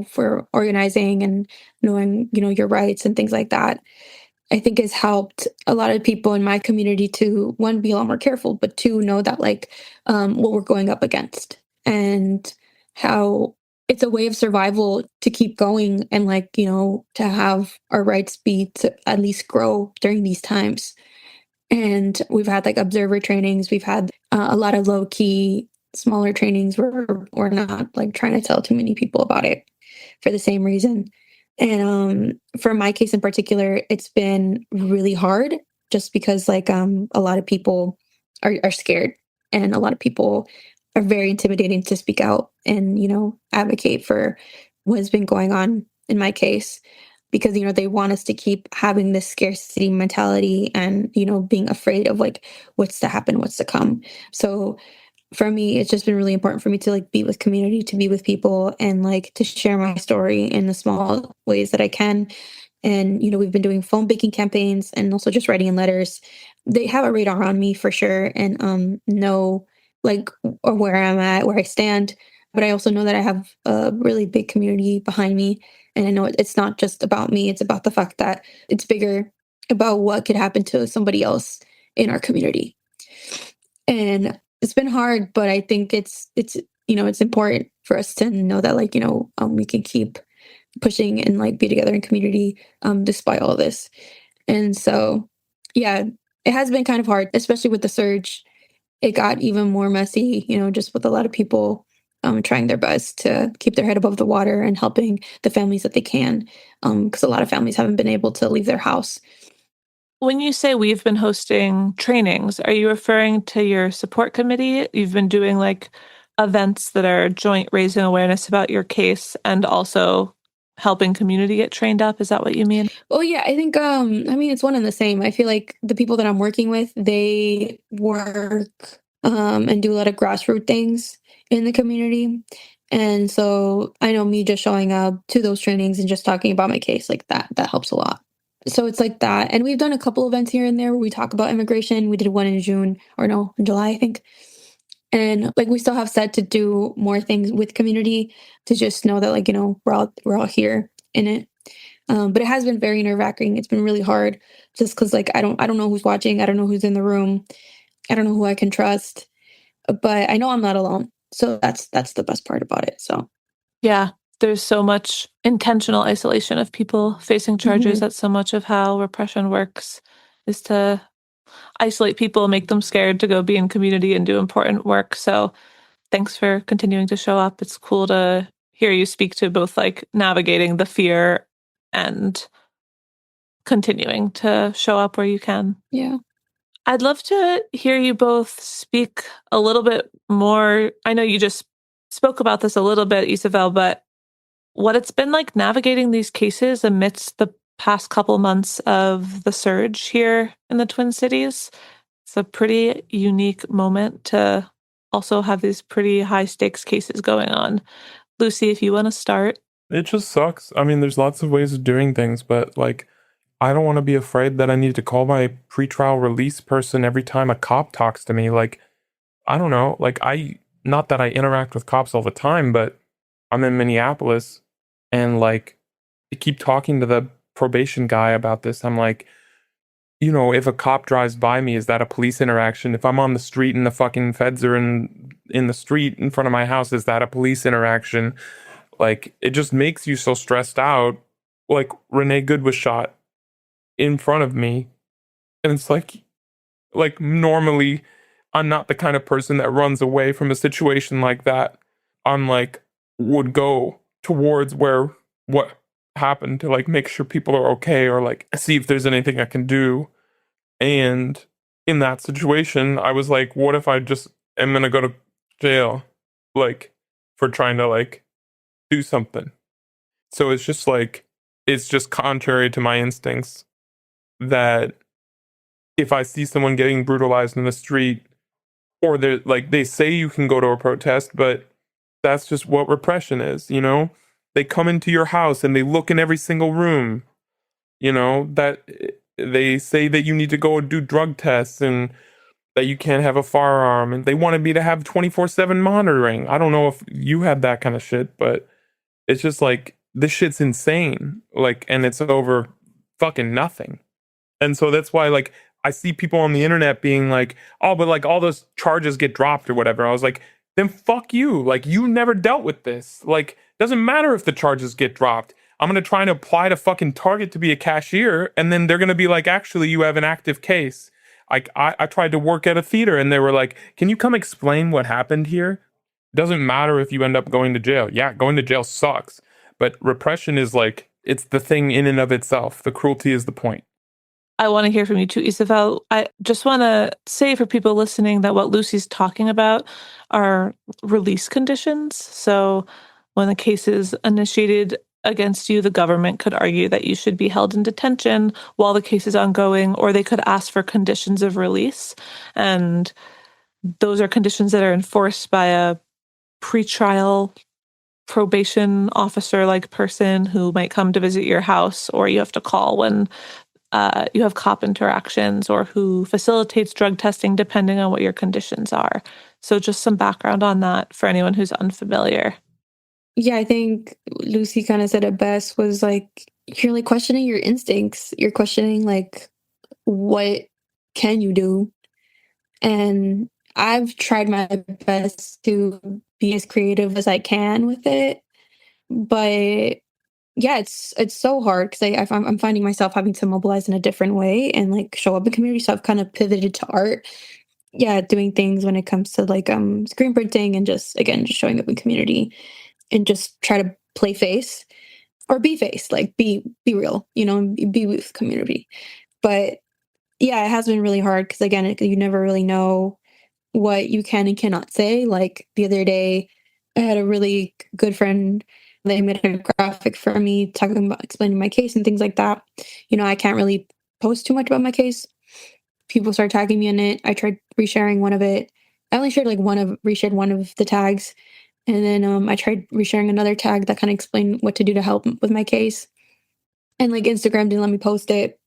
[SPEAKER 10] for organizing and knowing, your rights and things like that, I think has helped a lot of people in my community to, one, be a lot more careful, but two, know that like what we're going up against and how it's a way of survival to keep going and like, to have our rights be to at least grow during these times. And we've had like observer trainings. We've had a lot of low key, smaller trainings where we're not like trying to tell too many people about it for the same reason. And for my case in particular, it's been really hard just because like a lot of people are scared, and a lot of people are very intimidating to speak out and, advocate for what has been going on in my case, because, they want us to keep having this scarcity mentality and, being afraid of like what's to happen, what's to come. So for me, it's just been really important for me to like be with community, to be with people, and like to share my story in the small ways that I can, And, we've been doing phone baking campaigns and also just writing in letters. They have a radar on me for sure and know or where I'm at, where I stand. But I also know that I have a really big community behind me. And I know it's not just about me. It's about the fact that it's bigger about what could happen to somebody else in our community. And it's been hard, but I think it's important for us to know that we can keep pushing and be together in community despite all this. And so, yeah, it has been kind of hard, especially with the surge. It got even more messy, just with a lot of people trying their best to keep their head above the water and helping the families that they can, because a lot of families haven't been able to leave their house.
[SPEAKER 14] When you say we've been hosting trainings, are you referring to your support committee? You've been doing events that are joint raising awareness about your case and also helping community get trained up? Is that what you mean?
[SPEAKER 10] Well, yeah, I think, it's one and the same. I feel like the people that I'm working with, they work and do a lot of grassroots things in the community. And so I know me just showing up to those trainings and just talking about my case that helps a lot. So it's like that. And we've done a couple events here and there where we talk about immigration. We did one in in July, I think. And we still have set to do more things with community to just know that we're all here in it. But it has been very nerve-wracking. It's been really hard just because I don't know who's watching. I don't know who's in the room. I don't know who I can trust. But I know I'm not alone. So that's the best part about it. So
[SPEAKER 14] yeah, there's so much intentional isolation of people facing charges.
[SPEAKER 10] Mhm.
[SPEAKER 14] That's so much of how repression works, is to isolate people, make them scared to go be in community and do important work. So thanks for continuing to show up. It's cool to hear you speak to both navigating the fear and continuing to show up where you can.
[SPEAKER 10] Yeah.
[SPEAKER 14] I'd love to hear you both speak a little bit more. I know you just spoke about this a little bit, Isabel, but what it's been like navigating these cases amidst the past couple months of the surge here in the Twin Cities. It's a pretty unique moment to also have these pretty high stakes cases going on. Lucy, if you want to start.
[SPEAKER 15] It just sucks. I mean, there's lots of ways of doing things, but I don't want to be afraid that I need to call my pretrial release person every time a cop talks to me. I don't know. Not that I interact with cops all the time, but I'm in Minneapolis and I keep talking to the probation guy about this. I'm like, if a cop drives by me, is that a police interaction? If I'm on the street and the fucking feds are in the street in front of my house, is that a police interaction? It just makes you so stressed out. Renee Good was shot in front of me. And it's normally I'm not the kind of person that runs away from a situation like that. I'm would go towards what happened to make sure people are okay or see if there's anything I can do. And in that situation, I was what if I just am gonna go to jail for trying to do something? So it's just it's just contrary to my instincts that if I see someone getting brutalized in the street, or they say you can go to a protest, but that's just what repression is, They come into your house and they look in every single room, that they say that you need to go and do drug tests and that you can't have a firearm, and they wanted me to have 24/7 monitoring. I don't know if you had that kind of shit, but it's just this shit's insane. And it's over fucking nothing. And so that's why I see people on the internet being oh, but all those charges get dropped or whatever. I was then fuck you. You never dealt with this. Doesn't matter if the charges get dropped. I'm going to try and apply to fucking Target to be a cashier. And then they're going to be actually, you have an active case. I tried to work at a theater and they were can you come explain what happened here? Doesn't matter if you end up going to jail. Yeah, going to jail sucks. But repression is it's the thing in and of itself. The cruelty is the point.
[SPEAKER 14] I want to hear from you too, Isabel. I just want to say for people listening that what Lucy's talking about are release conditions. So when the case is initiated against you, the government could argue that you should be held in detention while the case is ongoing, or they could ask for conditions of release. And those are conditions that are enforced by a pretrial probation officer like person who might come to visit your house, or you have to call when you have cop interactions, or who facilitates drug testing depending on what your conditions are. So just some background on that for anyone who's unfamiliar.
[SPEAKER 10] Yeah, I think Lucy kind of said it best, was like, you're like questioning your instincts. You're questioning like, what can you do? And I've tried my best to be as creative as I can with it. But yeah, it's so hard because I'm finding myself having to mobilize in a different way and like show up in community. So I've kind of pivoted to art. Yeah, doing things when it comes to like screen printing and just showing up in community and just try to play face or be face, like be real, and be with community. But yeah, it has been really hard because again, you never really know what you can and cannot say. Like the other day, I had a really good friend. They made a graphic for me talking about explaining my case and things like that. I can't really post too much about my case. People start tagging me in it. I tried resharing one of it. I only shared reshared one of the tags. And then I tried resharing another tag that kind of explained what to do to help with my case. And like Instagram didn't let me post it.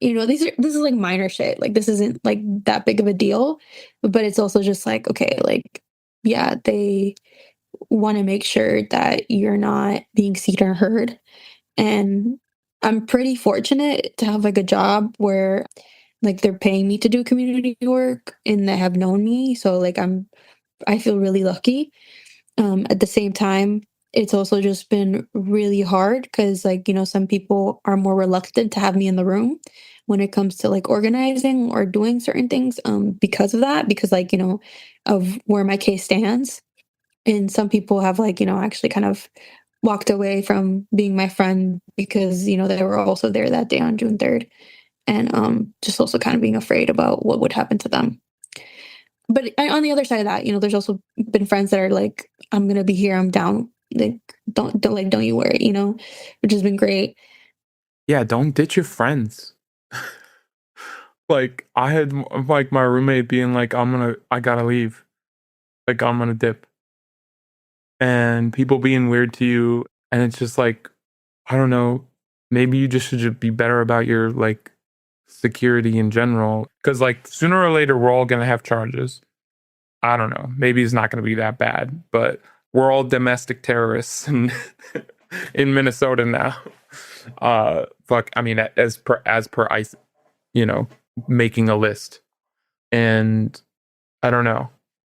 [SPEAKER 10] This is like minor shit. Like this isn't like that big of a deal, but it's also just like, okay, like, yeah, they want to make sure that you're not being seen or heard. And I'm pretty fortunate to have like a job where like they're paying me to do community work and they have known me. So like I feel really lucky. At the same time, it's also just been really hard because like, some people are more reluctant to have me in the room when it comes to like organizing or doing certain things because of that, because like, of where my case stands. And some people have like, actually kind of walked away from being my friend because, they were also there that day on June 3rd. And just also kind of being afraid about what would happen to them. But on the other side of that, there's also been friends that are like, I'm going to be here. I'm down. Like, don't you worry, which has been great.
[SPEAKER 15] Yeah, don't ditch your friends. Like, I had like my roommate being like, I gotta leave. Like, I'm gonna dip. And people being weird to you. And it's just like, I don't know, maybe you just should be better about your like security in general. Because like sooner or later, we're all going to have charges. I don't know. Maybe it's not going to be that bad, but we're all domestic terrorists in Minnesota now. I mean, as per ICE, making a list. And I don't know.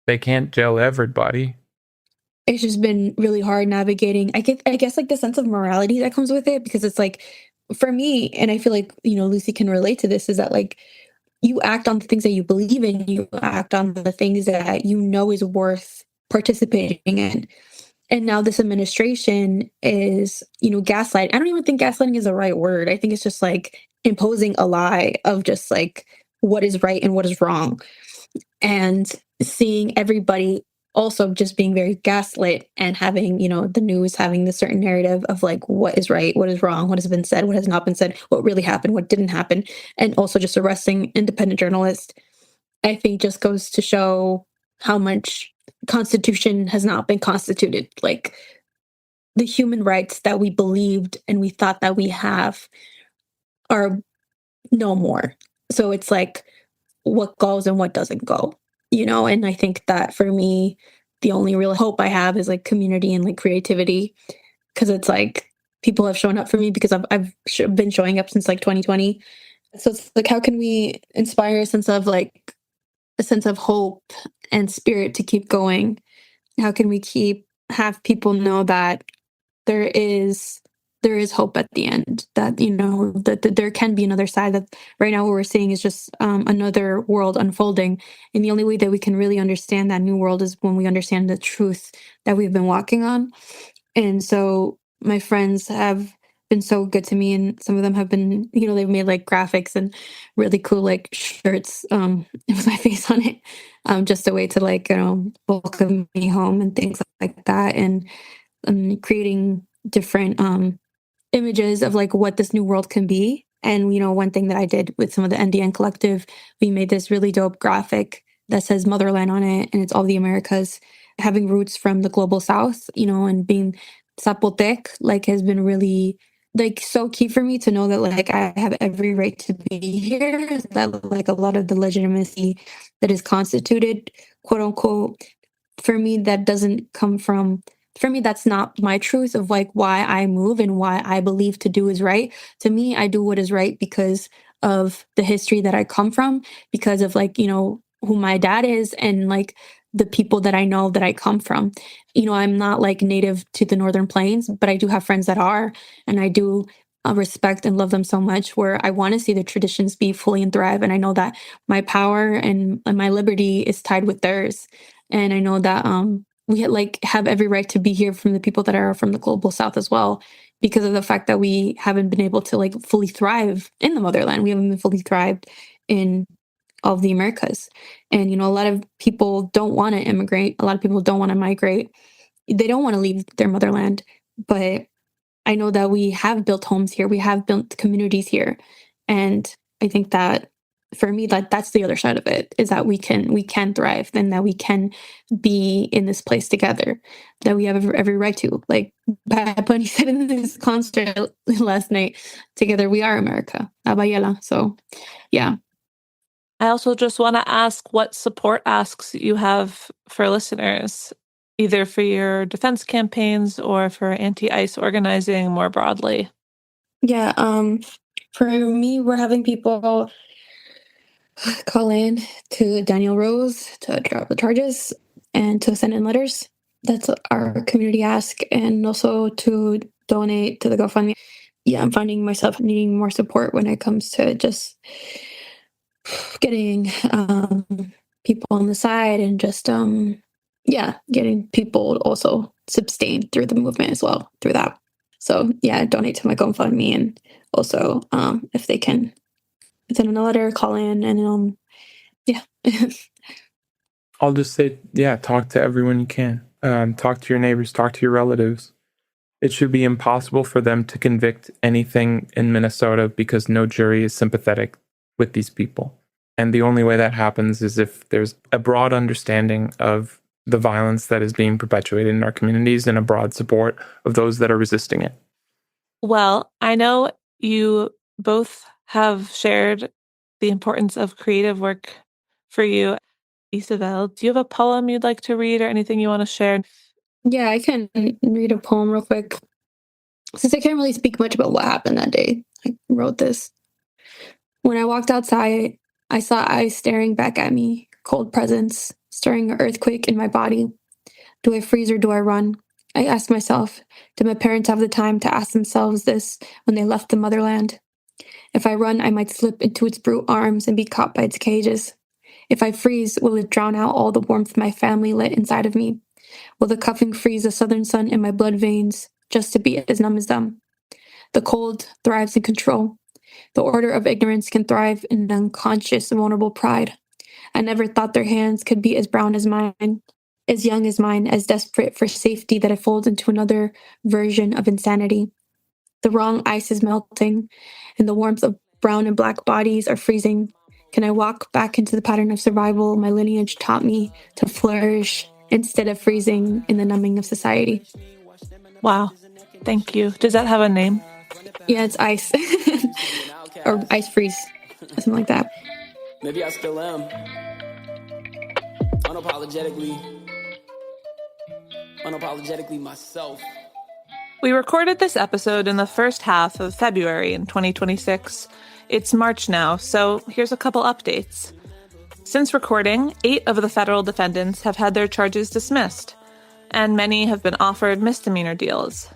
[SPEAKER 15] They can't jail everybody.
[SPEAKER 10] It's just been really hard navigating. I guess like the sense of morality that comes with it, because it's like, for me, and I feel like, Lucy can relate to this, is that like you act on the things that you believe in, you act on the things that is worth participating in. And now this administration is, gaslight. I don't even think gaslighting is the right word. I think it's just like imposing a lie of just like what is right and what is wrong. And seeing everybody also just being very gaslit and having, the news having this certain narrative of like what is right, what is wrong, what has been said, what has not been said, what really happened, what didn't happen, and also just arresting independent journalists, I think just goes to show how much Constitution has not been constituted. Like the human rights that we believed and we thought that we have are no more. So it's like what goes and what doesn't go. And I think that for me, the only real hope I have is like community and like creativity, because it's like people have shown up for me because I've been showing up since like 2020. So it's like, how can we inspire a sense of hope and spirit to keep going? How can we have people know that there is hope at the end, that, that there can be another side, that right now what we're seeing is just another world unfolding. And the only way that we can really understand that new world is when we understand the truth that we've been walking on. And so my friends have been so good to me, and some of them have been, they've made like graphics and really cool like shirts with my face on it, just a way to like, welcome me home and things like that. And creating different images of like what this new world can be. And, one thing that I did with some of the NDN collective, we made this really dope graphic that says motherland on it, and it's all the Americas. having roots from the global South, and being Zapotec, has been really so key for me to know that I have every right to be here, that a lot of the legitimacy that is constituted, quote unquote, for me, that doesn't come from, for me, that's not my truth of why I move and why I believe to do is right. To me, I do what is right because of the history that I come from, because of who my dad is, and the people that I know that I come from. I'm not native to the Northern Plains, but I do have friends that are, and I do respect and love them so much, where I want to see the traditions be fully and thrive. And I know that my power and my liberty is tied with theirs. And I know that we have every right to be here from the people that are from the global South as well, because of the fact that we haven't been able to fully thrive in the motherland. We haven't been fully thrived in all of the Americas. And, a lot of people don't want to immigrate. A lot of people don't want to migrate. They don't want to leave their motherland. But I know that we have built homes here. We have built communities here. And I think that for me, that's the other side of it, is that we can thrive, and that we can be in this place together, that we have every right to. Like Bad Bunny said in this concert last night, together we are America. Abayela. So, yeah.
[SPEAKER 14] I also just want to ask what support asks you have for listeners, either for your defense campaigns or for anti-ICE organizing more broadly.
[SPEAKER 10] Yeah, for me, we're having people call in to Daniel Rose to drop the charges and to send in letters. That's our community ask, and also to donate to the GoFundMe. Yeah, I'm finding myself needing more support when it comes to just getting people on the side, and just getting people also sustained through the movement as well through that. So yeah, donate to my GoFundMe, and also if they can send in a letter, call in, and
[SPEAKER 15] I'll just say, talk to everyone you can. Talk to your neighbors, talk to your relatives. It should be impossible for them to convict anything in Minnesota because no jury is sympathetic with these people. And the only way that happens is if there's a broad understanding of the violence that is being perpetuated in our communities and a broad support of those that are resisting it.
[SPEAKER 14] Well, I know you both have shared the importance of creative work for you. Isabel, do you have a poem you'd like to read or anything you want to share?
[SPEAKER 10] Yeah, I can read a poem real quick. Since I can't really speak much about what happened that day, I wrote this. When I walked outside, I saw eyes staring back at me, cold presence, stirring an earthquake in my body. Do I freeze or do I run? I asked myself, did my parents have the time to ask themselves this when they left the motherland? If I run, I might slip into its brute arms and be caught by its cages. If I freeze, will it drown out all the warmth my family lit inside of me? Will the cuffing freeze the southern sun in my blood veins just to be as numb as them? The cold thrives in control. The order of ignorance can thrive in unconscious, vulnerable pride. I never thought their hands could be as brown as mine, as young as mine, as desperate for safety that it folds into another version of insanity. The wrong ice is melting, and the warmth of brown and black bodies are freezing. Can I walk back into the pattern of survival my lineage taught me to flourish instead of freezing in the numbing of society?
[SPEAKER 14] Wow. Thank you. Does that have a name?
[SPEAKER 10] Yeah, it's ice. Or ice freeze. Something like that.
[SPEAKER 11] Maybe I still am. Unapologetically myself.
[SPEAKER 14] We recorded this episode in the first half of February in 2026. It's March now, so here's a couple updates. Since recording, 8 of the federal defendants have had their charges dismissed, and many have been offered misdemeanor deals.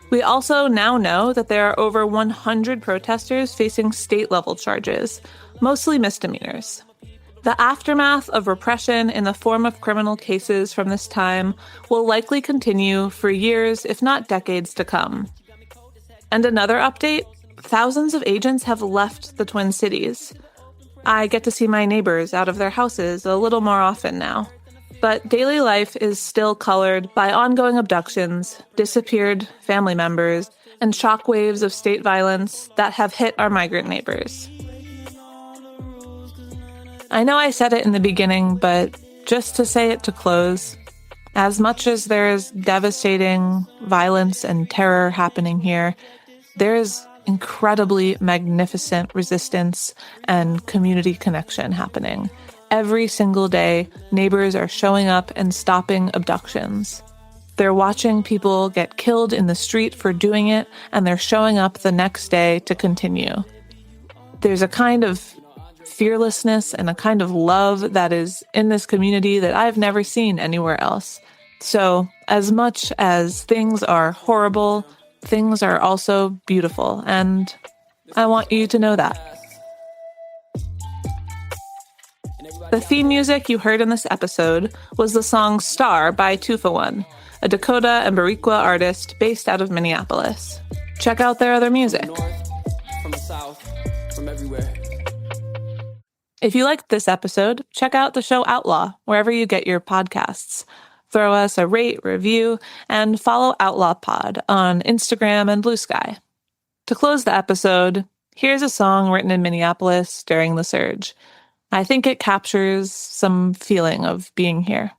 [SPEAKER 14] We also now know that there are over 100 protesters facing state-level charges, mostly misdemeanors. The aftermath of repression in the form of criminal cases from this time will likely continue for years, if not decades, to come. And another update, thousands of agents have left the Twin Cities. I get to see my neighbors out of their houses a little more often now. But daily life is still colored by ongoing abductions, disappeared family members, and shockwaves of state violence that have hit our migrant neighbors. I know I said it in the beginning, but just to say it to close, As much as there is devastating violence and terror happening here, there is incredibly magnificent resistance and community connection happening. Every single day, neighbors are showing up and stopping abductions. They're watching people get killed in the street for doing it, and they're showing up the next day to continue. There's a kind of fearlessness and a kind of love that is in this community that I've never seen anywhere else. So, as much as things are horrible, things are also beautiful, and I want you to know that. The theme music you heard in this episode was the song Star by 2-for-1, a Dakota and Boricua artist based out of Minneapolis. Check out their other music.
[SPEAKER 11] From the south, from everywhere.
[SPEAKER 14] If you liked this episode, check out the show Outlaw, wherever you get your podcasts. Throw us a rate, review, and follow Outlaw Pod on Instagram and Blue Sky. To close the episode, here's a song written in Minneapolis during the surge. I think it captures some feeling of being here.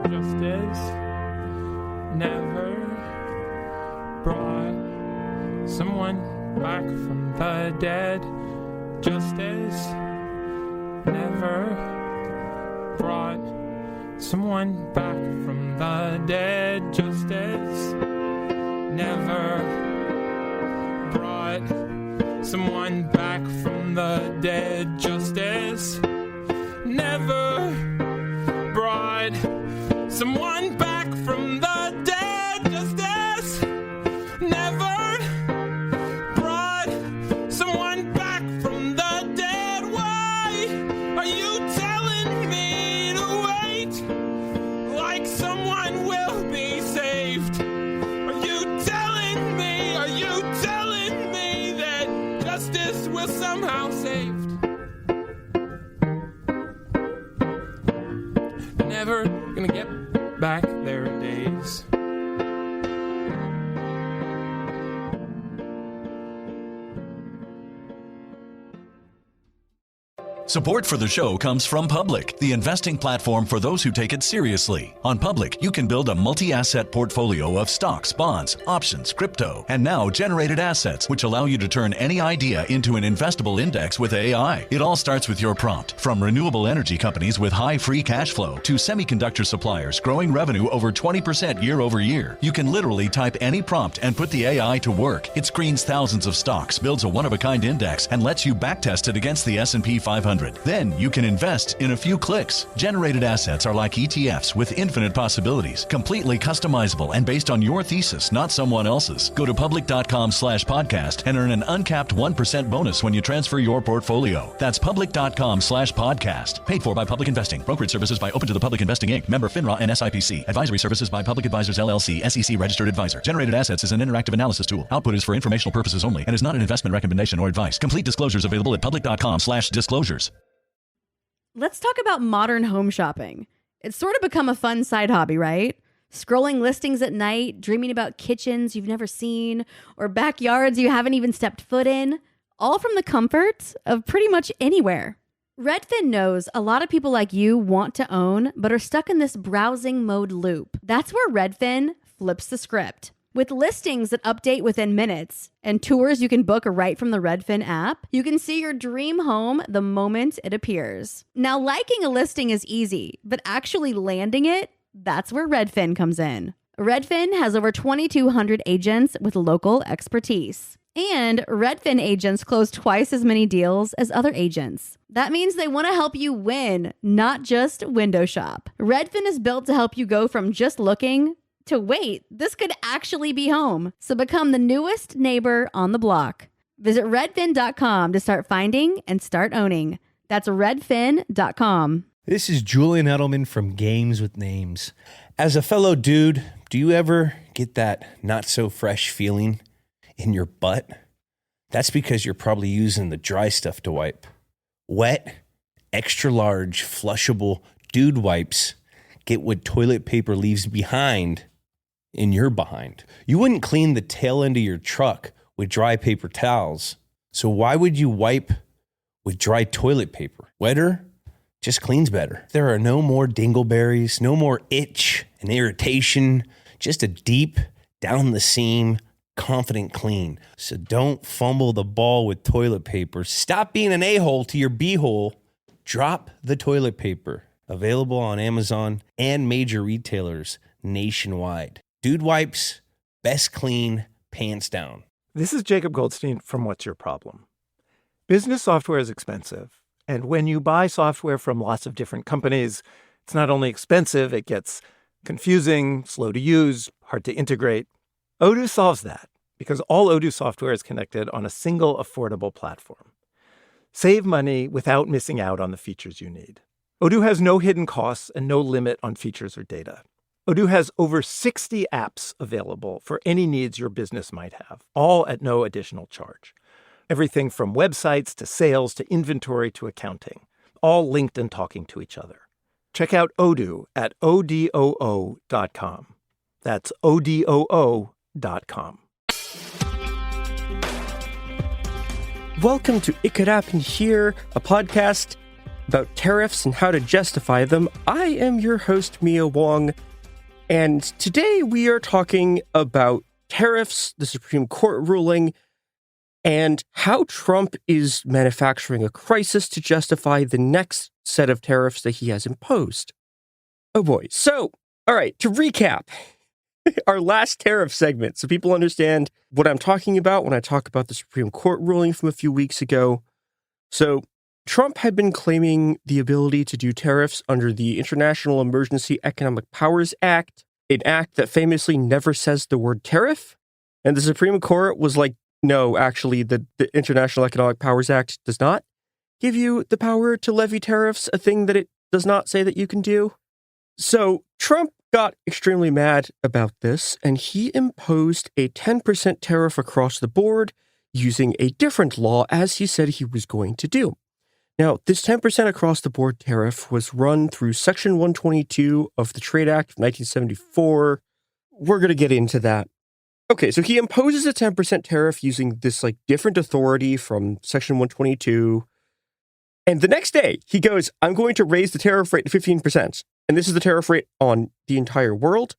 [SPEAKER 15] Justice never brought someone back from the dead. Justice never brought someone back from the dead. Justice never brought someone back from the dead. Justice never brought someone back from the dead. Justice never brought someone back from the dead. Why are you telling me to wait like someone will be saved? Are you telling me that justice will somehow saved? Never gonna get back their days.
[SPEAKER 3] Support for the show comes from Public, the investing platform for those who take it seriously. On Public, you can build a multi-asset portfolio of stocks, bonds, options, crypto, and now generated assets, which allow you to turn any idea into an investable index with AI. It all starts with your prompt. From renewable energy companies with high free cash flow to semiconductor suppliers growing revenue over 20% year over year, you can literally type any prompt and put the AI to work. It screens thousands of stocks, builds a one-of-a-kind index, and lets you backtest it against the S&P 500. Then you can invest in a few clicks. Generated assets are like ETFs with infinite possibilities, completely customizable and based on your thesis, not someone else's. Go to public.com/podcast and earn an uncapped 1% bonus when you transfer your portfolio. That's public.com/podcast. Paid for by Public Investing. Brokerage services by Open to the Public Investing Inc. Member FINRA and SIPC. Advisory services by Public Advisors LLC, SEC registered advisor. Generated assets is an interactive analysis tool. Output is for informational purposes only and is not an investment recommendation or advice. Complete disclosures available at public.com/disclosures.
[SPEAKER 2] Let's talk about modern home shopping. It's sort of become a fun side hobby, right? Scrolling listings at night, dreaming about kitchens you've never seen, or backyards you haven't even stepped foot in, all from the comfort of pretty much anywhere. Redfin knows a lot of people like you want to own, but are stuck in this browsing mode loop. That's where Redfin flips the script. With listings that update within minutes and tours you can book right from the Redfin app, you can see your dream home the moment it appears. Now, liking a listing is easy, but actually landing it, that's where Redfin comes in. Redfin has over 2,200 agents with local expertise. And Redfin agents close twice as many deals as other agents. That means they want to help you win, not just window shop. Redfin is built to help you go from just looking to wait, this could actually be home. So become the newest neighbor on the block. Visit redfin.com to start finding and start owning. That's redfin.com.
[SPEAKER 4] This is Julian Edelman from Games with Names. As a fellow dude, do you ever get that not so fresh feeling in your butt? That's because you're probably using the dry stuff to wipe. Wet, extra large, flushable dude wipes get what toilet paper leaves behind in your behind. You wouldn't clean the tail end of your truck with dry paper towels. So why would you wipe with dry toilet paper? Wetter just cleans better. There are no more dingleberries, no more itch and irritation, just a deep, down the seam, confident clean. So don't fumble the ball with toilet paper. Stop being an a-hole to your b-hole. Drop the toilet paper. Available on Amazon and major retailers nationwide. Dude wipes, best clean, pants down.
[SPEAKER 6] This is Jacob Goldstein from What's Your Problem? Business software is expensive. And when you buy software from lots of different companies, it's not only expensive, it gets confusing, slow to use, hard to integrate. Odoo solves that because all Odoo software is connected on a single affordable platform. Save money without missing out on the features you need. Odoo has no hidden costs and no limit on features or data. Odoo has over 60 apps available for any needs your business might have, all at no additional charge. Everything from websites to sales to inventory to accounting, all linked and talking to each other. Check out Odoo at odoo.com. That's odoo.com.
[SPEAKER 5] Welcome to It Could Happen Here, a podcast about tariffs and how to justify them. I am your host, Mia Wong, and today we are talking about tariffs, the Supreme Court ruling, and how Trump is manufacturing a crisis to justify the next set of tariffs that he has imposed. Oh boy. So, all right, to recap our last tariff segment, so people understand what I'm talking about when I talk about the Supreme Court ruling from a few weeks ago. So, Trump had been claiming the ability to do tariffs under the International Emergency Economic Powers Act, an act that famously never says the word tariff. And the Supreme Court was like, no, actually, the International Economic Powers Act does not give you the power to levy tariffs, a thing that it does not say that you can do. So Trump got extremely mad about this, and he imposed a 10% tariff across the board using a different law, as he said he was going to do. Now, this 10% across the board tariff was run through Section 122 of the Trade Act of 1974. We're going to get into that. Okay, so he imposes a 10% tariff using this different authority from Section 122. And the next day, he goes, I'm going to raise the tariff rate to 15%. And this is the tariff rate on the entire world.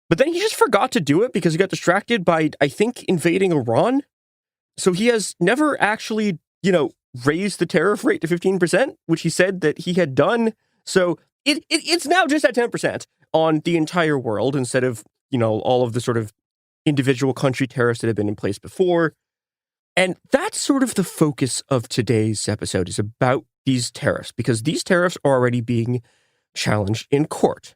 [SPEAKER 5] But then he just forgot to do it because he got distracted by, I think, invading Iran. So he has never actually, raised the tariff rate to 15%, which he said that he had done. So it's now just at 10% on the entire world instead of, all of the sort of individual country tariffs that have been in place before. And that's sort of the focus of today's episode, is about these tariffs, because these tariffs are already being challenged in court.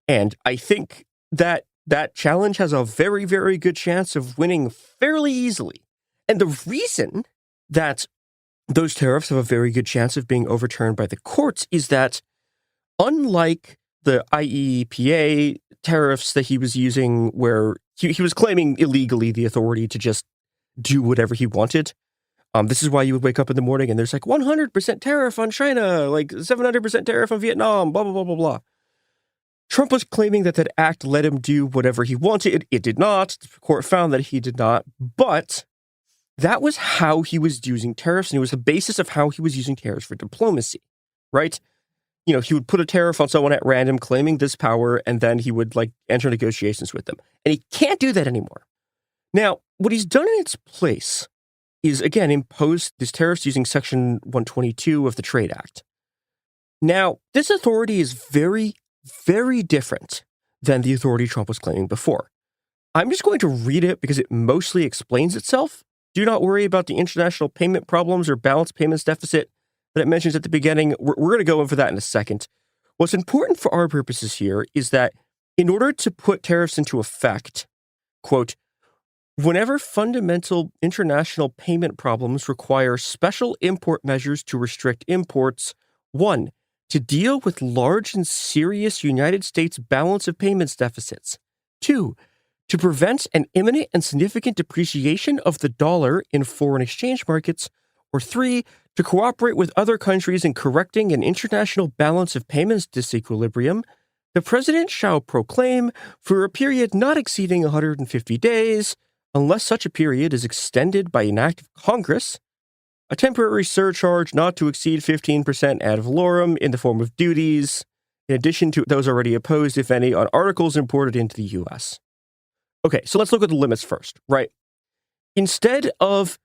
[SPEAKER 5] And I think that that challenge has a very, very good chance of winning fairly easily. And the reason that those tariffs have a very good chance of being overturned by the courts is that, unlike the IEEPA tariffs that he was using, where he was claiming illegally the authority to just do whatever he wanted. This is why you would wake up in the morning and there's 100% tariff on China, 700% tariff on Vietnam, blah, blah, blah, blah, blah. Trump was claiming that act let him do whatever he wanted. It did not. The court found that he did not. But that was how he was using tariffs, and it was the basis of how he was using tariffs for diplomacy, right? He would put a tariff on someone at random claiming this power, and then he would enter negotiations with them. And he can't do that anymore. Now, what he's done in its place is, again, impose these tariffs using Section 122 of the Trade Act. Now, this authority is very, very different than the authority Trump was claiming before. I'm just going to read it because it mostly explains itself. Do not worry about the international payment problems or balanced payments deficit that it mentions at the beginning. We're going to go over that in a second. What's important for our purposes here is that in order to put tariffs into effect, quote, whenever fundamental international payment problems require special import measures to restrict imports, 1, to deal with large and serious United States balance of payments deficits, 2, to prevent an imminent and significant depreciation of the dollar in foreign exchange markets, or 3, to cooperate with other countries in correcting an international balance of payments disequilibrium, the President shall proclaim, for a period not exceeding 150 days, unless such a period is extended by an act of Congress, a temporary surcharge not to exceed 15% ad valorem in the form of duties, in addition to those already imposed, if any, on articles imported into the U.S. Okay, so let's look at the limits first, right? Instead of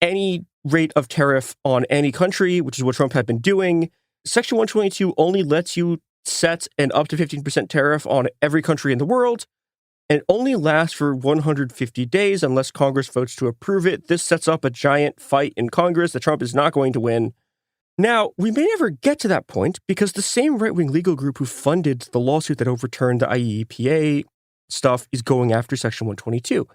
[SPEAKER 5] any rate of tariff on any country, which is what Trump had been doing, Section 122 only lets you set an up to 15% tariff on every country in the world, and it only lasts for 150 days unless Congress votes to approve it. This sets up a giant fight in Congress that Trump is not going to win. Now, we may never get to that point because the same right-wing legal group who funded the lawsuit that overturned the IEEPA stuff is going after Section 122,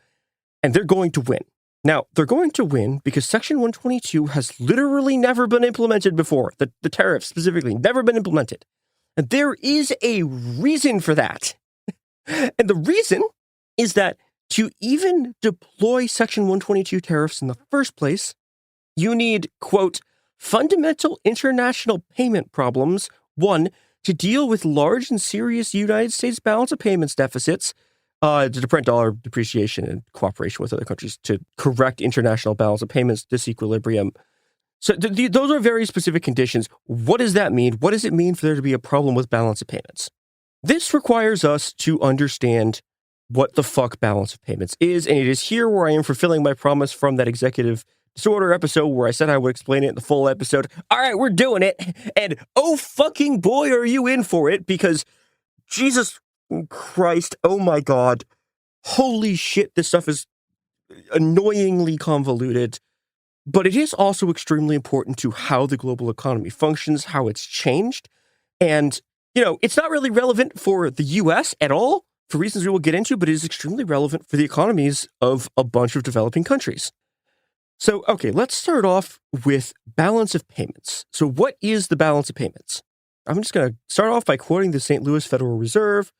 [SPEAKER 5] and they're going to win. Now, they're going to win because Section 122 has literally never been implemented before. The tariff specifically, never been implemented. And there is a reason for that. And the reason is that to even deploy Section 122 tariffs in the first place, you need, quote, fundamental international payment problems, 1, to deal with large and serious United States balance of payments deficits, to prevent dollar depreciation and cooperation with other countries to correct international balance of payments disequilibrium. So those are very specific conditions. What does that mean? What does it mean for there to be a problem with balance of payments? This requires us to understand what the fuck balance of payments is, and it is here where I am fulfilling my promise from that executive disorder episode where I said I would explain it in the full episode. All right, we're doing it, and oh fucking boy are you in for it, because Jesus Christ, oh my God, holy shit, this stuff is annoyingly convoluted. But it is also extremely important to how the global economy functions, how it's changed. And, it's not really relevant for the US at all, for reasons we will get into, but it is extremely relevant for the economies of a bunch of developing countries. So, okay, let's start off with balance of payments. So what is the balance of payments? I'm just going to start off by quoting the St. Louis Federal Reserve.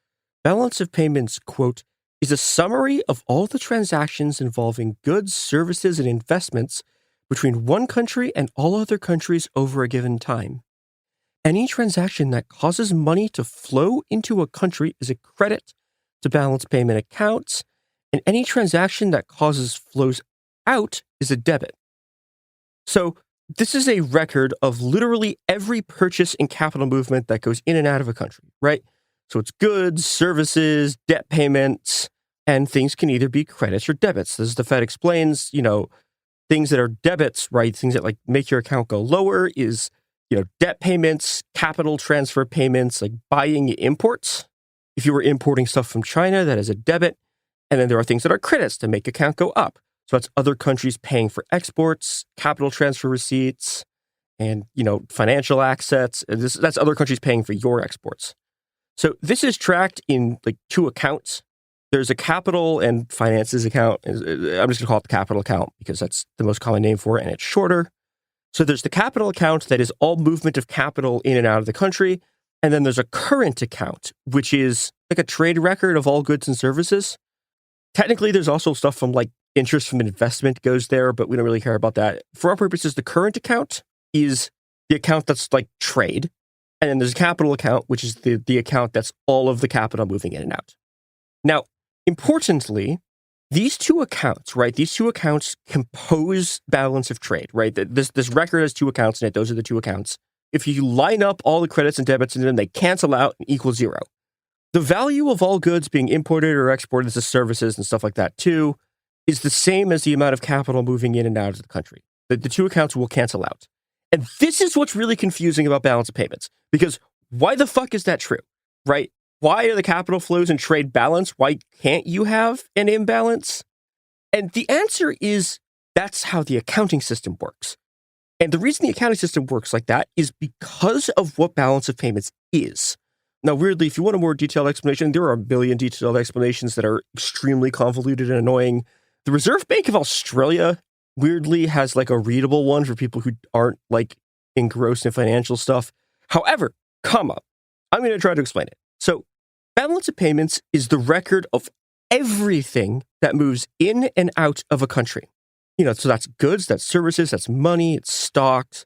[SPEAKER 5] Balance of payments, quote, is a summary of all the transactions involving goods, services, and investments between one country and all other countries over a given time. Any transaction that causes money to flow into a country is a credit to balance payment accounts, and any transaction that causes flows out is a debit. So this is a record of literally every purchase and capital movement that goes in and out of a country, right? So it's goods, services, debt payments, and things can either be credits or debits. As the Fed explains, things that are debits, right? Things that make your account go lower is, debt payments, capital transfer payments, like buying imports. If you were importing stuff from China, that is a debit. And then there are things that are credits to make account go up. So that's other countries paying for exports, capital transfer receipts, and, financial assets. That's other countries paying for your exports. So this is tracked in two accounts. There's a capital and finances account. I'm just going to call it the capital account because that's the most common name for it and it's shorter. So there's the capital account that is all movement of capital in and out of the country. And then there's a current account, which is like a trade record of all goods and services. Technically, there's also stuff from interest from investment goes there, but we don't really care about that. For our purposes, the current account is the account that's trade. And then there's a capital account, which is the account that's all of the capital moving in and out. Now, importantly, these two accounts, right? These two accounts compose balance of trade, right? This record has two accounts in it. Those are the two accounts. If you line up all the credits and debits in them, they cancel out and equal zero. The value of all goods being imported or exported as services and stuff like that too is the same as the amount of capital moving in and out of the country. The two accounts will cancel out. And this is what's really confusing about balance of payments, because why the fuck is that true, right? Why are the capital flows in trade balanced? Why can't you have an imbalance? And the answer is that's how the accounting system works. And the reason the accounting system works like that is because of what balance of payments is. Now, weirdly, if you want a more detailed explanation, there are a billion detailed explanations that are extremely convoluted and annoying. The Reserve Bank of Australia, weirdly, has a readable one for people who aren't engrossed in financial stuff. However, I'm going to try to explain it. So balance of payments is the record of everything that moves in and out of a country. So that's goods, that's services, that's money, it's stocks.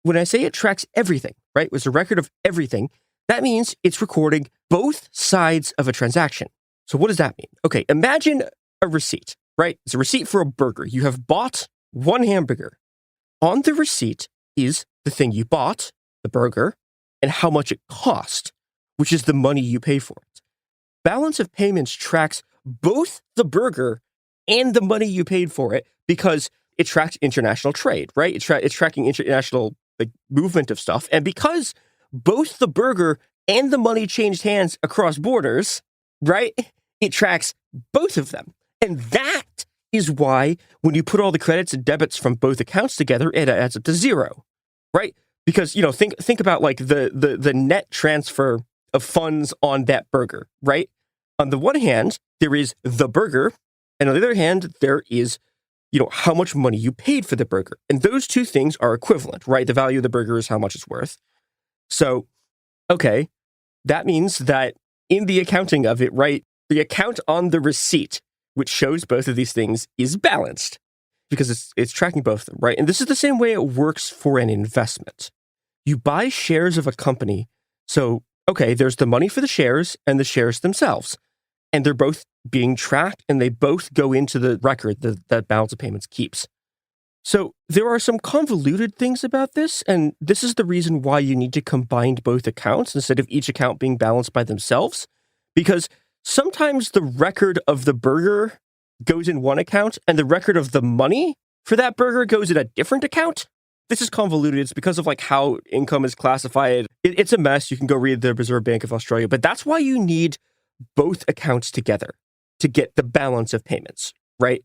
[SPEAKER 5] When I say it tracks everything, right? It was a record of everything. That means it's recording both sides of a transaction. So what does that mean? Okay, imagine a receipt, right? It's a receipt for a burger. You have bought one hamburger. On the receipt is the thing you bought, the burger, and how much it cost, which is the money you pay for it. Balance of payments tracks both the burger and the money you paid for it because it tracks international trade, right? It's tracking international movement of stuff. And because both the burger and the money changed hands across borders, right? It tracks both of them. And that is why when you put all the credits and debits from both accounts together, it adds up to zero, right? Because, think about like the net transfer of funds on that burger, right? On the one hand, there is the burger, and on the other hand, there is how much money you paid for the burger. And those two things are equivalent, right? The value of the burger is how much it's worth. So, okay, that means that in the accounting of it, right, the account on the receipt, which shows both of these things, is balanced because it's tracking both of them, right? And this is the same way it works for an investment. You buy shares of a company. So, okay, there's the money for the shares and the shares themselves. And they're both being tracked and they both go into the record that balance of payments keeps. So there are some convoluted things about this, and this is the reason why you need to combine both accounts instead of each account being balanced by themselves, because sometimes the record of the burger goes in one account and the record of the money for that burger goes in a different account. This is convoluted. It's because of like how income is classified. It's a mess. You can go read the Reserve Bank of Australia, but that's why you need both accounts together to get the balance of payments, right?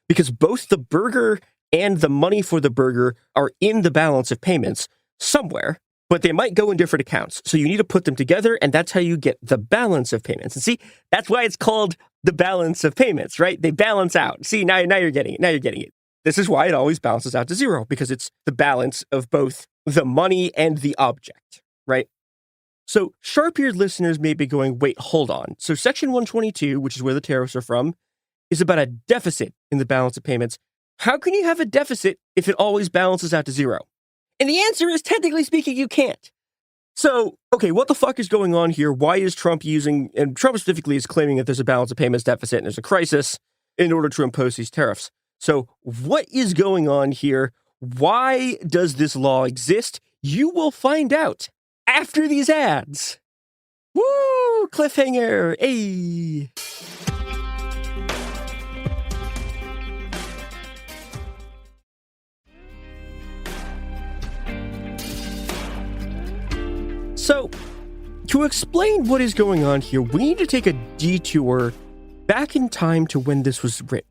[SPEAKER 5] Because both the burger and the money for the burger are in the balance of payments somewhere, but they might go in different accounts. So you need to put them together, and that's how you get the balance of payments. And see, that's why it's called the balance of payments, right? They balance out. See, now you're getting it. Now you're getting it. This is why it always balances out to zero, because it's the balance of both the money and the object, right? So sharp-eared listeners may be going, wait, hold on. So Section 122, which is where the tariffs are from, is about a deficit in the balance of payments. How can you have a deficit if it always balances out to zero? And the answer is, technically speaking, you can't. So, okay, what the fuck is going on here? Why is Trump and Trump specifically is claiming that there's a balance of payments deficit and there's a crisis in order to impose these tariffs. So what is going on here? Why does this law exist? You will find out after these ads. Woo! Cliffhanger! Hey! So, to explain what is going on here, we need to take a detour back in time to when this was written.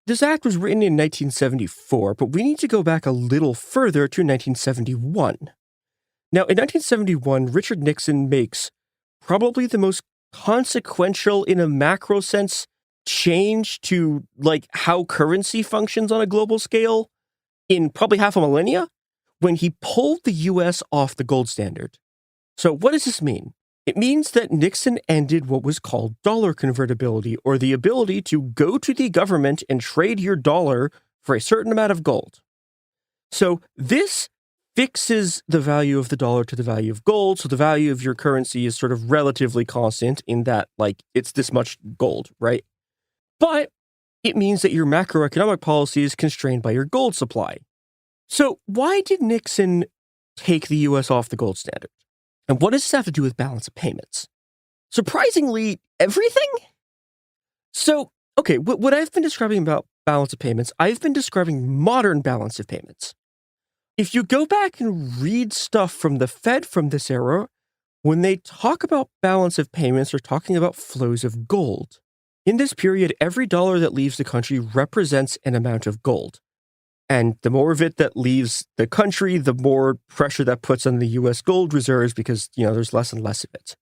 [SPEAKER 5] This act was written in 1974, but we need to go back a little further to 1971. Now, in 1971, Richard Nixon makes probably the most consequential, in a macro sense, change to like how currency functions on a global scale in probably half a millennia, when he pulled the US off the gold standard. So what does this mean? It means that Nixon ended what was called dollar convertibility, or the ability to go to the government and trade your dollar for a certain amount of gold. So this fixes the value of the dollar to the value of gold, so the value of your currency is sort of relatively constant in that, like, it's this much gold, right? But it means that your macroeconomic policy is constrained by your gold supply. So why did Nixon take the U.S. off the gold standard? And what does this have to do with balance of payments? Surprisingly, everything? So, okay, what I've been describing about balance of payments, I've been describing modern balance of payments. If you go back and read stuff from the Fed from this era, when they talk about balance of payments, they're talking about flows of gold. In this period, every dollar that leaves the country represents an amount of gold. And the more of it that leaves the country, the more pressure that puts on the U.S. gold reserves because, there's less and less of it.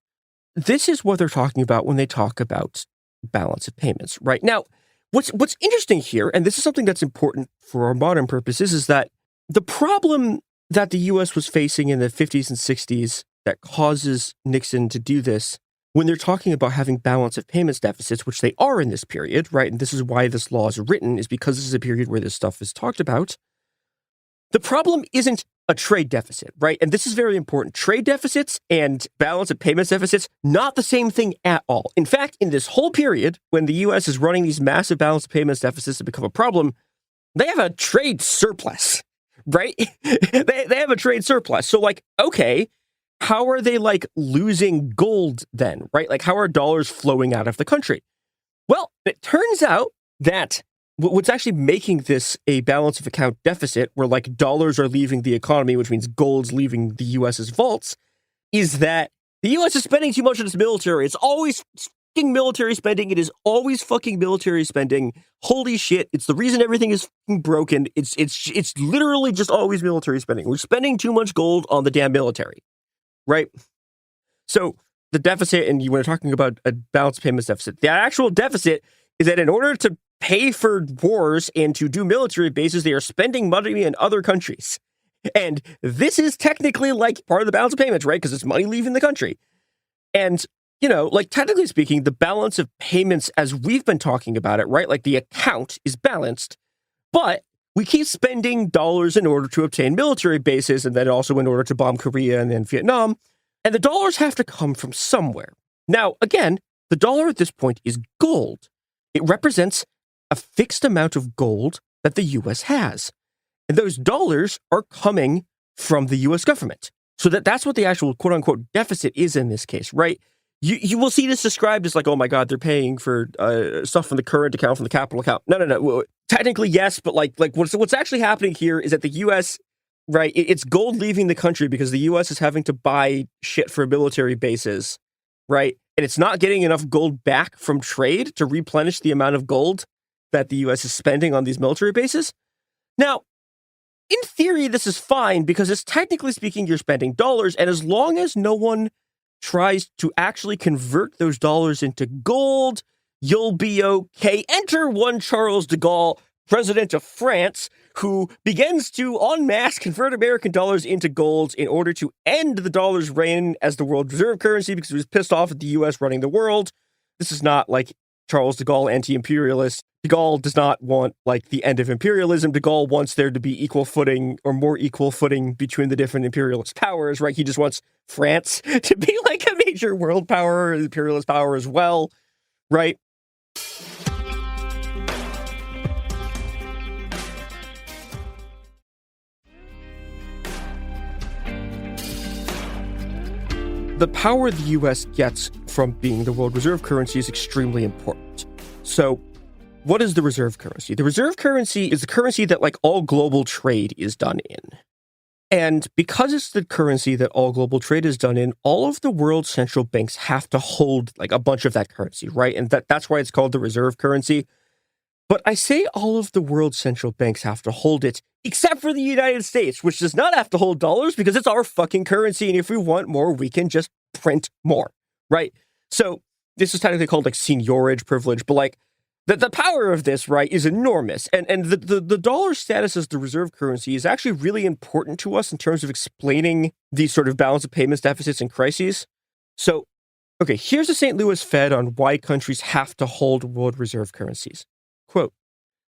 [SPEAKER 5] This is what they're talking about when they talk about balance of payments, right? Now, what's interesting here, and this is something that's important for our modern purposes, is that the problem that the U.S. was facing in the 50s and 60s that causes Nixon to do this when they're talking about having balance of payments deficits, which they are in this period, right? And this is why this law is written, is because this is a period where this stuff is talked about. The problem isn't a trade deficit, right? And this is very important. Trade deficits and balance of payments deficits, not the same thing at all. In fact, in this whole period, when the U.S. is running these massive balance of payments deficits that become a problem, they have a trade surplus, right? they have a trade surplus. So like, okay, how are they like losing gold then, right? Like how are dollars flowing out of the country? Well, it turns out that what's actually making this a balance of account deficit, where like dollars are leaving the economy, which means gold's leaving the U.S.'s vaults, is that the U.S. is spending too much on its military. It's always fucking military spending. It is always fucking military spending. Holy shit. It's the reason everything is fucking broken. It's literally just always military spending. We're spending too much gold on the damn military, right? So the deficit, and you were talking about a balance of payments deficit, the actual deficit is that in order to pay for wars and to do military bases, they are spending money in other countries. And this is technically like part of the balance of payments, right? Because it's money leaving the country. And, you know, like technically speaking, the balance of payments as we've been talking about it, right? Like the account is balanced, but we keep spending dollars in order to obtain military bases, and then also in order to bomb Korea and then Vietnam. And the dollars have to come from somewhere. Now, again, the dollar at this point is gold. It represents a fixed amount of gold that the U.S. has. And those dollars are coming from the U.S. government. So that's what the actual quote-unquote deficit is in this case, right? You will see this described as like, oh my God, they're paying for stuff from the current account, from the capital account. No. Well, technically, yes, but like what's actually happening here is that the U.S., right, it's gold leaving the country because the U.S. is having to buy shit for military bases, right? And it's not getting enough gold back from trade to replenish the amount of gold that the U.S. is spending on these military bases. Now, in theory, this is fine because it's technically speaking, you're spending dollars. And as long as no one tries to actually convert those dollars into gold, you'll be okay. Enter one Charles de Gaulle, president of France, who begins to en masse convert American dollars into gold in order to end the dollar's reign as the world reserve currency because he was pissed off at the U.S. running the world. This is not like Charles de Gaulle anti-imperialist. De Gaulle does not want like the end of imperialism. De Gaulle wants there to be equal footing or more equal footing between the different imperialist powers, right? He just wants France to be like a major world power, imperialist power as well, right? The power the U.S. gets from being the world reserve currency is extremely important. So, what is the reserve currency? The reserve currency is the currency that like all global trade is done in. And because it's the currency that all global trade is done in, all of the world's central banks have to hold like a bunch of that currency, right? And that's why it's called the reserve currency. But I say all of the world's central banks have to hold it, except for the United States, which does not have to hold dollars because it's our fucking currency. And if we want more, we can just print more, right? So this is technically called like seigniorage privilege, but like the power of this, right, is enormous. And the dollar status as the reserve currency is actually really important to us in terms of explaining these sort of balance of payments deficits and crises. So, okay, here's the St. Louis Fed on why countries have to hold world reserve currencies. Quote,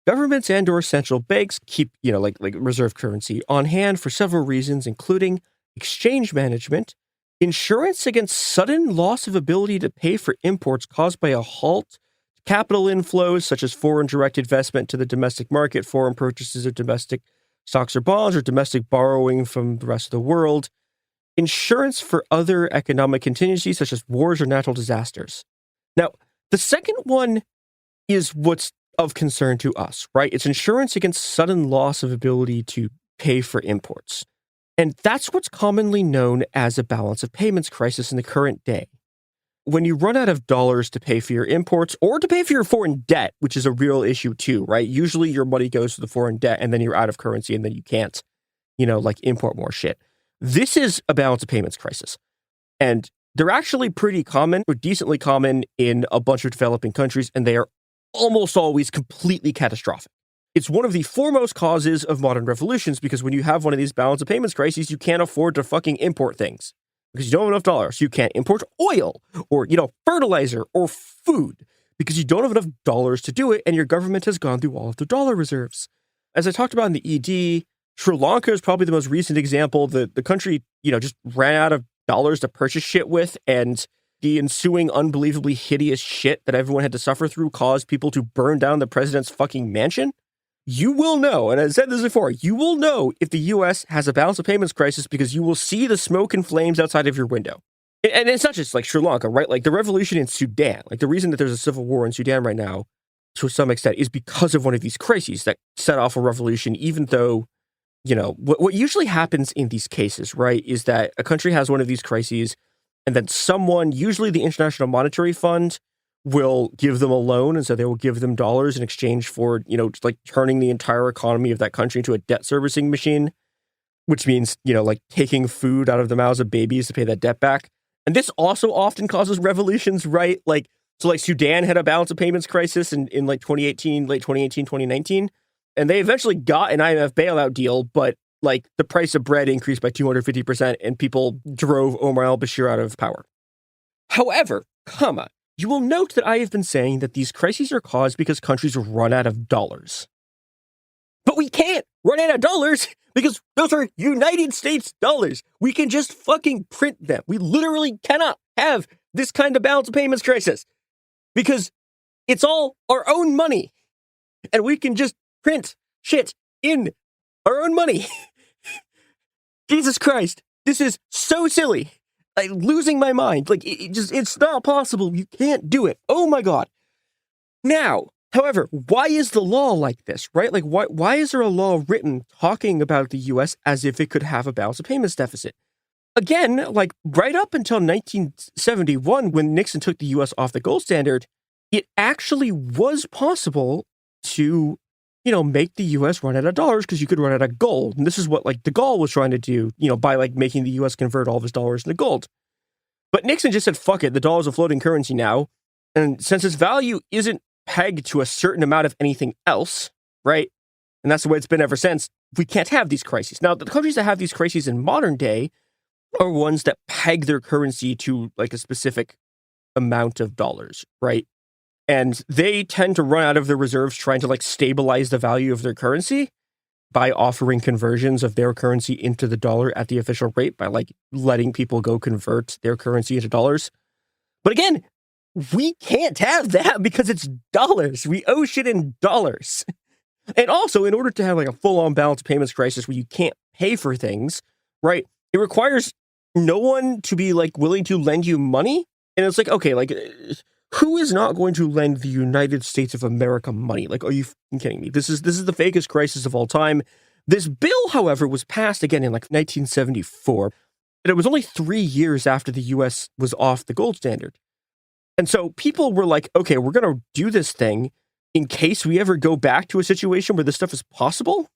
[SPEAKER 5] governments and or central banks keep, like reserve currency on hand for several reasons, including exchange management, insurance against sudden loss of ability to pay for imports caused by a halt, capital inflows such as foreign direct investment to the domestic market, foreign purchases of domestic stocks or bonds, or domestic borrowing from the rest of the world, insurance for other economic contingencies such as wars or natural disasters. Now, the second one is what's of concern to us, right? It's insurance against sudden loss of ability to pay for imports. And that's what's commonly known as a balance of payments crisis in the current day. When you run out of dollars to pay for your imports or to pay for your foreign debt, which is a real issue too, right? Usually your money goes to the foreign debt and then you're out of currency and then you can't, import more shit. This is a balance of payments crisis. And they're actually pretty common or decently common in a bunch of developing countries, and they are almost always completely catastrophic. It's one of the foremost causes of modern revolutions because when you have one of these balance of payments crises, you can't afford to fucking import things. because you don't have enough dollars. You can't import oil or, fertilizer or food because you don't have enough dollars to do it, and your government has gone through all of the dollar reserves. As I talked about in the ED, Sri Lanka is probably the most recent example. The country, just ran out of dollars to purchase shit with, and the ensuing unbelievably hideous shit that everyone had to suffer through caused people to burn down the president's fucking mansion. You will know, and I said this before, you will know if the U.S. has a balance of payments crisis because you will see the smoke and flames outside of your window. And it's not just like Sri Lanka, right? Like the revolution in Sudan, like the reason that there's a civil war in Sudan right now, to some extent, is because of one of these crises that set off a revolution, even though, what usually happens in these cases, right, is that a country has one of these crises, and then someone, usually the International Monetary Fund, will give them a loan, and so they will give them dollars in exchange for, like turning the entire economy of that country into a debt servicing machine, which means, like taking food out of the mouths of babies to pay that debt back. And this also often causes revolutions, right? So Sudan had a balance of payments crisis in late 2018, 2019, and they eventually got an IMF bailout deal, but the price of bread increased by 250% and people drove Omar al-Bashir out of power. However, you will note that I have been saying that these crises are caused because countries run out of dollars. But we can't run out of dollars because those are United States dollars. We can just fucking print them. We literally cannot have this kind of balance of payments crisis because it's all our own money. And we can just print shit in our own money. Jesus Christ, this is so silly. Losing my mind. It's not possible. You can't do it. Oh my God. Now, however, why is the law like this, right? Why is there a law written talking about the U.S. as if it could have a balance of payments deficit? Again, right up until 1971, when Nixon took the U.S. off the gold standard, it actually was possible to, make the U.S. run out of dollars because you could run out of gold. And this is what, de Gaulle was trying to do, by, making the U.S. convert all of his dollars into gold. But Nixon just said, fuck it, the dollar's a floating currency now. And since its value isn't pegged to a certain amount of anything else, right? And that's the way it's been ever since, we can't have these crises. Now, the countries that have these crises in modern day are ones that peg their currency to, a specific amount of dollars, right? And they tend to run out of their reserves trying to stabilize the value of their currency by offering conversions of their currency into the dollar at the official rate by letting people go convert their currency into dollars. But again, we can't have that because it's dollars. We owe shit in dollars. And also, in order to have a full-on balance of payments crisis where you can't pay for things, right, it requires no one to be willing to lend you money. And it's okay, who is not going to lend the United States of America money? Are you kidding me? This is the fakest crisis of all time. This bill, however, was passed again in 1974. And it was only 3 years after the U.S. was off the gold standard. And so people were okay, we're going to do this thing in case we ever go back to a situation where this stuff is possible.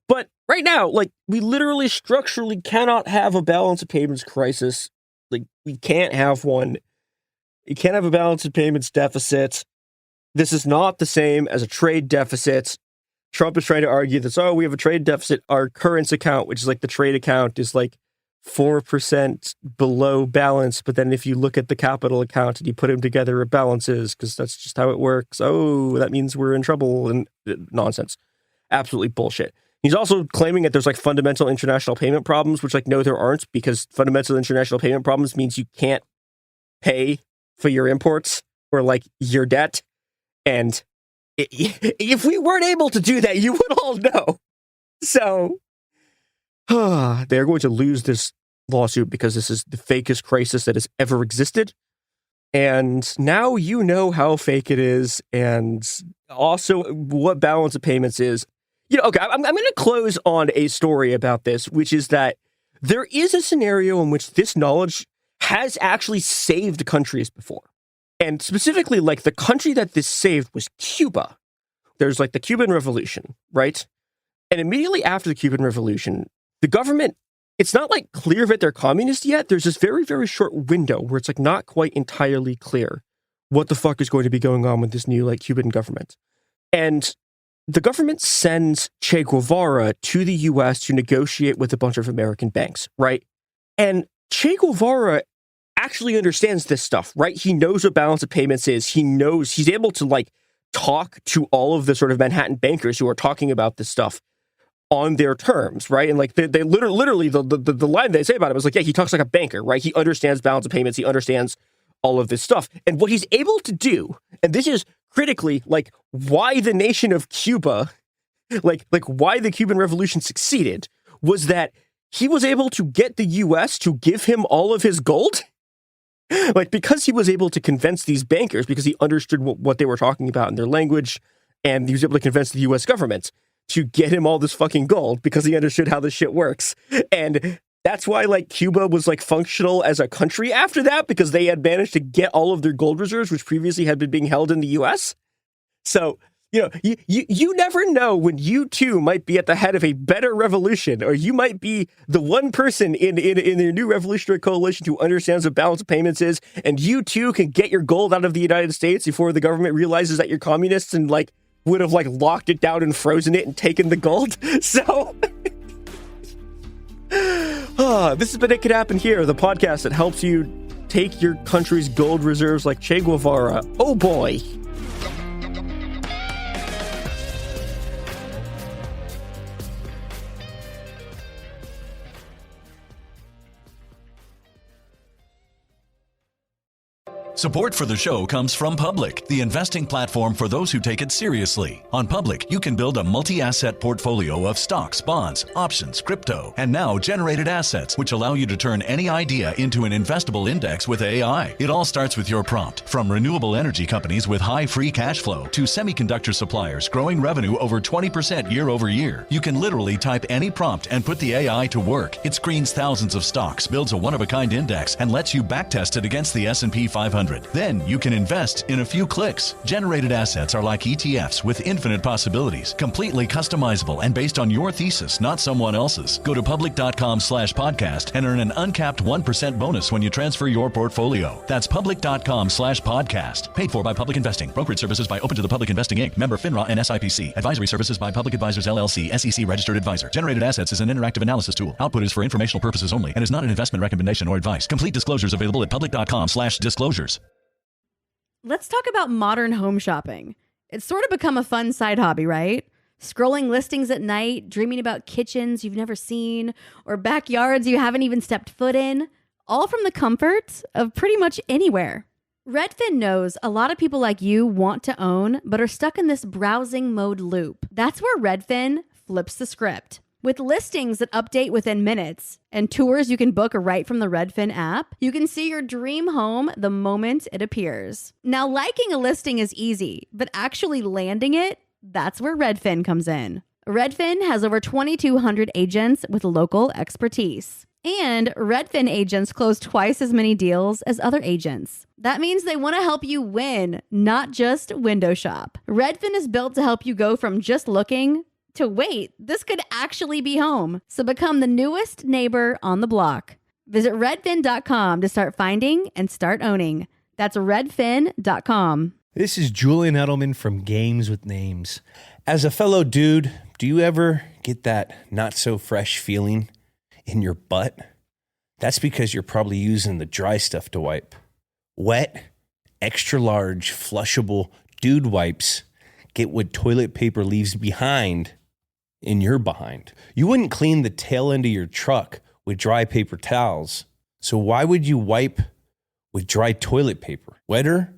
[SPEAKER 5] But right now, we literally structurally cannot have a balance of payments crisis. We can't have one. You can't have a balance of payments deficit. This is not the same as a trade deficit. Trump is trying to argue that, we have a trade deficit. Our current account, which is the trade account, is 4% below balance. But then if you look at the capital account and you put them together, it balances because that's just how it works. Oh, that means we're in trouble. And nonsense. Absolutely bullshit. He's also claiming that there's fundamental international payment problems, which no, there aren't, because fundamental international payment problems means you can't pay for your imports or your debt. And if we weren't able to do that, you would all know. So they're going to lose this lawsuit because this is the fakest crisis that has ever existed. And now you know how fake it is and also what balance of payments is. Okay, I'm going to close on a story about this, which is that there is a scenario in which this knowledge has actually saved countries before. And specifically, the country that this saved was Cuba. There's the Cuban Revolution, right? And immediately after the Cuban Revolution, the government, it's not clear that they're communist yet. There's this very, very short window where it's not quite entirely clear what the fuck is going to be going on with this new Cuban government. And the government sends Che Guevara to the U.S. to negotiate with a bunch of American banks, right? And Che Guevara actually understands this stuff, right? He knows what balance of payments is. He knows he's able to like talk to all of the sort of Manhattan bankers who are talking about this stuff on their terms, right? And like they literally the line they say about him is like, yeah, he talks like a banker, right? He understands balance of payments. He understands all of this stuff. And what he's able to do, and this is critically like why the nation of Cuba, like why the Cuban Revolution succeeded, was that he was able to get the US to give him all of his gold. Like, because he was able to convince these bankers, because he understood what they were talking about in their language, and he was able to convince the US government to get him all this fucking gold because he understood how this shit works. And that's why, like, Cuba was, like, functional as a country after that, because they had managed to get all of their gold reserves, which previously had been being held in the US. So, you know, you never know when you too might be at the head of a better revolution, or you might be the one person in their new revolutionary coalition who understands what balance of payments is, and you too can get your gold out of the United States before the government realizes that you're communists and like would have like locked it down and frozen it and taken the gold. So this has been It Could Happen Here, the podcast that helps you take your country's gold reserves like Che Guevara. Oh boy.
[SPEAKER 3] Support for the show comes from Public, the investing platform for those who take it seriously. On Public, you can build a multi-asset portfolio of stocks, bonds, options, crypto, and now generated assets, which allow you to turn any idea into an investable index with AI. It all starts with your prompt. From renewable energy companies with high free cash flow to semiconductor suppliers growing revenue over 20% year over year, you can literally type any prompt and put the AI to work. It screens thousands of stocks, builds a one-of-a-kind index, and lets you backtest it against the S&P 500. Then you can invest in a few clicks. Generated assets are like ETFs with infinite possibilities, completely customizable and based on your thesis, not someone else's. Go to public.com/podcast and earn an uncapped 1% bonus when you transfer your portfolio. That's public.com/podcast. Paid for by Public Investing. Brokerage services by Open to the Public Investing Inc. Member FINRA and SIPC. Advisory services by Public Advisors LLC, SEC registered advisor. Generated assets is an interactive analysis tool. Output is for informational purposes only and is not an investment recommendation or advice. Complete disclosures available at public.com/disclosures.
[SPEAKER 2] Let's talk about modern home shopping. It's sort of become a fun side hobby, right? Scrolling listings at night, dreaming about kitchens you've never seen, or backyards you haven't even stepped foot in, all from the comfort of pretty much anywhere. Redfin knows a lot of people like you want to own, but are stuck in this browsing mode loop. That's where Redfin flips the script. With listings that update within minutes and tours you can book right from the Redfin app, you can see your dream home the moment it appears. Now, liking a listing is easy, but actually landing it, that's where Redfin comes in. Redfin has over 2,200 agents with local expertise. And Redfin agents close twice as many deals as other agents. That means they want to help you win, not just window shop. Redfin is built to help you go from just looking to wait, this could actually be home. So become the newest neighbor on the block. Visit redfin.com to start finding and start owning. That's redfin.com.
[SPEAKER 4] This is Julian Edelman from Games with Names. As a fellow dude, do you ever get that not so fresh feeling in your butt? That's because you're probably using the dry stuff to wipe. Wet, extra large, flushable dude wipes get what toilet paper leaves behind in your behind. You wouldn't clean the tail end of your truck with dry paper towels. So why would you wipe with dry toilet paper? Wetter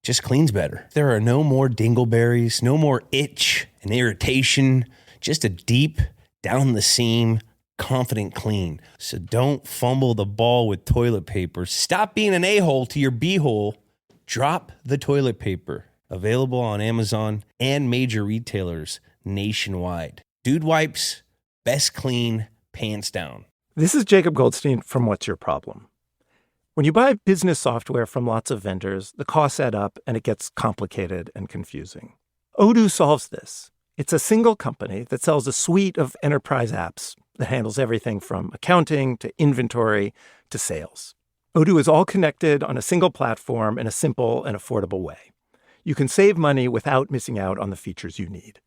[SPEAKER 4] just cleans better. There are no more dingleberries, no more itch and irritation, just a deep, down the seam, confident clean. So don't fumble the ball with toilet paper. Stop being an a-hole to your b-hole. Drop the toilet paper. Available on Amazon and major retailers nationwide. Dude wipes, best clean, pants down.
[SPEAKER 6] This is Jacob Goldstein from What's Your Problem? When you buy business software from lots of vendors, the costs add up and it gets complicated and confusing. Odoo solves this. It's a single company that sells a suite of enterprise apps that handles everything from accounting to inventory to sales. Odoo is all connected on a single platform in a simple and affordable way. You can save money without missing out on the features you need.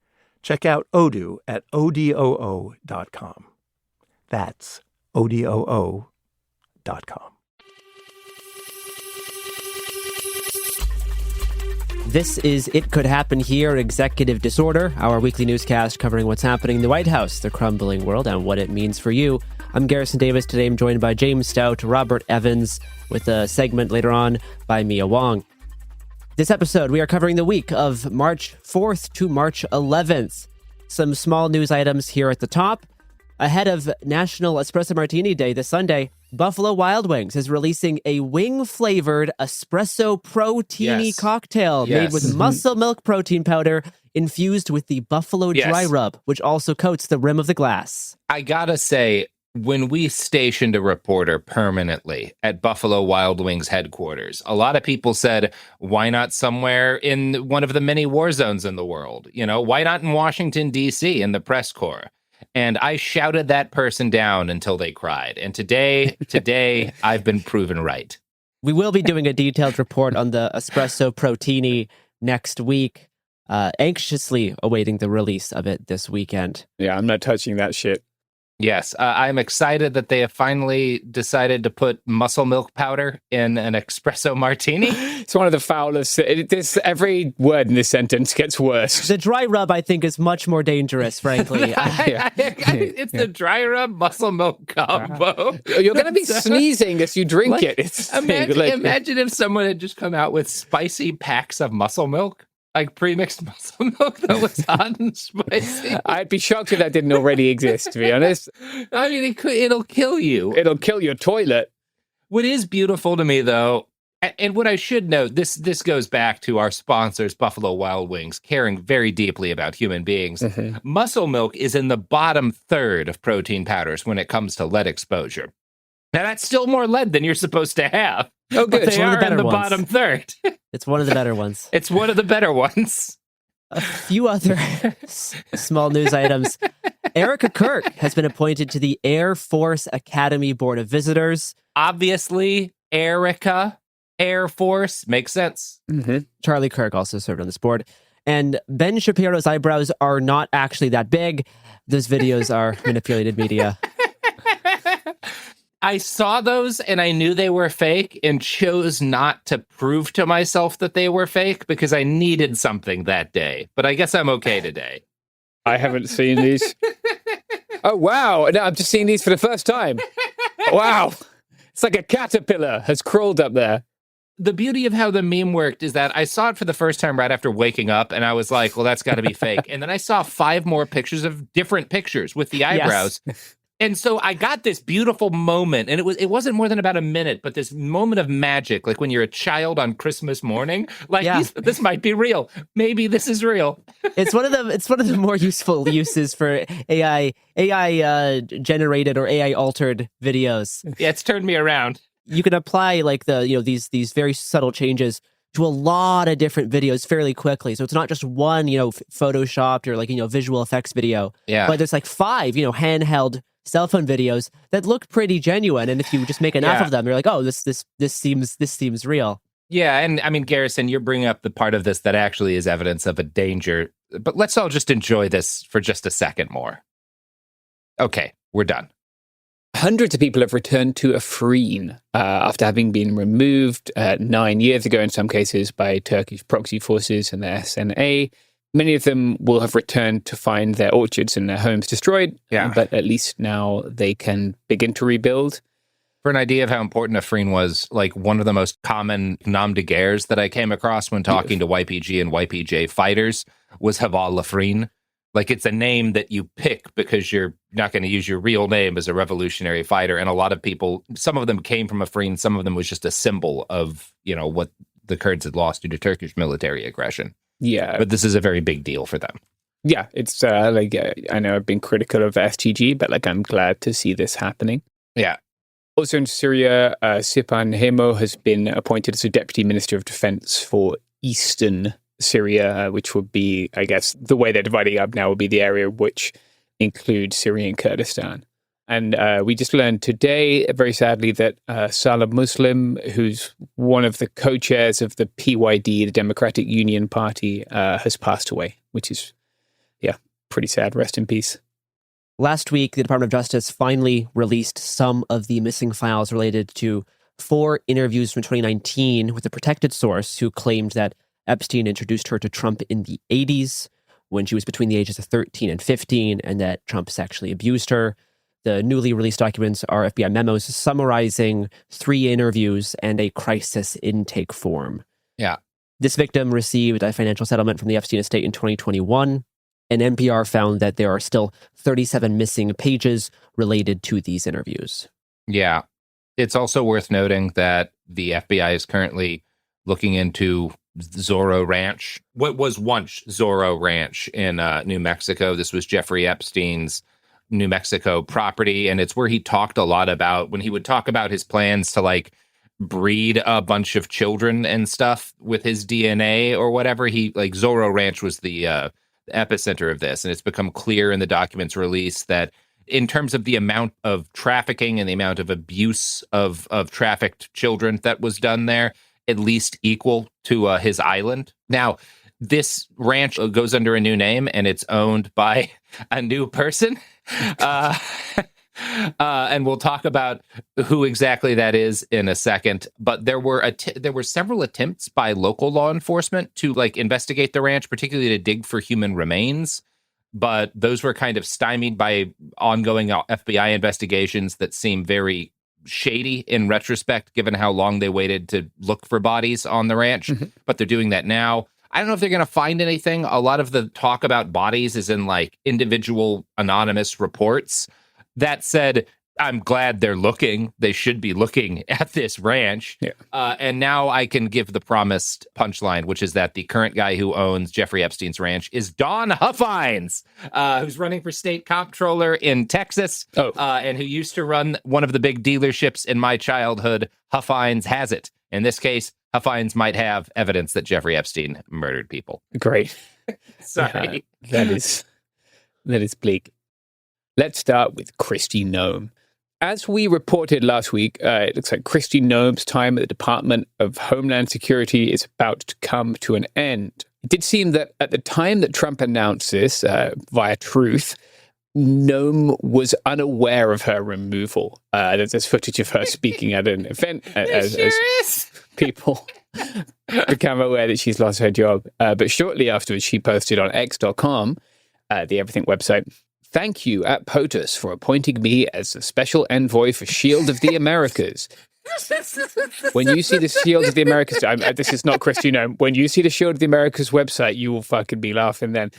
[SPEAKER 6] Check out Odoo at odoo.com. That's odoo.com. Pizzagate.com.
[SPEAKER 8] This is It Could Happen Here, Executive Disorder, our weekly newscast covering what's happening in the White House, the crumbling world, and what it means for you. I'm Garrison Davis. Today I'm joined by James Stout, Robert Evans, with a segment later on by Mia Wong. This episode, we are covering the week of March 4th to March 11th. Some small news items here at the top. Ahead of National Espresso Martini Day this Sunday, Buffalo Wild Wings is releasing a wing-flavored espresso protini cocktail made with muscle milk protein powder infused with the Buffalo Dry Rub, which also coats the rim of the glass.
[SPEAKER 7] I gotta say, when we stationed a reporter permanently at Buffalo Wild Wings headquarters, a lot of people said, why not somewhere in one of the many war zones in the world? You know, why not in Washington, D.C. in the press corps? And I shouted that person down until they cried. And today, I've been proven right.
[SPEAKER 8] We will be doing a detailed report on the espresso protini next week, anxiously awaiting the release of it this weekend.
[SPEAKER 16] Yeah, I'm not touching that shit.
[SPEAKER 7] Yes, I'm excited that they have finally decided to put muscle milk powder in an espresso martini.
[SPEAKER 16] It's one of the foulest. Every word in this sentence gets worse.
[SPEAKER 8] The dry rub, I think, is much more dangerous, frankly.
[SPEAKER 7] It's the dry rub muscle milk combo.
[SPEAKER 16] You're going to be sneezing as you drink it.
[SPEAKER 7] Imagine if someone had just come out with spicy packs of muscle milk. Like pre-mixed muscle milk that was hot and spicy.
[SPEAKER 16] I'd be shocked if that didn't already exist, to be honest.
[SPEAKER 7] I mean, it'll kill you.
[SPEAKER 16] It'll kill your toilet.
[SPEAKER 7] What is beautiful to me, though, and what I should note, this goes back to our sponsors, Buffalo Wild Wings, caring very deeply about human beings. Mm-hmm. Muscle milk is in the bottom third of protein powders when it comes to lead exposure. Now, that's still more lead than you're supposed to have.
[SPEAKER 16] Oh, good.
[SPEAKER 7] But they are in the bottom third.
[SPEAKER 8] It's one of the better ones.
[SPEAKER 7] It's one of the better ones.
[SPEAKER 8] A few other small news items. Erica Kirk has been appointed to the Air Force Academy Board of Visitors.
[SPEAKER 7] Obviously, Erica, Air Force, makes sense.
[SPEAKER 8] Mm-hmm. Charlie Kirk also served on this board. And Ben Shapiro's eyebrows are not actually that big. Those videos are manipulated media.
[SPEAKER 7] I saw those and I knew they were fake and chose not to prove to myself that they were fake because I needed something that day. But I guess I'm okay today.
[SPEAKER 16] I haven't seen these. Oh, wow. No, I'm just seeing these for the first time. Wow. It's like a caterpillar has crawled up there.
[SPEAKER 7] The beauty of how the meme worked is that I saw it for the first time right after waking up, and I was like, well, that's got to be fake. And then I saw 5 more pictures of different pictures with the eyebrows. Yes. And so I got this beautiful moment, and it wasn't more than about a minute, but this moment of magic, like when you're a child on Christmas morning, like this might be real. Maybe this is real.
[SPEAKER 8] It's one of the more useful uses for AI generated or AI altered videos.
[SPEAKER 7] Yeah, it's turned me around.
[SPEAKER 8] You can apply like these very subtle changes to a lot of different videos fairly quickly. So it's not just one, photoshopped or like, visual effects video.
[SPEAKER 7] Yeah.
[SPEAKER 8] But there's like 5, handheld cell phone videos that look pretty genuine. And if you just make enough of them, you're like, oh, this seems real.
[SPEAKER 7] Yeah. And I mean, Garrison, you're bringing up the part of this that actually is evidence of a danger. But let's all just enjoy this for just a second more. Okay, we're done.
[SPEAKER 16] Hundreds of people have returned to Afrin after having been removed 9 years ago, in some cases, by Turkish proxy forces and the SNA. Many of them will have returned to find their orchards and their homes destroyed, but at least now they can begin to rebuild.
[SPEAKER 7] For an idea of how important Afrin was, like one of the most common nom de guerres that I came across when talking to YPG and YPJ fighters was Haval Afrin. Like, it's a name that you pick because you're not going to use your real name as a revolutionary fighter. And a lot of people, some of them came from Afrin, some of them was just a symbol of, what the Kurds had lost due to Turkish military aggression.
[SPEAKER 16] Yeah.
[SPEAKER 7] But this is a very big deal for them.
[SPEAKER 16] Yeah, it's I know I've been critical of STG, but I'm glad to see this happening.
[SPEAKER 7] Yeah.
[SPEAKER 16] Also in Syria, Sipan Hemo has been appointed as a Deputy Minister of Defense for Eastern Syria, which would be, I guess, the way they're dividing up now would be the area which includes Syrian Kurdistan. And we just learned today, very sadly, that Salah Muslim, who's one of the co-chairs of the PYD, the Democratic Union Party, has passed away, which is, pretty sad. Rest in peace.
[SPEAKER 8] Last week, the Department of Justice finally released some of the missing files related to 4 interviews from 2019 with a protected source who claimed that Epstein introduced her to Trump in the 80s when she was between the ages of 13 and 15, and that Trump sexually abused her. The newly released documents are FBI memos summarizing 3 interviews and a crisis intake form.
[SPEAKER 7] Yeah.
[SPEAKER 8] This victim received a financial settlement from the Epstein estate in 2021, and NPR found that there are still 37 missing pages related to these interviews.
[SPEAKER 7] Yeah. It's also worth noting that the FBI is currently looking into Zorro Ranch, what was once Zorro Ranch in New Mexico. This was Jeffrey Epstein's New Mexico property, and it's where he talked a lot about when he would talk about his plans to like breed a bunch of children and stuff with his DNA or whatever. He like Zorro Ranch was the epicenter of this, and it's become clear in the documents released that in terms of the amount of trafficking and the amount of abuse of trafficked children that was done there, at least equal to his island. Now, this ranch goes under a new name, and it's owned by a new person. And we'll talk about who exactly that is in a second. But there were several attempts by local law enforcement to like investigate the ranch, particularly to dig for human remains. But those were kind of stymied by ongoing FBI investigations that seem very shady in retrospect, given how long they waited to look for bodies on the ranch. But they're doing that now. I don't know if they're going to find anything. A lot of the talk about bodies is in like individual anonymous reports. That said, I'm glad they're looking. They should be looking at this ranch. Yeah. And now I can give the promised punchline, which is that the current guy who owns Jeffrey Epstein's ranch is Don Huffines, who's running for state comptroller in Texas, and who used to run one of the big dealerships in my childhood. Huffines has it. In this case, Huffines might have evidence that Jeffrey Epstein murdered people.
[SPEAKER 16] Great.
[SPEAKER 7] Sorry.
[SPEAKER 16] That is bleak. Let's start with Kristi Noem. As we reported last week, it looks like Kristi Noem's time at the Department of Homeland Security is about to come to an end. It did seem that at the time that Trump announced this via Truth, Noem was unaware of her removal. There's footage of her speaking at an event as people become aware that she's lost her job. But shortly afterwards, she posted on X.com, the Everything website, "Thank you at POTUS for appointing me as the special envoy for Shield of the Americas. When you see the Shield of the Americas," this is not Kristi Noem. "When you see the Shield of the Americas website, you will fucking be laughing then.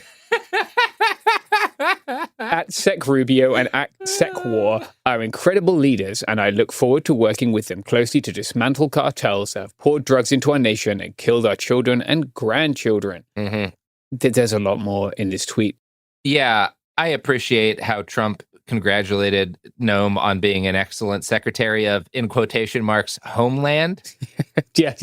[SPEAKER 16] At Sec Rubio and at Sec War are incredible leaders, and I look forward to working with them closely to dismantle cartels that have poured drugs into our nation and killed our children and grandchildren." There's a lot more in this tweet.
[SPEAKER 7] Yeah, I appreciate how Trump congratulated Noem on being an excellent secretary of, in quotation marks, Homeland.
[SPEAKER 16] Yeah.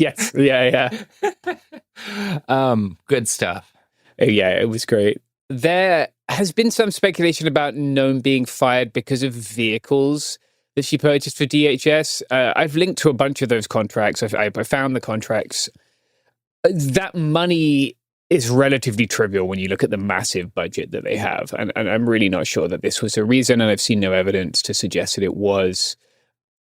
[SPEAKER 7] Good stuff.
[SPEAKER 16] Yeah, it was great. There has been some speculation about Noem being fired because of vehicles that she purchased for DHS. I've linked to a bunch of those contracts. I found the contracts. That money is relatively trivial when you look at the massive budget that they have. And I'm really not sure that this was a reason, and I've seen no evidence to suggest that it was.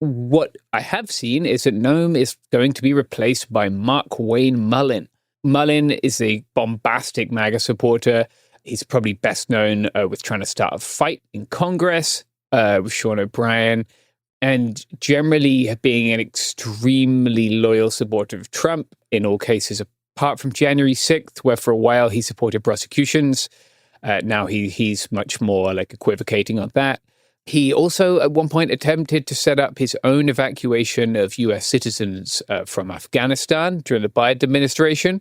[SPEAKER 16] What I have seen is that Noem is going to be replaced by Mark Wayne Mullin. Mullin is a bombastic MAGA supporter. He's probably best known with trying to start a fight in Congress with Sean O'Brien, and generally being an extremely loyal supporter of Trump in all cases, apart from January 6th, where for a while he supported prosecutions. Now he's much more like equivocating on that. He also at one point attempted to set up his own evacuation of US citizens from Afghanistan during the Biden administration.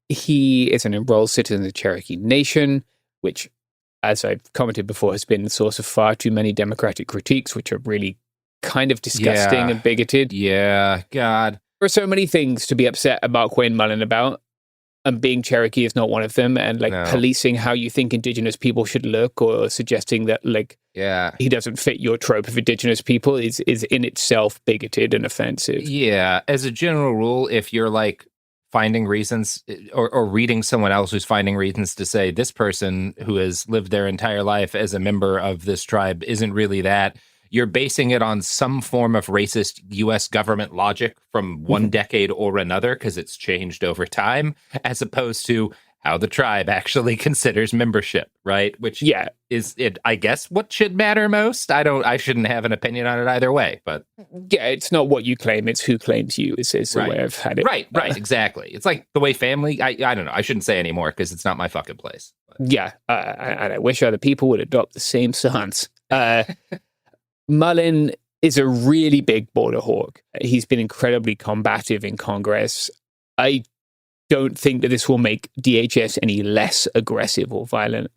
[SPEAKER 16] He is an enrolled citizen of the Cherokee Nation, which, as I've commented before, has been the source of far too many Democratic critiques, which are really kind of disgusting and bigoted.
[SPEAKER 7] Yeah, God.
[SPEAKER 16] There are so many things to be upset about Wayne Mullin about, and being Cherokee is not one of them, and policing how you think Indigenous people should look, or suggesting that he doesn't fit your trope of Indigenous people is in itself bigoted and offensive.
[SPEAKER 7] Yeah, as a general rule, if you're finding reasons or reading someone else who's finding reasons to say this person who has lived their entire life as a member of this tribe isn't really that. You're basing it on some form of racist U.S. government logic from one decade or another because it's changed over time, as opposed to how the tribe actually considers membership, right? Which is it, I guess, what should matter most. I shouldn't have an opinion on it either way, but
[SPEAKER 16] yeah, it's not what you claim, it's who claims you is the way I've had it.
[SPEAKER 7] Right, exactly. It's like the way family, I don't know, I shouldn't say anymore because it's not my fucking place.
[SPEAKER 16] Yeah, and I wish other people would adopt the same stance. Mullen is a really big border hawk. He's been incredibly combative in Congress. I don't think that this will make DHS any less aggressive or violent.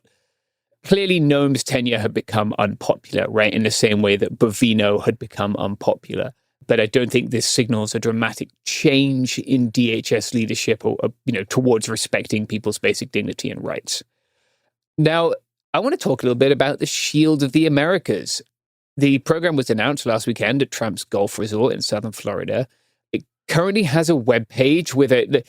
[SPEAKER 16] Clearly, Noem's tenure had become unpopular, right, in the same way that Bovino had become unpopular. But I don't think this signals a dramatic change in DHS leadership or towards respecting people's basic dignity and rights. Now, I want to talk a little bit about the Shield of the Americas. The program was announced last weekend at Trump's Golf Resort in southern Florida. It currently has a web page with a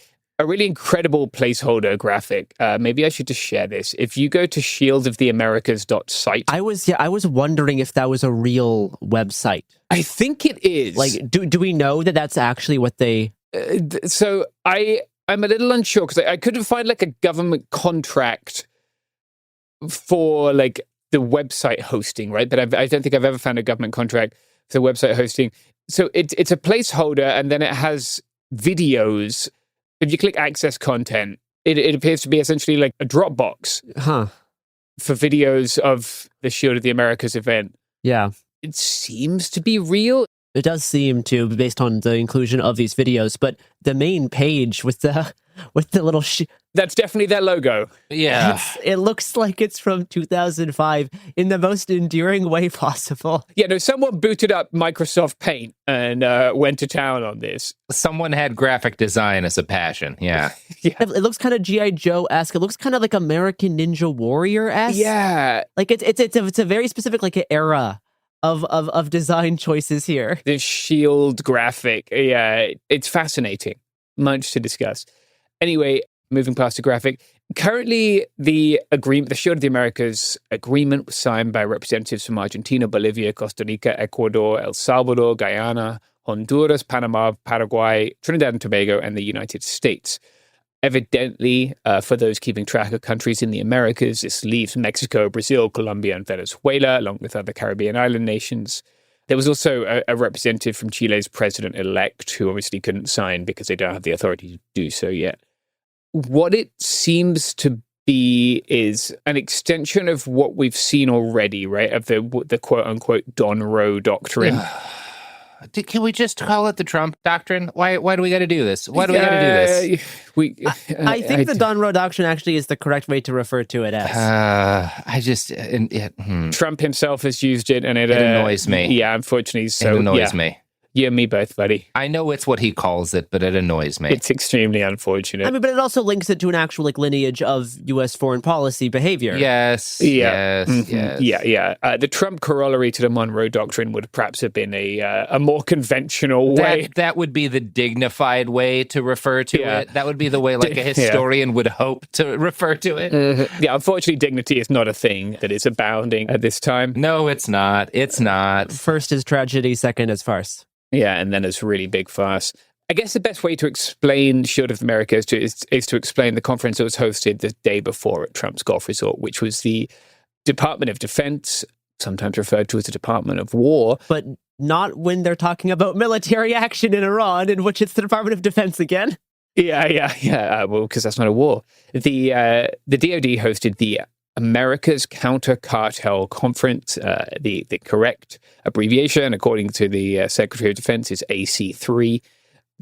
[SPEAKER 16] really incredible placeholder graphic. Maybe I should just share this. If you go to shieldoftheamericas.site.
[SPEAKER 8] I was wondering if that was a real website.
[SPEAKER 16] I think it is.
[SPEAKER 8] Like, do we know that that's actually what they...
[SPEAKER 16] So I'm a little unsure because I couldn't find like a government contract for like the website hosting, right? But I don't think I've ever found a government contract for the website hosting. So it's a placeholder, and then it has videos. If you click access content, it appears to be essentially like a Dropbox for videos of the Shield of the Americas event.
[SPEAKER 8] Yeah.
[SPEAKER 16] It seems to be real.
[SPEAKER 8] It does seem to, based on the inclusion of these videos, but the main page with the little...
[SPEAKER 16] That's definitely their logo.
[SPEAKER 7] Yeah.
[SPEAKER 8] It looks like it's from 2005 in the most endearing way possible.
[SPEAKER 16] Yeah, no, someone booted up Microsoft Paint and went to town on this.
[SPEAKER 7] Someone had graphic design as a passion, yeah.
[SPEAKER 8] It looks kind of G.I. Joe-esque. It looks kind of like American Ninja Warrior-esque.
[SPEAKER 16] Yeah.
[SPEAKER 8] Like, it's a very specific, like, era of design choices here.
[SPEAKER 16] The Shield graphic, yeah, it's fascinating. Much to discuss. Anyway, moving past the graphic, currently the Shield of the Americas agreement was signed by representatives from Argentina, Bolivia, Costa Rica, Ecuador, El Salvador, Guyana, Honduras, Panama, Paraguay, Trinidad and Tobago, and the United States. Evidently, for those keeping track of countries in the Americas, this leaves Mexico, Brazil, Colombia, and Venezuela, along with other Caribbean island nations. There was also a representative from Chile's president-elect who obviously couldn't sign because they don't have the authority to do so yet. What it seems to be is an extension of what we've seen already, right? Of the quote-unquote Don Roe doctrine.
[SPEAKER 7] Can we just call it the Trump doctrine? Why do we got to do this? Why do we got to do this?
[SPEAKER 8] I think the Don Roe doctrine actually is the correct way to refer to it as.
[SPEAKER 16] Trump himself has used it, and it
[SPEAKER 7] annoys me.
[SPEAKER 16] Yeah, unfortunately, so
[SPEAKER 7] it annoys me.
[SPEAKER 16] You and me both, buddy.
[SPEAKER 7] I know it's what he calls it, but it annoys me.
[SPEAKER 16] It's extremely unfortunate.
[SPEAKER 8] I mean, but it also links it to an actual lineage of U.S. foreign policy behavior.
[SPEAKER 7] Yes.
[SPEAKER 16] Yeah. The Trump corollary to the Monroe Doctrine would perhaps have been a more conventional way.
[SPEAKER 7] That would be the dignified way to refer to it. That would be the way like a historian would hope to refer to it.
[SPEAKER 16] Yeah, unfortunately, dignity is not a thing that is abounding at this time.
[SPEAKER 7] No, it's not. It's not.
[SPEAKER 8] First is tragedy, second is farce.
[SPEAKER 16] Yeah, and then it's really big farce. I guess the best way to explain Shield of America is to explain the conference that was hosted the day before at Trump's Golf Resort, which was the Department of Defense, sometimes referred to as the Department of War.
[SPEAKER 8] But not when they're talking about military action in Iran, in which it's the Department of Defense again.
[SPEAKER 16] Yeah. Well, because that's not a war. The DoD hosted the America's Counter Cartel Conference. The correct abbreviation, according to the Secretary of Defense, is AC3,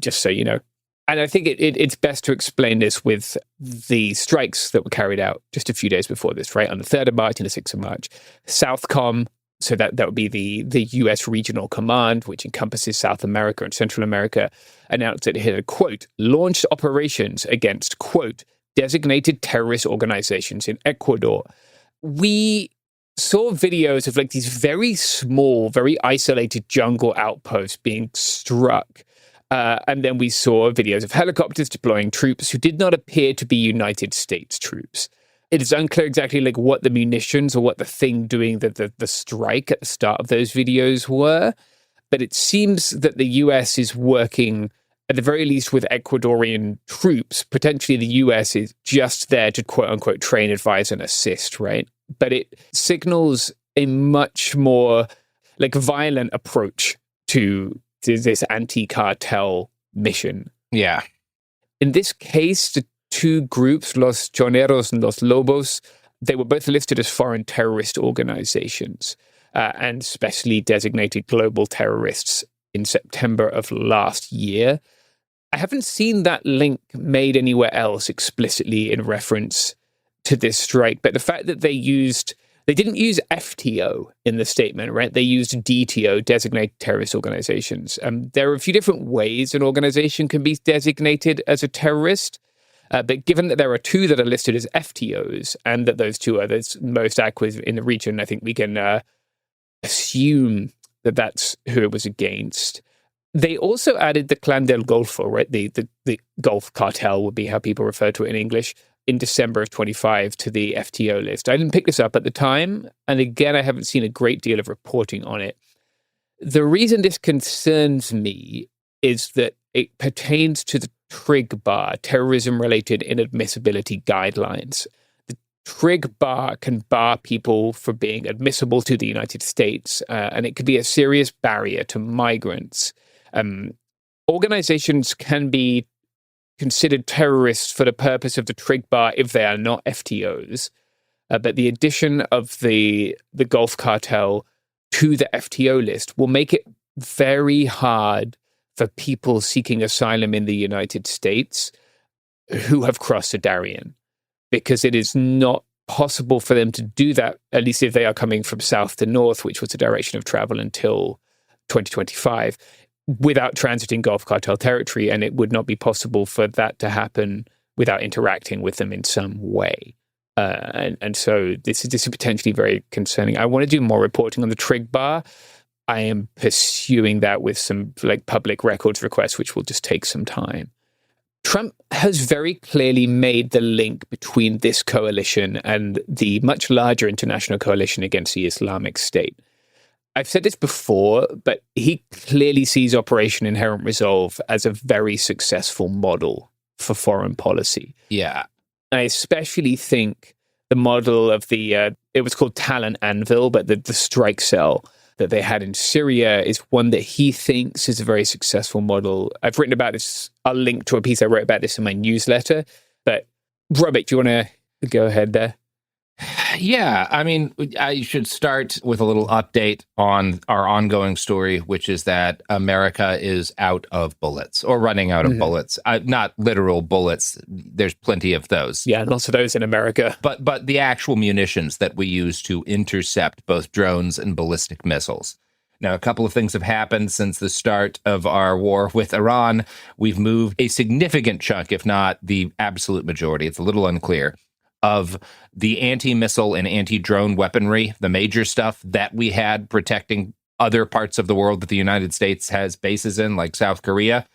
[SPEAKER 16] just so you know. And I think it's best to explain this with the strikes that were carried out just a few days before this, right? On the 3rd of March and the 6th of March. Southcom, so that would be the U.S. Regional Command, which encompasses South America and Central America, announced that it had, quote, launched operations against, quote, designated terrorist organizations in Ecuador. We saw videos of like these very small, very isolated jungle outposts being struck. And then we saw videos of helicopters deploying troops who did not appear to be United States troops. It is unclear exactly like what the munitions or what the thing doing the strike at the start of those videos were, but it seems that the US is working at the very least with Ecuadorian troops. Potentially the US is just there to quote unquote train, advise, and assist, right? But it signals a much more like violent approach to this anti-cartel mission.
[SPEAKER 7] Yeah.
[SPEAKER 16] In this case, the two groups, Los Choneros and Los Lobos, they were both listed as foreign terrorist organizations and specially designated global terrorists in September of last year. I haven't seen that link made anywhere else explicitly in reference to this strike, but the fact that they didn't use FTO in the statement, right? They used DTO, designated terrorist organizations. There are a few different ways an organization can be designated as a terrorist, but given that there are two that are listed as FTOs and that those two are the most active in the region, I think we can assume that that's who it was against. They also added the Clan del Golfo, right? The Gulf Cartel would be how people refer to it in English, in December of 25 to the FTO list. I didn't pick this up at the time, and again, I haven't seen a great deal of reporting on it. The reason this concerns me is that it pertains to the TRIG bar, terrorism-related inadmissibility guidelines. The TRIG bar can bar people from being admissible to the United States, and it could be a serious barrier to migrants. Organizations can be considered terrorists for the purpose of the TRIG bar if they are not FTOs. But the addition of the Gulf Cartel to the FTO list will make it very hard for people seeking asylum in the United States who have crossed the Darien, because it is not possible for them to do that, at least if they are coming from south to north, which was the direction of travel until 2025. Without transiting Gulf Cartel territory, and it would not be possible for that to happen without interacting with them in some way. And so this is potentially very concerning. I want to do more reporting on the TRIG bar. I am pursuing that with some like public records requests, which will just take some time. Trump has very clearly made the link between this coalition and the much larger international coalition against the Islamic State. I've said this before, but he clearly sees Operation Inherent Resolve as a very successful model for foreign policy.
[SPEAKER 7] Yeah.
[SPEAKER 16] I especially think the model of it was called Talon Anvil, but the strike cell that they had in Syria is one that he thinks is a very successful model. I've written about this. I'll link to a piece I wrote about this in my newsletter. But Robert, do you want to go ahead there?
[SPEAKER 7] Yeah, I mean, I should start with a little update on our ongoing story, which is that America is out of bullets or running out of bullets. Not literal bullets. There's plenty of those.
[SPEAKER 16] Yeah, lots of those in America.
[SPEAKER 7] But the actual munitions that we use to intercept both drones and ballistic missiles. Now, a couple of things have happened since the start of our war with Iran. We've moved a significant chunk, if not the absolute majority, it's a little unclear, of the anti-missile and anti-drone weaponry, the major stuff that we had protecting other parts of the world that the United States has bases in, like South Korea,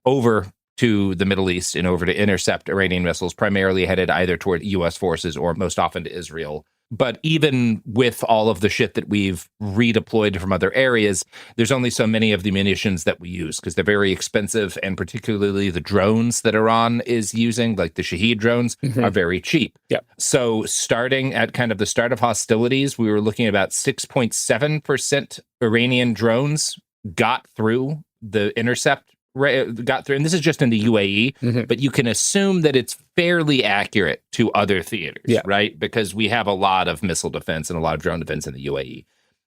[SPEAKER 7] over to the Middle East and over to intercept Iranian missiles, primarily headed either toward U.S. forces or most often to Israel. But even with all of the shit that we've redeployed from other areas, there's only so many of the munitions that we use because they're very expensive, and particularly the drones that Iran is using, like the Shahed drones, are very cheap.
[SPEAKER 16] Yep.
[SPEAKER 7] So starting at kind of the start of hostilities, we were looking at about 6.7% Iranian drones got through the intercept. Got through, and this is just in the UAE, but you can assume that it's fairly accurate to other theaters, right? Because we have a lot of missile defense and a lot of drone defense in the UAE.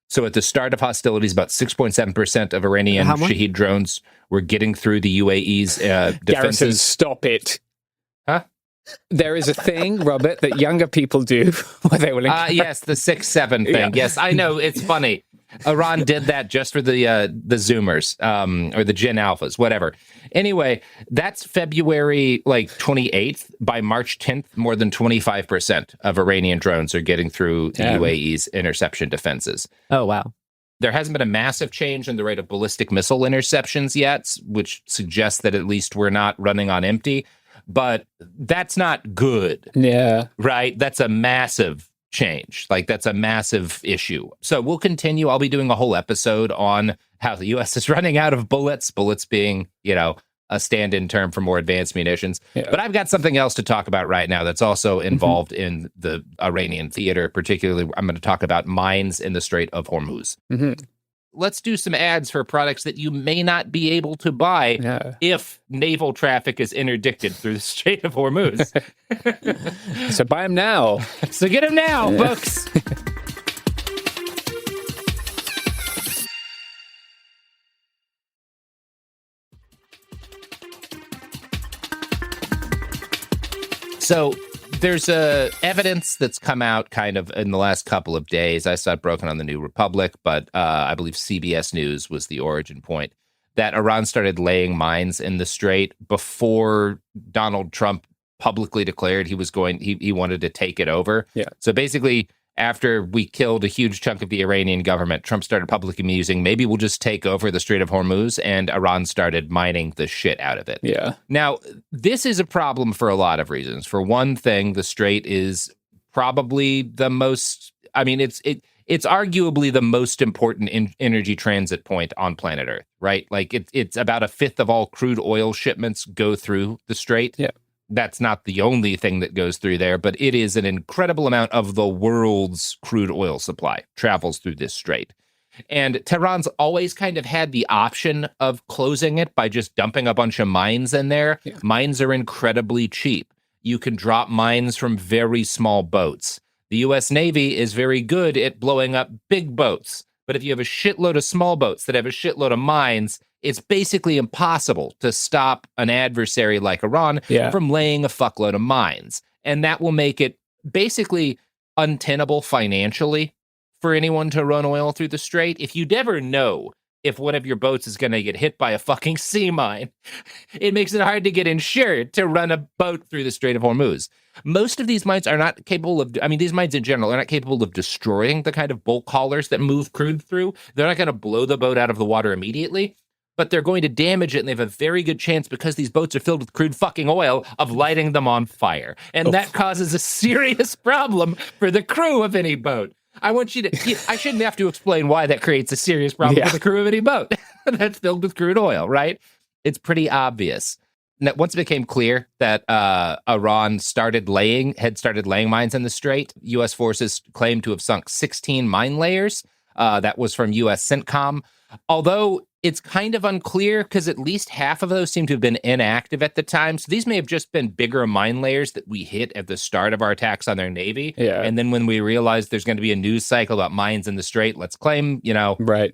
[SPEAKER 7] So at the start of hostilities, about 6.7% of Iranian Shahed drones were getting through the UAE's defenses.
[SPEAKER 16] Garrison, stop it.
[SPEAKER 7] Huh?
[SPEAKER 16] There is a thing, Robert, that younger people do where they will...
[SPEAKER 7] Yes, the 6-7 thing. Yeah. Yes, I know. It's funny. Iran did that just for the Zoomers or the Gen Alphas, whatever. Anyway, that's February 28th. By March 10th, more than 25% of Iranian drones are getting through the UAE's interception defenses.
[SPEAKER 8] Oh, wow.
[SPEAKER 7] There hasn't been a massive change in the rate of ballistic missile interceptions yet, which suggests that at least we're not running on empty. But that's not good.
[SPEAKER 16] Yeah.
[SPEAKER 7] Right? That's a massive change. Like, that's a massive issue. So we'll continue. I'll be doing a whole episode on how the U.S. is running out of bullets being, a stand-in term for more advanced munitions. Yeah. But I've got something else to talk about right now that's also involved in the Iranian theater. Particularly, I'm going to talk about mines in the Strait of Hormuz. Let's do some ads for products that you may not be able to buy if naval traffic is interdicted through the Strait of Hormuz.
[SPEAKER 16] So buy them now.
[SPEAKER 7] So get them now, folks. So there's evidence that's come out kind of in the last couple of days. I saw it broken on the New Republic, but I believe CBS News was the origin point, that Iran started laying mines in the Strait before Donald Trump publicly declared he wanted to take it over. Yeah. So basically, after we killed a huge chunk of the Iranian government, Trump started publicly musing, maybe we'll just take over the Strait of Hormuz, and Iran started mining the shit out of it.
[SPEAKER 16] Yeah.
[SPEAKER 7] Now, this is a problem for a lot of reasons. For one thing, the Strait is probably the most, it's arguably the most important energy transit point on planet Earth, right? Like, it's about a fifth of all crude oil shipments go through the Strait.
[SPEAKER 16] Yeah.
[SPEAKER 7] That's not the only thing that goes through there, but it is an incredible amount of the world's crude oil supply travels through this strait. And Tehran's always kind of had the option of closing it by just dumping a bunch of mines in there. Yeah. Mines are incredibly cheap. You can drop mines from very small boats. The U.S. Navy is very good at blowing up big boats. But if you have a shitload of small boats that have a shitload of mines, it's basically impossible to stop an adversary like Iran from laying a fuckload of mines. And that will make it basically untenable financially for anyone to run oil through the Strait. If you'd ever know if one of your boats is going to get hit by a fucking sea mine, it makes it hard to get insured to run a boat through the Strait of Hormuz. Most of these mines are not capable of, these mines in general are not capable of destroying the kind of bolt haulers that move crude through. They're not going to blow the boat out of the water immediately, but they're going to damage it, and they have a very good chance, because these boats are filled with crude fucking oil, of lighting them on fire. And that causes a serious problem for the crew of any boat. I shouldn't have to explain why that creates a serious problem for the crew of any boat that's filled with crude oil, right? It's pretty obvious. Now, once it became clear that Iran had started laying mines in the Strait, U.S. forces claimed to have sunk 16 mine layers. That was from U.S. CENTCOM. Although it's kind of unclear, because at least half of those seem to have been inactive at the time. So these may have just been bigger mine layers that we hit at the start of our attacks on their Navy. Yeah. And then when we realized there's going to be a news cycle about mines in the Strait, let's claim,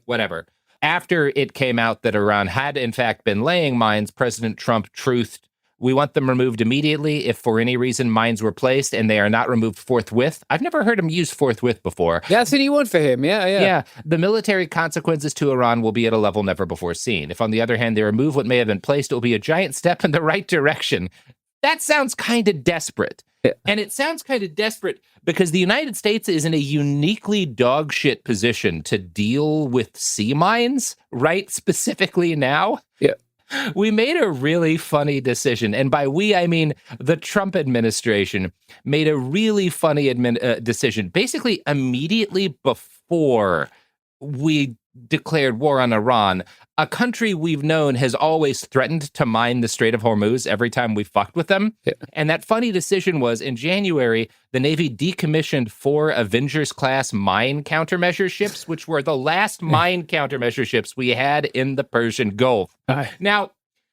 [SPEAKER 7] whatever. After it came out that Iran had, in fact, been laying mines, President Trump truthed, we want them removed immediately if for any reason mines were placed and they are not removed forthwith. I've never heard him use forthwith before.
[SPEAKER 16] That's a new one for him. Yeah.
[SPEAKER 7] The military consequences to Iran will be at a level never before seen. If, on the other hand, they remove what may have been placed, it will be a giant step in the right direction. That sounds kind of desperate. Yeah. And it sounds kind of desperate because the United States is in a uniquely dogshit position to deal with sea mines, right? Specifically now.
[SPEAKER 16] Yeah.
[SPEAKER 7] We made a really funny decision. And by we, I mean the Trump administration made a really funny decision. Basically, immediately before we declared war on Iran, a country we've known has always threatened to mine the Strait of Hormuz every time we fucked with them. Yeah. And that funny decision was, in January, the Navy decommissioned 4 Avengers-class mine countermeasure ships, which were the last mine countermeasure ships we had in the Persian Gulf. Now,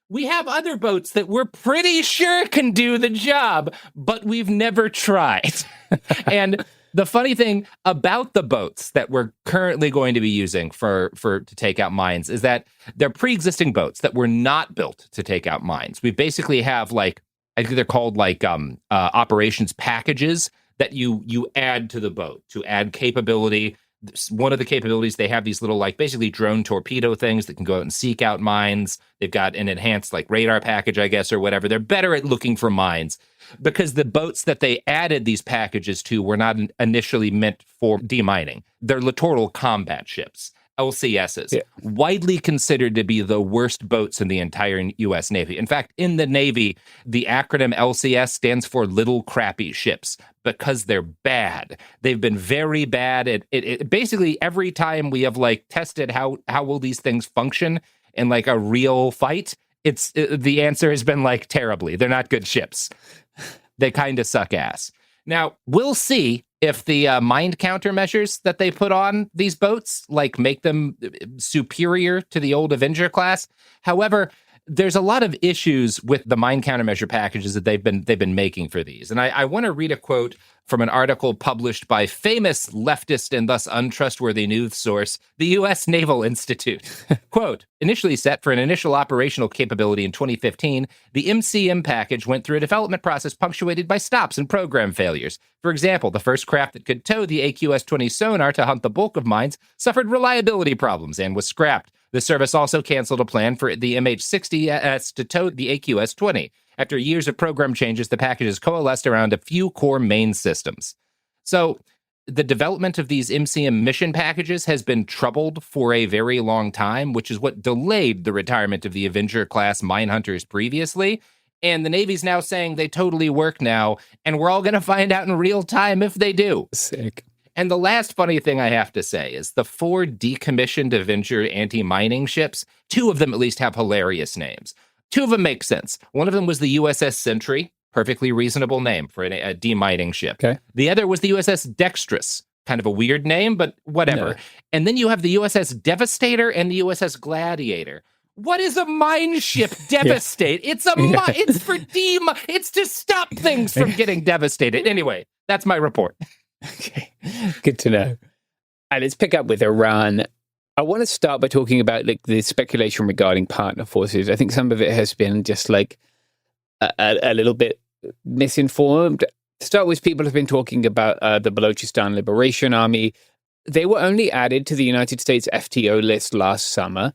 [SPEAKER 7] we have other boats that we're pretty sure can do the job, but we've never tried. And the funny thing about the boats that we're currently going to be using to take out mines is that they're pre-existing boats that were not built to take out mines. We basically have I think they're called operations packages that you add to the boat to add capability. One of the capabilities, they have these little basically drone torpedo things that can go out and seek out mines. They've got an enhanced radar package, I guess, or whatever. They're better at looking for mines because the boats that they added these packages to were not initially meant for demining. They're littoral combat ships. LCSs, widely considered to be the worst boats in the entire U.S. Navy. In fact, in the Navy, the acronym LCS stands for Little Crappy Ships because they're bad. They've been very bad at it. Basically, every time we have tested how will these things function in a real fight, the answer has been terribly. They're not good ships. They kind of suck ass. Now, we'll see if the mine countermeasures that they put on these boats make them superior to the old Avenger class. However, there's a lot of issues with the mine countermeasure packages that they've been making for these. And I want to read a quote from an article published by famous leftist and thus untrustworthy news source, the U.S. Naval Institute. Quote, initially set for an initial operational capability in 2015, the MCM package went through a development process punctuated by stops and program failures. For example, the first craft that could tow the AQS-20 sonar to hunt the bulk of mines suffered reliability problems and was scrapped. The service also canceled a plan for the MH-60S to tow the AQS-20. After years of program changes, the package has coalesced around a few core main systems. So the development of these MCM mission packages has been troubled for a very long time, which is what delayed the retirement of the Avenger-class mine hunters previously. And the Navy's now saying they totally work now, and we're all going to find out in real time if they do.
[SPEAKER 16] Sick.
[SPEAKER 7] And the last funny thing I have to say is the 4 decommissioned Avenger anti-mining ships, 2 of them at least have hilarious names. 2 of them make sense. One of them was the USS Sentry, perfectly reasonable name for a demining ship.
[SPEAKER 16] Okay.
[SPEAKER 7] The other was the USS Dexterous, kind of a weird name, but whatever. No. And then you have the USS Devastator and the USS Gladiator. What is a mine ship? Devastate. It's it's for it's to stop things from getting devastated. Anyway, that's my report.
[SPEAKER 16] Okay, good to know. And let's pick up with Iran. I want to start by talking about the speculation regarding partner forces. I think some of it has been just a little bit misinformed. To start with, people have been talking about the Balochistan Liberation Army. They were only added to the United States FTO list last summer,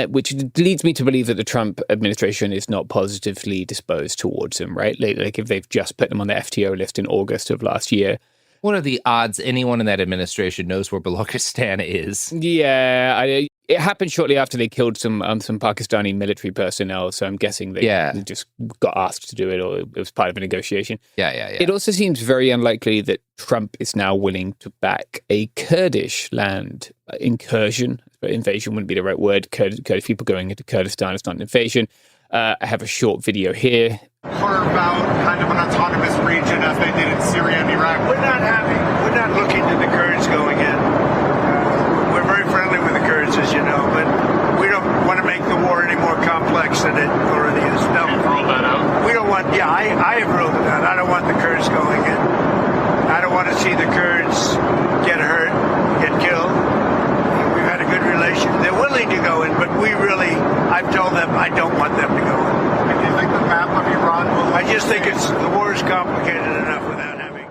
[SPEAKER 16] which leads me to believe that the Trump administration is not positively disposed towards them, right? If they've just put them on the FTO list in August of last year.
[SPEAKER 7] What are the odds anyone in that administration knows where Balochistan is?
[SPEAKER 16] Yeah, it happened shortly after they killed some Pakistani military personnel, so I'm guessing they just got asked to do it, or it was part of a negotiation.
[SPEAKER 7] Yeah.
[SPEAKER 16] It also seems very unlikely that Trump is now willing to back a Kurdish land incursion. Invasion wouldn't be the right word. Kurdish people going into Kurdistan is not an invasion. I have a short video here.
[SPEAKER 13] Carve out kind of an autonomous region as they did in Syria and Iraq. We're not looking to the Kurds going in. We're very friendly with the Kurds, as you know, but we don't want to make the war any more complex than it already is. No, you've ruled that out. We don't want. Yeah, I have ruled it out. I don't want the Kurds going in. I don't want to see the Kurds get hurt, get killed. We've had a good relation. They're willing to go in, but I've told them I don't want them to go in. Do you think the map of Iran will... I just think the war is complicated enough without having...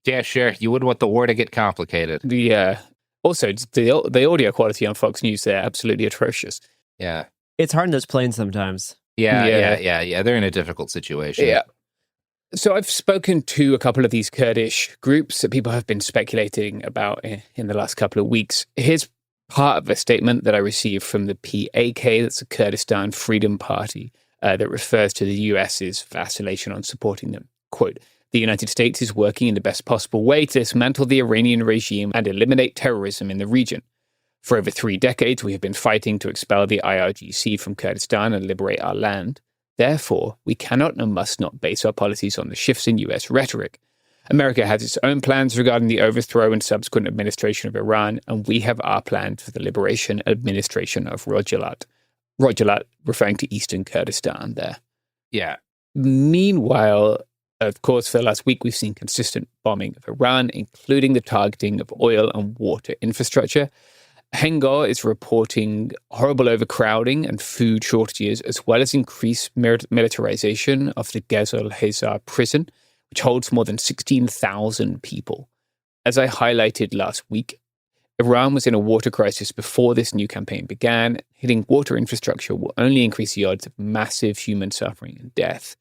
[SPEAKER 7] Yeah, sure. You wouldn't want the war to get complicated.
[SPEAKER 16] Yeah. Also, the audio quality on Fox News, they're absolutely atrocious.
[SPEAKER 7] Yeah.
[SPEAKER 8] It's hard in those planes sometimes.
[SPEAKER 7] Yeah. They're in a difficult situation.
[SPEAKER 16] Yeah. So I've spoken to a couple of these Kurdish groups that people have been speculating about in the last couple of weeks. Here's part of a statement that I received from the PAK, that's the Kurdistan Freedom Party, that refers to the US's vacillation on supporting them. Quote, the United States is working in the best possible way to dismantle the Iranian regime and eliminate terrorism in the region. For over 3 decades, we have been fighting to expel the IRGC from Kurdistan and liberate our land. Therefore, we cannot and must not base our policies on the shifts in US rhetoric. America has its own plans regarding the overthrow and subsequent administration of Iran, and we have our plans for the liberation and administration of Rojhelat. Rojhelat referring to eastern Kurdistan there.
[SPEAKER 7] Yeah.
[SPEAKER 16] Meanwhile, of course, for the last week, we've seen consistent bombing of Iran, including the targeting of oil and water infrastructure. Hengar is reporting horrible overcrowding and food shortages, as well as increased militarization of the Ghazal Hazar prison, which holds more than 16,000 people. As I highlighted last week, Iran was in a water crisis before this new campaign began. Hitting water infrastructure will only increase the odds of massive human suffering and death.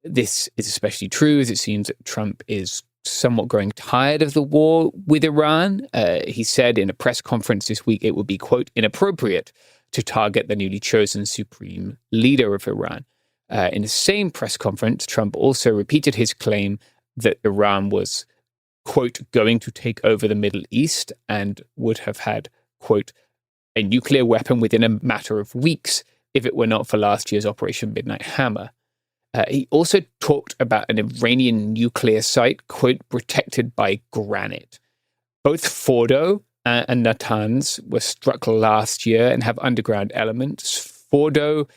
[SPEAKER 16] This is especially true as it seems that Trump is somewhat growing tired of the war with Iran. He said in a press conference this week it would be, quote, inappropriate to target the newly chosen supreme leader of Iran. In the same press conference, Trump also repeated his claim that Iran was, quote, going to take over the Middle East and would have had, quote, a nuclear weapon within a matter of weeks if it were not for last year's Operation Midnight Hammer. He also talked about an Iranian nuclear site, quote, protected by granite. Both Fordo and Natanz were struck last year and have underground elements. Fordo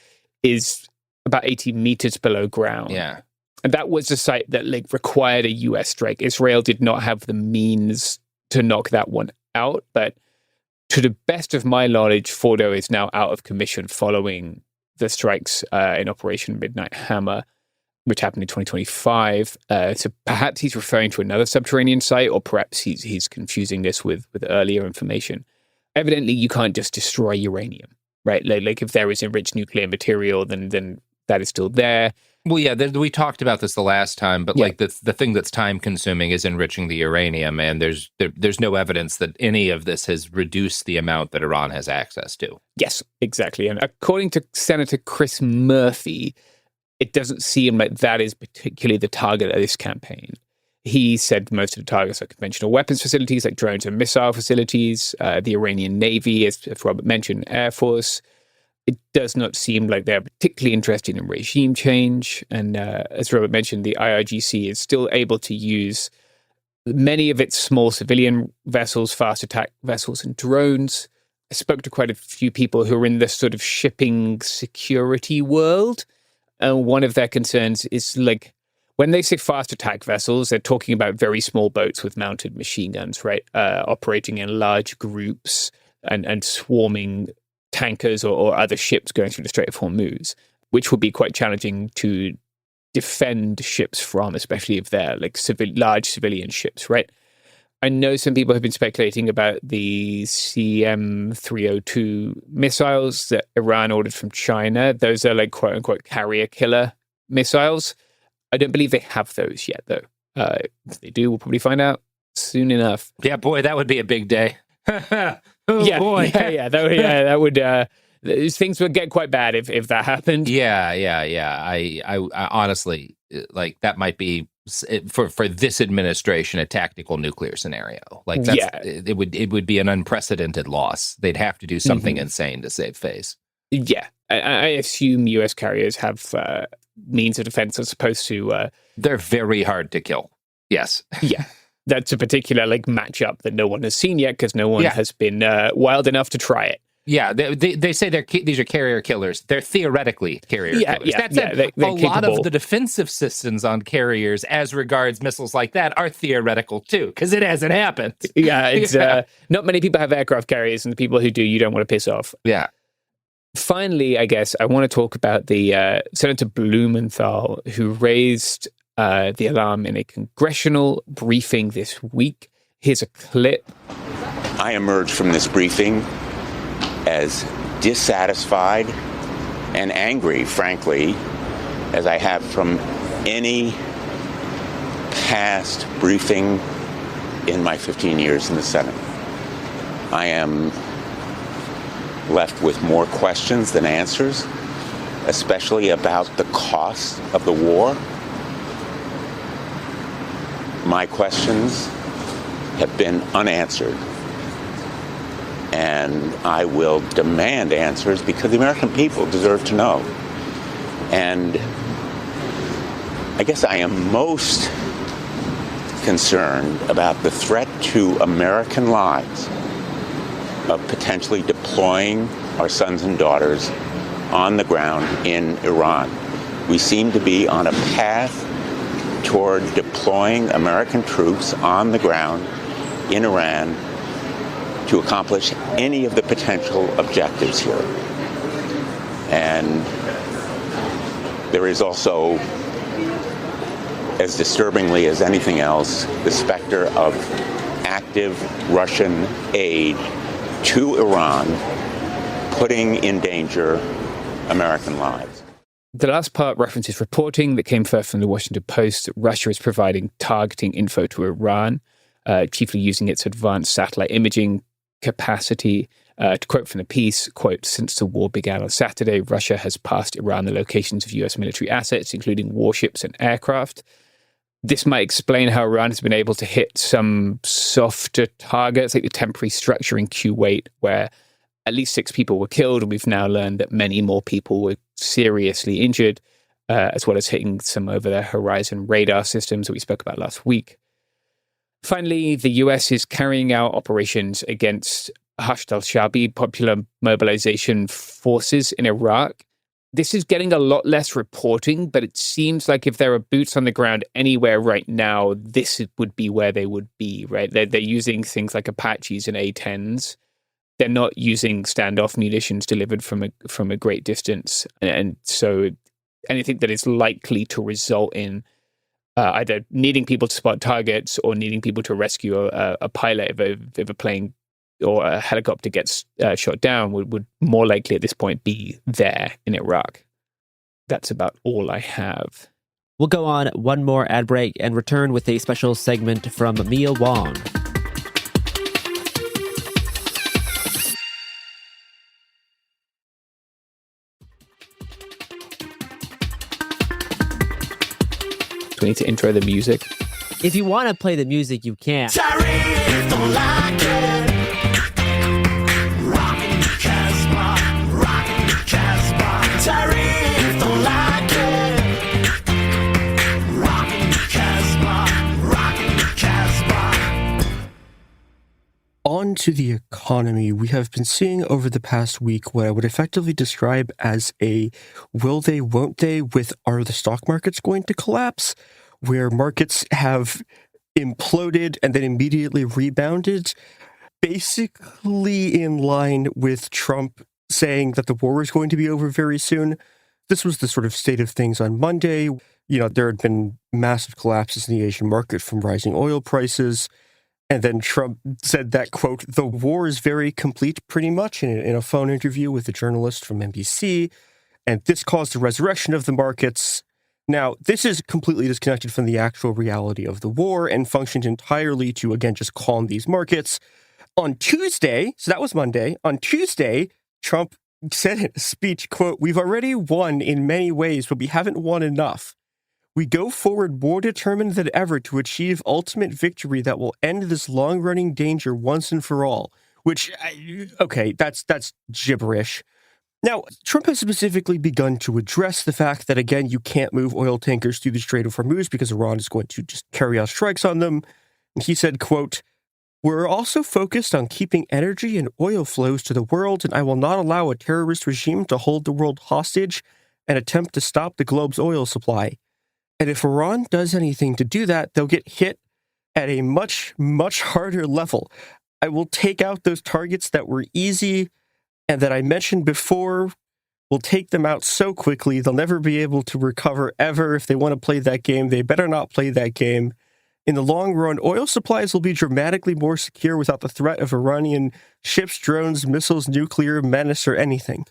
[SPEAKER 16] is about 80 meters below ground.
[SPEAKER 7] Yeah.
[SPEAKER 16] And that was a site that required a U.S. strike. Israel did not have the means to knock that one out, but to the best of my knowledge, Fordo is now out of commission following the strikes in Operation Midnight Hammer, which happened in 2025. So perhaps he's referring to another subterranean site, or perhaps he's confusing this with earlier information. Evidently, you can't just destroy uranium, right? Like if there is enriched nuclear material, then that is still there.
[SPEAKER 7] Well, yeah, we talked about this the last time, but the thing that's time consuming is enriching the uranium, and there's no evidence that any of this has reduced the amount that Iran has access to.
[SPEAKER 16] Yes, exactly. And according to Senator Chris Murphy, it doesn't seem like that is particularly the target of this campaign. He said most of the targets are conventional weapons facilities like drones and missile facilities, the Iranian Navy, as Robert mentioned, Air Force. It does not seem like they're particularly interested in regime change. And as Robert mentioned, the IRGC is still able to use many of its small civilian vessels, fast attack vessels, and drones. I spoke to quite a few people who are in the sort of shipping security world. And one of their concerns is when they say fast attack vessels, they're talking about very small boats with mounted machine guns, right? Operating in large groups and swarming tankers or other ships going through the Strait of Hormuz, which would be quite challenging to defend ships from, especially if they're large civilian ships, right? I know some people have been speculating about the CM-302 missiles that Iran ordered from China. Those are quote-unquote carrier killer missiles. I don't believe they have those yet, though. If they do, we'll probably find out soon enough.
[SPEAKER 7] Yeah, boy, that would be a big day.
[SPEAKER 16] Boy. That would things would get quite bad if that happened.
[SPEAKER 7] Yeah. I honestly, that might be for this administration a tactical nuclear scenario. It would be an unprecedented loss. They'd have to do something insane to save face.
[SPEAKER 16] Yeah, I assume U.S. carriers have means of defense as opposed to
[SPEAKER 7] they're very hard to kill. Yes.
[SPEAKER 16] Yeah. That's a particular matchup that no one has seen yet because no one has been wild enough to try it.
[SPEAKER 7] Yeah, they say these are carrier killers. They're theoretically carrier killers. That's
[SPEAKER 16] they're
[SPEAKER 7] a lot
[SPEAKER 16] capable.
[SPEAKER 7] of the defensive systems on carriers, as regards missiles like that, are theoretical too, because it hasn't happened.
[SPEAKER 16] Yeah, it's not many people have aircraft carriers, and the people who do, you don't want to piss off.
[SPEAKER 7] Yeah.
[SPEAKER 16] Finally, I guess I want to talk about the Senator Blumenthal, who raised the alarm in a congressional briefing this week. Here's a clip.
[SPEAKER 12] I emerged from this briefing as dissatisfied and angry, frankly, as I have from any past briefing in my 15 years in the Senate. I am left with more questions than answers, especially about the cost of the war. My questions have been unanswered, and I will demand answers because the American people deserve to know. And I guess I am most concerned about the threat to American lives of potentially deploying our sons and daughters on the ground in Iran. We seem to be on a path toward deploying American troops on the ground in Iran to accomplish any of the potential objectives here. And there is also, as disturbingly as anything else, the specter of active Russian aid to Iran, putting in danger American lives.
[SPEAKER 16] The last part references reporting that came first from the Washington Post that Russia is providing targeting info to Iran, chiefly using its advanced satellite imaging capacity. To quote from the piece, quote, "Since the war began on Saturday, Russia has passed Iran the locations of U.S. military assets, including warships and aircraft. This might explain how Iran has been able to hit some softer targets, like the temporary structure in Kuwait, where at least 6 people were killed, and we've now learned that many more people were seriously injured, as well as hitting some over-the-horizon radar systems that we spoke about last week. Finally, the US is carrying out operations against Hashd al-Shaabi, Popular Mobilization Forces in Iraq. This is getting a lot less reporting, but it seems like if there are boots on the ground anywhere right now, this would be where they would be, right? They're using things like Apaches and A-10s. They're not using standoff munitions delivered from a great distance. And so anything that is likely to result in either needing people to spot targets or needing people to rescue a pilot if a plane or a helicopter gets shot down would more likely at this point be there in Iraq. That's about all I have.
[SPEAKER 8] We'll go on one more ad break and return with a special segment from Mia Wong.
[SPEAKER 16] Do we need to intro the music?
[SPEAKER 8] If you want to play the music, you can.
[SPEAKER 17] Tariff, don't like it. Rockin' the Casbah, rockin' the Casbah. Tariff, don't like it. Rockin' the Casbah, rockin' the Casbah.
[SPEAKER 5] On to the economy. We have been seeing over the past week what I would effectively describe as a will they, won't they with are the stock markets going to collapse, where markets have imploded and then immediately rebounded, basically in line with Trump saying that the war is going to be over very soon. This was the sort of state of things on Monday. You know, there had been massive collapses in the Asian market from rising oil prices. And then Trump said that, quote, "The war is very complete," pretty much, in a phone interview with a journalist from NBC. And this caused the resurrection of the markets. Now, this is completely disconnected from the actual reality of the war and functioned entirely to, again, just calm these markets. On Tuesday, so that was Monday, on Tuesday, Trump said in a speech, quote, "We've already won in many ways, but we haven't won enough. We go forward more determined than ever to achieve ultimate victory that will end this long-running danger once and for all." Which, okay, that's gibberish. Now, Trump has specifically begun to address the fact that, again, you can't move oil tankers through the Strait of Hormuz because Iran is going to just carry out strikes on them. And he said, quote, "We're also focused on keeping energy and oil flows to the world, and I will not allow a terrorist regime to hold the world hostage and attempt to stop the globe's oil supply. And if Iran does anything to do that, they'll get hit at a much, much harder level. I will take out those targets that were easy and that I mentioned before. We'll take them out so quickly, they'll never be able to recover ever. If they want to play that game, they better not play that game. In the long run, oil supplies will be dramatically more secure without the threat of Iranian ships, drones, missiles, nuclear menace, or anything."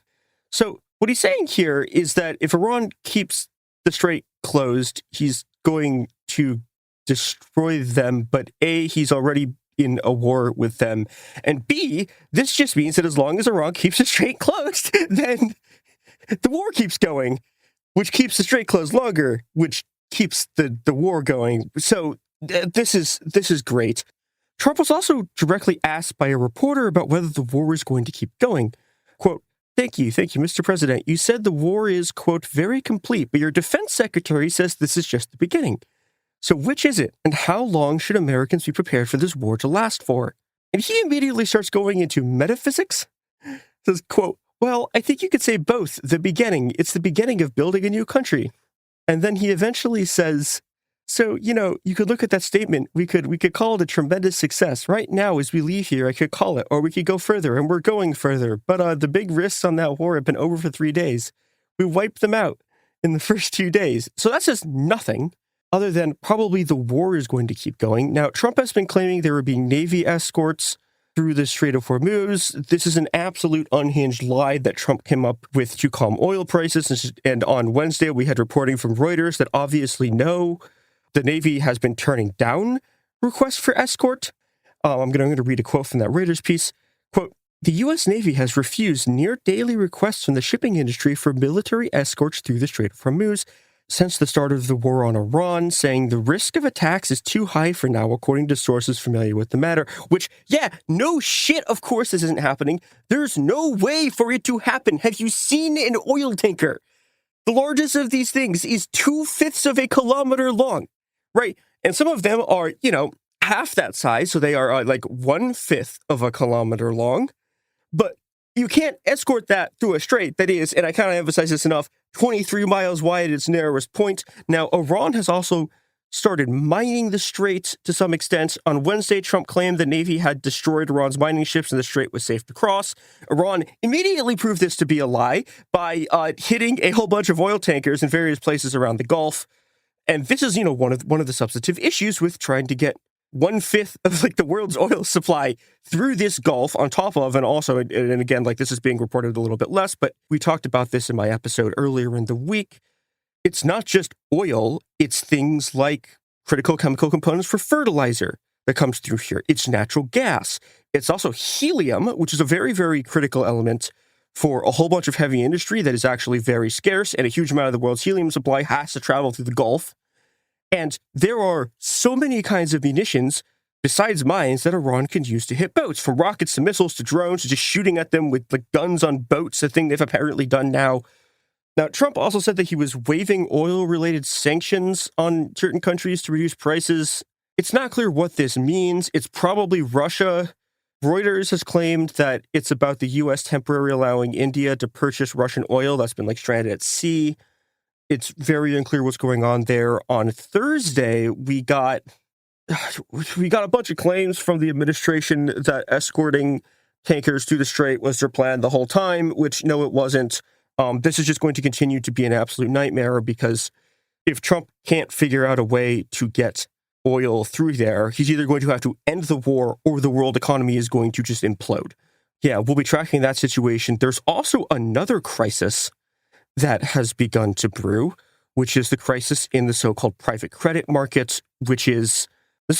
[SPEAKER 5] So what he's saying here is that if Iran keeps the Strait closed, he's going to destroy them. But A, he's already in a war with them. And B, this just means that as long as Iran keeps the Strait closed, then the war keeps going, which keeps the Strait closed longer, which keeps the war going. So this is great. Trump was also directly asked by a reporter about whether the war is going to keep going. Quote, Thank you, Mr. President. You said the war is, quote, very complete, but your defense secretary says this is just the beginning. So which is it, and how long should Americans be prepared for this war to last for?" And he immediately starts going into metaphysics. Says, quote, "Well, I think you could say both. The beginning. It's the beginning of building a new country." And then he eventually says, "So, you could look at that statement. We could call it a tremendous success. Right now, as we leave here, I could call it, or we could go further, and we're going further. But the big risks on that war have been over for 3 days. We wiped them out in the first 2 days." So that says nothing other than probably the war is going to keep going. Now, Trump has been claiming there would be Navy escorts through the Strait of Hormuz. This is an absolute unhinged lie that Trump came up with to calm oil prices. And on Wednesday, we had reporting from Reuters that obviously no, the Navy has been turning down requests for escort. I'm going to read a quote from that Reuters piece. Quote, "The U.S. Navy has refused near daily requests from the shipping industry for military escorts through the Strait of Hormuz since the start of the war on Iran, saying the risk of attacks is too high for now, according to sources familiar with the matter." Which, yeah, no shit, of course this isn't happening. There's no way for it to happen. Have you seen an oil tanker? The largest of these things is 2/5 of a kilometer long, right? And some of them are, half that size, so they are like 1/5 of a kilometer long. But you can't escort that through a strait that is, and I can't emphasize this enough, 23 miles wide at its narrowest point. Now, Iran has also started mining the strait to some extent. On Wednesday, Trump claimed the Navy had destroyed Iran's mining ships and the strait was safe to cross. Iran immediately proved this to be a lie by hitting a whole bunch of oil tankers in various places around the Gulf. And this is, one of the substantive issues with trying to get 1/5 of the world's oil supply through this Gulf on top of, and also, and again, this is being reported a little bit less, but we talked about this in my episode earlier in the week. It's not just oil, it's things like critical chemical components for fertilizer that comes through here. It's natural gas. It's also helium, which is a very, very critical element for a whole bunch of heavy industry that is actually very scarce, and a huge amount of the world's helium supply has to travel through the Gulf. And there are so many kinds of munitions besides mines that Iran can use to hit boats, from rockets to missiles to drones to just shooting at them with guns on boats, a thing they've apparently done now. Now, Trump also said that he was waiving oil-related sanctions on certain countries to reduce prices. It's not clear what this means. It's probably Russia. Reuters has claimed that it's about the U.S. temporarily allowing India to purchase Russian oil that's been stranded at sea. It's very unclear what's going on there. On Thursday, we got a bunch of claims from the administration that escorting tankers through the strait was their plan the whole time, which no, it wasn't. This is just going to continue to be an absolute nightmare because if Trump can't figure out a way to get oil through there, he's either going to have to end the war or the world economy is going to just implode. Yeah, we'll be tracking that situation. There's also another crisis that has begun to brew, which is the crisis in the so-called private credit markets, this is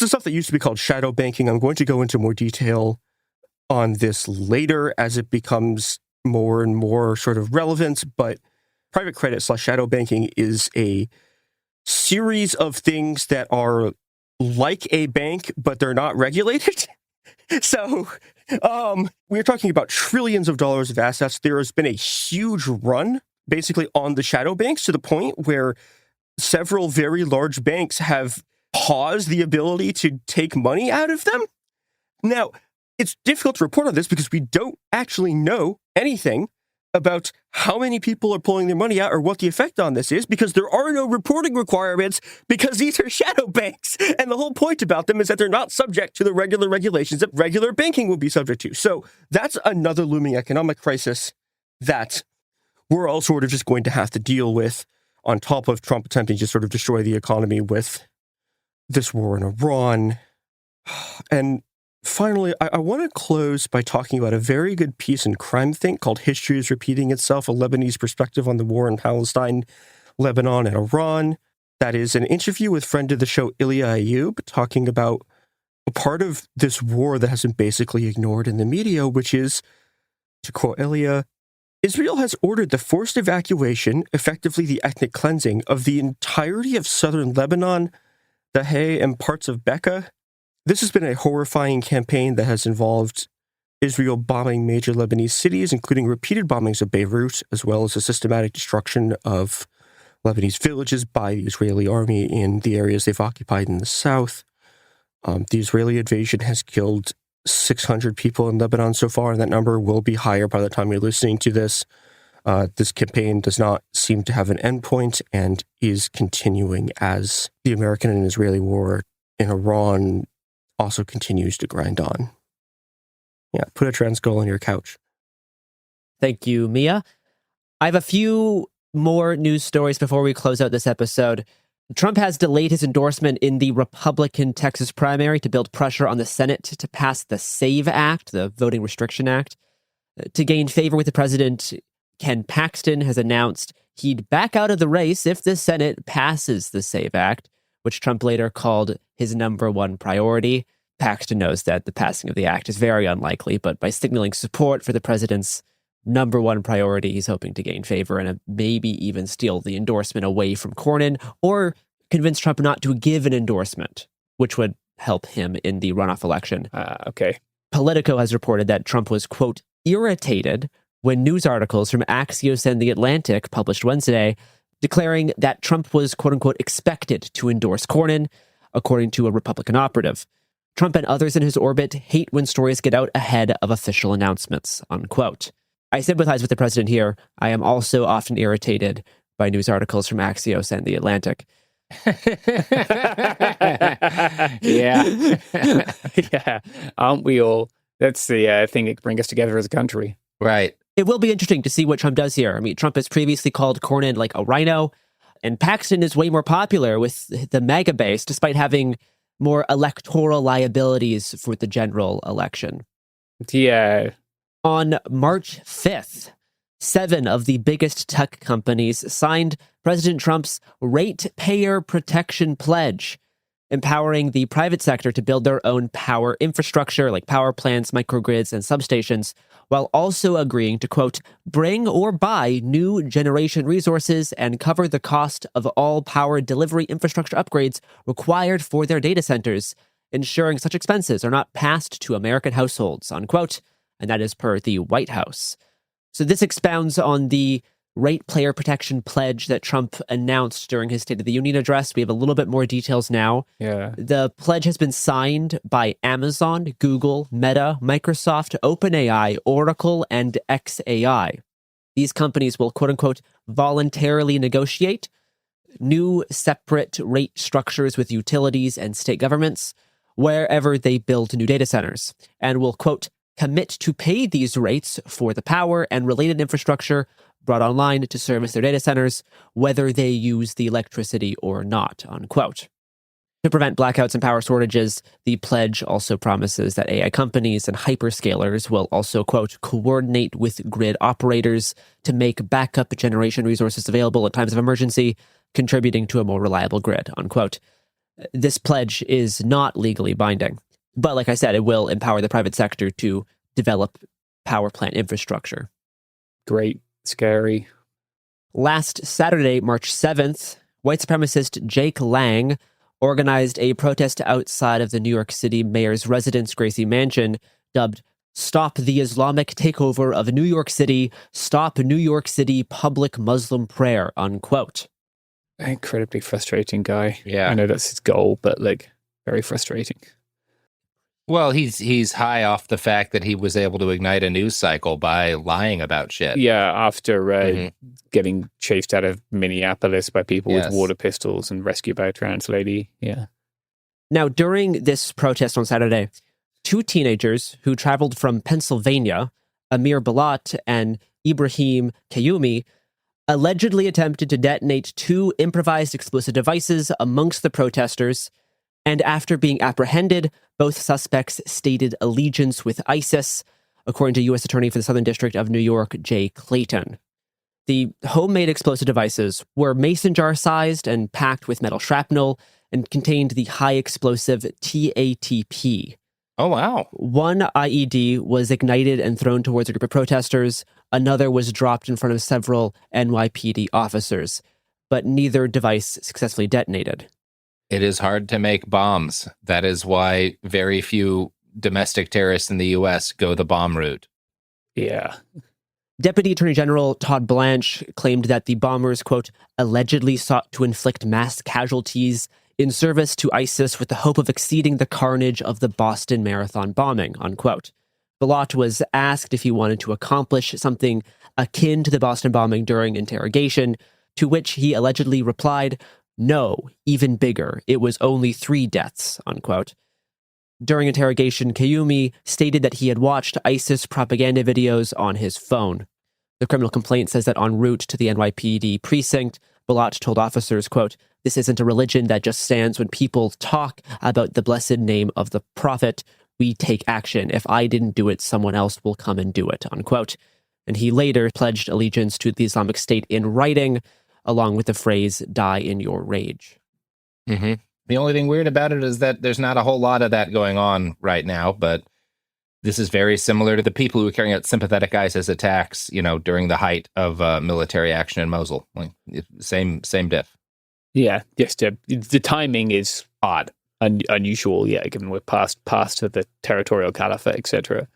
[SPEAKER 5] stuff that used to be called shadow banking. I'm going to go into more detail on this later as it becomes more and more sort of relevant, but private credit / shadow banking is a series of things that are like a bank, but they're not regulated. So we're talking about trillions of dollars of assets. There has been a huge run basically on the shadow banks to the point where several very large banks have paused the ability to take money out of them. Now, it's difficult to report on this because we don't actually know anything about how many people are pulling their money out or what the effect on this is, because there are no reporting requirements because these are shadow banks. And the whole point about them is that they're not subject to the regular regulations that regular banking would be subject to. So that's another looming economic crisis that we're all sort of just going to have to deal with, on top of Trump attempting to sort of destroy the economy with this war in Iran. And finally, I want to close by talking about a very good piece in Crime Think called History is Repeating Itself, a Lebanese Perspective on the War in Palestine, Lebanon, and Iran. That is an interview with friend of the show, Ilya Ayub, talking about a part of this war that has been basically ignored in the media, which is, to quote Ilya, Israel has ordered the forced evacuation, effectively the ethnic cleansing, of the entirety of southern Lebanon, the Hay, and parts of Bekaa. This has been a horrifying campaign that has involved Israel bombing major Lebanese cities, including repeated bombings of Beirut, as well as the systematic destruction of Lebanese villages by the Israeli army in the areas they've occupied in the south. The Israeli invasion has killed 600 people in Lebanon so far, and that number will be higher by the time you're listening to this. This campaign does not seem to have an endpoint and is continuing as the American and Israeli war in Iran also continues to grind on. Yeah, put a trans goal on your couch.
[SPEAKER 8] Thank you, Mia. I have a few more news stories before we close out this episode. Trump has delayed his endorsement in the Republican Texas primary to build pressure on the Senate to pass the SAVE Act, the Voting Restriction Act. To gain favor with the president, Ken Paxton has announced he'd back out of the race if the Senate passes the SAVE Act, which Trump later called his number one priority. Paxton knows that the passing of the act is very unlikely, but by signaling support for the president's number one priority, he's hoping to gain favor and maybe even steal the endorsement away from Cornyn or convince Trump not to give an endorsement, which would help him in the runoff election.
[SPEAKER 16] Okay.
[SPEAKER 8] Politico has reported that Trump was, quote, irritated when news articles from Axios and The Atlantic published Wednesday declaring that Trump was, quote unquote, expected to endorse Cornyn, according to a Republican operative. Trump and others in his orbit hate when stories get out ahead of official announcements, unquote. I sympathize with the president here. I am also often irritated by news articles from Axios and The Atlantic.
[SPEAKER 16] Yeah. Yeah. Aren't we all? That's the thing that brings us together as a country.
[SPEAKER 7] Right.
[SPEAKER 8] It will be interesting to see what Trump does here. I mean, Trump has previously called Cornyn like a rhino, and Paxton is way more popular with the MAGA base, despite having more electoral liabilities for the general election.
[SPEAKER 16] Yeah.
[SPEAKER 8] On March 5th, 7 of the biggest tech companies signed President Trump's Ratepayer Protection Pledge, empowering the private sector to build their own power infrastructure like power plants, microgrids, and substations, while also agreeing to, quote, bring or buy new generation resources and cover the cost of all power delivery infrastructure upgrades required for their data centers, ensuring such expenses are not passed to American households, unquote. And that is per the White House. So this expounds on the Ratepayer Protection Pledge that Trump announced during his State of the Union address. We have a little bit more details now.
[SPEAKER 16] Yeah.
[SPEAKER 8] The pledge has been signed by Amazon, Google, Meta, Microsoft, OpenAI, Oracle, and xAI. These companies will, quote unquote, voluntarily negotiate new separate rate structures with utilities and state governments wherever they build new data centers, and will, quote, commit to pay these rates for the power and related infrastructure brought online to service their data centers, whether they use the electricity or not, unquote. To prevent blackouts and power shortages, the pledge also promises that AI companies and hyperscalers will also, quote, coordinate with grid operators to make backup generation resources available at times of emergency, contributing to a more reliable grid, unquote. This pledge is not legally binding. But like I said, it will empower the private sector to develop power plant infrastructure.
[SPEAKER 16] Great. Scary.
[SPEAKER 8] Last Saturday, March 7th, white supremacist Jake Lang organized a protest outside of the New York City mayor's residence, Gracie Mansion, dubbed Stop the Islamic Takeover of New York City, Stop New York City Public Muslim Prayer, unquote.
[SPEAKER 16] Incredibly frustrating guy.
[SPEAKER 7] Yeah.
[SPEAKER 16] I know that's his goal, but very frustrating.
[SPEAKER 7] Well, he's high off the fact that he was able to ignite a news cycle by lying about shit.
[SPEAKER 16] Yeah, after getting chased out of Minneapolis by people with water pistols and rescued by a trans lady. Yeah.
[SPEAKER 8] Now, during this protest on Saturday, 2 teenagers who traveled from Pennsylvania, Amir Balat and Ibrahim Kayumi, allegedly attempted to detonate 2 improvised explosive devices amongst the protesters. And after being apprehended, both suspects stated allegiance with ISIS, according to U.S. Attorney for the Southern District of New York, Jay Clayton. The homemade explosive devices were mason jar-sized and packed with metal shrapnel and contained the high-explosive TATP.
[SPEAKER 7] Oh, wow.
[SPEAKER 8] One IED was ignited and thrown towards a group of protesters. Another was dropped in front of several NYPD officers, but neither device successfully detonated.
[SPEAKER 7] It is hard to make bombs. That is why very few domestic terrorists in the U.S. go the bomb route.
[SPEAKER 16] Yeah.
[SPEAKER 8] Deputy Attorney General Todd Blanche claimed that the bombers, quote, allegedly sought to inflict mass casualties in service to ISIS with the hope of exceeding the carnage of the Boston Marathon bombing, unquote. Balat was asked if he wanted to accomplish something akin to the Boston bombing during interrogation, to which he allegedly replied, no, even bigger. It was only 3 deaths, unquote. During interrogation, Kayumi stated that he had watched ISIS propaganda videos on his phone. The criminal complaint says that en route to the NYPD precinct, Balat told officers, quote, This isn't a religion that just stands when people talk about the blessed name of the prophet. We take action. If I didn't do it, someone else will come and do it, unquote. And he later pledged allegiance to the Islamic State in writing, along with the phrase, die in your rage.
[SPEAKER 7] Mm-hmm. The only thing weird about it is that there's not a whole lot of that going on right now, but this is very similar to the people who were carrying out sympathetic ISIS attacks, during the height of military action in Mosul. Like, same diff.
[SPEAKER 16] Yeah, just the timing is odd, unusual. Yeah, given we're past the territorial caliphate, etc.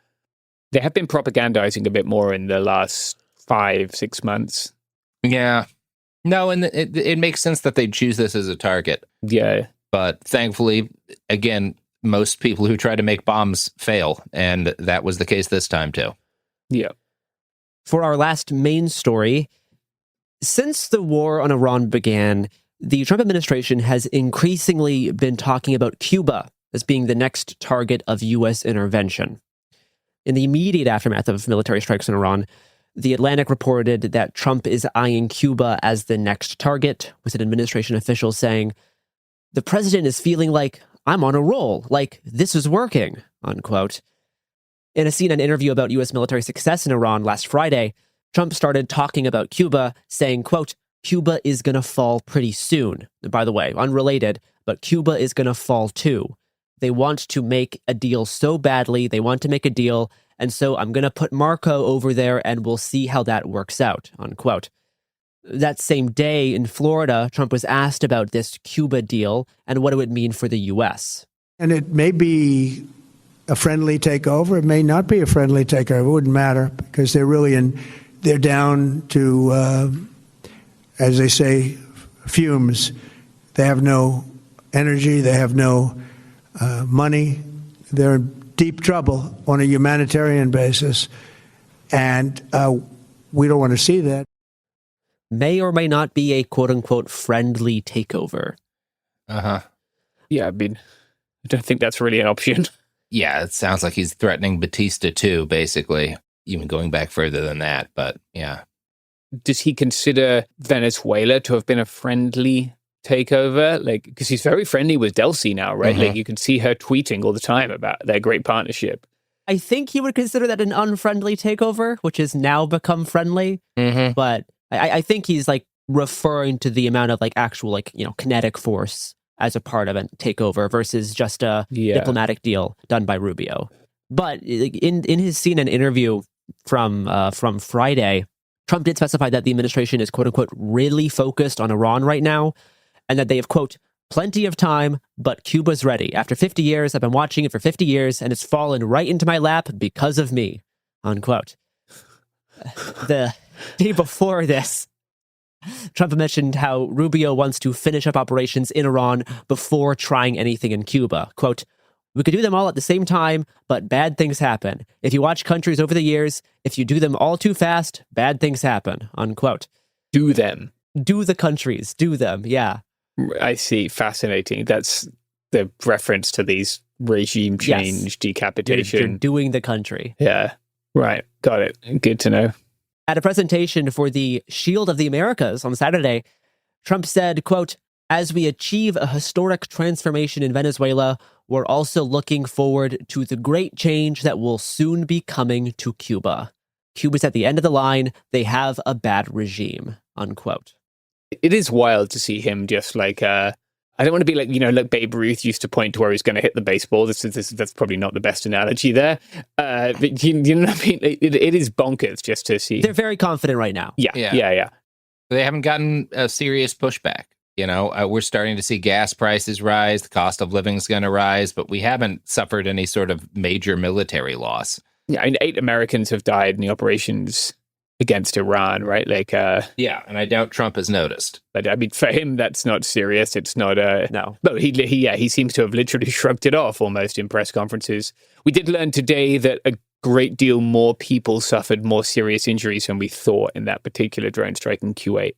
[SPEAKER 16] They have been propagandizing a bit more in the last 5-6 months.
[SPEAKER 7] Yeah, no, and it makes sense that they'd choose this as a target.
[SPEAKER 16] Yeah,
[SPEAKER 7] but thankfully, again, most people who try to make bombs fail, and that was the case this time too.
[SPEAKER 16] Yeah.
[SPEAKER 8] For our last main story, since the war on Iran began, the Trump administration has increasingly been talking about Cuba as being the next target of U.S. intervention. In the immediate aftermath of military strikes in Iran, The Atlantic reported that Trump is eyeing Cuba as the next target, with an administration official saying, "The president is feeling like I'm on a roll, like this is working," unquote. In a CNN interview about U.S. military success in Iran last Friday, Trump started talking about Cuba, saying, quote, "Cuba is going to fall pretty soon." By the way, unrelated, but Cuba is going to fall too. They want to make a deal so badly. They want to make a deal. And so I'm going to put Marco over there and we'll see how that works out, unquote. That same day in Florida, Trump was asked about this Cuba deal and what it would mean for the U.S.
[SPEAKER 18] And it may be a friendly takeover. It may not be a friendly takeover. It wouldn't matter because they're down to, as they say, fumes. They have no energy. They have no money. They're in deep trouble on a humanitarian basis. And we don't want to see that.
[SPEAKER 8] May or may not be a quote-unquote friendly takeover.
[SPEAKER 7] Uh-huh.
[SPEAKER 16] Yeah, I mean, I don't think that's really an option.
[SPEAKER 7] Yeah, it sounds like he's threatening Batista too, basically. Even going back further than that, but yeah.
[SPEAKER 16] Does he consider Venezuela to have been a friendly takeover? Like, because he's very friendly with Delcy now, right?
[SPEAKER 8] Mm-hmm.
[SPEAKER 16] Like, you can see her tweeting all the time about their great partnership.
[SPEAKER 8] I think he would consider that an unfriendly takeover, which has now become friendly.
[SPEAKER 7] Mm-hmm.
[SPEAKER 8] But I think he's like referring to the amount of like actual like, you know, kinetic force as a part of a takeover versus just a diplomatic deal done by Rubio. But in his CNN interview from Friday, Trump did specify that the administration is quote unquote really focused on Iran right now, and that they have quote plenty of time, but Cuba's ready. After 50 years, I've been watching it for 50 years, and it's fallen right into my lap because of me, unquote. The day before this, Trump mentioned how Rubio wants to finish up operations in Iran before trying anything in Cuba. Quote, "We could do them all at the same time, but bad things happen. If you watch countries over the years, if you do them all too fast, bad things happen," unquote.
[SPEAKER 16] Do them.
[SPEAKER 8] Do the countries. Do them. Yeah.
[SPEAKER 16] I see. Fascinating. That's the reference to these regime change,
[SPEAKER 8] Yes.
[SPEAKER 16] decapitation.
[SPEAKER 8] You're doing the country.
[SPEAKER 16] Yeah. Right. Got it. Good to know.
[SPEAKER 8] At a presentation for the Shield of the Americas on Saturday, Trump said, quote, "As we achieve a historic transformation in Venezuela, we're also looking forward to the great change that will soon be coming to Cuba. Cuba's at the end of the line. They have a bad regime," unquote.
[SPEAKER 16] It is wild to see him just like, I don't want to be like, you know, like Babe Ruth used to point to where he's going to hit the baseball. That's probably not the best analogy there. But you know what I mean? It is bonkers just to see.
[SPEAKER 8] They're very confident right now.
[SPEAKER 16] Yeah.
[SPEAKER 7] They haven't gotten a serious pushback. You know, we're starting to see gas prices rise. The cost of living is going to rise, but we haven't suffered any sort of major military loss.
[SPEAKER 16] Yeah, and 8 Americans have died in the operations against Iran, right? Like,
[SPEAKER 7] yeah, and I doubt Trump has noticed.
[SPEAKER 16] But I mean, for him, that's not serious. It's not
[SPEAKER 8] no.
[SPEAKER 16] But he seems to have literally shrugged it off almost in press conferences. We did learn today that a great deal more people suffered more serious injuries than we thought in that particular drone strike in Kuwait.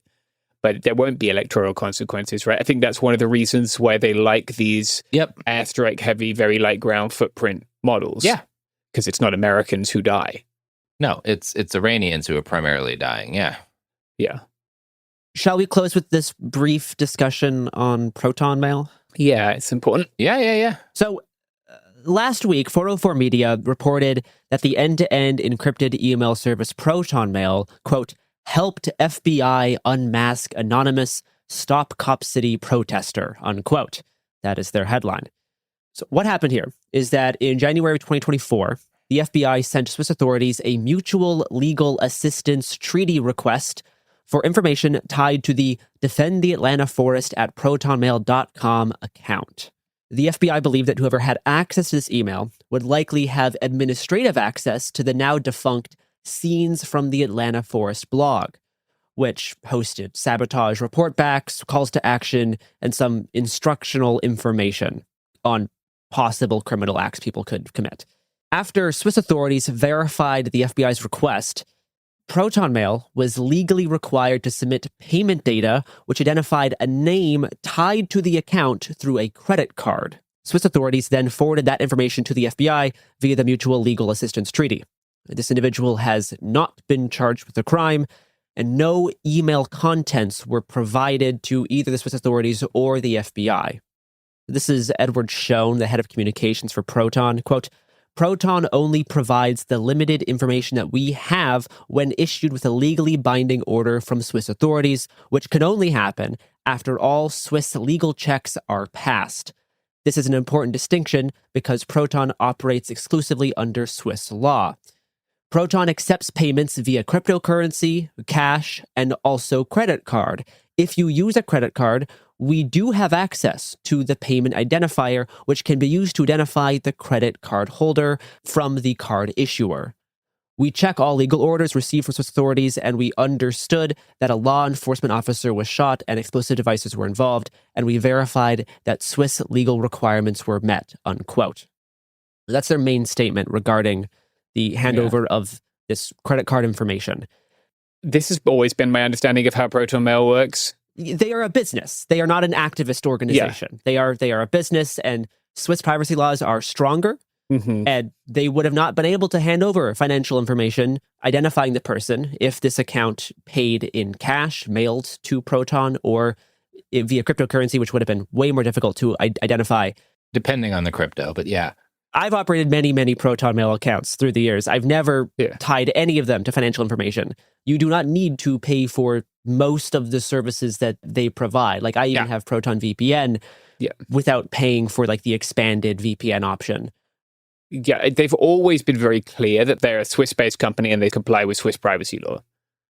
[SPEAKER 16] But there won't be electoral consequences, right? I think that's one of the reasons why they like these airstrike heavy, very light ground footprint models.
[SPEAKER 7] Yeah.
[SPEAKER 16] Because it's not Americans who die.
[SPEAKER 7] No, it's Iranians who are primarily dying. Yeah.
[SPEAKER 16] Yeah.
[SPEAKER 8] Shall we close with this brief discussion on Proton Mail?
[SPEAKER 16] Yeah, it's important.
[SPEAKER 7] Yeah.
[SPEAKER 8] So last week, 404 Media reported that the end-to-end encrypted email service Proton Mail, quote, helped FBI unmask anonymous Stop Cop City protester, unquote. That is their headline. So what happened here is that in January of 2024, the FBI sent Swiss authorities a mutual legal assistance treaty request for information tied to the Defend the Atlanta Forest at protonmail.com account. The FBI believed that whoever had access to this email would likely have administrative access to the now defunct Scenes from the Atlanta Forest blog, which hosted sabotage report backs, calls to action, and some instructional information on possible criminal acts people could commit. After Swiss authorities verified the FBI's request, Proton Mail was legally required to submit payment data which identified a name tied to the account through a credit card. Swiss authorities then forwarded that information to the FBI via the Mutual Legal Assistance Treaty. This individual has not been charged with a crime, and no email contents were provided to either the Swiss authorities or the FBI. This is Edward Schoen, the head of communications for Proton. Quote, Proton only provides the limited information that we have when issued with a legally binding order from Swiss authorities, which can only happen after all Swiss legal checks are passed. This is an important distinction because Proton operates exclusively under Swiss law. Proton accepts payments via cryptocurrency, cash, and also credit card. If you use a credit card, we do have access to the payment identifier, which can be used to identify the credit card holder from the card issuer. We check all legal orders received from Swiss authorities, and we understood that a law enforcement officer was shot and explosive devices were involved, and we verified that Swiss legal requirements were met, unquote. That's their main statement regarding the handover of this credit card information.
[SPEAKER 16] This has always been my understanding of how Proton Mail works.
[SPEAKER 8] They are a business. They are not an activist organization. Yeah. They are a business, and Swiss privacy laws are stronger, and they would have not been able to hand over financial information identifying the person if this account paid in cash, mailed to Proton, or via cryptocurrency, which would have been way more difficult to identify.
[SPEAKER 7] Depending on the crypto, but yeah.
[SPEAKER 8] I've operated many Proton Mail accounts through the years. I've never tied any of them to financial information. You do not need to pay for most of the services that they provide. Like I even have Proton VPN without paying for like the expanded VPN option.
[SPEAKER 16] Yeah, they've always been very clear that they're a Swiss-based company and they comply with Swiss privacy law.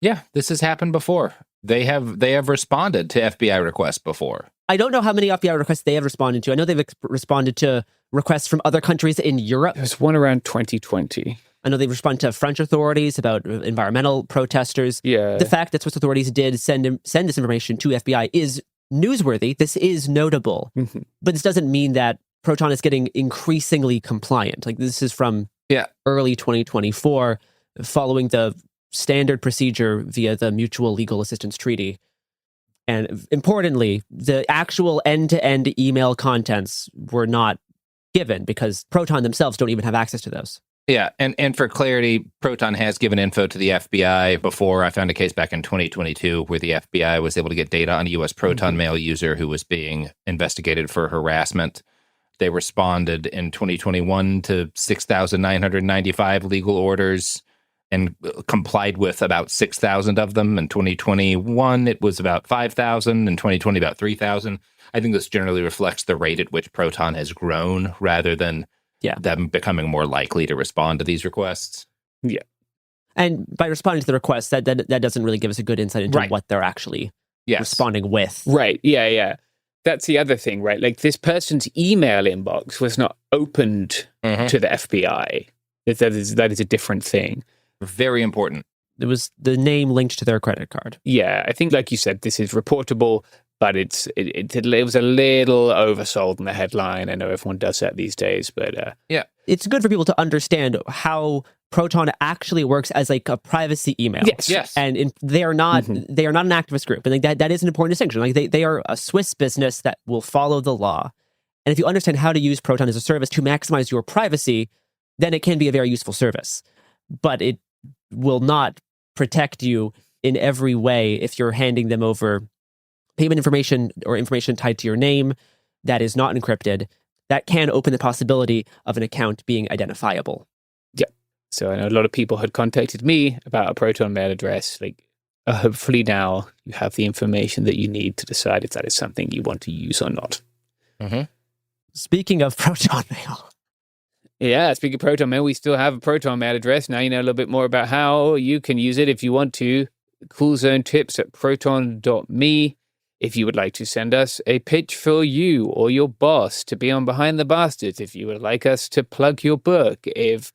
[SPEAKER 7] Yeah, this has happened before. They have responded to FBI requests before.
[SPEAKER 8] I don't know how many FBI requests they have responded to. I know they've responded to requests from other countries in Europe.
[SPEAKER 16] There's one around 2020.
[SPEAKER 8] I know they've responded to French authorities about environmental protesters.
[SPEAKER 16] Yeah.
[SPEAKER 8] The fact that Swiss authorities did send this information to FBI is newsworthy. This is notable. But this doesn't mean that Proton is getting increasingly compliant. Like this is from early 2024, following the standard procedure via the Mutual Legal Assistance Treaty. And importantly, the actual end-to-end email contents were not given because Proton themselves don't even have access to those.
[SPEAKER 7] Yeah, and for clarity, Proton has given info to the FBI before. I found a case back in 2022 where the FBI was able to get data on a U.S. Proton Mail user who was being investigated for harassment. They responded in 2021 to 6,995 legal orders and complied with about 6,000 of them. In 2021, it was about 5,000. In 2020, about 3,000. I think this generally reflects the rate at which Proton has grown rather than them becoming more likely to respond to these requests.
[SPEAKER 16] Yeah.
[SPEAKER 8] And by responding to the request, that doesn't really give us a good insight into what they're actually responding with.
[SPEAKER 16] Right. Yeah. That's the other thing, right? Like this person's email inbox was not opened to the FBI. That is a different thing.
[SPEAKER 7] Very important.
[SPEAKER 8] It was the name linked to their credit card.
[SPEAKER 16] Yeah, I think, like you said, this is reportable, but it was a little oversold in the headline. I know everyone does that these days, but
[SPEAKER 8] it's good for people to understand how Proton actually works as like a privacy email.
[SPEAKER 16] Yes.
[SPEAKER 8] And they are not an activist group, and like that is an important distinction. Like they are a Swiss business that will follow the law, and if you understand how to use Proton as a service to maximize your privacy, then it can be a very useful service. But it will not protect you in every way if you're handing them over payment information or information tied to your name that is not encrypted. That can open the possibility of an account being identifiable.
[SPEAKER 16] Yeah. So I know a lot of people had contacted me about a Proton mail address. Like, hopefully now you have the information that you need to decide if that is something you want to use or not.
[SPEAKER 8] Mm-hmm. Speaking of Proton mail.
[SPEAKER 16] Yeah, speaking of Proton mail, we still have a Proton mail address. Now you know a little bit more about how you can use it if you want to. Cool Zone tips at proton.me. If you would like to send us a pitch for you or your boss to be on Behind the Bastards, if you would like us to plug your book, if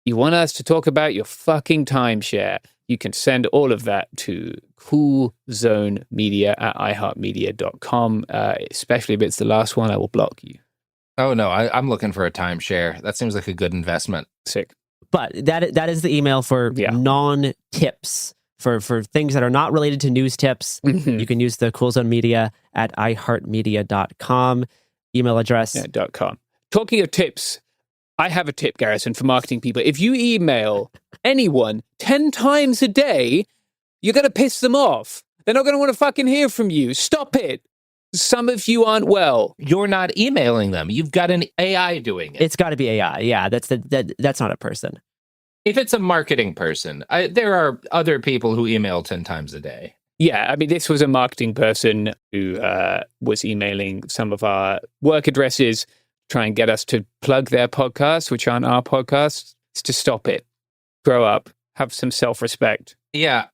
[SPEAKER 16] you want us to talk about your fucking timeshare, you can send all of that to coolzonemedia@iheartmedia.com. Especially if it's the last one, I will block you.
[SPEAKER 7] Oh, no, I'm looking for a timeshare. That seems like a good investment.
[SPEAKER 16] Sick.
[SPEAKER 8] But that is the email for non-tips. For things that are not related to news tips, you can use the coolzonemedia@iheartmedia.com email address.
[SPEAKER 16] Yeah, .com. Talking of tips, I have a tip, Garrison, for marketing people. If you email anyone 10 times a day, you're going to piss them off. They're not going to want to fucking hear from you. Stop it. Some of you aren't well.
[SPEAKER 7] You're not emailing them. You've got an AI doing it.
[SPEAKER 8] It's got to be AI. Yeah, that's not a person.
[SPEAKER 7] If it's a marketing person, there are other people who email 10 times a day.
[SPEAKER 16] Yeah, I mean, this was a marketing person who was emailing some of our work addresses, try and get us to plug their podcasts, which aren't our podcasts. It's to stop it. Grow up. Have some self-respect.
[SPEAKER 7] Yeah.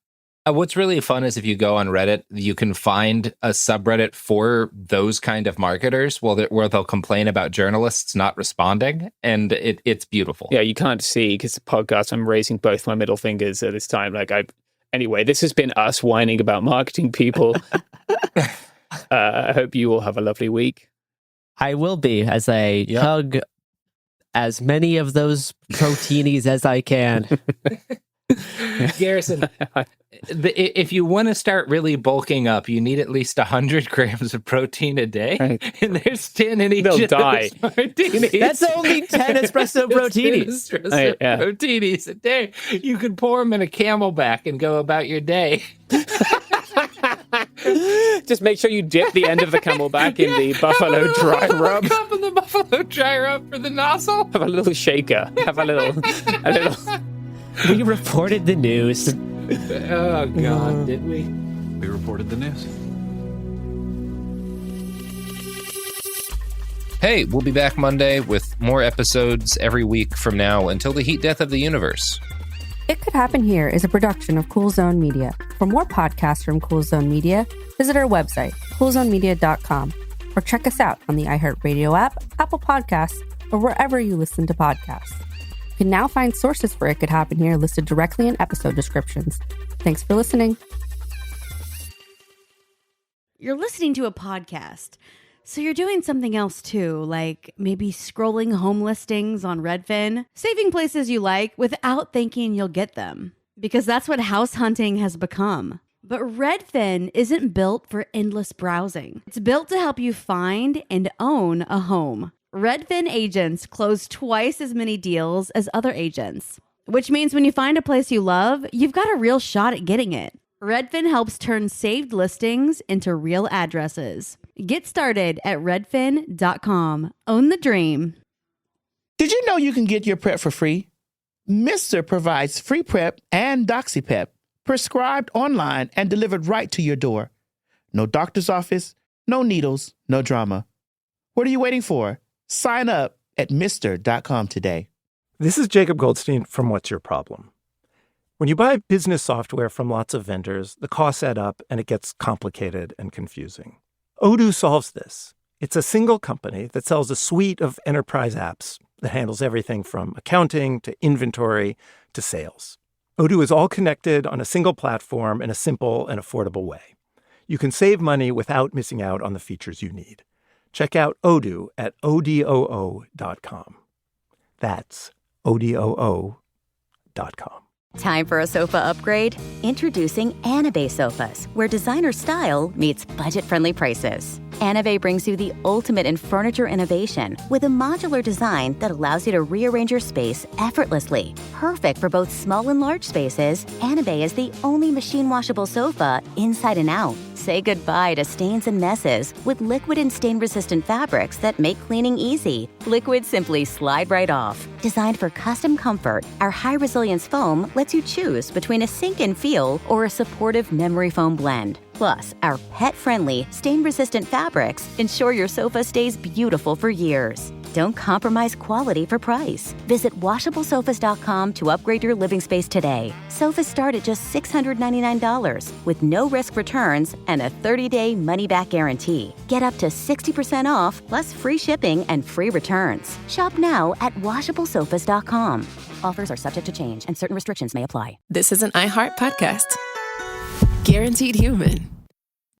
[SPEAKER 7] What's really fun is if you go on Reddit, you can find a subreddit for those kind of marketers where they'll complain about journalists not responding, and it's beautiful.
[SPEAKER 16] Yeah, you can't see because the podcast, I'm raising both my middle fingers at this time. Anyway, this has been us whining about marketing people. I hope you all have a lovely week.
[SPEAKER 8] I will be, as I hug as many of those proteinies as I can.
[SPEAKER 7] Garrison, if you want to start really bulking up, you need at least 100 grams of protein a day, right. And there's 10 in each
[SPEAKER 16] They'll
[SPEAKER 7] of
[SPEAKER 16] die.
[SPEAKER 7] those martinis.
[SPEAKER 8] That's only 10 espresso protinis.
[SPEAKER 7] 10 espresso protinis a day. You can pour them in a Camelback and go about your day.
[SPEAKER 16] Just make sure you dip the end of the Camelback in the Buffalo Dry Rub.
[SPEAKER 7] Cup of the Buffalo Dry Rub for the nozzle.
[SPEAKER 16] Have a little shaker. Have a little.
[SPEAKER 8] We reported the news.
[SPEAKER 7] Oh, God, did we?
[SPEAKER 3] We reported the news.
[SPEAKER 7] Hey, we'll be back Monday with more episodes every week from now until the heat death of the universe.
[SPEAKER 9] It Could Happen Here is a production of Cool Zone Media. For more podcasts from Cool Zone Media, visit our website, coolzonemedia.com, or check us out on the iHeartRadio app, Apple Podcasts, or wherever you listen to podcasts. You can now find sources for It Could Happen Here listed directly in episode descriptions. Thanks for listening.
[SPEAKER 2] You're listening to a podcast, so you're doing something else too, like maybe scrolling home listings on Redfin, saving places you like without thinking you'll get them, because that's what house hunting has become. But Redfin isn't built for endless browsing. It's built to help you find and own a home. Redfin agents close twice as many deals as other agents, which means when you find a place you love, you've got a real shot at getting it. Redfin helps turn saved listings into real addresses. Get started at redfin.com. Own the dream.
[SPEAKER 19] Did you know you can get your prep for free? Mister provides free prep and DoxyPep, prescribed online and delivered right to your door. No doctor's office, no needles, no drama. What are you waiting for? Sign up at Mister.com today.
[SPEAKER 6] This is Jacob Goldstein from What's Your Problem? When you buy business software from lots of vendors, the costs add up and it gets complicated and confusing. Odoo solves this. It's a single company that sells a suite of enterprise apps that handles everything from accounting to inventory to sales. Odoo is all connected on a single platform in a simple and affordable way. You can save money without missing out on the features you need. Check out Odoo at odoo.com. That's odoo.com.
[SPEAKER 1] Time for a sofa upgrade? Introducing Anabay Sofas, where designer style meets budget-friendly prices. Anabay brings you the ultimate in furniture innovation with a modular design that allows you to rearrange your space effortlessly. Perfect for both small and large spaces, Anabay is the only machine-washable sofa inside and out. Say goodbye to stains and messes with liquid and stain-resistant fabrics that make cleaning easy. Liquids simply slide right off. Designed for custom comfort, our high-resilience foam lets you choose between a sink-in feel or a supportive memory foam blend. Plus, our pet-friendly, stain-resistant fabrics ensure your sofa stays beautiful for years. Don't compromise quality for price. Visit WashableSofas.com to upgrade your living space today. Sofas start at just $699 with no-risk returns and a 30-day money-back guarantee. Get up to 60% off, plus free shipping and free returns. Shop now at WashableSofas.com. Offers are subject to change and certain restrictions may apply.
[SPEAKER 20] This is an iHeart podcast. Guaranteed Human.